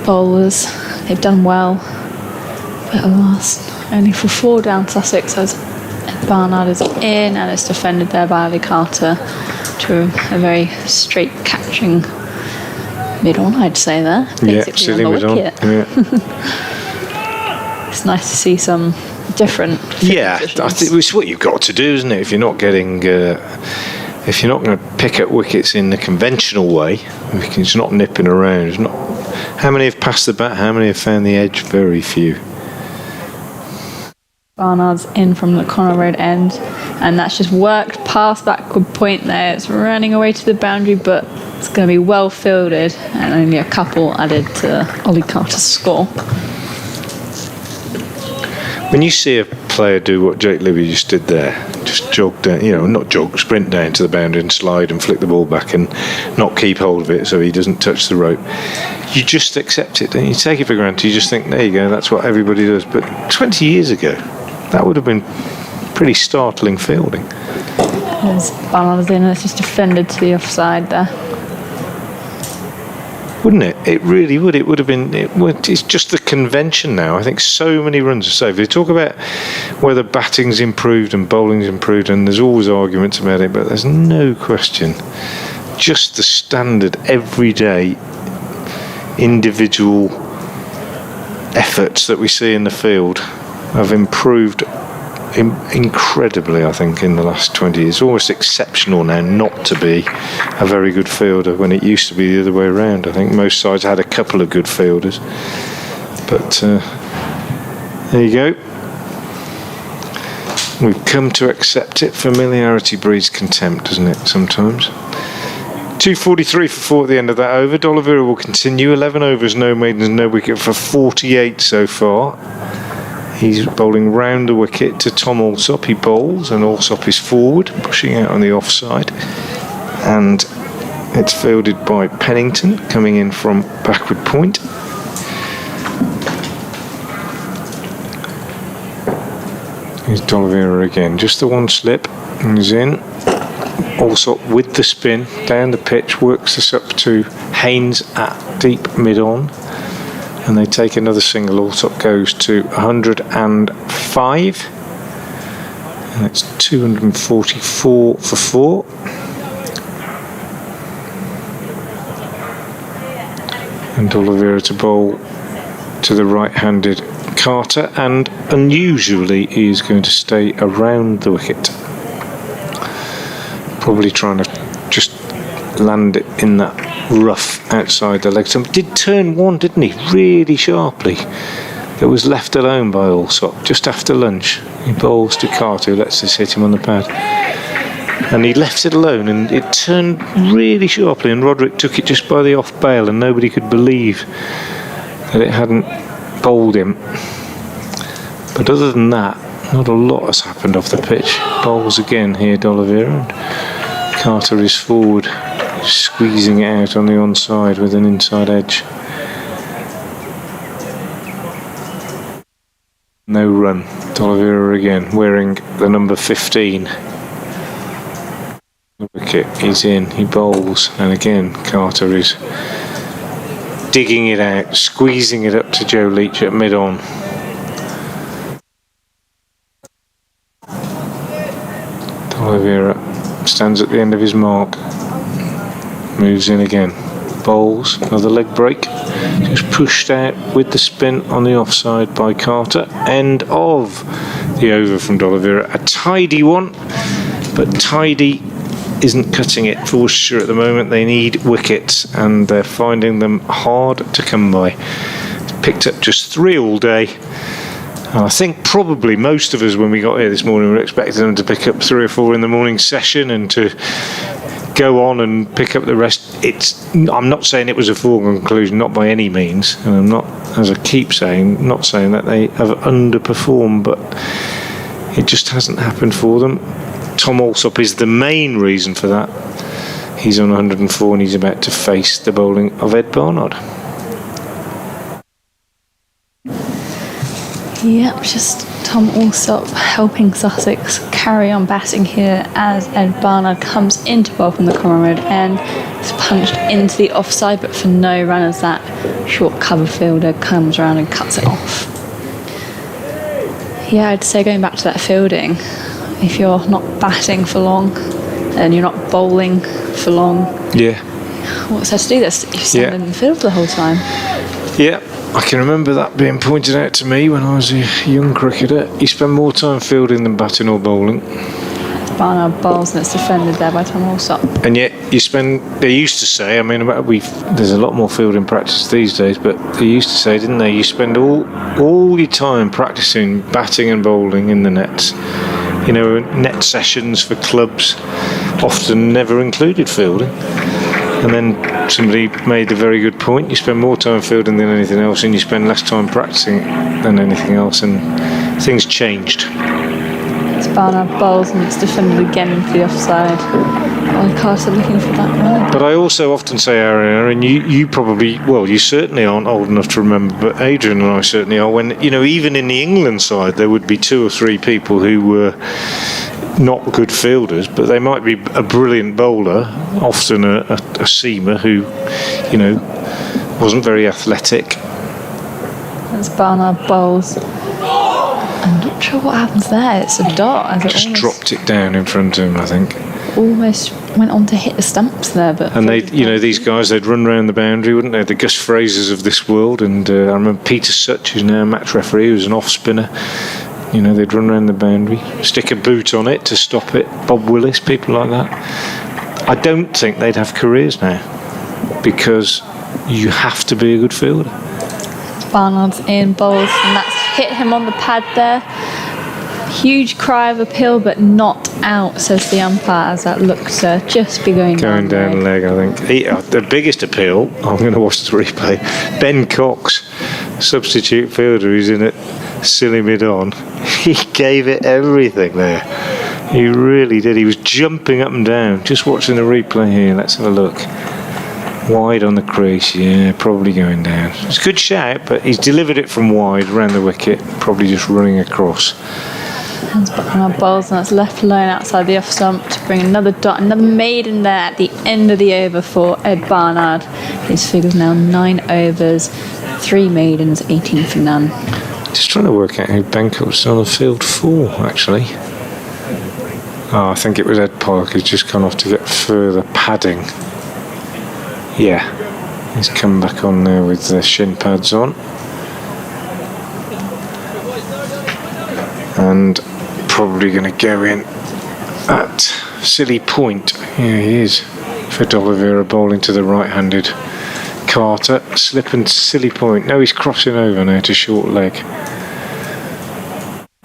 Speaker 2: bowlers. They've done well. But alas, only for 4 down Sussex, as Ed Barnard is in, and it's defended there by Ali Carter to a very straight catching mid-on, I'd say there. Basically
Speaker 5: sitting
Speaker 2: on the
Speaker 5: mid-on.
Speaker 2: wicket.
Speaker 5: Yeah.
Speaker 2: It's nice to see some different positions.
Speaker 5: I think it's what you've got to do, isn't it? If you're not getting, if you're not going to pick up wickets in the conventional way, if it's not nipping around. It's not. How many have passed the bat? How many have found the edge? Very few.
Speaker 2: Barnard's in from the Connor Road end, and that's just worked past backward point there. It's running away to the boundary, but it's going to be well fielded, and only a couple added to Ollie Carter's score.
Speaker 5: When you see a player do what Jake Libby just did there, just jog down, not jog, sprint down to the boundary and slide and flick the ball back and not keep hold of it so he doesn't touch the rope, you just accept it and you take it for granted. You just think, there you go, that's what everybody does. But 20 years ago, that would have been pretty startling fielding.
Speaker 2: There's Barnard's in, and it's just defended to the offside there.
Speaker 5: Wouldn't it? It really would. It would have been. It's just the convention now. I think so many runs are saved. They talk about whether batting's improved and bowling's improved, and there's always arguments about it, but there's no question. Just the standard, everyday, individual efforts that we see in the field have improved incredibly, I think, in the last 20 years. It's almost exceptional now not to be a very good fielder when it used to be the other way around. I think most sides had a couple of good fielders, but there you go. We've come to accept it. Familiarity breeds contempt, doesn't it, sometimes? 2:43 for 4 at the end of that over. D'Oliveira will continue. 11 overs, no maidens, no wicket for 48 so far. He's bowling round the wicket to Tom Allsop. He bowls, and Allsop is forward, pushing out on the offside. And it's fielded by Pennington, coming in from backward point. Here's D'Oliveira again. Just the one slip, and he's in. Allsop with the spin, down the pitch, works this up to Haynes at deep mid-on. And they take another single. Allsop goes to 105. And it's 244 for 4. And D'Oliveira to bowl to the right-handed Carter. And unusually, he is going to stay around the wicket. Probably trying to just land it in that rough outside the leg stump. Did turn one, didn't he? Really sharply. That was left alone by Allsop just after lunch. He bowls to Carter, who lets this hit him on the pad. and he left it alone, and it turned really sharply, and Roderick took it just by the off bail, and nobody could believe that it hadn't bowled him. But other than that, not a lot has happened off the pitch. Bowls again here, D'Oliveira, and Carter is forward, squeezing it out on the onside with an inside edge. No run. D'Oliveira again, wearing the number 15. The wicket is in, he bowls, and again Carter is digging it out, squeezing it up to Joe Leach at mid-on. D'Oliveira stands at the end of his mark, moves in again, bowls, another leg break, just pushed out with the spin on the offside by Carter. End of the over from D'Oliveira. A tidy one, but tidy isn't cutting it for Worcestershire at the moment. They need wickets, and they're finding them hard to come by. Picked up just 3 all day, and I think probably most of us, when we got here this morning, were expecting them to pick up 3 or 4 in the morning session and to go on and pick up the rest. I'm not saying it was a foregone conclusion, not by any means, and I'm not, as I keep saying, not saying that they have underperformed, but it just hasn't happened for them. Tom Alsop is the main reason for that. He's on 104 and he's about to face the bowling of Ed Barnard.
Speaker 2: Yep, just Tom Alsop helping Sussex carry on batting here as Ed Barnard comes into bowl from the common road end. It's punched into the offside, but for no run as that short cover fielder comes around and cuts it off. Yeah, I'd say going back to that fielding, if you're not batting for long and you're not bowling for long, what's there to do this? You stand in the field the whole time.
Speaker 5: Yeah, I can remember that being pointed out to me when I was a young cricketer. You spend more time fielding than batting or bowling.
Speaker 2: Barnard bowls and it's defended there by Tom Alsop.
Speaker 5: And yet you spend, they used to say, I mean, there's a lot more fielding practice these days, but they used to say, didn't they, you spend all your time practicing batting and bowling in the nets. You know, net sessions for clubs often never included fielding. And then somebody made a very good point. You spend more time fielding than anything else, and you spend less time practicing than anything else, and things changed.
Speaker 2: It's Barnard bowls and it's defended again for the offside. Carter looking for that run.
Speaker 5: But I also often say, Aaron, you probably, well, you certainly aren't old enough to remember, but Adrian and I certainly are, when, you know, even in the England side, there would be 2 or 3 people who were not good fielders, but they might be a brilliant bowler, often a seamer who, you know, wasn't very athletic.
Speaker 2: As Barnard bowls. I'm not sure what happens there. It's a dot. As it
Speaker 5: Just dropped it down in front of him, I think.
Speaker 2: Almost went on to hit the stumps there, but.
Speaker 5: And they, you know, these guys, they'd run round the boundary, wouldn't they? The Gus Frasers of this world, and I remember Peter Such, who's now a match referee, who was an off spinner. You know, they'd run around the boundary, stick a boot on it to stop it. Bob Willis, people like that. I don't think they'd have careers now, because you have to be a good fielder.
Speaker 2: Barnard's in bowls, and that's hit him on the pad there. Huge cry of appeal, but not out, says the umpire, as that looks to just be going
Speaker 5: down the leg, I think. The biggest appeal, I'm going to watch the replay, Ben Cox, substitute fielder who's in it, silly mid-on. He gave it everything there. He really did. He was jumping up and down. Just watching the replay here. Let's have a look. Wide on the crease, yeah, probably going down. It's a good shout, but he's delivered it from wide, around the wicket, probably just running across.
Speaker 2: Hands back on our bowls, and that's left alone outside the off stump to bring another dot, another maiden there at the end of the over for Ed Barnard. His figure's now 9 overs, 3 maidens, 18 for none.
Speaker 5: Just trying to work out who Bencock was on the field for, actually. Oh, I think it was Ed Pollock who's just gone off to get further padding. Yeah, he's come back on there with the shin pads on. And probably going to go in at silly point. Yeah, he is. For D'Oliveira bowling to the right-handed Carter. Slip and silly point. No, he's crossing over now to short leg.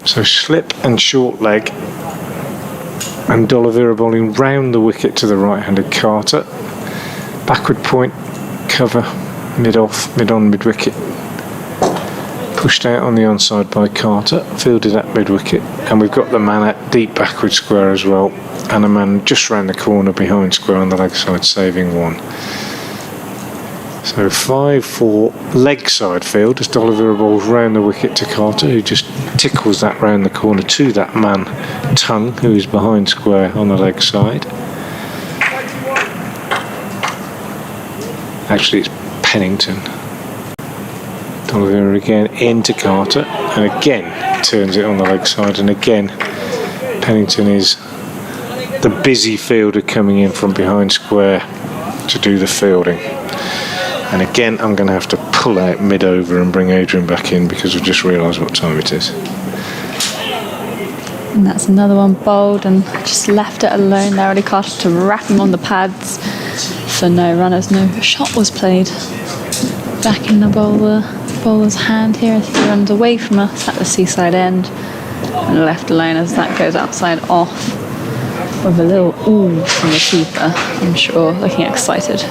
Speaker 5: So slip and short leg. And D'Oliveira bowling round the wicket to the right-handed Carter. Backward point, cover, mid-off, mid-on, mid-wicket. Pushed out on the onside by Carter, fielded at mid-wicket. And we've got the man at deep backward square as well. And a man just round the corner behind square on the leg side, saving one. So 5-4 leg side field as D'Oliveira bowls round the wicket to Carter, who just tickles that round the corner to that man Tongue, who is behind square on the leg side. Actually, it's Pennington. D'Oliveira again into Carter, and again turns it on the leg side, and again Pennington is the busy fielder coming in from behind square to do the fielding. And again, I'm going to have to pull out mid-over and bring Adrian back in because I've just realised what time it is.
Speaker 2: And that's another one bowled and just left it alone there. Oli Carter to wrap him on the pads for no runners. No shot was played. Back in the bowler's hand here as he runs away from us at the seaside end. And left alone as that goes outside off with a little ooh from the keeper, I'm sure, looking excited.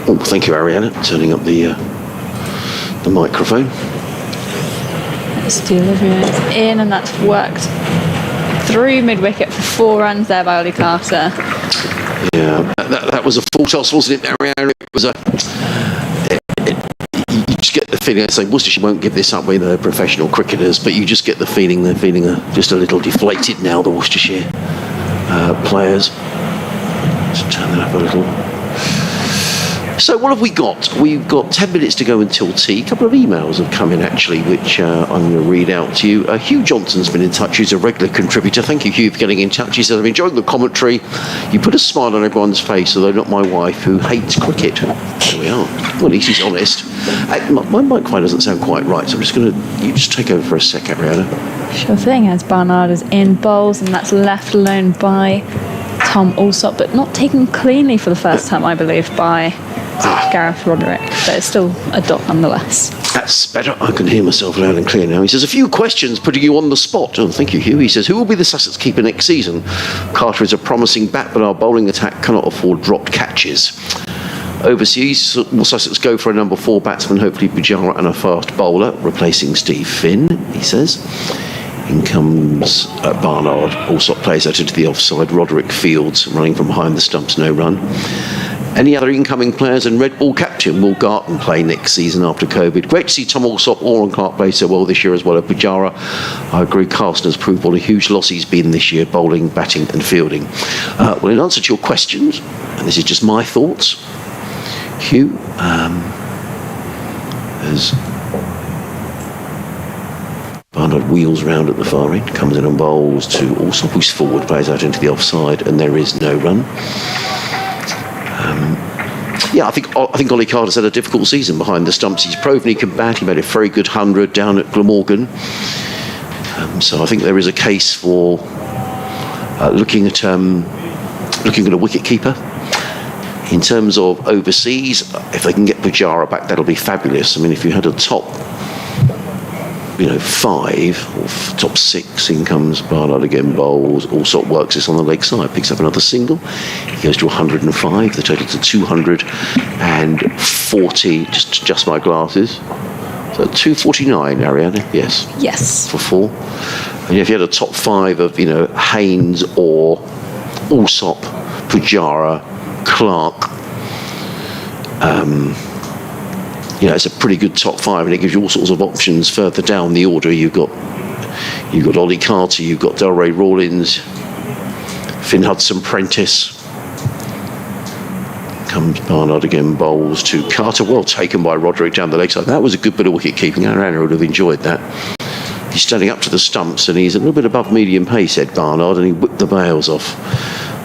Speaker 1: Oh, thank you, Ariana, turning up the microphone.
Speaker 2: That's D'Oliveira in, and that's worked through mid-wicket for 4 runs there by Oli Carter.
Speaker 1: Yeah, that was a full toss, wasn't it, Ariana? It was you just get the feeling, I say Worcestershire won't give this up with the professional cricketers, but you just get the feeling they're feeling just a little deflated now, the Worcestershire players. Just turn that up a little. So what have we got? We've got 10 minutes to go until tea. A couple of emails have come in, actually, which I'm going to read out to you. Hugh Johnson's been in touch, who's a regular contributor. Thank you, Hugh, for getting in touch. He said, I'm enjoying the commentary. You put a smile on everyone's face, although not my wife, who hates cricket. There we are. Well, at least he's honest. My microphone doesn't sound quite right, so I'm just going to... You just take over for a second, Ariana.
Speaker 2: Sure thing, as Barnard is in bowls, and that's left alone by Tom Alsop, but not taken cleanly for the first time, I believe, by Gareth Roderick, but it's still a dot nonetheless.
Speaker 1: That's better. I can hear myself loud and clear now. He says, a few questions putting you on the spot. Oh, thank you, Hugh. He says, who will be the Sussex keeper next season? Carter is a promising bat, but our bowling attack cannot afford dropped catches. Overseas, will Sussex go for a number 4 batsman, hopefully Pujara and a fast bowler, replacing Steve Finn, he says. In comes Barnard. Alsop plays out into the offside. Roderick fields, running from behind the stumps, no run. Any other incoming players? And red ball captain will Garton play next season after COVID? Great to see Tom Alsop, Oran Clark play so well this year as well as Pujara. I agree, Carsten has proved what a huge loss he's been this year, bowling, batting and fielding. Well, in answer to your questions, and this is just my thoughts, Hugh, as Barnard wheels round at the far end, comes in and bowls to Alsop, who's forward, plays out into the offside, and there is no run. I think Oli Carter's had a difficult season behind the stumps. He's proven he can bat. He made a very good 100 down at Glamorgan. So I think there is a case for looking at a wicket keeper. In terms of overseas, if they can get Pujara back, that'll be fabulous. I mean, if you had a top 5 or top 6, in comes Barnard again, bowls, Alsop works this on the leg side, picks up another single, he goes to 105, the total to 240, just adjust my glasses, so 249, Ariana, yes for 4. And if you had a top 5 of Haynes or Alsop, Pujara, Clark, it's a pretty good top 5, and it gives you all sorts of options further down the order. You've got Oli Carter, you've got Delray Rawlins, Finn Hudson-Prentice. Comes Barnard again, bowls to Carter, well taken by Roderick down the leg side. That was a good bit of wicket keeping. Aaron would have enjoyed that. He's standing up to the stumps, and he's a little bit above medium pace, Ed Barnard, and he whipped the bails off.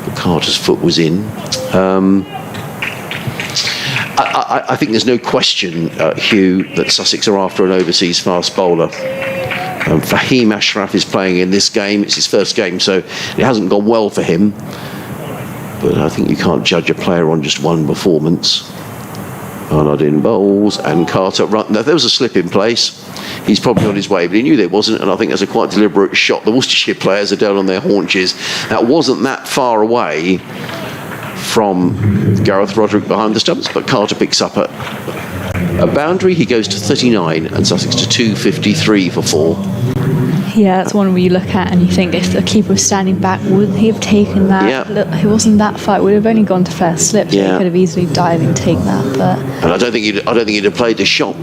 Speaker 1: But Carter's foot was in. I think there's no question, Hugh, that Sussex are after an overseas fast bowler. Fahim Ashraf is playing in this game. It's his first game, so it hasn't gone well for him. But I think you can't judge a player on just one performance. Barnard in bowls, and Carter run. Now, there was a slip in place. he's probably on his way, but he knew there wasn't, and I think that's a quite deliberate shot. The Worcestershire players are down on their haunches. That wasn't that far away from Gareth Roderick behind the stumps, but Carter picks up a boundary. He goes to 39 and Sussex to 253 for 4.
Speaker 2: Yeah, that's one where you look at and you think if the keeper was standing back, would he have taken that?
Speaker 1: Yeah.
Speaker 2: Look, he wasn't that far. It would have only gone to first slip, so he could have easily dived and taken that. But
Speaker 1: and I don't think he'd have played the shot.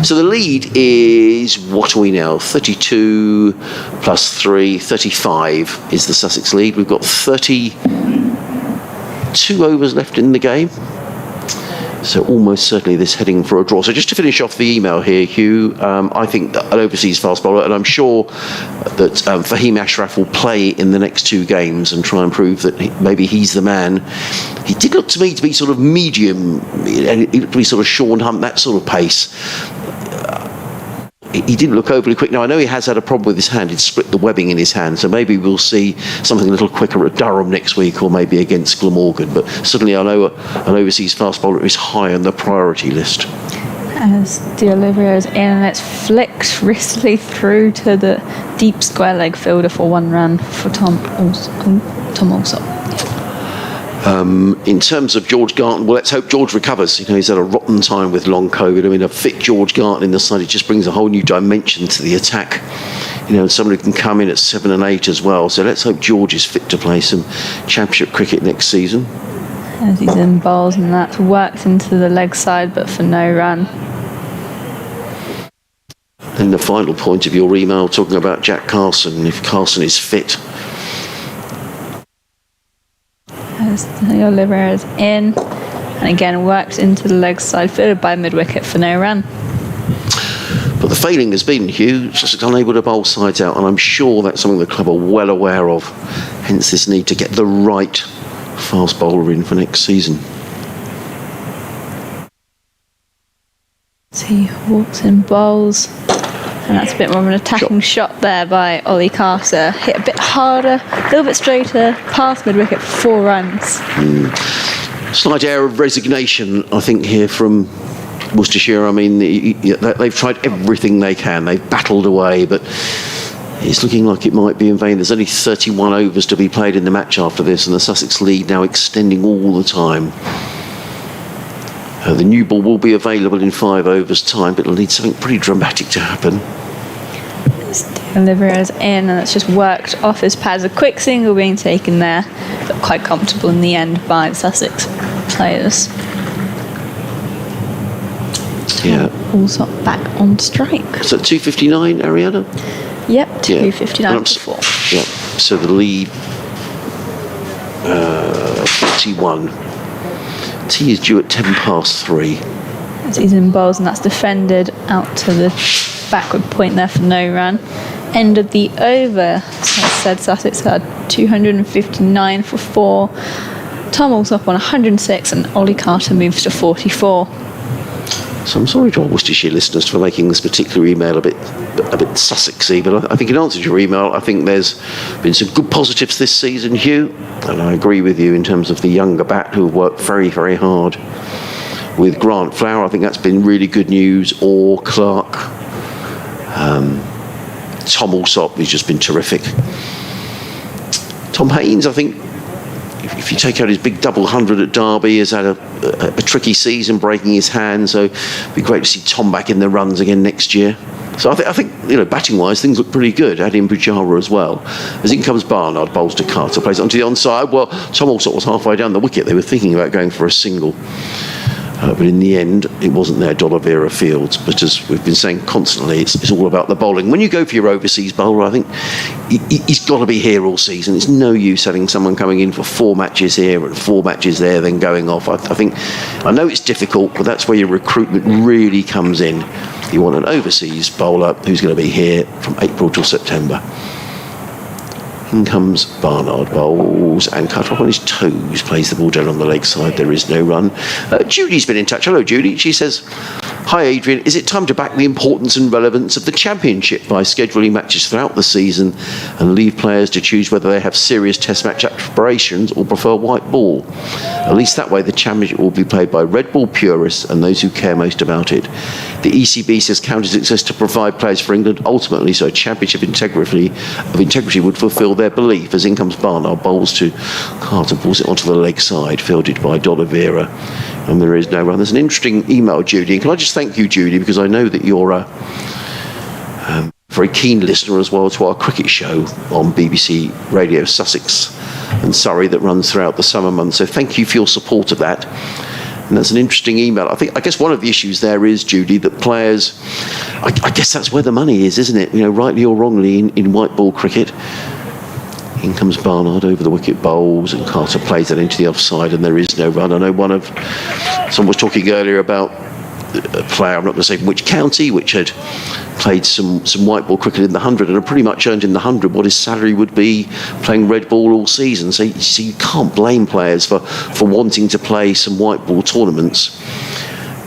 Speaker 1: So the lead is, what are we now? 32 plus 3, 35 is the Sussex lead. We've got 32 overs left in the game. So almost certainly this heading for a draw. So just to finish off the email here, Hugh, I think that an overseas fast bowler, and I'm sure that Fahim Ashraf will play in the next 2 games and try and prove that maybe he's the man. He did look to me to be sort of medium, he looked to be sort of Sean Hunt, that sort of pace. He didn't look overly quick. Now, I know he has had a problem with his hand. He'd split the webbing in his hand, so maybe we'll see something a little quicker at Durham next week, or maybe against Glamorgan. But certainly I know an overseas fast bowler is high on the priority list.
Speaker 2: as the Olivier is in, and it's flicked wristly through to the deep square leg fielder for 1 run for Tom Alsop.
Speaker 1: In terms of George Garton, well, let's hope George recovers. You know, he's had a rotten time with long COVID. I mean, a fit George Garton in the side, it just brings a whole new dimension to the attack. You know, somebody who can come in at 7 and 8 as well. So let's hope George is fit to play some Championship cricket next season.
Speaker 2: As he's in bowls, and that's worked into the leg side, but for no run.
Speaker 1: And the final point of your email talking about Jack Carson, if Carson is fit.
Speaker 2: As the Olivier is in, and again worked into the leg side, fielded by mid-wicket for no run.
Speaker 1: But the failing has been, Hugh, Sussex unable to bowl sides out, and I'm sure that's something the club are well aware of. Hence this need to get the right fast bowler in for next season.
Speaker 2: So he walks in bowls, and that's a bit more of an attacking shot there by Ollie Carter. Hit a bit harder, a little bit straighter, past mid-wicket for 4 runs.
Speaker 1: Slight air of resignation, I think, here from Worcestershire. I mean, they've tried everything they can. They've battled away, but it's looking like it might be in vain. There's only 31 overs to be played in the match after this, and the Sussex lead now extending all the time. The new ball will be available in 5 overs' time, but it'll need something pretty dramatic to happen.
Speaker 2: Olivier's in, and it's just worked off his pads. A quick single being taken there, but quite comfortable in the end by the Sussex players.
Speaker 1: Yeah.
Speaker 2: Also back on strike.
Speaker 1: So 259, Ariana?
Speaker 2: Yep, 259 for 4.
Speaker 1: Yeah, so the lead 41. Tea is due at 10 past 3.
Speaker 2: As he's in bowls, and that's defended out to the backward point there for no run. End of the over. So as said, Sussex had 259 for 4. Tom Alsop on 106, and Ollie Carter moves to 44.
Speaker 1: So I'm sorry to our Worcestershire listeners for making this particular email a bit Sussexy, but I think in answer to your email, I think there's been some good positives this season, Hugh, and I agree with you in terms of the younger bat who have worked very, very hard. With Grant Flower, I think that's been really good news, or Clark. Tom Alsop has just been terrific. Tom Haynes, I think, if you take out his big double 100 at Derby, has had a tricky season, breaking his hand, so it'd be great to see Tom back in the runs again next year. So I think you know, batting-wise, things look pretty good. Add in Bujara as well. As in comes Barnard, bowls to Carter, plays it onto the onside. Well, Tom Alsop was halfway down the wicket. They were thinking about going for a single. But in the end, it wasn't their D'Oliveira Fields. But as we've been saying constantly, it's all about the bowling. When you go for your overseas bowler, I think he's got to be here all season. It's no use having someone coming in for 4 matches here and 4 matches there, then going off. I know it's difficult, but that's where your recruitment really comes in. You want an overseas bowler who's going to be here from April till September. In comes Barnard, bowls and cut off on his toes, plays the ball down on the leg side. There is no run. Judy's been in touch. Hello, Judy. She says, Hi Adrian, is it time to back the importance and relevance of the Championship by scheduling matches throughout the season and leave players to choose whether they have serious test match aspirations or prefer white ball? At least that way the Championship will be played by red ball purists and those who care most about it. The ECB says county success to provide players for England ultimately, so Championship integrity would fulfil their belief. As in comes Barnard, bowls to Carter, pulls it onto the leg side, fielded by D'Oliveira, and there is no run. There's an interesting email, Judy, and can I just thank you, Judy, because I know that you're a very keen listener as well to our cricket show on BBC Radio Sussex and Surrey that runs throughout the summer months. So thank you for your support of that. And that's an interesting email. I guess one of the issues there is, Judy, that players, I guess that's where the money is, isn't it? You know, rightly or wrongly in white ball cricket. In comes Barnard over the wicket, bowls, and Carter plays that into the offside, and there is no run. I know someone was talking earlier about a player, I'm not going to say from which county, which had played some white ball cricket in the 100 and had pretty much earned in the 100 what his salary would be playing red ball all season. So you can't blame players for wanting to play some white ball tournaments.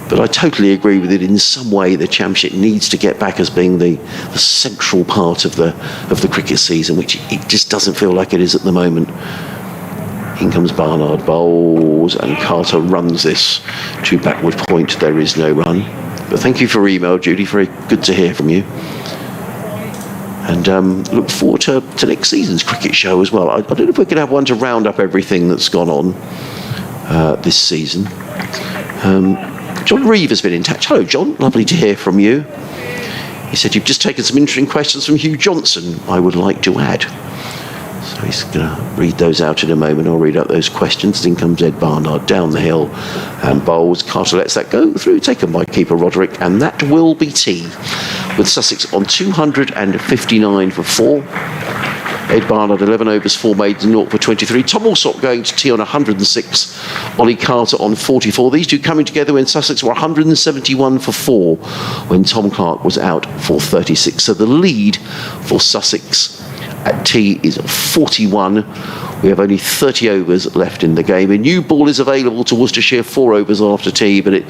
Speaker 1: But I totally agree with it. In some way, the Championship needs to get back as being the central part of the cricket season, which it just doesn't feel like it is at the moment. In comes Barnard, bowls, and Carter runs this to backward point. There is no run. But thank you for your email, Judy. Very good to hear from you. And look forward to next season's cricket show as well. I don't know if we could have one to round up everything that's gone on this season. John Reeve has been in touch. Hello, John. Lovely to hear from you. He said you've just taken some interesting questions from Hugh Johnson I would like to add. So he's going to read those out in a moment. I'll read out those questions. Then comes Ed Barnard down the hill and bowls. Carter lets that go through, taken by keeper Roderick, and that will be tea, with Sussex on 259 for 4. Ed Barnard, 11 overs, 4 maidens, 0 for 23. Tom Alsop going to tea on 106. Ollie Carter on 44. These two coming together when Sussex were 171 for 4 when Tom Clark was out for 36. So the lead for Sussex at tea is 41. We have only 30 overs left in the game. A new ball is available to Worcestershire, 4 overs after tea, but it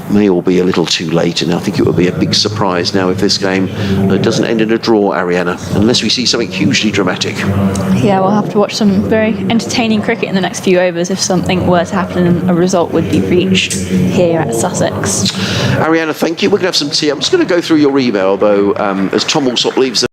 Speaker 1: may all be a little too late, and I think it would be a big surprise now if this game doesn't end in a draw, Ariana, unless we see something hugely dramatic.
Speaker 2: Yeah, we'll have to watch some very entertaining cricket in the next few overs if something were to happen and a result would be reached here at Sussex.
Speaker 1: Ariana, thank you. We're going to have some tea. I'm just going to go through your email, though, as Tom Alsop leaves the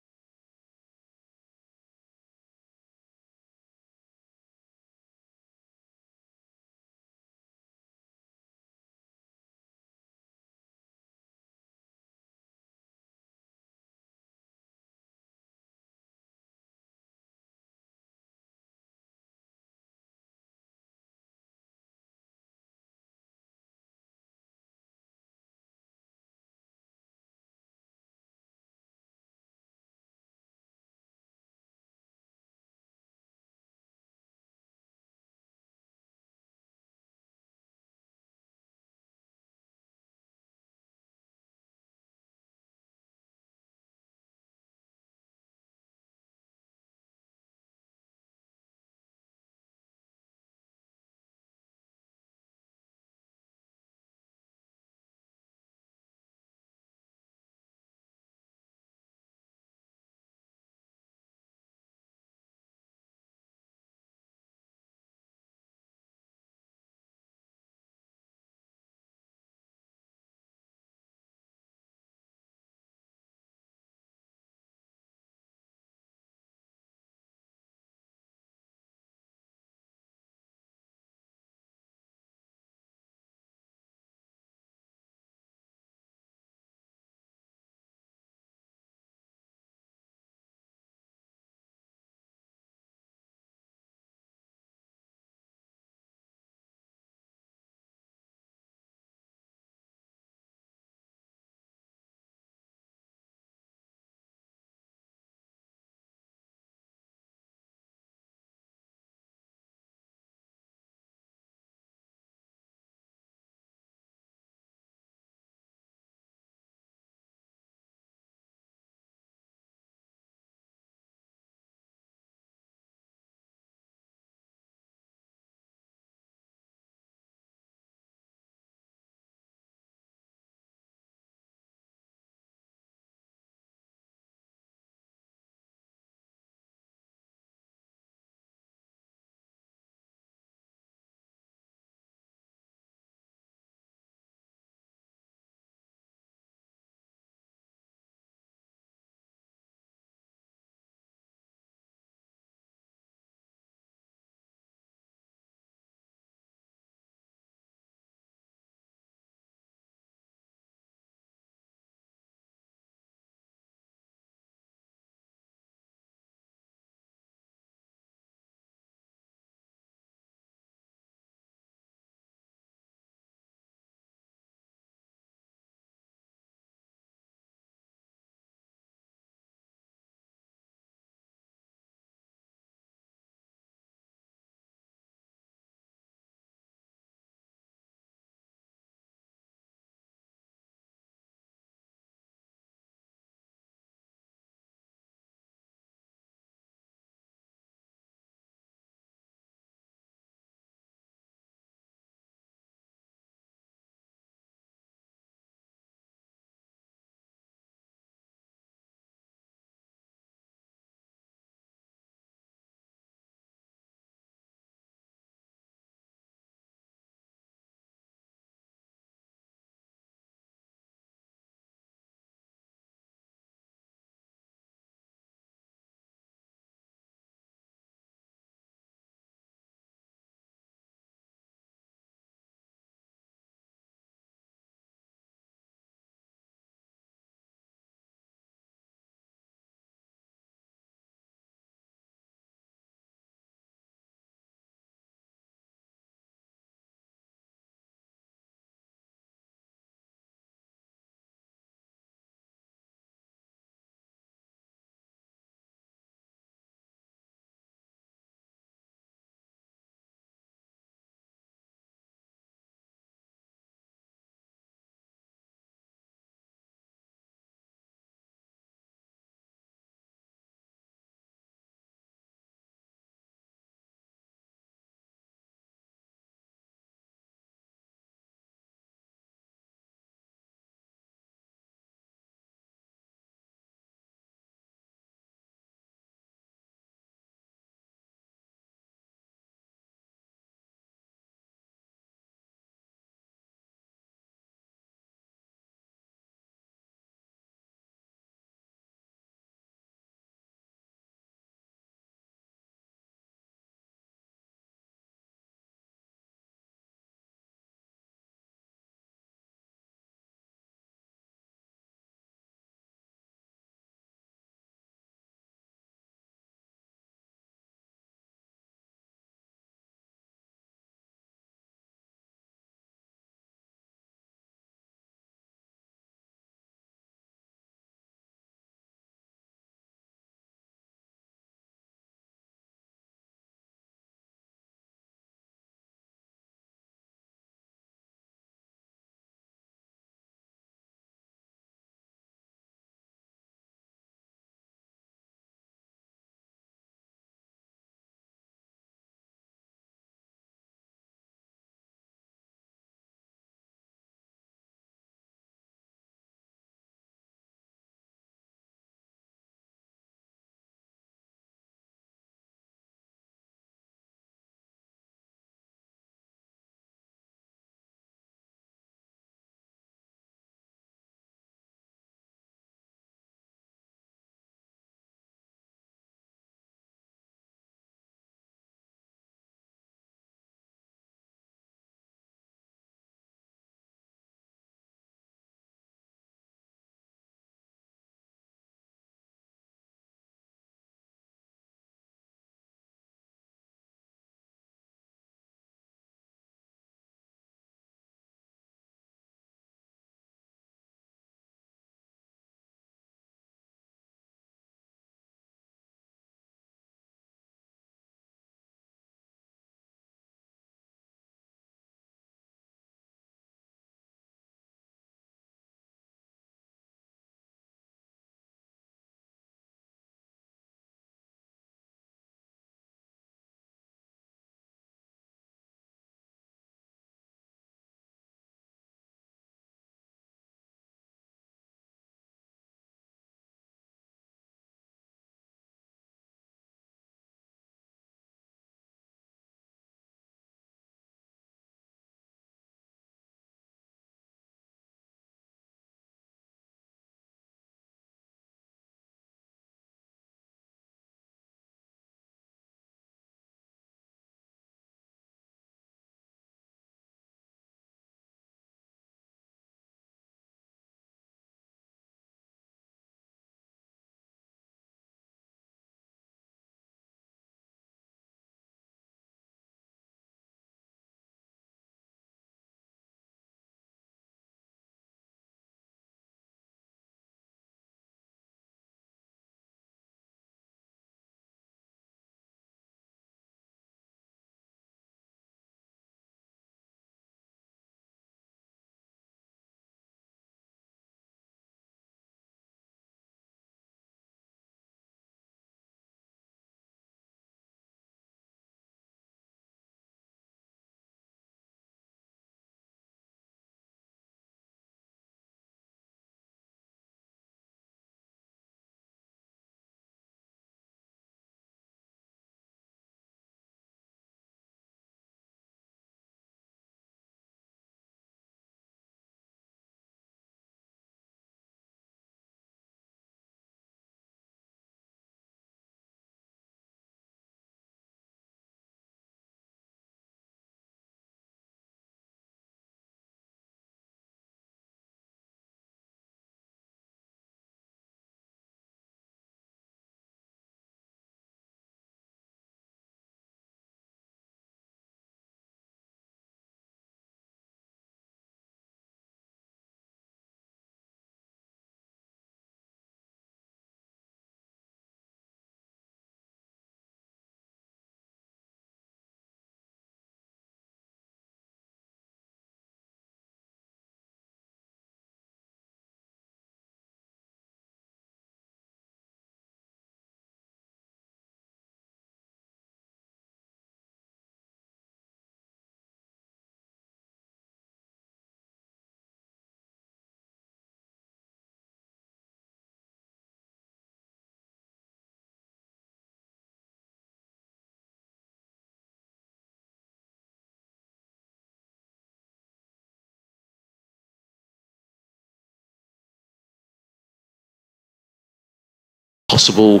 Speaker 1: possible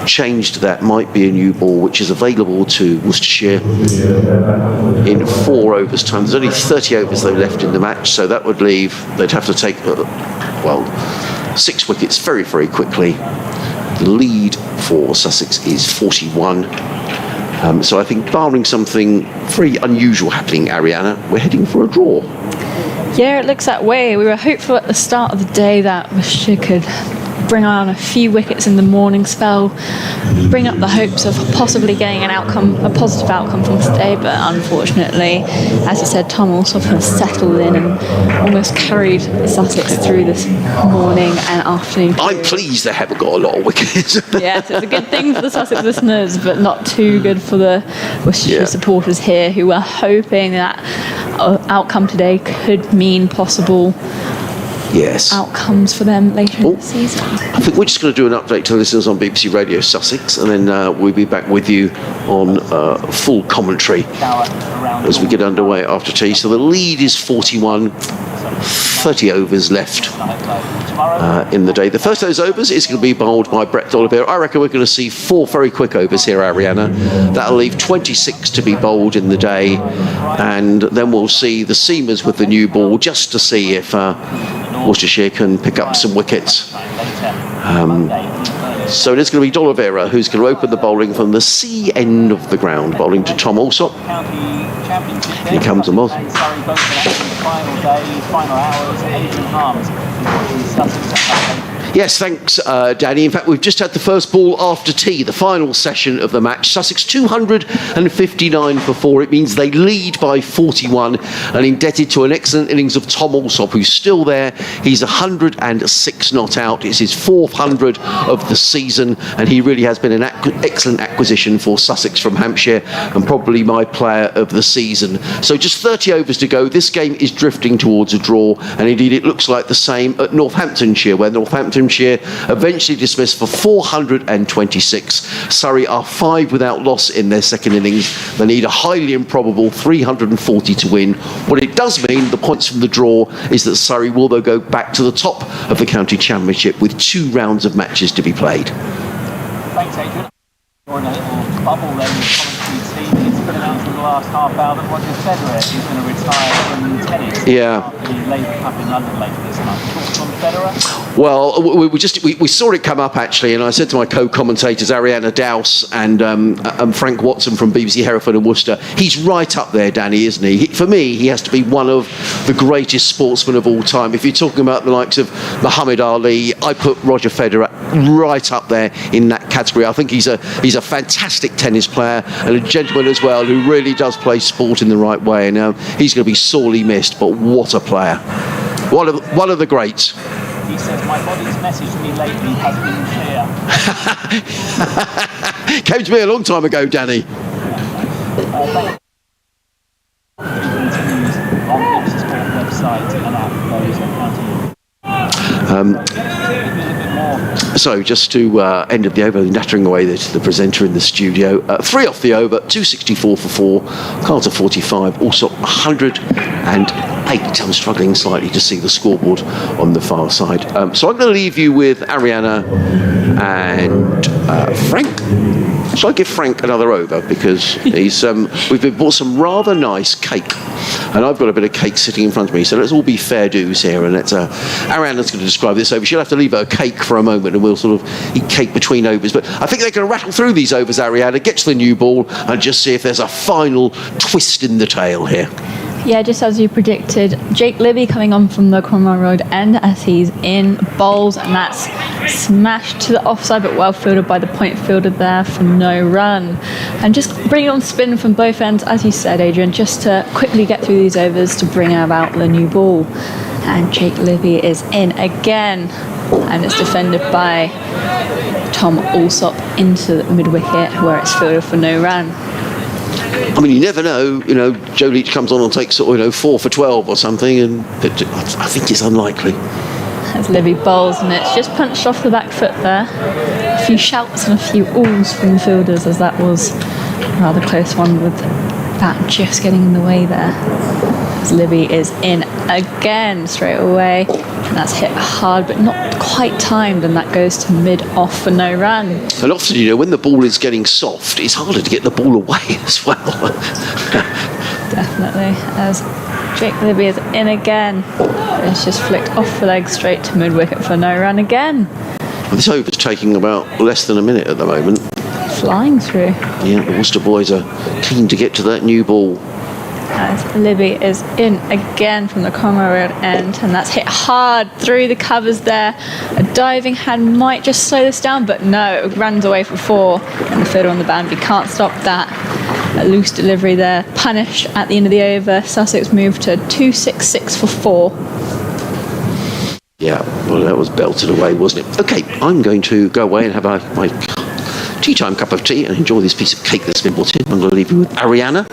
Speaker 1: change to that might be a new ball, which is available to Worcestershire in 4 overs' time. There's only 30 overs though left in the match, so that would leave, they'd have to take, 6 wickets very, very quickly. The lead for Sussex is 41. So I think barring something very unusual happening, Ariana, we're heading for a draw.
Speaker 2: Yeah, it looks that way. We were hopeful at the start of the day that Worcestershire could bring on a few wickets in the morning spell, bring up the hopes of possibly getting a positive outcome from today, but unfortunately, as you said, Tom Alsop has settled in and almost carried Sussex through this morning and afternoon.
Speaker 1: I'm pleased they haven't got a lot of wickets.
Speaker 2: Yes, it's a good thing for the Sussex listeners, but not too good for the Worcestershire supporters here, who were hoping that outcome today could mean possible outcomes for them later in the season.
Speaker 1: I think we're just going to do an update to listeners on BBC Radio Sussex, and then we'll be back with you on full commentary as we get underway after tea. So the lead is 41, 30 overs left in the day. The first of those overs is going to be bowled by Brett D'Oliveira. I reckon we're going to see 4 very quick overs here, Ariana. That'll leave 26 to be bowled in the day, and then we'll see the seamers with the new ball just to see if Worcestershire can pick up some wickets. So it is going to be D'Oliveira who's going to open the bowling from the C end of the ground, bowling to Tom Alsop. Here comes the Moz. Yes, thanks, Danny. In fact, we've just had the first ball after tea, the final session of the match. Sussex 259 for 4. It means they lead by 41, and indebted to an excellent innings of Tom Alsop, who's still there. He's 106 not out. It's his 400 of the season, and he really has been an excellent acquisition for Sussex from Hampshire, and probably my player of the season. So just 30 overs to go. This game is drifting towards a draw, and indeed it looks like the same at Northamptonshire, where Northamptonshire eventually dismissed for 426. Surrey are 5 without loss in their second innings. They need a highly improbable 340 to win. What it does mean, the points from the draw, is that Surrey will though go back to the top of the county championship with 2 rounds of matches to be played.
Speaker 4: Thanks, Adrian. Or in a little bubble then, commentary team. It's been announced in the last half hour that Roger Federer is going to retire from tennis.
Speaker 1: Yeah.
Speaker 4: The Labour Cup in London later this month. Thoughts on Federer?
Speaker 1: Well, we saw it come up actually, and I said to my co-commentators Ariana Dowse and Frank Watson from BBC Hereford and Worcester, he's right up there, Danny, isn't he? For me, he has to be one of the greatest sportsmen of all time. If you're talking about the likes of Muhammad Ali, I put Roger Federer right up there in that category. I think he's a fantastic tennis player and a gentleman as well, who really does play sport in the right way. And he's going to be sorely missed, but what a player! One of the greats.
Speaker 4: He says, my body's message to me lately has been clear.
Speaker 1: Came to me a long time ago, Danny. So just to end of the over, nattering away the presenter in the studio. 3 off the over, 264 for 4, Carter 45, also 108. I'm struggling slightly to see the scoreboard on the far side. So I'm going to leave you with Ariana and Frank. Shall I give Frank another over? Because he's we've been bought some rather nice cake, and I've got a bit of cake sitting in front of me, so let's all be fair dues here, and let's Ariana's going to describe this over. She'll have to leave her cake for a moment, and we'll sort of eat cake between overs, but I think they're going to rattle through these overs, Ariana, get to the new ball and just see if there's a final twist in the tail here.
Speaker 2: Yeah, just as you predicted, Jake Libby coming on from the Cromwell Road end as he's in bowls, and that's smashed to the offside, but well fielded by the point fielder there for no run. And just bringing on spin from both ends, as you said, Adrian, just to quickly get through these overs to bring about the new ball. And Jake Libby is in again, and it's defended by Tom Alsop into the mid-wicket, where it's fielded for no run.
Speaker 1: I mean, you never know. Joe Leach comes on and takes 4 for 12 or something, and I think it's unlikely.
Speaker 2: As Libby bowls, and it's just punched off the back foot there. A few shouts and a few alls from the fielders, as that was a rather close one with that just getting in the way there. As Libby is in again straight away. And that's hit hard, but not quite timed, and that goes to mid-off for no run.
Speaker 1: And often, when the ball is getting soft, it's harder to get the ball away as well.
Speaker 2: Definitely, as Jake Libby is in again. It's just flicked off the leg straight to mid-wicket for no run again.
Speaker 1: This over's taking about less than a minute at the moment.
Speaker 2: Flying through.
Speaker 1: Yeah, the Worcester boys are keen to get to that new ball.
Speaker 2: As Libby is in again from the Conroe Road end, and that's hit hard through the covers there. A diving hand might just slow this down, but no, it runs away for 4, and the fielder on the boundary can't stop that. A loose delivery there, punished at the end of the over. Sussex moved to 266 for 4.
Speaker 1: Yeah, well, that was belted away, wasn't it? Okay, I'm going to go away and have my tea time cup of tea and enjoy this piece of cake that's been brought in. I'm going to leave you with Ariana,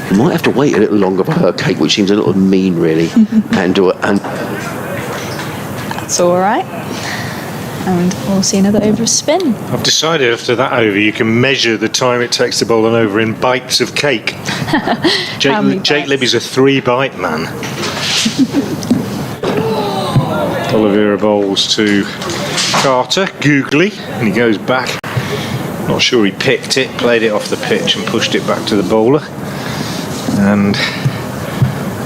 Speaker 1: who might have to wait a little longer for her cake, which seems a little mean, really. and
Speaker 2: That's all right. And we'll see another over spin.
Speaker 5: I've decided after that over you can measure the time it takes to bowl an over in bites of cake. Jake Libby's a 3-bite man. Oliveira bowls to Carter, googly, and he goes back. Not sure he picked it, played it off the pitch and pushed it back to the bowler. And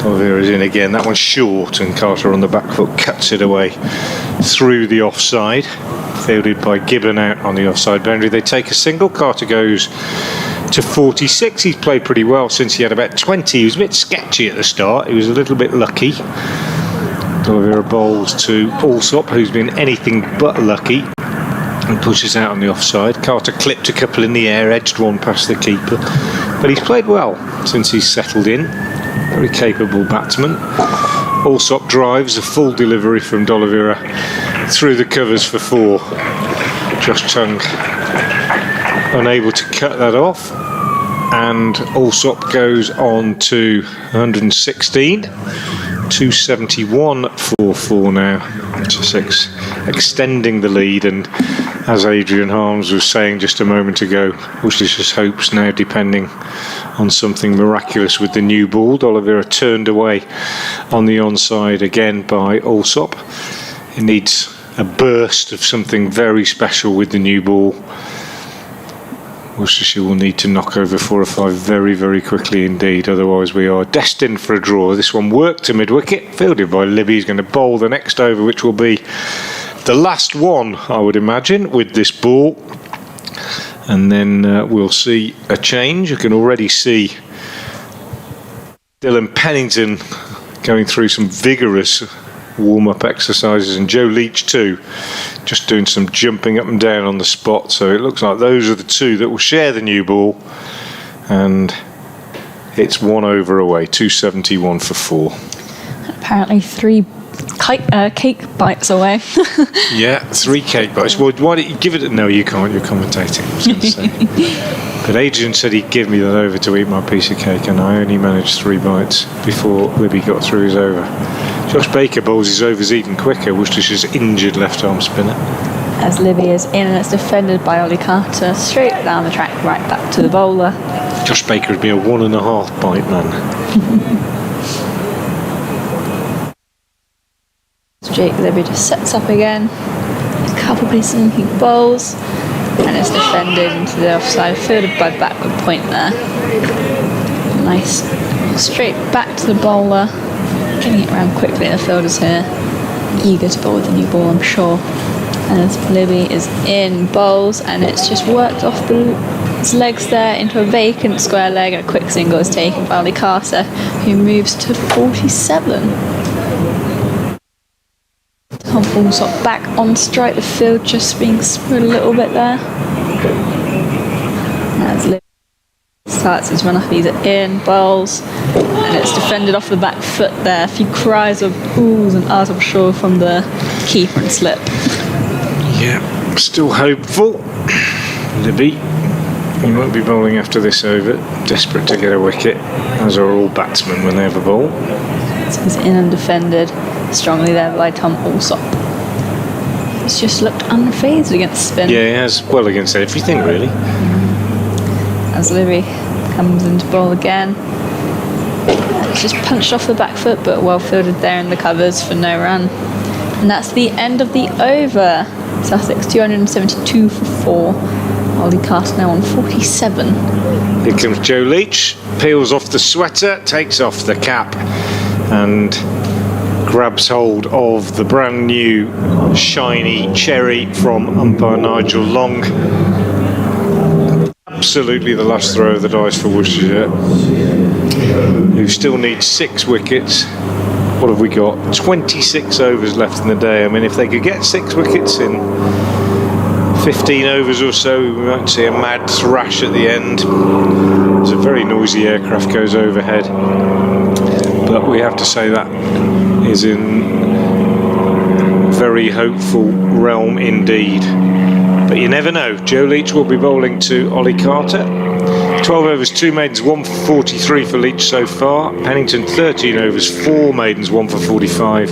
Speaker 5: Oliveira's in again. That one's short, and Carter on the back foot cuts it away through the offside. Fielded by Gibbon out on the offside boundary. They take a single. Carter goes to 46. He's played pretty well since he had about 20. He was a bit sketchy at the start. He was a little bit lucky. Oliveira bowls to Allsop, who's been anything but lucky, and pushes out on the offside. Carter clipped a couple in the air, edged one past the keeper, but he's played well since he's settled in. Very capable batsman. Allsop drives a full delivery from Oliveira through the covers for 4. Josh Tongue unable to cut that off, and Allsop goes on to 116. 271 for 4 now. Sussex extending the lead, and as Adrian Harms was saying just a moment ago, Worcestershire hopes now depending on something miraculous with the new ball. Oliveira turned away on the onside again by Allsop. It needs a burst of something very special with the new ball. Worcestershire will need to knock over 4 or 5 very, very quickly indeed, otherwise we are destined for a draw. This one worked to mid-wicket, fielded by Libby. He's going to bowl the next over, which will be the last one, I would imagine, with this ball. And then we'll see a change. You can already see Dylan Pennington going through some vigorous warm-up exercises, and Joe Leach too, just doing some jumping up and down on the spot. So it looks like those are the 2 that will share the new ball, and it's 1 over away. 271 for 4.
Speaker 2: Apparently 3 cake bites away.
Speaker 5: Yeah, 3 cake bites. Well, why don't you give it? No, you can't. You're commentating, I was going to say. But Adrian said he'd give me that over to eat my piece of cake, and I only managed 3 bites before Libby got through his over. Josh Baker bowls his overs even quicker. Worcestershire's injured left-arm spinner.
Speaker 2: As Libby is in, and it's defended by Ollie Carter. Straight down the track, right back to the bowler.
Speaker 5: Josh Baker would be a 1.5 bite man.
Speaker 2: Jake Libby just sets up again. A couple pieces and he bowls, and it's defended into the offside, fielded by backward point there. Nice. Straight back to the bowler. Getting it around quickly, the fielders here. Eager to bowl with the new ball, I'm sure. And as Libby is in, bowls, and it's just worked off his legs there into a vacant square leg, and a quick single is taken by Ollie Carter, who moves to 47. Tom Allsop back on strike, the field just being screwed a little bit there. As Libby starts his run off, he's in, bowls, and it's defended off the back foot there. A few cries of oohs and ahs, I'm sure, from the keeper and slip.
Speaker 5: Yeah, still hopeful. Libby, he won't be bowling after this over, desperate to get a wicket, as are all batsmen when they have a bowl.
Speaker 2: So he's in and defended strongly there by Tom Allsop. He's just looked unfazed against spin.
Speaker 5: Yeah, he has, well, against everything really.
Speaker 2: As Libby comes into bowl again. It's just punched off the back foot, but well fielded there in the covers for no run. And that's the end of the over. Sussex 272 for 4. Ollie Carter now on 47.
Speaker 5: Here comes Joe Leach, peels off the sweater, takes off the cap, and grabs hold of the brand new shiny cherry from umpire Nigel Long. Absolutely the last throw of the dice for Worcestershire, who still needs 6 wickets. What have we got? 26 overs left in the day. I mean, if they could get 6 wickets in 15 overs or so, we might see a mad thrash at the end. There's a very noisy aircraft goes overhead, but we have to say that is in very hopeful realm indeed. But you never know. Joe Leach will be bowling to Ollie Carter. 12 overs, 2 maidens, 1 for 43 for Leach so far. Pennington 13 overs, 4 maidens, 1 for 45.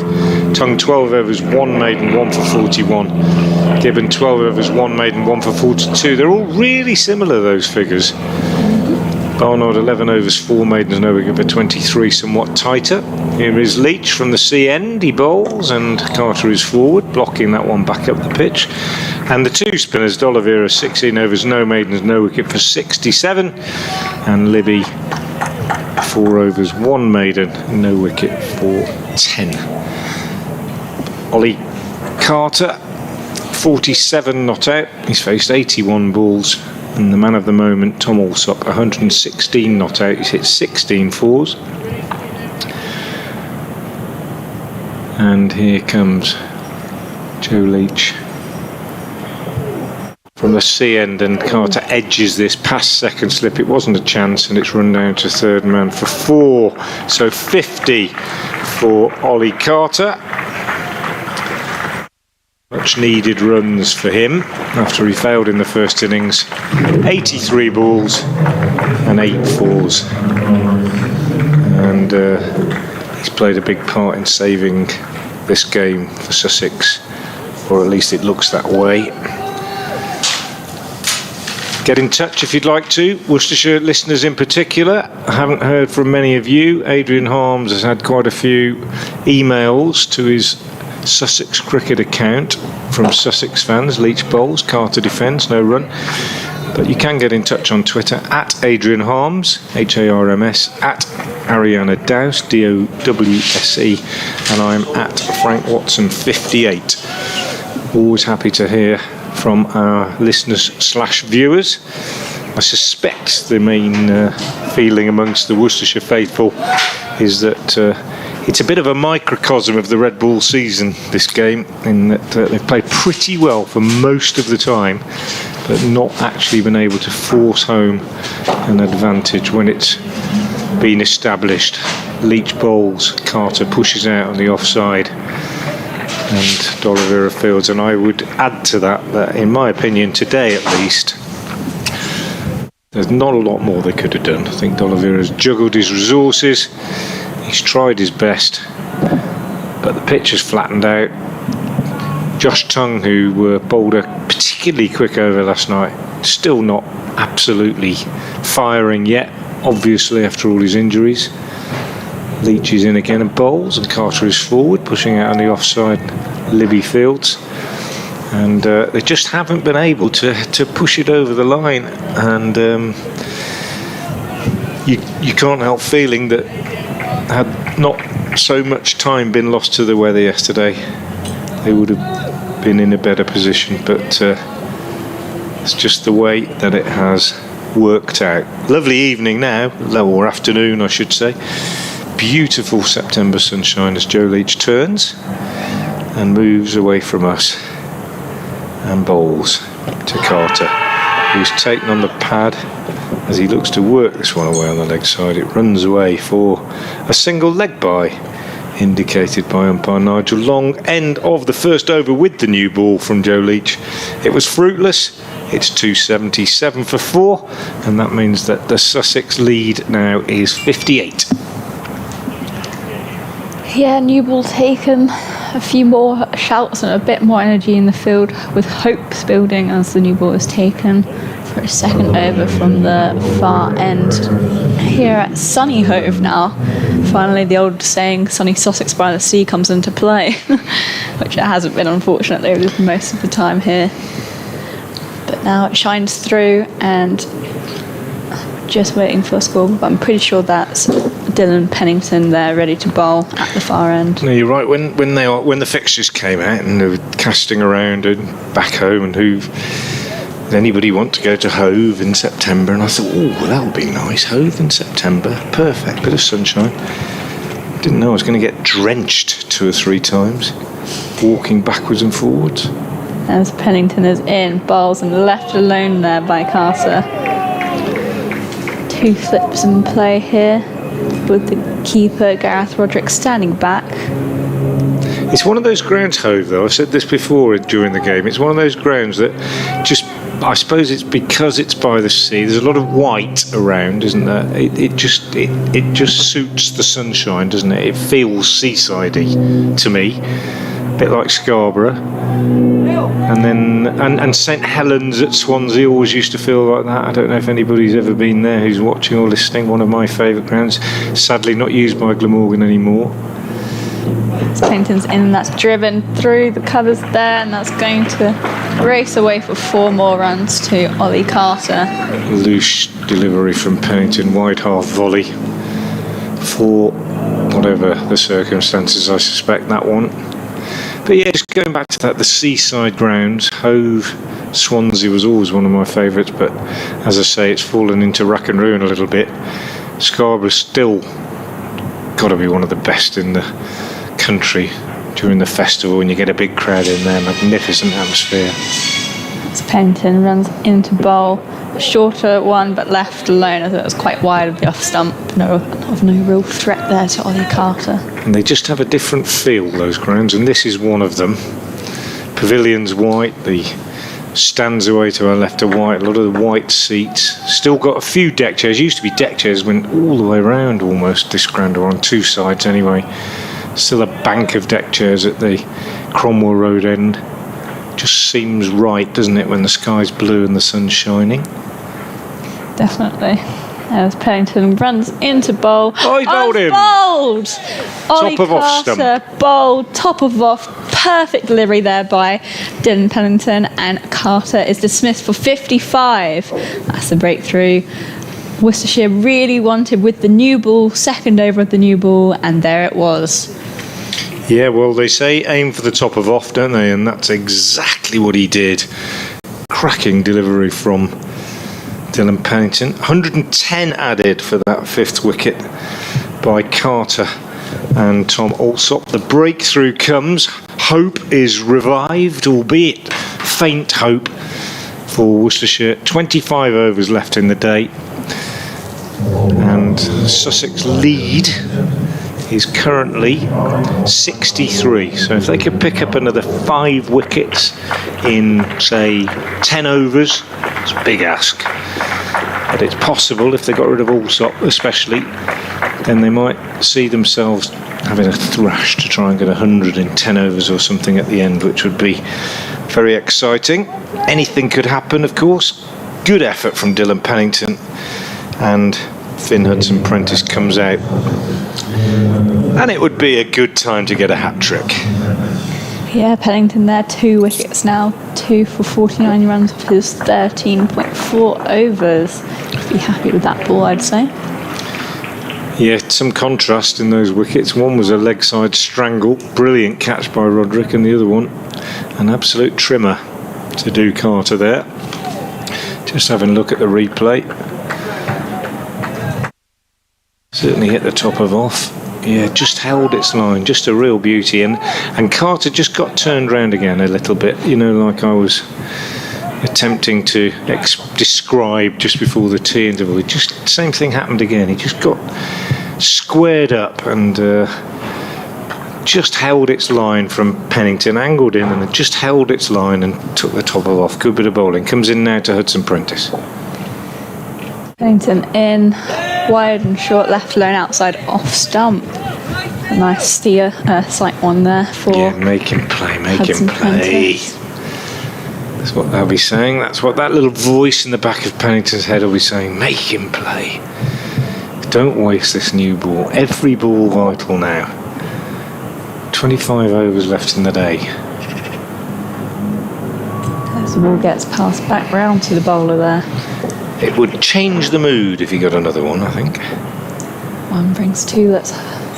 Speaker 5: Tongue 12 overs, 1 maiden, 1 for 41. Gibbon 12 overs, 1 maiden, 1 for 42. They're all really similar, those figures. Barnard 11 overs, 4 maidens, no wicket for 23, somewhat tighter. Here is Leach from the sea end. He bowls and Carter is forward, blocking that one back up the pitch. And the 2 spinners, D'Oliveira 16 overs, no maidens, no wicket for 67. And Libby 4 overs, 1 maiden, no wicket for 10. Ollie Carter 47 not out. He's faced 81 balls. And the man of the moment, Tom Alsop, 116 not out. He's hit 16 fours. And here comes Joe Leach from the sea end, and Carter edges this past second slip. It wasn't a chance, and it's run down to third man for 4. So 50 for Ollie Carter. Much needed runs for him after he failed in the first innings. 83 balls and 8 fours. And he's played a big part in saving this game for Sussex, or at least it looks that way. Get in touch if you'd like to, Worcestershire listeners in particular. I haven't heard from many of you. Adrian Harms has had quite a few emails to his Sussex cricket account from Sussex fans. Leach bowls, Carter defends, no run. But you can get in touch on Twitter at Adrian Harms, Harms, at Ariana Dowse, Dowse, and I'm at Frank Watson 58. Always happy to hear from our listeners/viewers. I suspect the main feeling amongst the Worcestershire faithful is that it's a bit of a microcosm of the Red Bull season, this game, in that they've played pretty well for most of the time, but not actually been able to force home an advantage when it's been established. Leach bowls, Carter pushes out on the offside, and D'Oliveira fields. And I would add to that in my opinion, today at least, there's not a lot more they could have done. I think D'Oliveira's juggled his resources. He's tried his best, but the pitch has flattened out. Josh Tongue, who bowled a particularly quick over last night, still not absolutely firing yet, obviously after all his injuries. Leach is in again and bowls, and Carter is forward, pushing out on the offside. Libby fields, and they just haven't been able to push it over the line. And you can't help feeling that had not so much time been lost to the weather yesterday, they would have been in a better position. But it's just the way that it has worked out. Lovely evening now, or afternoon I should say. Beautiful September sunshine as Joe Leach turns and moves away from us and bowls to Carter, who's taken on the pad as he looks to work this one away on the leg side. It runs away for a single leg bye, indicated by umpire Nigel Long. End of the first over with the new ball from Joe Leach. It was fruitless. It's 277 for 4, and that means that the Sussex lead now is 58.
Speaker 2: Yeah, new ball taken. A few more shouts and a bit more energy in the field, with hopes building as the new ball is taken. for a second over from the far end here at sunny Hove now. Finally, the old saying, sunny Sussex by the sea, comes into play, which it hasn't been, unfortunately, most of the time here. But now it shines through, and just waiting for a score, but I'm pretty sure that's Dylan Pennington there, ready to bowl at the far end.
Speaker 5: No, you're right. When the fixtures came out and they were casting around and back home, and did anybody want to go to Hove in September? And I thought, oh, well, that'll be nice. Hove in September, perfect, bit of sunshine. Didn't know I was going to get drenched 2 or 3 times, walking backwards and forwards.
Speaker 2: As Pennington is in, bowls and left alone there by Carter. 2 flips in play here, with the keeper Gareth Roderick standing back.
Speaker 5: It's one of those grounds, Hove, though, I've said this before during the game, it's one of those grounds that just, I suppose it's because it's by the sea, there's a lot of white around, isn't there? It just suits the sunshine, doesn't it? It feels seasidey to me, a bit like Scarborough. And then and St Helens at Swansea always used to feel like that. I don't know if anybody's ever been there who's watching or listening. One of my favourite grounds, sadly not used by Glamorgan anymore.
Speaker 2: Pennington's in, that's driven through the covers there, and that's going to race away for 4 more runs to Ollie Carter.
Speaker 5: Loose delivery from Pennington, wide half volley for whatever the circumstances, I suspect that one. But yeah, just going back to that, the seaside grounds, Hove, Swansea was always one of my favourites, but as I say, it's fallen into rack and ruin a little bit. Scarborough's still got to be one of the best in the country during the festival, and you get a big crowd in there, magnificent atmosphere.
Speaker 2: So Pennington runs into bowl, a shorter one but left alone, as it was quite wide of the off stump. No real threat there to Ollie Carter.
Speaker 5: And they just have a different feel, those grounds, and this is one of them. Pavilion's white, the stands away to our left are white, a lot of the white seats. Still got a few deck chairs. Used to be deck chairs, went all the way around almost this ground, or on 2 sides anyway. Still a bank of deck chairs at the Cromwell Road end. Just seems right, doesn't it, when the sky's blue and the sun's shining?
Speaker 2: Definitely. As Pennington runs into bowl.
Speaker 5: Oh, he's bowled him!
Speaker 2: Bowled! Ollie
Speaker 5: Top of off
Speaker 2: Carter bowled, top of off. Perfect delivery there by Dylan Pennington, and Carter is dismissed for 55. That's a breakthrough. Worcestershire really wanted with the new ball, second over of the new ball, and there it was.
Speaker 5: Yeah, well, they say aim for the top of off, don't they? And that's exactly what he did. Cracking delivery from Dylan Pennington. 110 added for that 5th wicket by Carter and Tom Alsop. The breakthrough comes. Hope is revived, albeit faint hope, for Worcestershire. 25 overs left in the day, and Sussex lead is currently 63. So if they could pick up another 5 wickets in, say, 10 overs, it's a big ask. But it's possible if they got rid of Alsop especially, then they might see themselves having a thrash to try and get 100 in 10 overs or something at the end, which would be very exciting. Anything could happen, of course. Good effort from Dylan Pennington, and Finn Hudson-Prentice comes out. And it would be a good time to get a hat-trick.
Speaker 2: Yeah, Pennington there, 2 wickets now, 2 for 49 runs of his 13.4 overs. Be happy with that ball, I'd say.
Speaker 5: Yeah, some contrast in those wickets. One was a leg side strangle, brilliant catch by Roderick, and the other one, an absolute trimmer to do Carter there. Just having a look at the replay. Certainly hit the top of off. Yeah, just held its line, just a real beauty. And Carter just got turned round again a little bit, you know, like I was attempting to describe just before the tea interval. Just same thing happened again. He just got squared up and just held its line from Pennington, angled in and just held its line and took the top of off. Good bit of bowling. Comes in now to Hudson-Prentice.
Speaker 2: Pennington in, wide and short, left alone outside off stump. A nice sight one there for
Speaker 5: make him play. That's what they'll be saying. That's what that little voice in the back of Pennington's head will be saying. Make him play. Don't waste this new ball. Every ball vital now. 25 overs left in the day.
Speaker 2: As the ball gets passed back round to the bowler there.
Speaker 5: It would change the mood if he got another one, I think.
Speaker 2: 1 brings 2, let's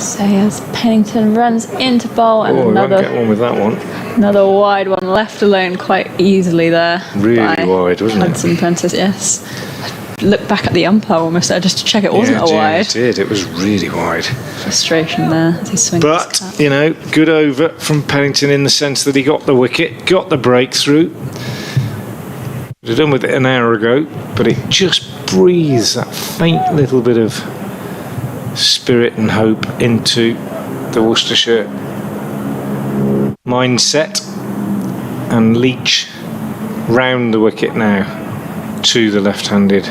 Speaker 2: say, as Pennington runs into bowl, and
Speaker 5: He won't
Speaker 2: another
Speaker 5: get one with that one.
Speaker 2: wide one left alone quite easily there.
Speaker 5: Really
Speaker 2: by
Speaker 5: wide, wasn't it?
Speaker 2: Hudson Prentice, yes. Looked back at the umpire almost there just to check it wasn't a wide.
Speaker 5: It did. It was really wide.
Speaker 2: Frustration there as he swings.
Speaker 5: But, you know, good over from Pennington in the sense that he got the wicket, got the breakthrough. They'd done with it an hour ago, but it just breathes that faint little bit of spirit and hope into the Worcestershire mindset. And Leach round the wicket now to the left-handed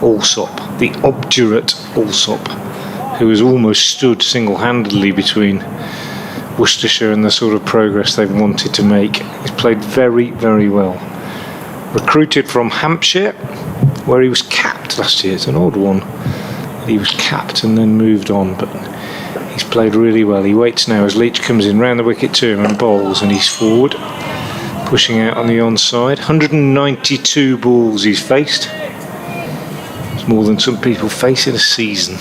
Speaker 5: Alsop, the obdurate Alsop, who has almost stood single-handedly between Worcestershire and the sort of progress they've wanted to make. He's played very, very well. Recruited from Hampshire, where he was capped last year. It's an odd one. He was capped and then moved on, but he's played really well. He waits now as Leach comes in round the wicket to him and bowls, and he's forward, pushing out on the onside. 192 balls he's faced. It's more than some people face in a season,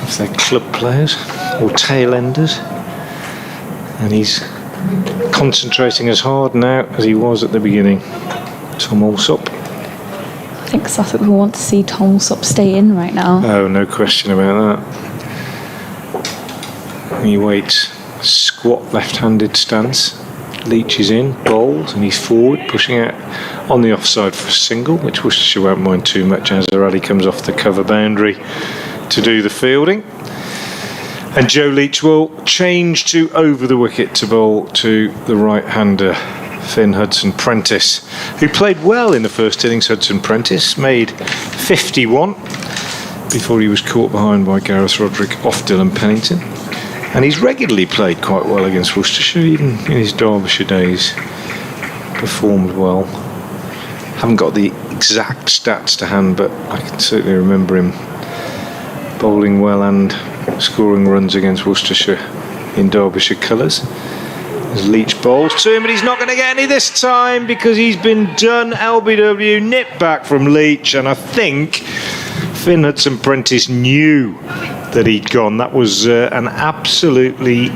Speaker 5: if they're club players or tail enders. And he's concentrating as hard now as he was at the beginning. Tom Alsop.
Speaker 2: I think Sussex will want to see Tom Alsop stay in right now.
Speaker 5: Oh, no question about that. He waits. Squat left-handed stance. Leach is in, bowls, and he's forward, pushing out on the offside for a single, which Worcestershire won't mind too much as Zarali comes off the cover boundary to do the fielding. And Joe Leach will change to over the wicket to bowl to the right-hander, Finn Hudson-Prentice, who played well in the first innings. Hudson-Prentice made 51 before he was caught behind by Gareth Roderick off Dylan Pennington. And he's regularly played quite well against Worcestershire, even in his Derbyshire days. Performed well. Haven't got the exact stats to hand, but I can certainly remember him bowling well and scoring runs against Worcestershire in Derbyshire colours. As Leach bowls to him, but he's not going to get any this time because he's been done. LBW nipped back from Leach, and I think Finn Hudson-Prentice knew that he'd gone. That was an absolutely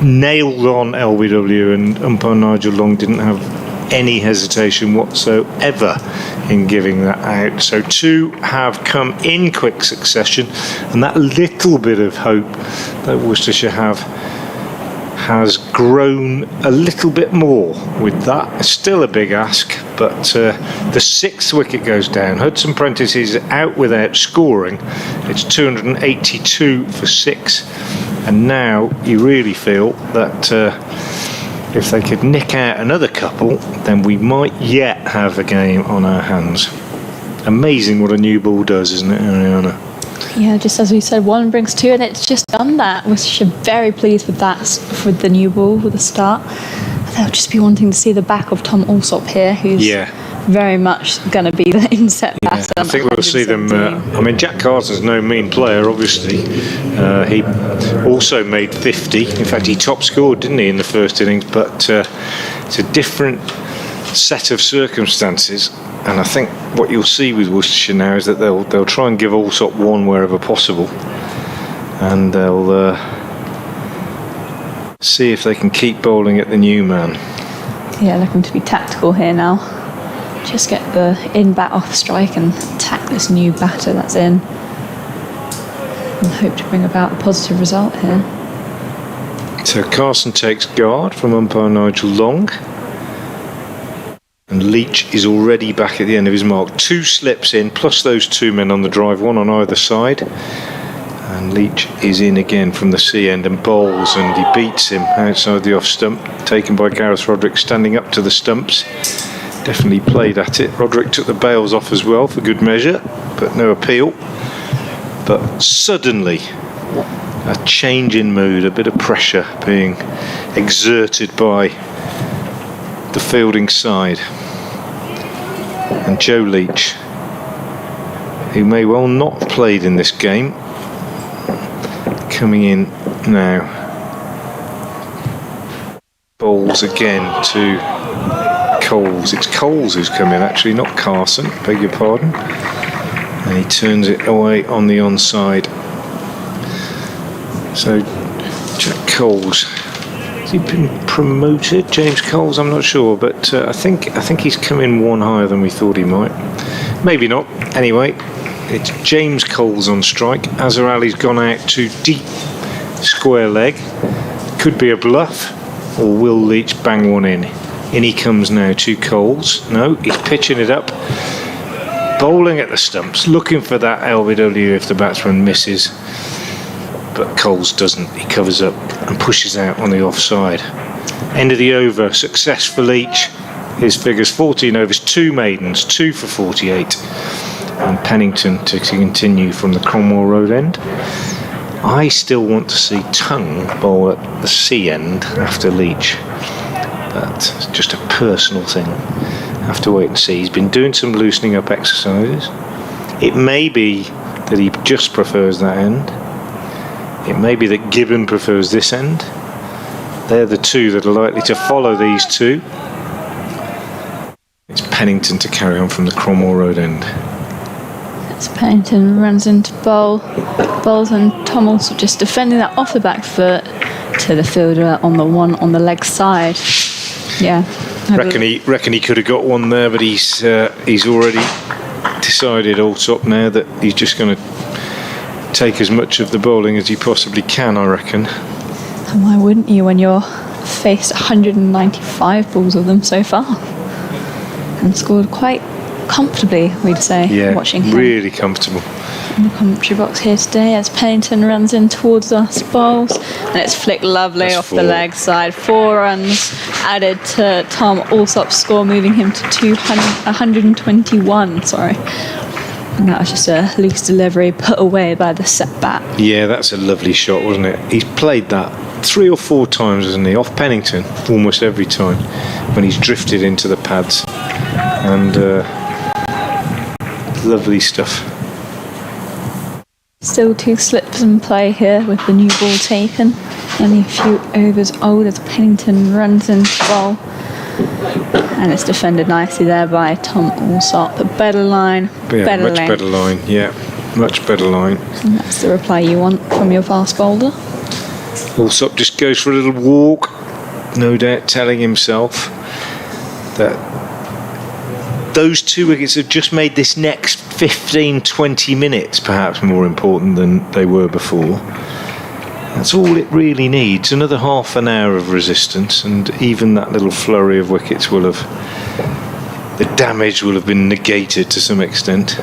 Speaker 5: nailed on LBW, and umpire Nigel Long didn't have any hesitation whatsoever in giving that out. So 2 have come in quick succession, and that little bit of hope that Worcestershire has grown a little bit more with that. It's still a big ask, but the 6th wicket goes down. Hudson-Prentice is out without scoring. It's 282 for 6, and now you really feel that if they could nick out another couple, then we might yet have a game on our hands. Amazing what a new ball does, isn't it, Ariana?
Speaker 2: Yeah, just as we said, 1 brings 2, and it's just done that. We're very pleased with that, with the new ball, with the start. They'll just be wanting to see the back of Tom Alsop here, who's very much going to be the inset batter.
Speaker 5: I think we'll see them. I mean, Jack Carson's no mean player, obviously. He also made 50. In fact, he top scored, didn't he, in the first innings? But it's a different set of circumstances. And I think what you'll see with Worcestershire now is that they'll try and give Alsop one wherever possible, and they'll see if they can keep bowling at the new man.
Speaker 2: Yeah, looking to be tactical here now. Just get the in bat off strike and attack this new batter that's in, and hope to bring about a positive result here.
Speaker 5: So Carson takes guard from umpire Nigel Long. And Leach is already back at the end of his mark. 2 slips in, plus those 2 men on the drive, 1 on either side. And Leach is in again from the sea end and bowls, and he beats him outside the off stump, taken by Gareth Roderick, standing up to the stumps. Definitely played at it. Roderick took the bails off as well for good measure, but no appeal. But suddenly, a change in mood, a bit of pressure being exerted by the fielding side. And Joe Leach, who may well not have played in this game, coming in now. Bowls again to Coles. It's Coles who's come in, actually, not Carson, beg your pardon. And he turns it away on the onside. So Jack Coles, has he been promoted? James Coles, I'm not sure, but I think he's come in one higher than we thought he might. Maybe not. Anyway, it's James Coles on strike. Azhar Ali's gone out to deep square leg. Could be a bluff, or will Leach bang one in? In he comes now to Coles. No, he's pitching it up. Bowling at the stumps, looking for that LBW if the batsman misses. But Coles doesn't. He covers up and pushes out on the offside. End of the over. Success for Leach. His figures 14 overs, 2 maidens, 2 for 48. And Pennington to continue from the Cromwell Road end. I still want to see Tongue bowl at the C end after Leach. But it's just a personal thing. Have to wait and see. He's been doing some loosening up exercises. It may be that he just prefers that end. It may be that Gibbon prefers this end. They're the two that are likely to follow these two. It's Pennington to carry on from the Cromwell Road end.
Speaker 2: As Pennington runs into Bowles, and Tom also just defending that off the back foot to the fielder on the one on the leg side. Yeah.
Speaker 5: Reckon he could have got one there, but he's already decided all top now that he's just going to take as much of the bowling as he possibly can, I reckon.
Speaker 2: And why wouldn't you when you're faced 195 balls of them so far? And scored quite comfortably, we'd say,
Speaker 5: yeah,
Speaker 2: watching him.
Speaker 5: Really comfortable.
Speaker 2: In the commentary box here today as Pennington runs in towards us Bowles, and it's flicked lovely
Speaker 5: That's
Speaker 2: off
Speaker 5: 4.
Speaker 2: the leg side. 4 runs added to Tom Alsop's score, moving him to 121, sorry. And that was just a loose delivery put away by the set bat.
Speaker 5: Yeah, that's a lovely shot, wasn't it? He's played that 3 or 4 times, hasn't he? Off Pennington, almost every time, when he's drifted into the pads. And lovely stuff.
Speaker 2: Still 2 slips in play here with the new ball taken. Only a few overs old as Pennington runs into the ball. And it's defended nicely there by Tom Alsop. A better line,
Speaker 5: Yeah,
Speaker 2: better
Speaker 5: much
Speaker 2: length.
Speaker 5: better line. Yeah, much better line.
Speaker 2: And that's the reply you want from your fast bowler.
Speaker 5: Alsop just goes for a little walk, no doubt telling himself that those 2 wickets have just made this next 15-20 minutes perhaps more important than they were before. That's all it really needs. Another half an hour of resistance, and even that little flurry of wickets will have, the damage will have been negated to some extent.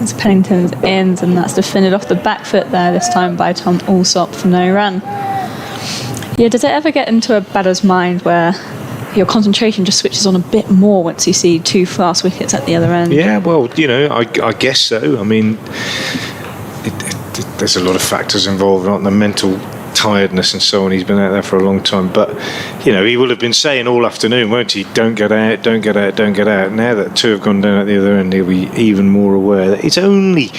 Speaker 2: It's Pennington's ends, and that's defended off the back foot there, this time by Tom Alsop for no run. Yeah, does it ever get into a batter's mind where your concentration just switches on a bit more once you see 2 fast wickets at the other end?
Speaker 5: Yeah, well, I guess so. I mean, there's a lot of factors involved, aren't there? Mental tiredness and so on. He's been out there for a long time, but he will have been saying all afternoon, won't he? Don't get out, don't get out, don't get out. Now that 2 have gone down at the other end, he'll be even more aware that he's only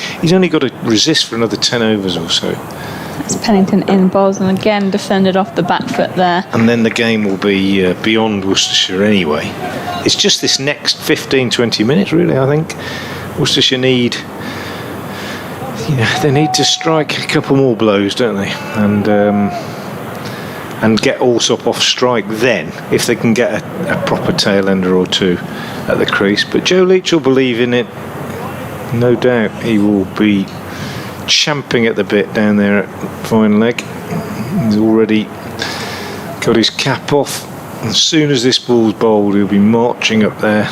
Speaker 5: got to resist for another 10 overs or so.
Speaker 2: It's Pennington in bowls, and again defended off the back foot there.
Speaker 5: And then the game will be beyond Worcestershire anyway. It's just this next 15-20 minutes, really. I think Worcestershire need to strike a couple more blows, don't they? And get Alsop off strike then, if they can get a proper tail ender or 2 at the crease. But Joe Leach will believe in it, no doubt. He will be champing at the bit down there at fine leg. He's already got his cap off. As soon as this ball's bowled, he'll be marching up there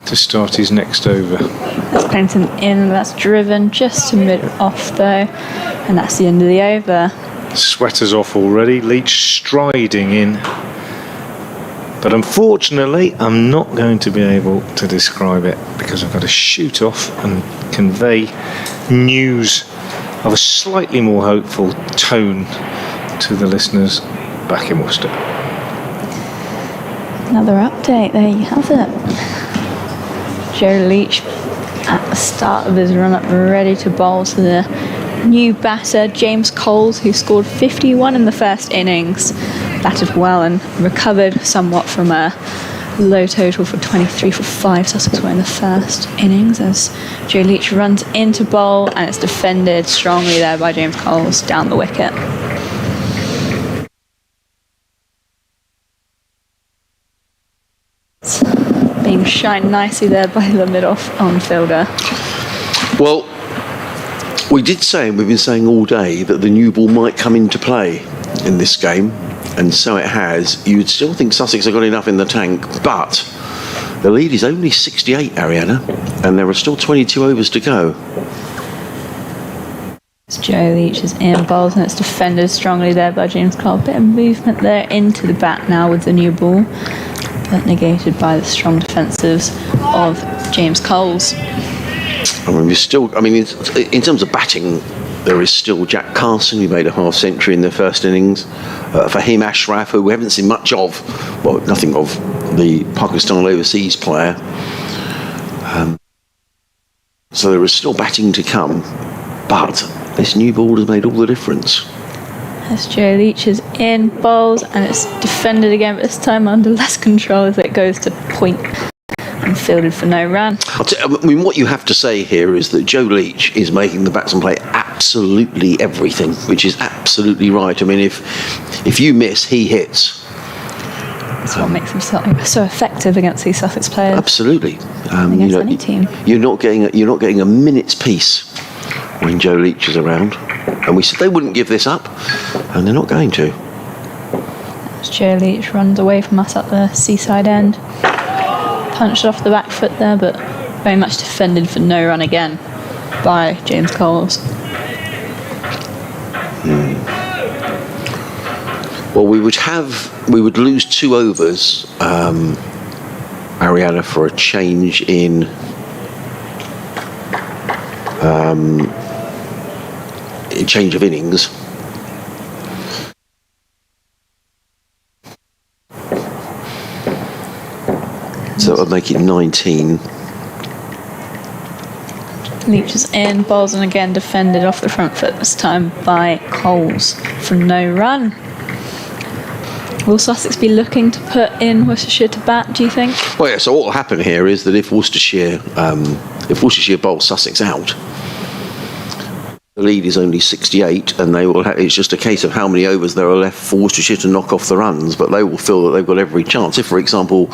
Speaker 5: to start his next over.
Speaker 2: That's Pennington in, that's driven just to mid off though, and that's the end of the over.
Speaker 5: Sweater's off already, Leach striding in. But unfortunately, I'm not going to be able to describe it because I've got to shoot off and convey news of a slightly more hopeful tone to the listeners back in Worcester.
Speaker 2: Another update, there you have it. Joe Leach at the start of his run-up, ready to bowl to the new batter, James Coles, who scored 51 in the first innings. Batted well and recovered somewhat from a low total for 23 for 5 Sussex were in the first innings, as Joe Leach runs into bowl, and it's defended strongly there by James Coles down the wicket. Being shined nicely there by the mid-off on-fielder.
Speaker 1: Well, we did say, and we've been saying all day, that the new ball might come into play in this game, and so it has. You'd still think Sussex have got enough in the tank, but the lead is only 68, Ariana, and there are still 22 overs to go.
Speaker 2: Joe Leach is in bowls, and it's defended strongly there by James Cole. Bit of movement there into the bat now with the new ball, but negated by the strong defensives of James Coles.
Speaker 1: I mean, in terms of batting, there is still Jack Carson, who made a half century in the first innings. Fahim Ashraf, who we haven't seen much of, well, nothing of, the Pakistan overseas player. So there is still batting to come, but this new ball has made all the difference.
Speaker 2: As Joe Leach is in bowls, and it's defended again, but this time under less control as it goes to point and fielded for no run.
Speaker 1: What you have to say here is that Joe Leach is making the batsman play absolutely everything, which is absolutely right. I mean, if you miss, he hits.
Speaker 2: That's what makes him so effective against these Sussex players.
Speaker 1: Absolutely.
Speaker 2: Against any team.
Speaker 1: You're not getting a minute's peace when Joe Leach is around. And we said they wouldn't give this up, and they're not going to.
Speaker 2: As Joe Leach runs away from us at the seaside end. Punched off the back foot there, but very much defended for no run again by James Coles.
Speaker 1: Well, we would lose 2 overs, Ariana, for a change in a change of innings. So it would make it 19.
Speaker 2: Leach is in, bowls, and again defended off the front foot, this time by Coles for no run. Will Sussex be looking to put in Worcestershire to bat, do you think?
Speaker 1: Well, yeah, so what will happen here is that if Worcestershire bowls Sussex out, the lead is only 68, and it's just a case of how many overs there are left for Worcestershire to knock off the runs, but they will feel that they've got every chance. If, for example,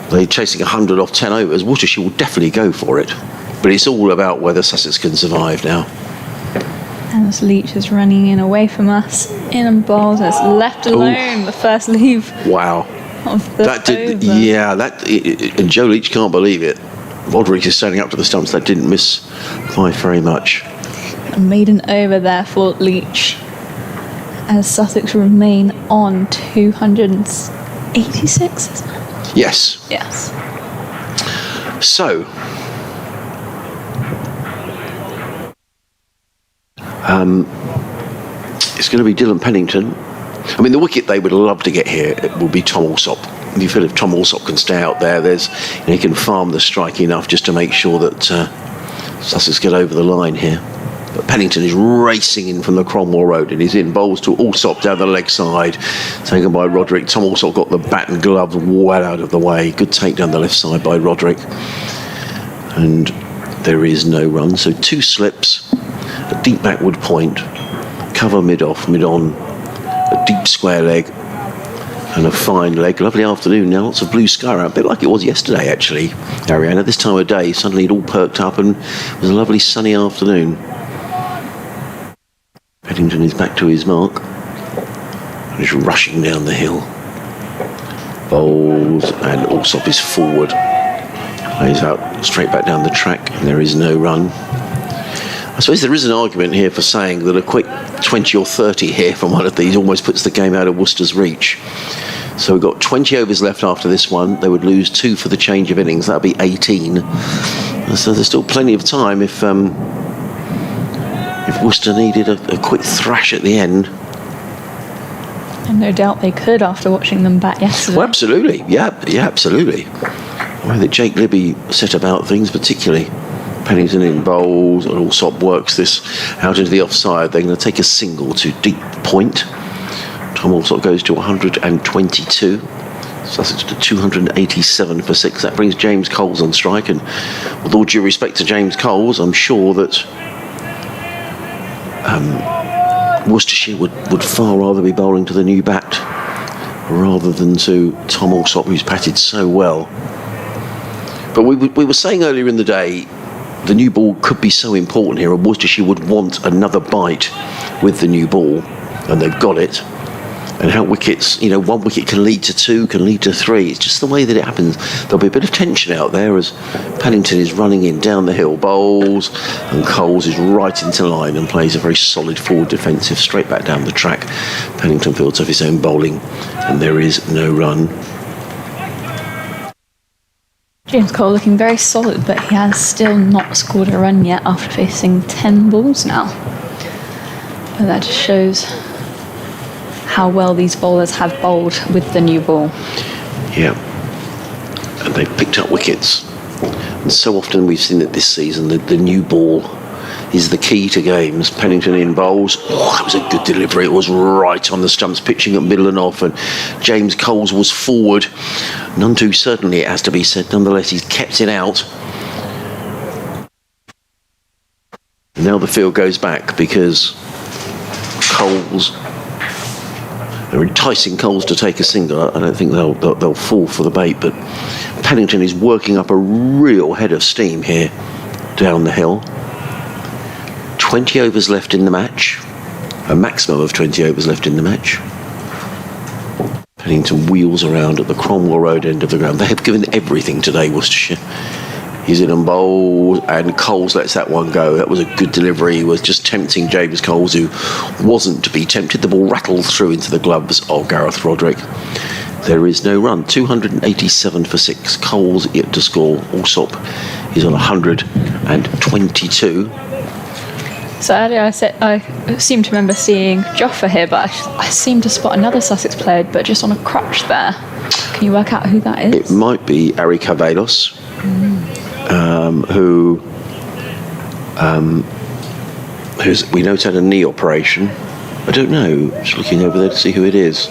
Speaker 1: they're chasing 100 off 10 overs, Worcestershire will definitely go for it. But it's all about whether Sussex can survive now.
Speaker 2: And as Leach is running in away from us, in and bowls, and it's left alone, the first leave.
Speaker 1: Wow.
Speaker 2: Of the over.
Speaker 1: And Joe Leach can't believe it. Roderick is standing up to the stumps. That didn't miss by very much.
Speaker 2: A maiden over there for Leach, as Sussex remain on 286, isn't it?
Speaker 1: Yes.
Speaker 2: Yes.
Speaker 1: So, it's going to be Dylan Pennington. I mean, the wicket they would love to get here will be Tom Alsop. You feel if Tom Alsop can stay out there, he can farm the strike enough just to make sure that Sussex get over the line here. But Pennington is racing in from the Cromwell Road, and he's in bowls to Alsop down the leg side, taken by Roderick. Tom Alsop got the bat and gloves well out of the way. Good take down the left side by Roderick. And there is no run, so 2 slips, a deep backward point, cover mid-off, mid-on, a deep square leg, and a fine leg. Lovely afternoon now, lots of blue sky around, a bit like it was yesterday actually, Ariana. This time of day, suddenly it all perked up and it was a lovely sunny afternoon. Pennington is back to his mark and is rushing down the hill. Bowls, and Alsop is forward. Plays out straight back down the track, and there is no run. I suppose there is an argument here for saying that a quick 20 or 30 here from one of these almost puts the game out of Worcester's reach. So we've got 20 overs left after this one. They would lose 2 for the change of innings. That would be 18. So there's still plenty of time if Worcester needed a quick thrash at the end.
Speaker 2: And no doubt they could after watching them bat yesterday.
Speaker 1: Well, absolutely. Yeah, absolutely. The way that Jake Libby set about things, particularly Pennington in bowls, and Allsop works this out into the offside. They're going to take a single to deep point. Tom Allsop goes to 122. Sussex to 287 for 6. That brings James Coles on strike, and with all due respect to James Coles, I'm sure that Worcestershire would far rather be bowling to the new bat rather than to Tom Allsop, who's batted so well. But we were saying earlier in the day, the new ball could be so important here, and Worcestershire would want another bite with the new ball, and they've got it. And how wickets, one wicket can lead to 2, can lead to 3. It's just the way that it happens. There'll be a bit of tension out there as Pennington is running in down the hill, bowls, and Coles is right into line and plays a very solid forward defensive straight back down the track. Pennington fields off his own bowling, and there is no run.
Speaker 2: James Cole looking very solid, but he has still not scored a run yet after facing 10 balls now. But that just shows how well these bowlers have bowled with the new ball.
Speaker 1: Yeah, and they've picked up wickets. And so often we've seen it this season, the new ball is the key to games. Pennington in bowls. Oh, that was a good delivery. It was right on the stumps, pitching at middle and off, and James Coles was forward. None too certainly, it has to be said. Nonetheless, he's kept it out. Now the field goes back because Coles... They're enticing Coles to take a single. I don't think they'll fall for the bait, but Pennington is working up a real head of steam here down the hill. 20 overs left in the match. A maximum of 20 overs left in the match. Pennington wheels around at the Cromwell Road end of the ground. They have given everything today, Worcestershire. He's in and bowls, and Coles lets that one go. That was a good delivery. He was just tempting James Coles, who wasn't to be tempted. The ball rattled through into the gloves of Gareth Roderick. There is no run. 287 for 6. Coles yet to score. Allsop is on 122.
Speaker 2: So earlier I seem to remember seeing Joffa here, but I seem to spot another Sussex player, but just on a crutch there. Can you work out who that is?
Speaker 1: It might be Ari Carvelos. Who's we know had a knee operation. I don't know. Just looking over there to see who it is.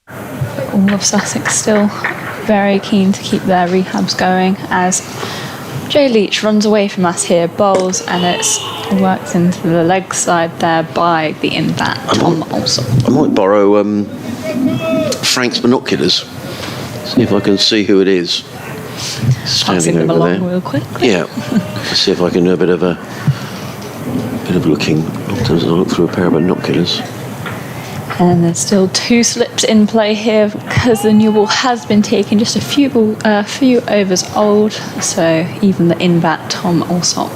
Speaker 2: All of Sussex still very keen to keep their rehabs going as Joe Leach runs away from us here, bowls, and it's worked into the leg side there by the in-bat Tom Allsop.
Speaker 1: I might borrow Frank's binoculars. See if I can see who it is. Standing
Speaker 2: them
Speaker 1: over
Speaker 2: along
Speaker 1: there.
Speaker 2: real quick.
Speaker 1: Yeah. See if I can do a bit of looking. Sometimes I'll look through a pair of binoculars.
Speaker 2: And there's still 2 slips in play here because the new ball has been taken just a few overs old. So even the in-bat Tom Allsop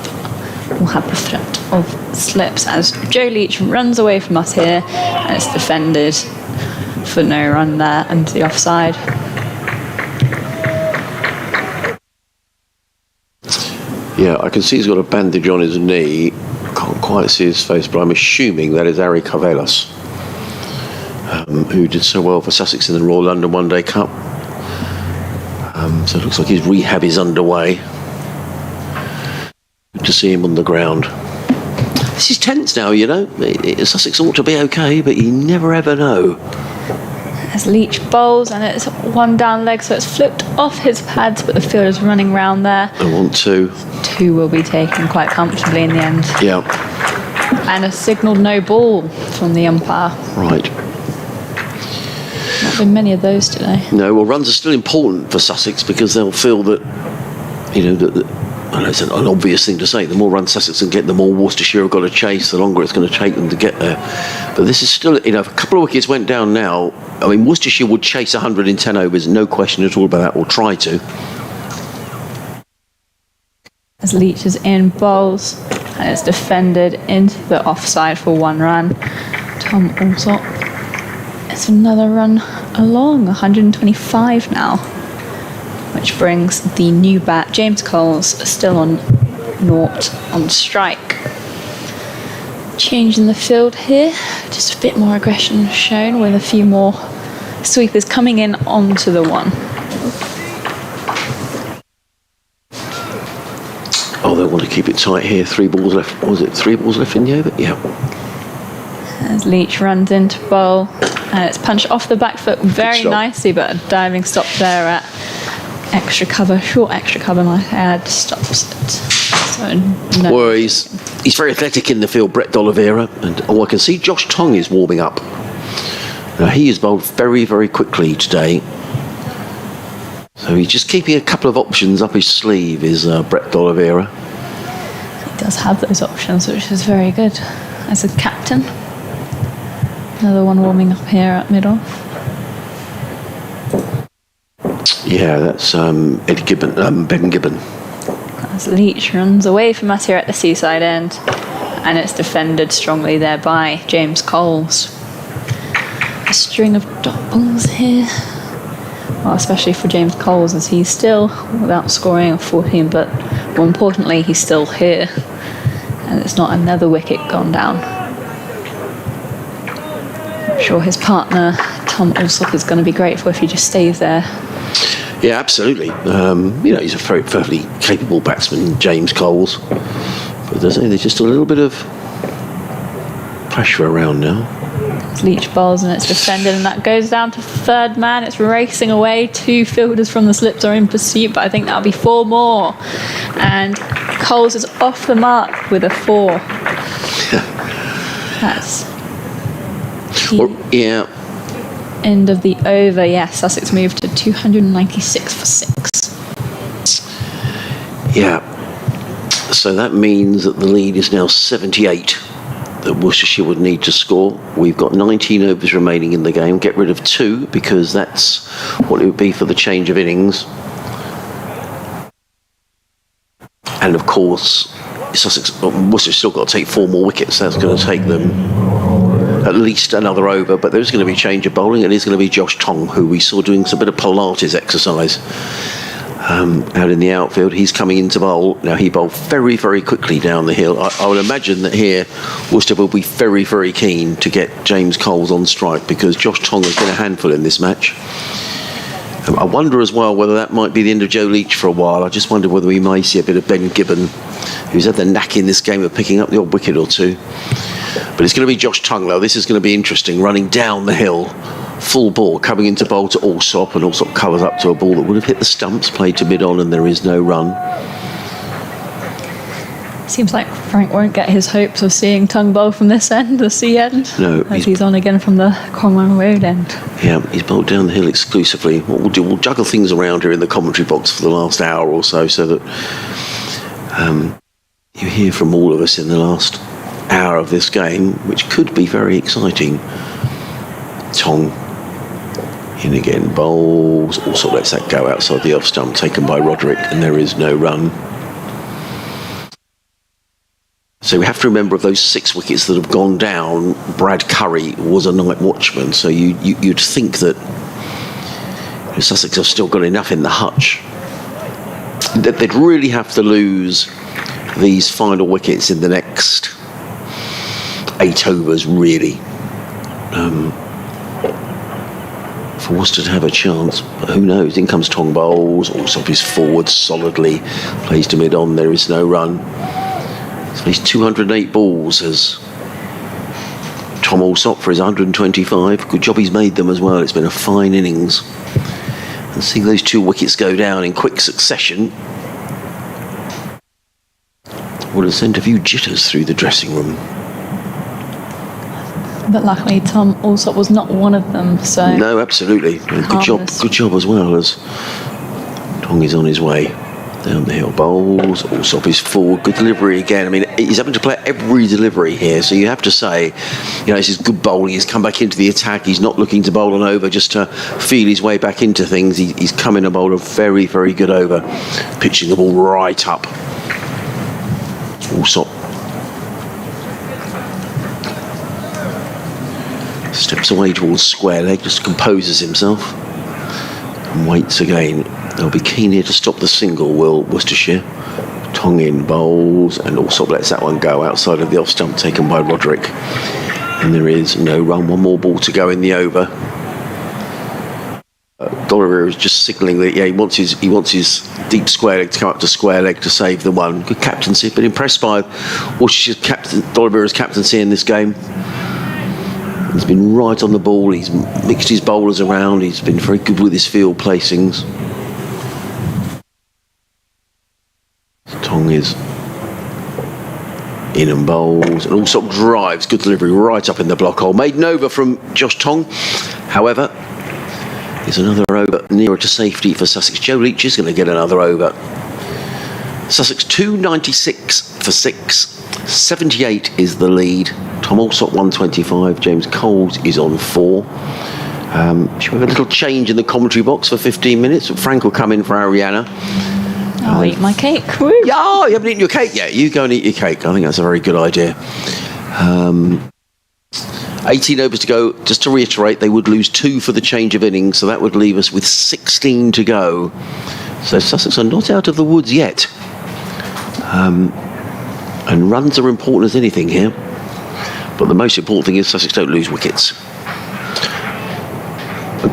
Speaker 2: will have the threat of slips as Joe Leach runs away from us here, and it's defended for no run there and the offside.
Speaker 1: Yeah, I can see he's got a bandage on his knee. Can't quite see his face, but I'm assuming that is Ari Carvelos, who did so well for Sussex in the Royal London One Day Cup. So it looks like his rehab is underway. Good to see him on the ground. This is tense now, Sussex ought to be okay, but you never ever know.
Speaker 2: As Leach bowls, and it's one down leg, so it's flipped off his pads, but the field is running round there.
Speaker 1: I want to.
Speaker 2: 2 will be taken quite comfortably in the end.
Speaker 1: Yeah.
Speaker 2: And a signalled no ball from the umpire.
Speaker 1: Right.
Speaker 2: Not been many of those today.
Speaker 1: No, well, runs are still important for Sussex because they'll feel that, that I know it's an obvious thing to say. The more runs Sussex can get, the more Worcestershire have got to chase, the longer it's going to take them to get there. But this is still, a couple of wickets went down now. I mean, Worcestershire would chase 110 overs, no question at all about that, or try to.
Speaker 2: As Leach is in bowls, and it's defended into the offside for 1 run. Tom Allsop. It's another run along, 125 now, which brings the new bat, James Coles, still on 0 on strike. Change in the field here, just a bit more aggression shown with a few more sweepers coming in onto the one.
Speaker 1: Oh, they want to keep it tight here. 3 balls left. Was it 3 balls left in the over? Yeah.
Speaker 2: As Leach runs into bowl, and it's punched off the back foot very nicely, but a diving stop there at extra cover, short extra cover, might add, stops it. So, no.
Speaker 1: Well, he's very athletic in the field, Brett D'Oliveira, and I can see Josh Tongue is warming up. Now he is bowled very, very quickly today. So he's just keeping a couple of options up his sleeve, is Brett D'Oliveira.
Speaker 2: He does have those options, which is very good as a captain. Another one warming up here at mid-off.
Speaker 1: Yeah, that's Eddie Gibbon, Ben Gibbon.
Speaker 2: As Leach runs away from us here at the seaside end, and it's defended strongly there by James Coles. A string of dot balls here. Well, especially for James Coles, as he's still without scoring a 14, but more importantly, he's still here, and it's not another wicket gone down. I'm sure his partner Tom Alsop is going to be grateful if he just stays there.
Speaker 1: Yeah, absolutely. He's a very perfectly capable batsman, James Coles. But there's just a little bit of pressure around now.
Speaker 2: Leach bowls and it's defended, and that goes down to third man. It's racing away. 2 fielders from the slips are in pursuit, but I think that'll be 4 more. And Coles is off the mark with a 4. That's
Speaker 1: yeah.
Speaker 2: End of the over. Yes, Sussex moved to 296 for 6.
Speaker 1: Yeah. So that means that the lead is now 78. That Worcestershire would need to score. We've got 19 overs remaining in the game. Get rid of 2 because that's what it would be for the change of innings. And of course, Worcester's still got to take 4 more wickets. That's going to take them at least another over. But there's going to be change of bowling. It is going to be Josh Tongue, who we saw doing some bit of Pilates exercise out in the outfield. He's coming into bowl. Now he bowled very, very quickly down the hill. I would imagine that here Worcester will be very, very keen to get James Coles on strike because Josh Tongue has been a handful in this match. I wonder as well whether that might be the end of Joe Leach for a while. I just wonder whether we may see a bit of Ben Gibbon, who's had the knack in this game of picking up the odd wicket or 2. But it's going to be Josh Tongue though. This is going to be interesting, running down the hill. Full ball coming into bowl to Alsop, and Alsop covers up to a ball that would have hit the stumps, played to mid-on, and there is no run.
Speaker 2: Seems like Frank won't get his hopes of seeing Tongue bowl from this end, the sea end.
Speaker 1: No,
Speaker 2: as he's on again from the Cromwell Road end.
Speaker 1: Yeah, he's bowled down the hill exclusively. What we'll do, we'll juggle things around here in the commentary box for the last hour or so that you hear from all of us in the last hour of this game, which could be very exciting. Tongue in again, bowls, also lets that go outside the off stump, taken by Roderick, and there is no run. So we have to remember, of those 6 wickets that have gone down, Brad Curry was a night watchman, so you'd think that Sussex have still got enough in the hutch. That they'd really have to lose these final wickets in the next 8 overs, really. For Worcester to have a chance, but who knows? In comes Tongue bowls, Alsop is forward solidly, plays to mid-on, there is no run. So he's 208 balls as Tom Alsop for his 125. Good job he's made them as well. It's been a fine innings. And seeing those 2 wickets go down in quick succession would have sent a few jitters through the dressing room.
Speaker 2: But luckily Tom Alsop was not one of them, so...
Speaker 1: No, absolutely. Good job as well, as Tongue is on his way down the hill. Bowls, Alsop is forward, good delivery again. I mean, he's having to play every delivery here, so you have to say, this is good bowling. He's come back into the attack. He's not looking to bowl an over just to feel his way back into things. He's come in and bowled a very, very good over, pitching the ball right up. Alsop steps away towards square leg, just composes himself and waits again. They'll be keen here to stop the single, will Worcestershire. Tong in bowls, and also lets that one go outside of the off stump taken by Roderick. And there is no run, one more ball to go in the over. Dolliver is just signalling that he wants his deep square leg to come up to square leg to save the one. Good captaincy, but impressed by Worcestershire captain Dolliver's captaincy in this game. He's been right on the ball. He's mixed his bowlers around. He's been very good with his field placings. Tong is in and bowls, and also drives. Good delivery right up in the block hole. Maiden over from Josh Tong. However, there's another over nearer to safety for Sussex. Joe Leach is going to get another over. Sussex 296 for 6. 78 is the lead. Tom Alsop 125. James Coles is on 4. Should we have a little change in the commentary box for 15 minutes? Frank will come in for Ariana.
Speaker 2: I'll eat my cake. Woo.
Speaker 1: Yeah, oh, you haven't eaten your cake yet. You go and eat your cake. I think that's a very good idea. 18 overs to go. Just to reiterate, they would lose 2 for the change of innings, so that would leave us with 16 to go. So Sussex are not out of the woods yet. And runs are important as anything here. But the most important thing is Sussex don't lose wickets.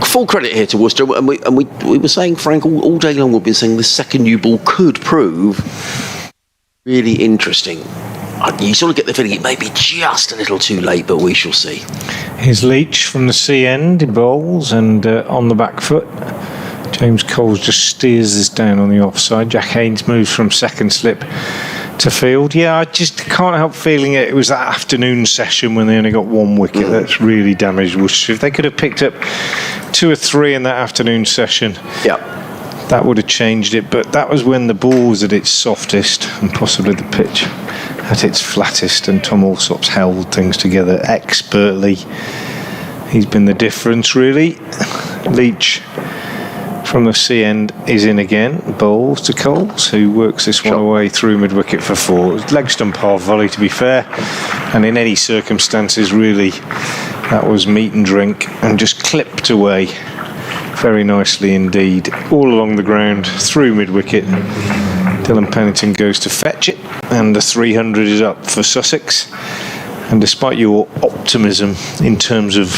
Speaker 1: Full credit here to Worcester, and we were saying, Frank, all day long we've been saying the second new ball could prove really interesting. You sort of get the feeling it may be just a little too late, but we shall see.
Speaker 5: Here's Leach from the C end, he bowls, and on the back foot. James Coles just steers this down on the offside. Jack Haynes moves from second slip to field. Yeah, I just can't help feeling it was that afternoon session when they only got 1 wicket that's really damaged Worcestershire. If they could have picked up 2 or 3 in that afternoon session, that would have changed it. But that was when the ball was at its softest and possibly the pitch at its flattest, and Tom Alsop's held things together expertly. He's been the difference, really. Leach from the C end is in again. Bowls to Coles, who works this one away through mid-wicket for 4. Leg stump half volley, to be fair, and in any circumstances, really, that was meat and drink, and just clipped away very nicely indeed, all along the ground through mid-wicket. Dylan Pennington goes to fetch it, and the 300 is up for Sussex. And despite your optimism in terms of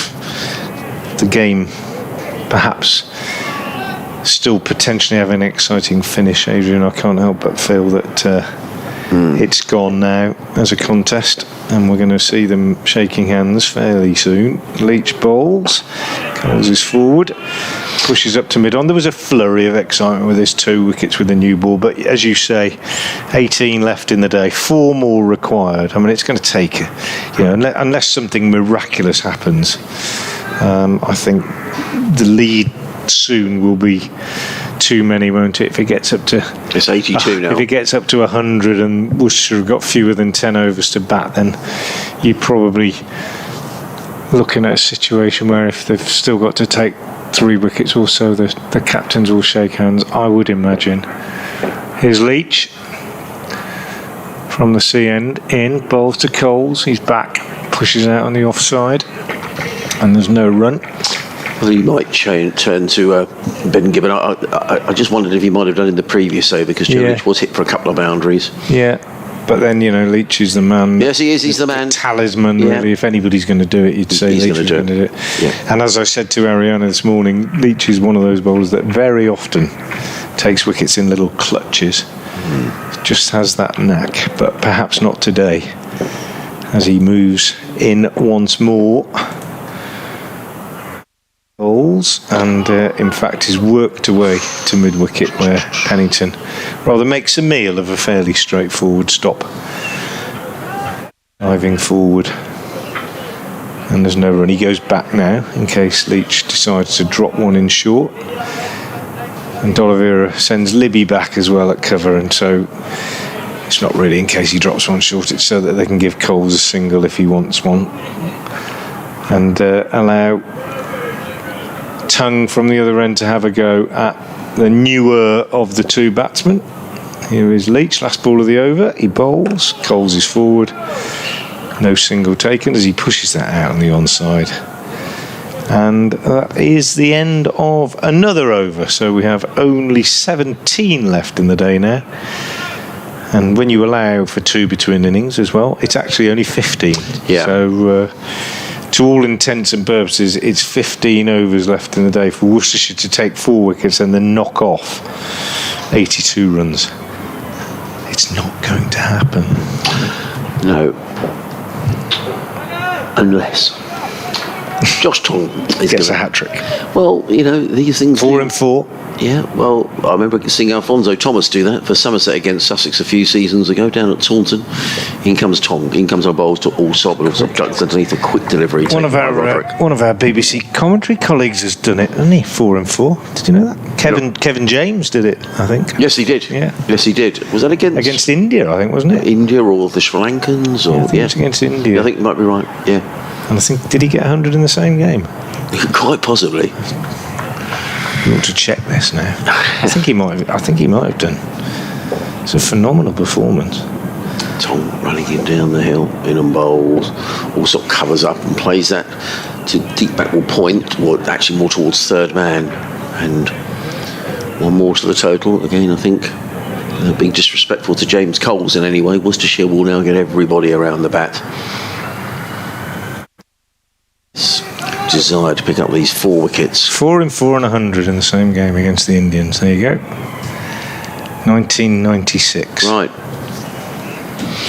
Speaker 5: the game perhaps still potentially having an exciting finish, Adrian, I can't help but feel that it's gone now as a contest, and we're going to see them shaking hands fairly soon. Leach bowls, Coles is forward, pushes up to mid-on. There was a flurry of excitement with his 2 wickets with the new ball, but as you say, 18 left in the day, 4 more required. I mean, it's going to take, unless something miraculous happens, I think the lead soon will be too many, won't it? If it gets up to,
Speaker 1: it's 82 now.
Speaker 5: If it gets up to 100 and Worcestershire have got fewer than 10 overs to bat, then you're probably looking at a situation where if they've still got to take 3 wickets or so, the captains will shake hands, I would imagine. Here's Leach from the C end in, bowls to Coles, he's back, pushes out on the offside, and there's no run.
Speaker 1: I think he might turn to Ben Gibbon. I just wondered if he might have done in the previous over, because Joe Leach was hit for a couple of boundaries.
Speaker 5: Yeah, but then, Leach is the man.
Speaker 1: Yes, he is. He's the man.
Speaker 5: Talisman, really. If anybody's going to do it, you'd say Leach is going to do it. Yeah. And as I said to Ariana this morning, Leach is one of those bowlers that very often takes wickets in little clutches. Just has that knack, but perhaps not today, as he moves in once more. And in fact is worked away to mid-wicket, where Pennington rather makes a meal of a fairly straightforward stop, diving forward, and there's no run. He goes back now in case Leach decides to drop one in short, and D'Oliveira sends Libby back as well at cover, and so it's not really in case he drops one short, it's so that they can give Coles a single if he wants one, and allow Tongue from the other end to have a go at the newer of the 2 batsmen. Here is Leach, last ball of the over, he bowls, Coles is forward, no single taken as he pushes that out on the onside, and that is the end of another over. So we have only 17 left in the day now, And when you allow for 2 between innings as well, it's actually only 15.
Speaker 1: Yeah.
Speaker 5: So, to all intents and purposes, it's 15 overs left in the day for Worcestershire to take 4 wickets and then knock off 82 runs. It's not going to happen.
Speaker 1: No. Unless Josh Tong
Speaker 5: Gets a hat-trick.
Speaker 1: Well, these things...
Speaker 5: 4 and 4.
Speaker 1: Yeah, well, I remember seeing Alfonso Thomas do that for Somerset against Sussex a few seasons ago down at Taunton. In comes Tong, in comes our bowls to all sort, but also ducks underneath a quick delivery.
Speaker 5: One of our BBC commentary colleagues has done it, hasn't he? 4 and 4. Did you know that? Kevin James did it, I think.
Speaker 1: Yes, he did.
Speaker 5: Yeah.
Speaker 1: Yes, he did. Was that against
Speaker 5: India, I think, wasn't it?
Speaker 1: India or the Sri Lankans? Or,
Speaker 5: I think it was against India.
Speaker 1: Yeah, I think you might be right, yeah.
Speaker 5: And I think, did he get 100 in the same game?
Speaker 1: Quite possibly.
Speaker 5: You ought to check this now. I think he might have done. It's a phenomenal performance.
Speaker 1: Tom running him down the hill, in on bowls, also covers up and plays that to deep backward point, or actually more towards third man, and one more to the total. Again, I think being disrespectful to James Coles in any way, Worcestershire will now get everybody around the bat. Desire to pick up these 4 wickets.
Speaker 5: 4 and 4 and 100 in the same game against the Indians. There you go. 1996.
Speaker 1: Right.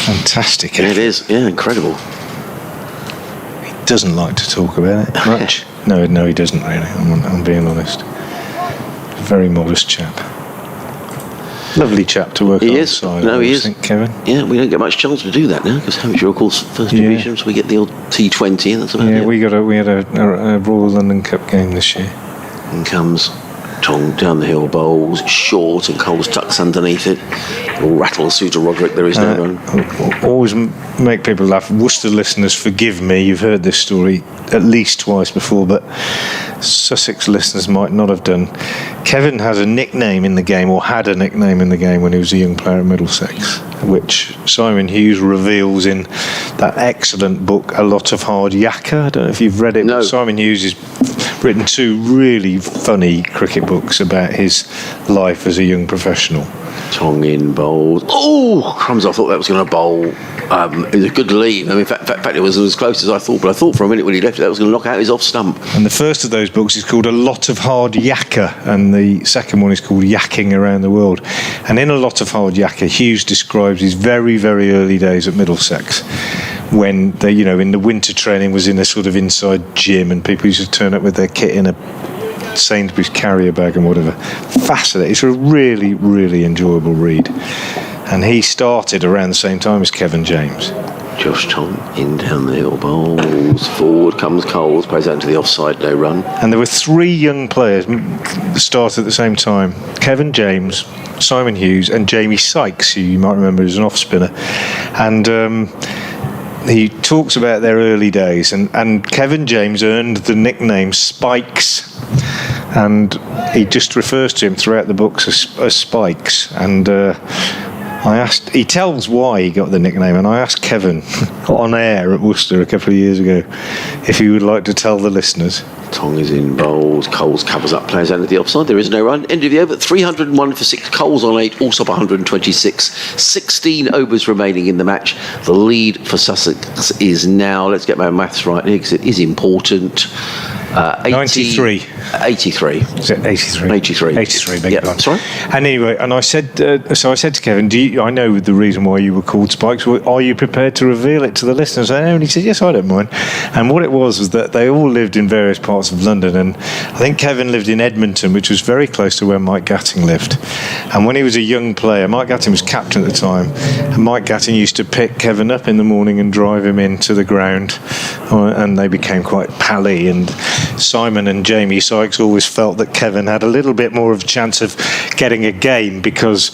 Speaker 5: Fantastic.
Speaker 1: It is, yeah, incredible.
Speaker 5: He doesn't like to talk about it much. No, he doesn't really. I'm being honest. Very modest chap. Lovely chap to work alongside.
Speaker 1: No, he is.
Speaker 5: I think, Kevin.
Speaker 1: Yeah, we don't get much chance to do that now because Hampshire, of course, first division, so we get the old T20, and that's about it.
Speaker 5: Yeah, we had a Royal London Cup game this year.
Speaker 1: In comes Tong down the hill, bowls short, and Coles tucks underneath it. Will rattle a suit to Roderick. There is no run.
Speaker 5: Always make people laugh. Worcester listeners, forgive me. You've heard this story at least twice before, but Sussex listeners might not have done. Kevin has a nickname in the game, or had a nickname in the game when he was a young player at Middlesex, which Simon Hughes reveals in that excellent book, A Lot of Hard Yakka. I don't know if you've read it.
Speaker 1: No.
Speaker 5: But Simon Hughes has written 2 really funny cricket books about his life as a young professional.
Speaker 1: Tong in bowls. Oh, crumbs! I thought that was going to bowl. It was a good lead. I mean, in fact, it was as close as I thought. But I thought for a minute when he left it, that was going to knock out his off stump.
Speaker 5: And the first of those books is called A Lot of Hard Yakka, and the second one is called Yakking Around the World. And in A Lot of Hard Yakka, Hughes describes his very, very early days at Middlesex, when they, in the winter training was in a sort of inside gym, and people used to turn up with their kit in a Sainsbury's carrier bag and whatever. Fascinating. It's a really, really enjoyable read. And he started around the same time as Kevin James.
Speaker 1: Josh Tong in down the hill, bowls forward comes Coles, plays out into the offside, no run.
Speaker 5: And there were 3 young players that started at the same time: Kevin James, Simon Hughes, and Jamie Sykes, who you might remember as an off spinner. And he talks about their early days, and Kevin James earned the nickname Spikes, and he just refers to him throughout the books as Spikes. And he tells why he got the nickname, and I asked Kevin on air at Worcester a couple of years ago if he would like to tell the listeners.
Speaker 1: Tong is in bowls, Coles covers up, plays out at the offside, there is no run. End of the over, 301 for 6, Coles on 8, Allsop 126, 16 overs remaining in the match. The lead for Sussex is now, let's get my maths right here because it is important,
Speaker 5: 93.
Speaker 1: 83.
Speaker 5: Is it 83?
Speaker 1: 83.
Speaker 5: 83, beg your pardon.
Speaker 1: Sorry?
Speaker 5: And anyway, and I said to Kevin, I know the reason why you were called Spikes. Are you prepared to reveal it to the listeners? And he said, yes, I don't mind. And what it was that they all lived in various parts of London, and I think Kevin lived in Edmonton, which was very close to where Mike Gatting lived. And when he was a young player, Mike Gatting was captain at the time, and Mike Gatting used to pick Kevin up in the morning and drive him into the ground, and they became quite pally. And Simon and Jamie Sykes always felt that Kevin had a little bit more of a chance of getting a game because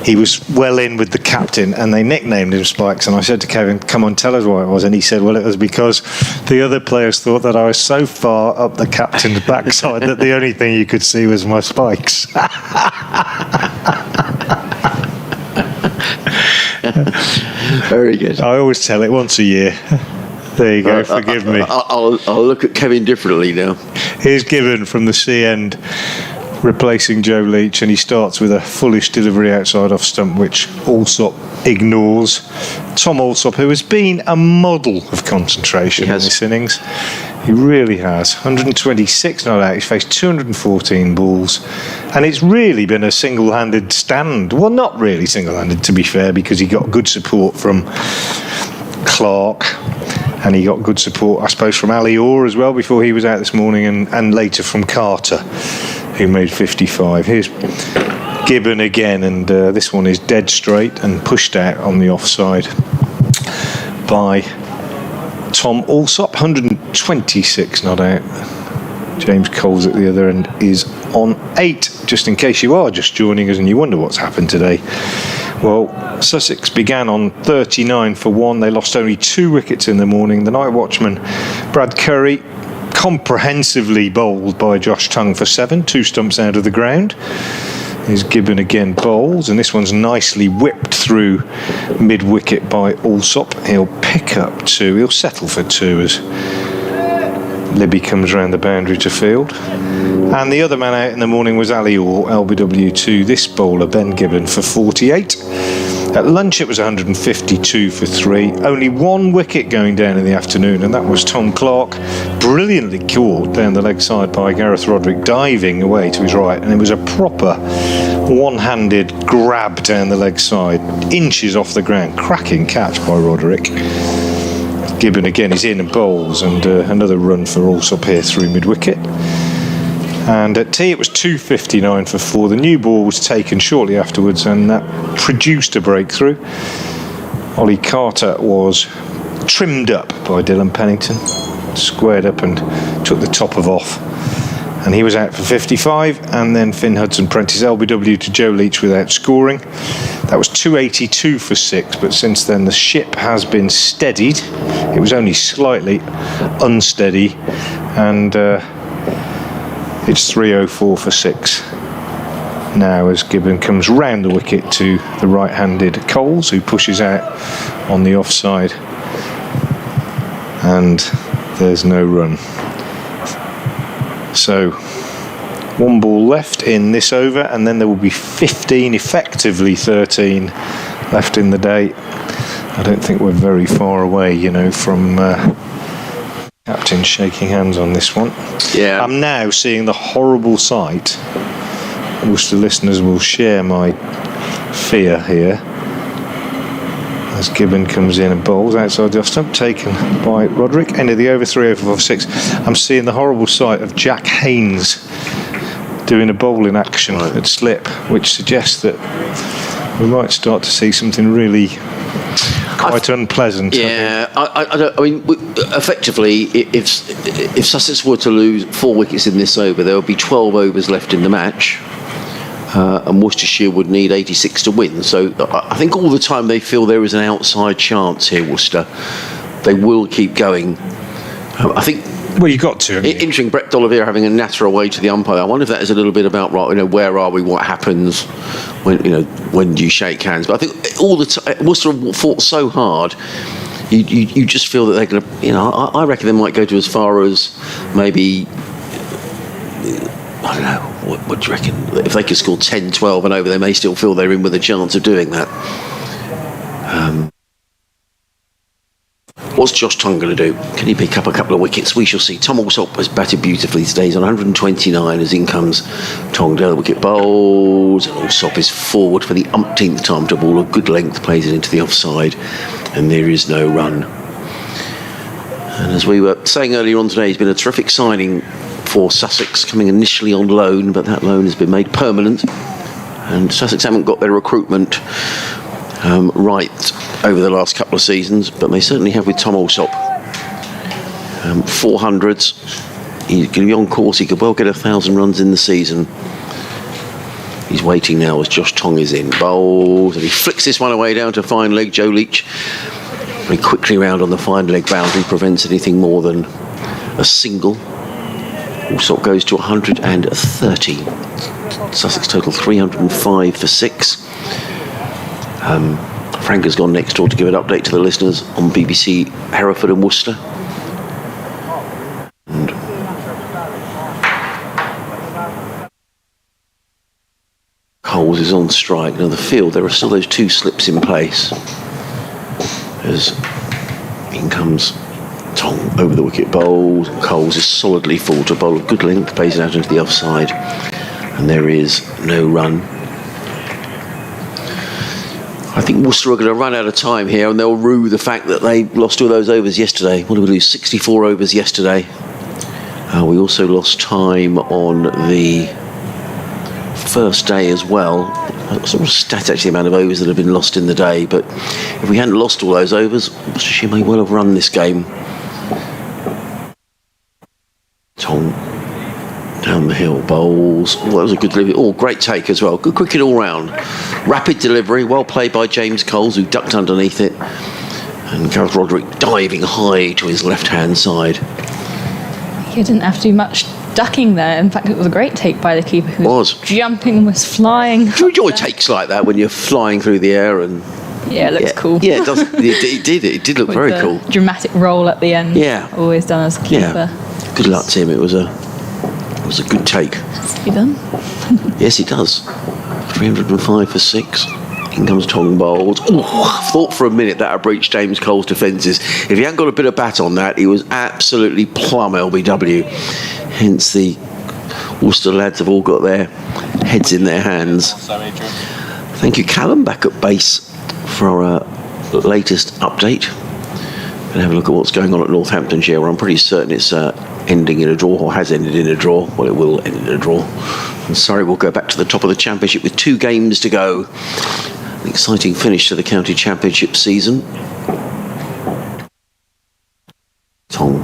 Speaker 5: he was well in with the captain, and they nicknamed him Spikes. And I said to Kevin, come on, tell us why it was. And he said, well, it was because the other players thought that I was so far up the captain's backside that the only thing you could see was my spikes.
Speaker 1: Very good.
Speaker 5: I always tell it once a year. There you go, forgive me.
Speaker 1: I'll look at Kevin differently now.
Speaker 5: Here's Gibbon from the sea end. replacing Joe Leach, and he starts with a foolish delivery outside off stump, which Allsop ignores. Tom Allsop, who has been a model of concentration in this innings, he really has. 126 not out. He's faced 214 balls, and it's really been a single-handed stand. Well, not really single-handed, to be fair, because he got good support from Clark, and he got good support, I suppose, from Ali Orr as well before he was out this morning, and later from Carter, who made 55. Here's Gibbon again, and this one is dead straight and pushed out on the offside by Tom Allsop. 126 not out. James Coles at the other end is on 8, just in case you are just joining us and you wonder what's happened today. Well, Sussex began on 39 for 1. They lost only 2 wickets in the morning. The night watchman, Brad Curry, comprehensively bowled by Josh Tongue for 7, 2 stumps out of the ground. Here's Gibbon again bowls, and this one's nicely whipped through mid-wicket by Allsop. He'll pick up 2, he'll settle for 2 as Libby comes round the boundary to field. And the other man out in the morning was Ali Orr, LBW, to this bowler, Ben Gibbon, for 48. At lunch it was 152 for 3. Only 1 wicket going down in the afternoon, and that was Tom Clark, brilliantly caught down the leg side by Gareth Roderick, diving away to his right, and it was a proper one-handed grab down the leg side, inches off the ground. Cracking catch by Roderick. Gibbon again is in and bowls, and another run for Allsop here through mid-wicket. And at tea it was 259 for 4. The new ball was taken shortly afterwards, and that produced a breakthrough. Ollie Carter was trimmed up by Dylan Pennington, squared up and took the top of off, and he was out for 55. And then Finn Hudson-Prentice, LBW, to Joe Leach without scoring. That was 282 for 6, but since then the ship has been steadied. It was only slightly unsteady, and it's 304 for 6 now as Gibbon comes round the wicket to the right-handed Coles, who pushes out on the offside, and there's no run. So 1 ball left in this over, and then there will be 15, effectively 13 left in the day. I don't think we're very far away, from captain shaking hands on this one.
Speaker 1: Yeah.
Speaker 5: I'm now seeing the horrible sight, which the listeners will share my fear here, as Gibbon comes in and bowls outside the off stump, taken by Roderick. End of the over, 304 for 6. I'm seeing the horrible sight of Jack Haynes doing a bowling action at slip, which suggests that we might start to see something really quite unpleasant.
Speaker 1: Yeah, I mean, effectively, if Sussex were to lose 4 wickets in this over, there would be 12 overs left in the match, and Worcestershire would need 86 to win. So I think all the time they feel there is an outside chance here, Worcester. They will keep going. I think.
Speaker 5: Well, you've got to.
Speaker 1: Interesting, Brett D'Oliveira having a natter away to the umpire. I wonder if that is a little bit about, right, where are we, what happens, when do you shake hands? But I think all the time, Worcester have fought so hard, you just feel that they're going to, I reckon they might go to as far as maybe, I don't know, what do you reckon? If they could score 10, 12 and over, they may still feel they're in with a chance of doing that. What's Josh Tongue going to do? Can he pick up a couple of wickets? We shall see. Tom Allsop has batted beautifully today. He's on 129 as in comes Tongue down the wicket, bowls, and Allsop is forward for the umpteenth time to ball a good length, plays it into the offside, and there is no run. And as we were saying earlier on today, he's been a terrific signing for Sussex, coming initially on loan, but that loan has been made permanent, and Sussex haven't got their recruitment right over the last couple of seasons, but they certainly have with Tom Allsop. 400s. He's going to be on course. He could well get 1,000 runs in the season. He's waiting now as Josh Tongue is in. Bowls, and he flicks this one away down to fine leg. Joe Leach very quickly round on the fine leg boundary, prevents anything more than a single. Allsop goes to 130. Sussex total 305 for 6. Frank has gone next door to give an update to the listeners on BBC Hereford and Worcester. And Coles is on strike. Now the field, there are still those 2 slips in place. As in comes Tong over the wicket, bowled. Coles is solidly full to bowl of good length, plays it out into the offside, and there is no run. I think Worcester are going to run out of time here, and they'll rue the fact that they lost all those overs yesterday. What did we lose? 64 overs yesterday. We also lost time on the first day as well. I sort of stat actually the amount of overs that have been lost in the day, but if we hadn't lost all those overs, Worcestershire may well have run this game. Tom down the hill, bowls. Oh, that was a good delivery. Oh, great take as well. Good cricket all round. Rapid delivery, well played by James Coles, who ducked underneath it. And Gareth Roderick diving high to his left-hand side.
Speaker 2: He didn't have to do much ducking there. In fact, it was a great take by the keeper who was jumping, was flying.
Speaker 1: Do you enjoy takes like that when you're flying through the air and...
Speaker 2: Yeah, it looks cool.
Speaker 1: Yeah, it does. It did look
Speaker 2: With
Speaker 1: very
Speaker 2: the
Speaker 1: cool.
Speaker 2: Dramatic roll at the end.
Speaker 1: Yeah.
Speaker 2: Always done as a keeper.
Speaker 1: Yeah. Good luck to him. It was a good take.
Speaker 2: Has to be done.
Speaker 1: Yes, it does. 305 for 6. In comes Tong bowled. I thought for a minute that had breached James Cole's defences. If he hadn't got a bit of bat on that, he was absolutely plumb LBW. Hence the Worcester lads have all got their heads in their hands. Thank you, Callum, back at base for our latest update. And have a look at what's going on at Northamptonshire, where I'm pretty certain it's ending in a draw, or has ended in a draw. Well, it will end in a draw. And Surrey will go back to the top of the championship with 2 games to go. An exciting finish to the county championship season. Tong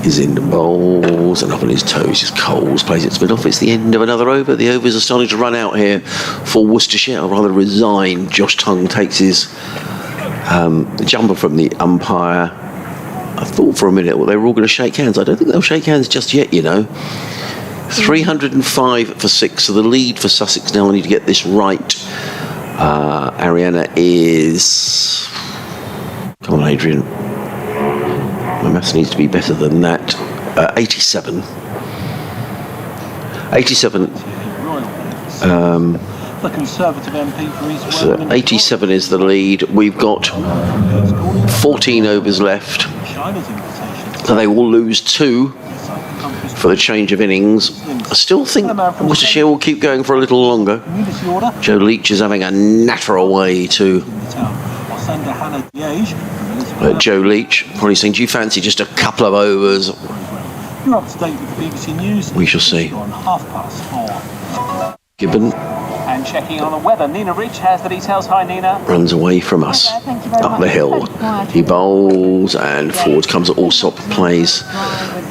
Speaker 1: is in the bowls and up on his toes is Coles, plays it to mid off. It's the end of another over. The overs are starting to run out here for Worcestershire. I'll rather resign. Josh Tongue takes his jumper from the umpire. I thought for a minute they were all going to shake hands. I don't think they'll shake hands just yet, you know. 305 for 6, so the lead for Sussex now. I need to get this right. Ariana is... Come on, Adrian. My maths needs to be better than that. 87. 87.
Speaker 4: The Conservative MP for East
Speaker 1: So 87 is the lead. We've got 14 overs left. So they will lose 2 for the change of innings. I still think Worcestershire will keep going for a little longer. Joe Leach is having a natter away to Joe Leach. Probably saying, do you fancy just a couple of overs?
Speaker 4: You're up to date with the BBC News.
Speaker 1: We shall see.
Speaker 4: On 4:30.
Speaker 1: Gibbon
Speaker 4: And checking on the weather, Nina Rich has the details. Hi, Nina.
Speaker 1: runs away from us up the hill. He bowls and forward comes Allsop, plays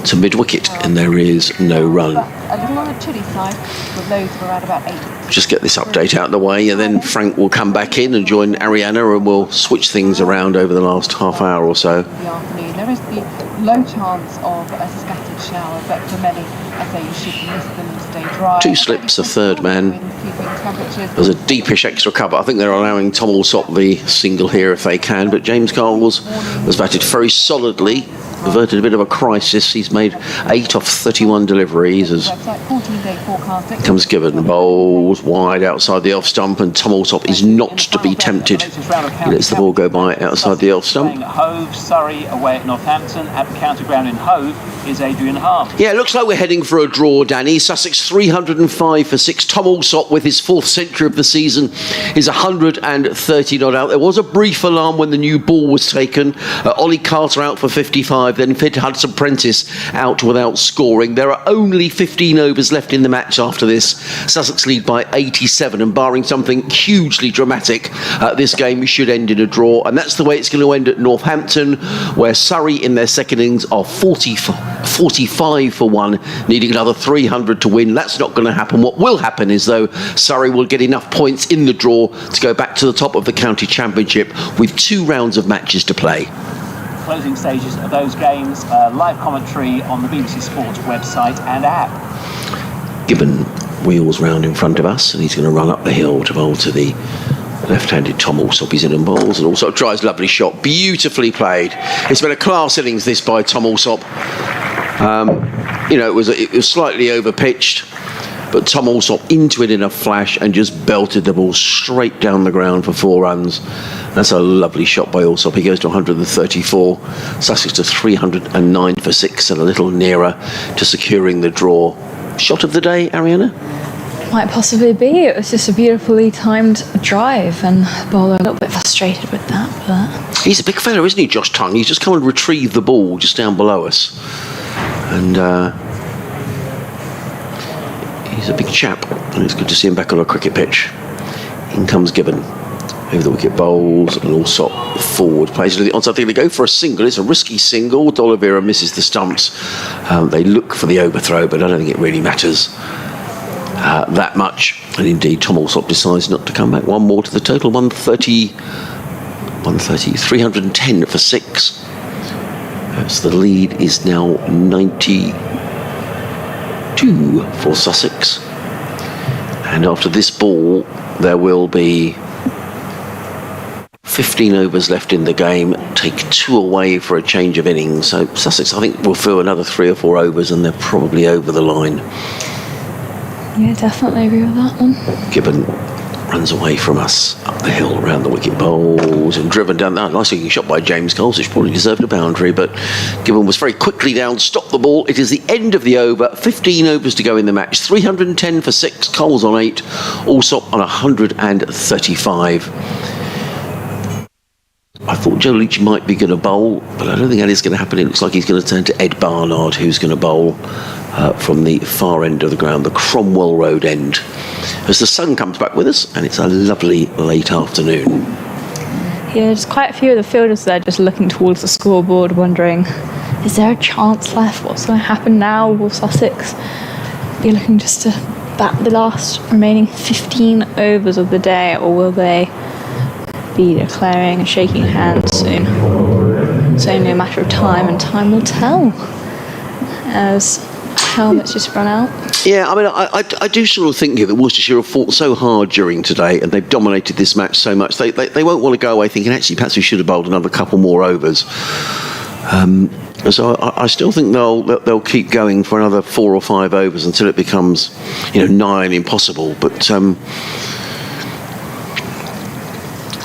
Speaker 1: to mid wicket, and there is no run.
Speaker 6: A little on a chilly side with lows of around about 8.
Speaker 1: Just get this update out of the way, and then Frank will come back in and join Ariana, and we'll switch things around over the last half hour or so.
Speaker 6: The afternoon. There is the low chance of a scattered shower, but for many, I say you should miss them and stay dry.
Speaker 1: 2 slips, a third man. There's a deepish extra cover. I think they're allowing Tom Allsop the single here if they can, but James Coles was batted very solidly. Averted a bit of a crisis. He's made 8 off 31 deliveries as comes Gibbon, bowls wide outside the off stump, and Tom Allsop is not to be tempted. He lets the ball go by outside the off stump.
Speaker 4: Hove, Surrey away at Northampton. At the counter ground in Hove is Adrian Harm.
Speaker 1: Yeah, it looks like we're heading for a draw, Danny. Sussex 305 for 6. Tom Allsop, with his 4th century of the season, is 130 not out. There was a brief alarm when the new ball was taken. Ollie Carter out for 55. Then Fid Hudson Prentice out without scoring. There are only 15 overs left in the match after this. Sussex lead by 87, and barring something hugely dramatic, this game should end in a draw, and that's the way it's going to end at Northampton, where Surrey in their second innings are 45 for 1, needing another 300 to win. That's not going to happen. What will happen is, though, Surrey will get enough points in the draw to go back to the top of the county championship with 2 rounds of matches to play.
Speaker 4: Closing stages of those games, live commentary on the BBC Sports website and app.
Speaker 1: Gibbon wheels round in front of us, and he's going to run up the hill to bowl to the left-handed Tom Allsop. He's in and bowls, and also tries lovely shot, beautifully played. It's been a class innings this by Tom Allsop. You know, it was slightly over pitched. But Tom Alsop into it in a flash and just belted the ball straight down the ground for 4 runs. That's a lovely shot by Alsop. He goes to 134. Sussex to 309 for 6 and a little nearer to securing the draw. Shot of the day, Ariana?
Speaker 2: Might possibly be. It was just a beautifully timed drive, and the bowler a little bit frustrated with that. But
Speaker 1: he's a big fella, isn't he, Josh Tongue? He's just come and retrieved the ball just down below us. And he's a big chap, and it's good to see him back on a cricket pitch. In comes Gibbon. Over the wicket bowls, and Alsop forward plays to the onside thing. They go for a single. It's a risky single. D'Oliveira misses the stumps. They look for the overthrow, but I don't think it really matters that much. And indeed, Tom Alsop decides not to come back. One more to the total. 310 for 6. So the lead is now 92 for Sussex. And after this ball, there will be 15 overs left in the game. Take 2 away for a change of innings. So Sussex, I think, will fill another 3 or 4 overs and they're probably over the line.
Speaker 2: yeah, definitely agree with that one.
Speaker 1: Gibbon runs away from us up the hill around the wicket bowls and driven down that. Nice looking shot by James Coles, which probably deserved a boundary, but Gibbon was very quickly down, stopped the ball. It is the end of the over. 15 overs to go in the match. 310 for 6. Coles on 8. Alsop on 135. I thought Joe Leach might be going to bowl, but I don't think that is going to happen. It looks like he's going to turn to Ed Barnard, who's going to bowl from the far end of the ground, the Cromwell Road end, as the sun comes back with us, and it's a lovely late afternoon.
Speaker 2: Yeah, there's quite a few of the fielders there just looking towards the scoreboard, wondering, is there a chance left? What's going to happen now? Will Sussex be looking just to bat the last remaining 15 overs of the day, or will they be declaring and shaking hands soon? It's only a matter of time, and time will tell, as helmets just run out.
Speaker 1: Yeah, I mean, I do sort of think here that Worcestershire have fought so hard during today, and they've dominated this match so much. They won't want to go away thinking, actually, perhaps we should have bowled another couple more overs. So I still think they'll keep going for another 4 or 5 overs until it becomes, nigh and impossible. But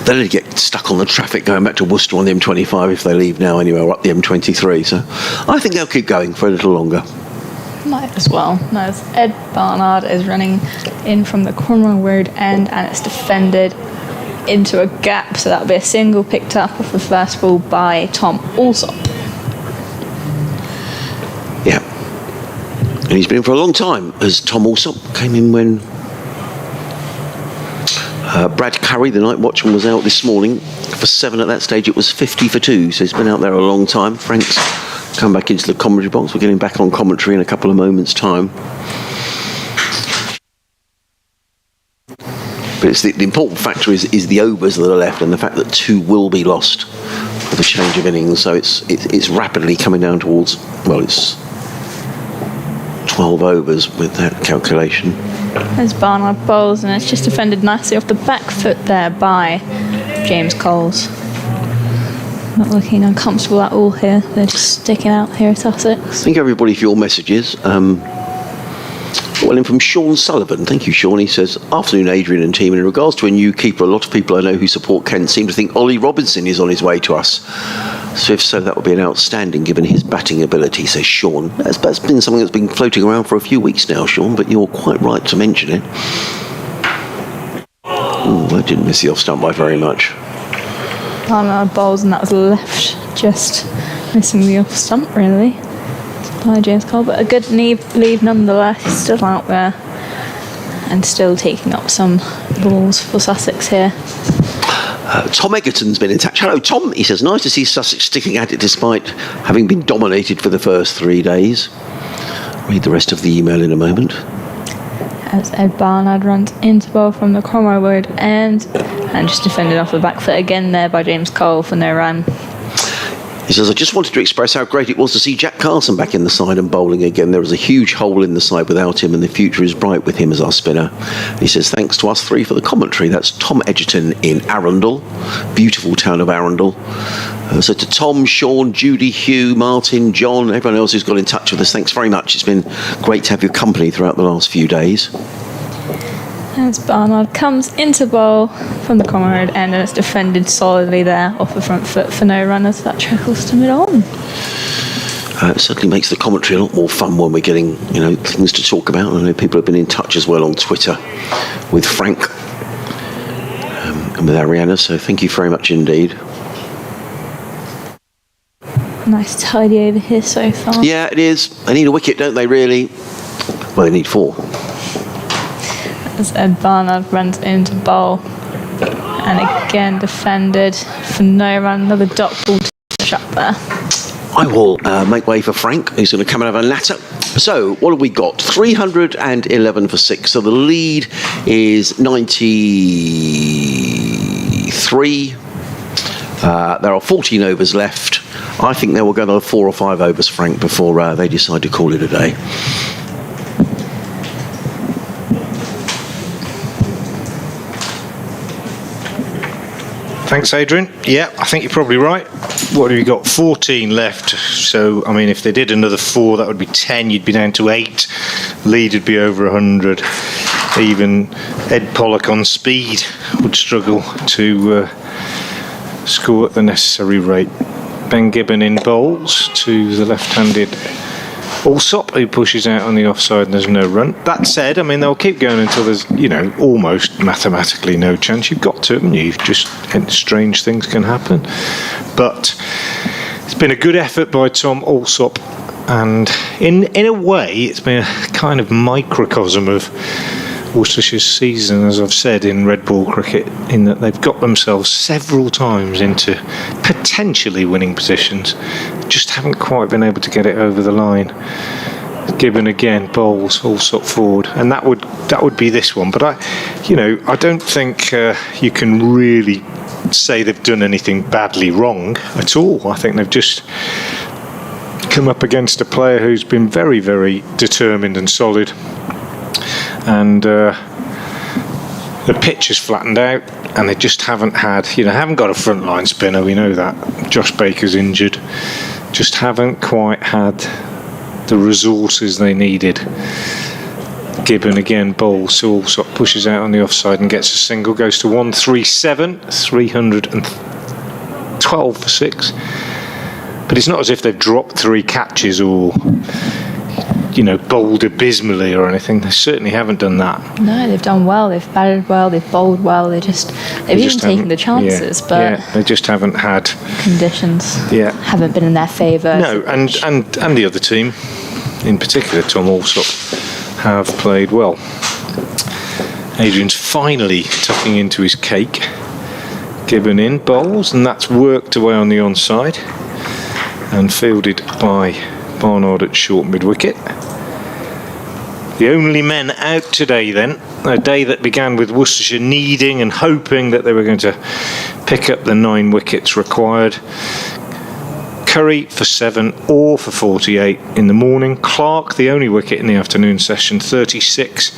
Speaker 1: they'll only get stuck on the traffic going back to Worcester on the M25 if they leave now anyway, or up the M23. So I think they'll keep going for a little longer.
Speaker 2: Might as well. As Ed Barnard is running in from the Cromwell Road end, and it's defended into a gap, so that'll be a single picked up off the first ball by Tom Alsop.
Speaker 1: Yeah. And he's been in for a long time, as Tom Alsop came in when Brad Curry, the night watchman, was out this morning for 7. At that stage it was 50 for 2, so he's been out there a long time. Frank's come back into the commentary box. We're getting back on commentary in a couple of moments' time. But it's the important factor is the overs that are left, and the fact that 2 will be lost with a change of innings. So it's rapidly coming down towards, it's 12 overs with that calculation.
Speaker 2: There's Barnard bowls, and it's just defended nicely off the back foot there by James Coles. Not looking uncomfortable at all here. They're just sticking out here at Sussex.
Speaker 1: Thank everybody for your messages. Well, in from Sean Sullivan. Thank you, Sean. He says, afternoon, Adrian and team. In regards to a new keeper, a lot of people I know who support Kent seem to think Ollie Robinson is on his way to us. So if so, that would be an outstanding given his batting ability, says Sean. That's been something that's been floating around for a few weeks now, Sean, but you're quite right to mention it. I didn't miss the off stump by very much.
Speaker 2: Barnard bowls, and that was left just missing the off stump, really, by James Cole. But a good lead nonetheless. He's still out there and still taking up some balls for Sussex here.
Speaker 1: Tom Egerton's been in touch. Hello, Tom. He says, nice to see Sussex sticking at it despite having been dominated for the first 3 days. Read the rest of the email in a moment.
Speaker 2: As Ed Barnard runs into bowl from the Cromwell Road end, and just defended off the back foot again there by James Cole for no run.
Speaker 1: He says, I just wanted to express how great it was to see Jack Carson back in the side and bowling again. There was a huge hole in the side without him, and the future is bright with him as our spinner. He says, thanks to us three for the commentary. That's Tom Edgerton in Arundel, beautiful town of Arundel. So to Tom, Sean, Judy, Hugh, Martin, John, everyone else who's got in touch with us, thanks very much. It's been great to have your company throughout the last few days.
Speaker 2: As Barnard comes into bowl from the common road end, and it's defended solidly there off the front foot for no runners. That trickles to mid-on.
Speaker 1: It certainly makes the commentary a lot more fun when we're getting, things to talk about. I know people have been in touch as well on Twitter with Frank and with Ariana, so thank you very much indeed.
Speaker 2: Nice tidy over here so far.
Speaker 1: Yeah, it is. They need a wicket, don't they, really? Well, they need 4.
Speaker 2: As Ed Barnard runs into bowl, and again defended for no run. Another dot ball to shut there.
Speaker 1: I will make way for Frank, who's going to come out of a latter. So, what have we got? 311 for 6. So the lead is 93. There are 14 overs left. I think they will go another 4 or 5 overs, Frank, before they decide to call it a day.
Speaker 5: Thanks, Adrian. Yeah, I think you're probably right. What have you got? 14 left. So, I mean, if they did another 4, that would be 10. You'd be down to 8. Lead would be over 100. Even Ed Pollock on speed would struggle to score at the necessary rate. Ben Gibbon in bowls to the left-handed Allsop, who pushes out on the offside and there's no run. That said, I mean, they'll keep going until there's, almost mathematically no chance. You've got to, haven't you? Just strange things can happen. But it's been a good effort by Tom Allsop, and in a way, it's been a kind of microcosm of Worcestershire's season, as I've said, in red ball cricket, in that they've got themselves several times into potentially winning positions, just haven't quite been able to get it over the line. Gibbon again bowls Allsop forward, and that would be this one. But I don't think you can really say they've done anything badly wrong at all. I think they've just come up against a player who's been very, very determined and solid. And the pitch has flattened out, and they just haven't had, haven't got a frontline spinner, we know that. Josh Baker's injured. Just haven't quite had the resources they needed. Gibbon again bowls, so Allsop pushes out on the offside and gets a single, goes to 137, 312 for 6. But it's not as if they've dropped 3 catches or bowled abysmally or anything. They certainly haven't done that.
Speaker 2: No, they've done well. They've batted well. They've bowled well. They've even taken the chances, but
Speaker 5: they just haven't had
Speaker 2: conditions.
Speaker 5: Yeah,
Speaker 2: haven't been in their favour.
Speaker 5: No, and the other team, in particular Tom Allsop, have played well. Adrian's finally tucking into his cake. Gibbon in bowls, and that's worked away on the onside and fielded by Barnard at short mid-wicket. The only men out today then, a day that began with Worcestershire needing and hoping that they were going to pick up the 9 wickets required. Curry for 7, Orr for 48 in the morning. Clark, the only wicket in the afternoon session, 36.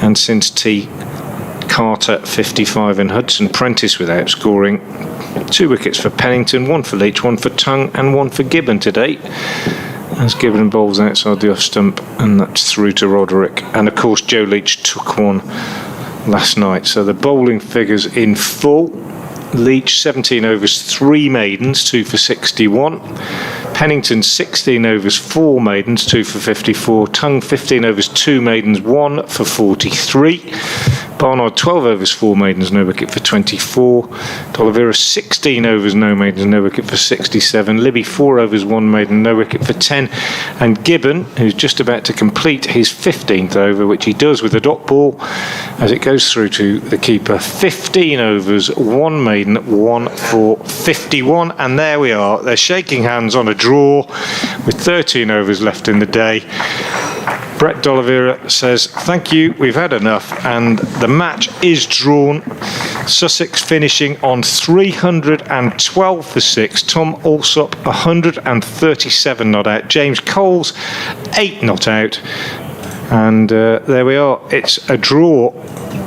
Speaker 5: And since tea, Carter 55 and Hudson Prentice without scoring. 2 wickets for Pennington, 1 for Leach, 1 for Tongue and 1 for Gibbon today. As Gibbon bowls outside the off stump, and that's through to Roderick. And of course Joe Leach took one last night. So the bowling figures in full. Leach 17 overs 3 maidens, 2 for 61. Pennington 16 overs 4 maidens, 2 for 54. Tongue 15 overs 2 maidens, 1 for 43. Barnard 12 overs 4 maidens, no wicket for 24. D'Oliveira 16 overs no maidens, no wicket for 67. Libby 4 overs 1 maiden, no wicket for 10. And Gibbon, who's just about to complete his 15th over, which he does with a dot ball as it goes through to the keeper, 15 overs 1 maiden, 1 for 51. And there we are, they're shaking hands on a draw with 13 overs left in the day. Brett D'Oliveira says, thank you, we've had enough, and the match is drawn. Sussex finishing on 312 for 6. Tom Alsop 137 not out. James Coles 8 not out. And there we are. It's a draw.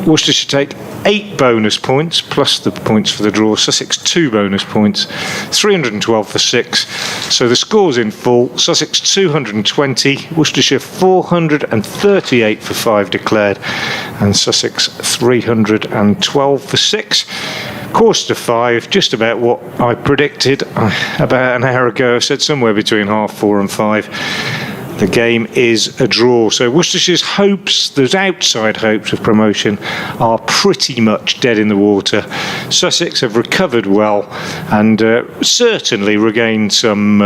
Speaker 5: Worcestershire take 8 bonus points plus the points for the draw. Sussex 2 bonus points, 312 for 6. So the score's in full. Sussex 220, Worcestershire 438 for 5 declared, and Sussex 312 for 6. Course to 5, just about what I predicted about an hour ago. I said somewhere between 4:30 and 5. The game is a draw. So Worcestershire's hopes, those outside hopes of promotion, are pretty much dead in the water. Sussex have recovered well and certainly regained some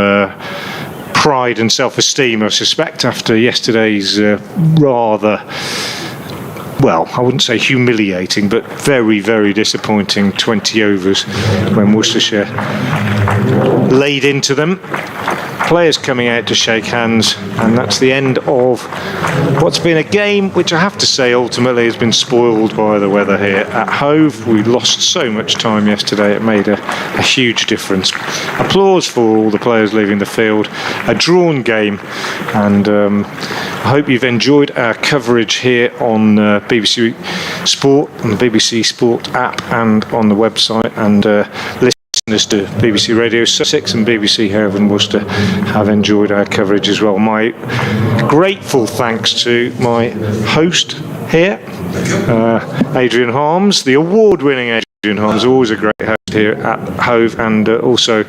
Speaker 5: pride and self-esteem, I suspect, after yesterday's rather, well, I wouldn't say humiliating, but very, very disappointing 20 overs when Worcestershire laid into them. Players coming out to shake hands, and that's the end of what's been a game which I have to say ultimately has been spoiled by the weather here at Hove. We lost so much time yesterday, it made a huge difference. Applause for all the players leaving the field. A drawn game, and I hope you've enjoyed our coverage here on BBC Sport, on the BBC Sport app and on the website, and listeners to BBC Radio Sussex and BBC Hove and Worcester have enjoyed our coverage as well. My grateful thanks to my host here, Adrian Harms, the award-winning Adrian Harms, always a great host here at Hove, and also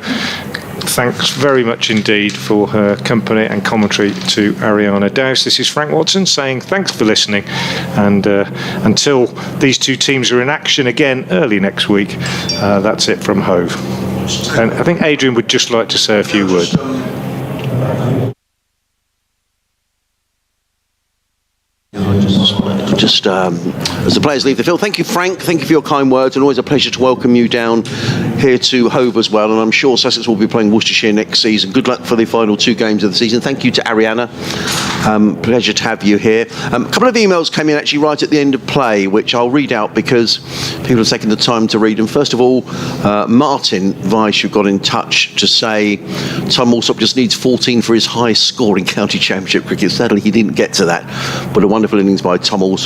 Speaker 5: thanks very much indeed for her company and commentary to Ariana Dowse. This is Frank Watson saying thanks for listening, and until these two teams are in action again early next week, that's it from Hove. And I think Adrian would just like to say a few words.
Speaker 1: Just as the players leave the field, thank you, Frank. Thank you for your kind words, and always a pleasure to welcome you down here to Hove as well. And I'm sure Sussex will be playing Worcestershire next season. Good luck for the final 2 games of the season. Thank you to Ariana. Pleasure to have you here. A couple of emails came in actually right at the end of play, which I'll read out because people have taken the time to read them. First of all, Martin Weiss, who got in touch to say Tom Alsop just needs 14 for his highest score in county championship cricket. Sadly, he didn't get to that, but a wonderful innings by Tom Alsop.